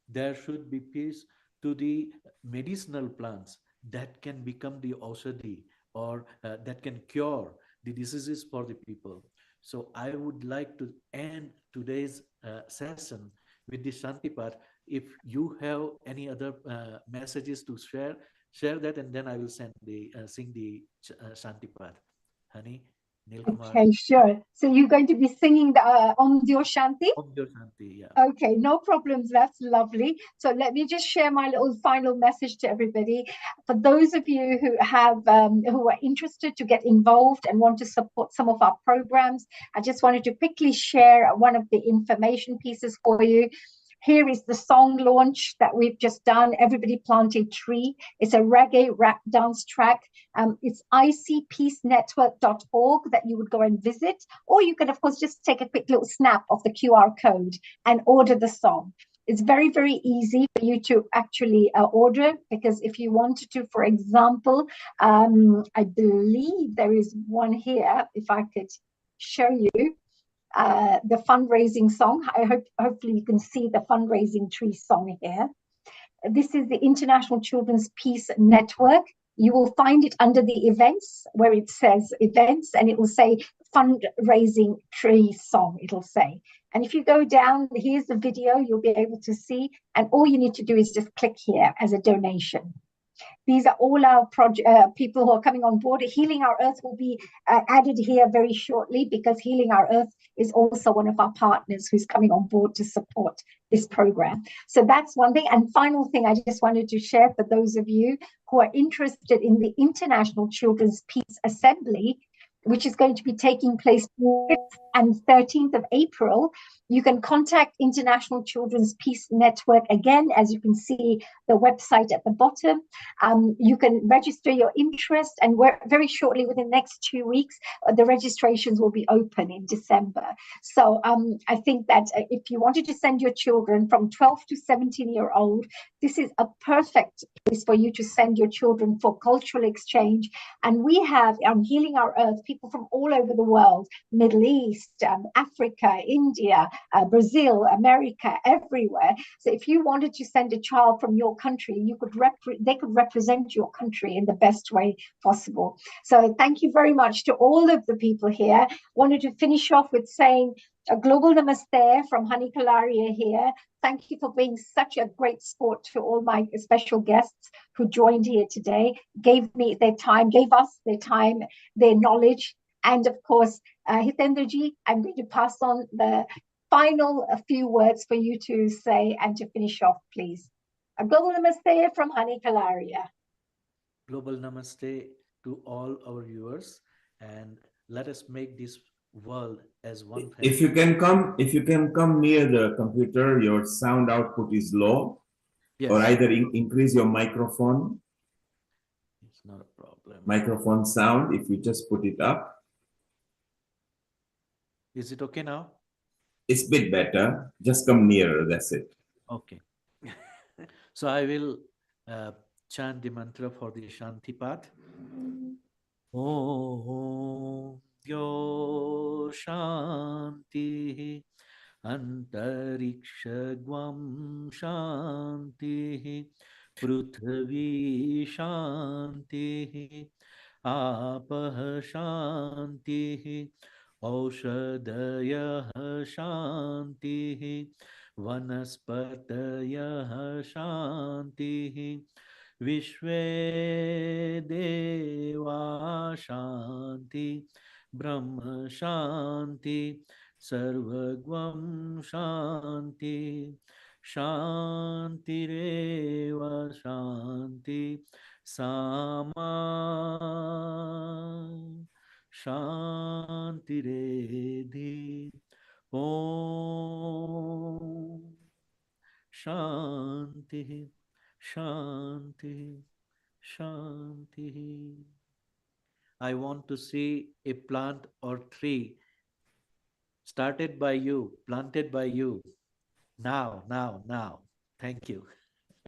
There should be peace to the medicinal plants that can become the aushadhi, or that can cure the diseases for the people. So I would like to end today's session with the Shanti part. If you have any other messages to share that, and then I will sing the Shanti part. Honey, Nilkumar. Okay, sure. So you're going to be singing the Om Dio Shanti? Om Dio Shanti, yeah. Okay, no problems. That's lovely. So let me just share my little final message to everybody. For those of you who have who are interested to get involved and want to support some of our programs, I just wanted to quickly share one of the information pieces for you. Here is the song launch that we've just done. Everybody Plant a Tree. It's a reggae rap dance track. It's icpeacenetwork.org that you would go and visit. Or you can, of course, just take a quick little snap of the QR code and order the song. It's very, very easy for you to actually order, because if you wanted to, for example, I believe there is one here, if I could show you. The fundraising song. Hopefully you can see the fundraising tree song here. This is the International Children's Peace Network. You will find it under the events, where it says events, and it will say fundraising tree song, it'll say. And if you go down, here's the video you'll be able to see, and all you need to do is just click here as a donation. These are all our people who are coming on board. Healing Our Earth will be added here very shortly, because Healing Our Earth is also one of our partners who's coming on board to support this program. So that's one thing. And final thing I just wanted to share for those of you who are interested in the International Children's Peace Assembly, which is going to be taking place 5th and 13th of April. You can contact International Children's Peace Network. Again, as you can see, the website at the bottom. You can register your interest, and very shortly, within the next 2 weeks, the registrations will be open in December. So I think that if you wanted to send your children from 12 to 17-year-old, this is a perfect place for you to send your children for cultural exchange. And we have on Healing Our Earth people from all over the world, Middle East, Africa, India, Brazil, America, everywhere. So if you wanted to send a child from your country, they could represent your country in the best way possible. So thank you very much to all of the people here. Wanted to finish off with saying a global namaste from Hani Kalaria here. Thank you for being such a great sport to all my special guests who joined here today, gave us their time, their knowledge. And of course, Hitendraji, I'm going to pass on the final few words for you to say and to finish off, please. A global namaste from Hani Kalaria. Global namaste to all our viewers, and let us make this world as one family. If you can come near the computer, your sound output is low. Yes. Or either increase your microphone. It's not a problem. Microphone sound, if you just put it up. Is it okay now? It's a bit better. Just come nearer, that's it. Okay. So I will chant the mantra for the Shanti part. Om Yo Shanti Antarikshagvam Shanti Prithvi Shanti Apah Shanti Aushadayah Shanti Vanaspatayah Shanti Vishwe Deva Shanti Brahma Shanti Sarvagvam Shanti Shantireva Shanti Sama Shantiredhi Om Shanti Shanti Shanti. I want to see a plant or tree started by you, planted by you. Now. Thank you.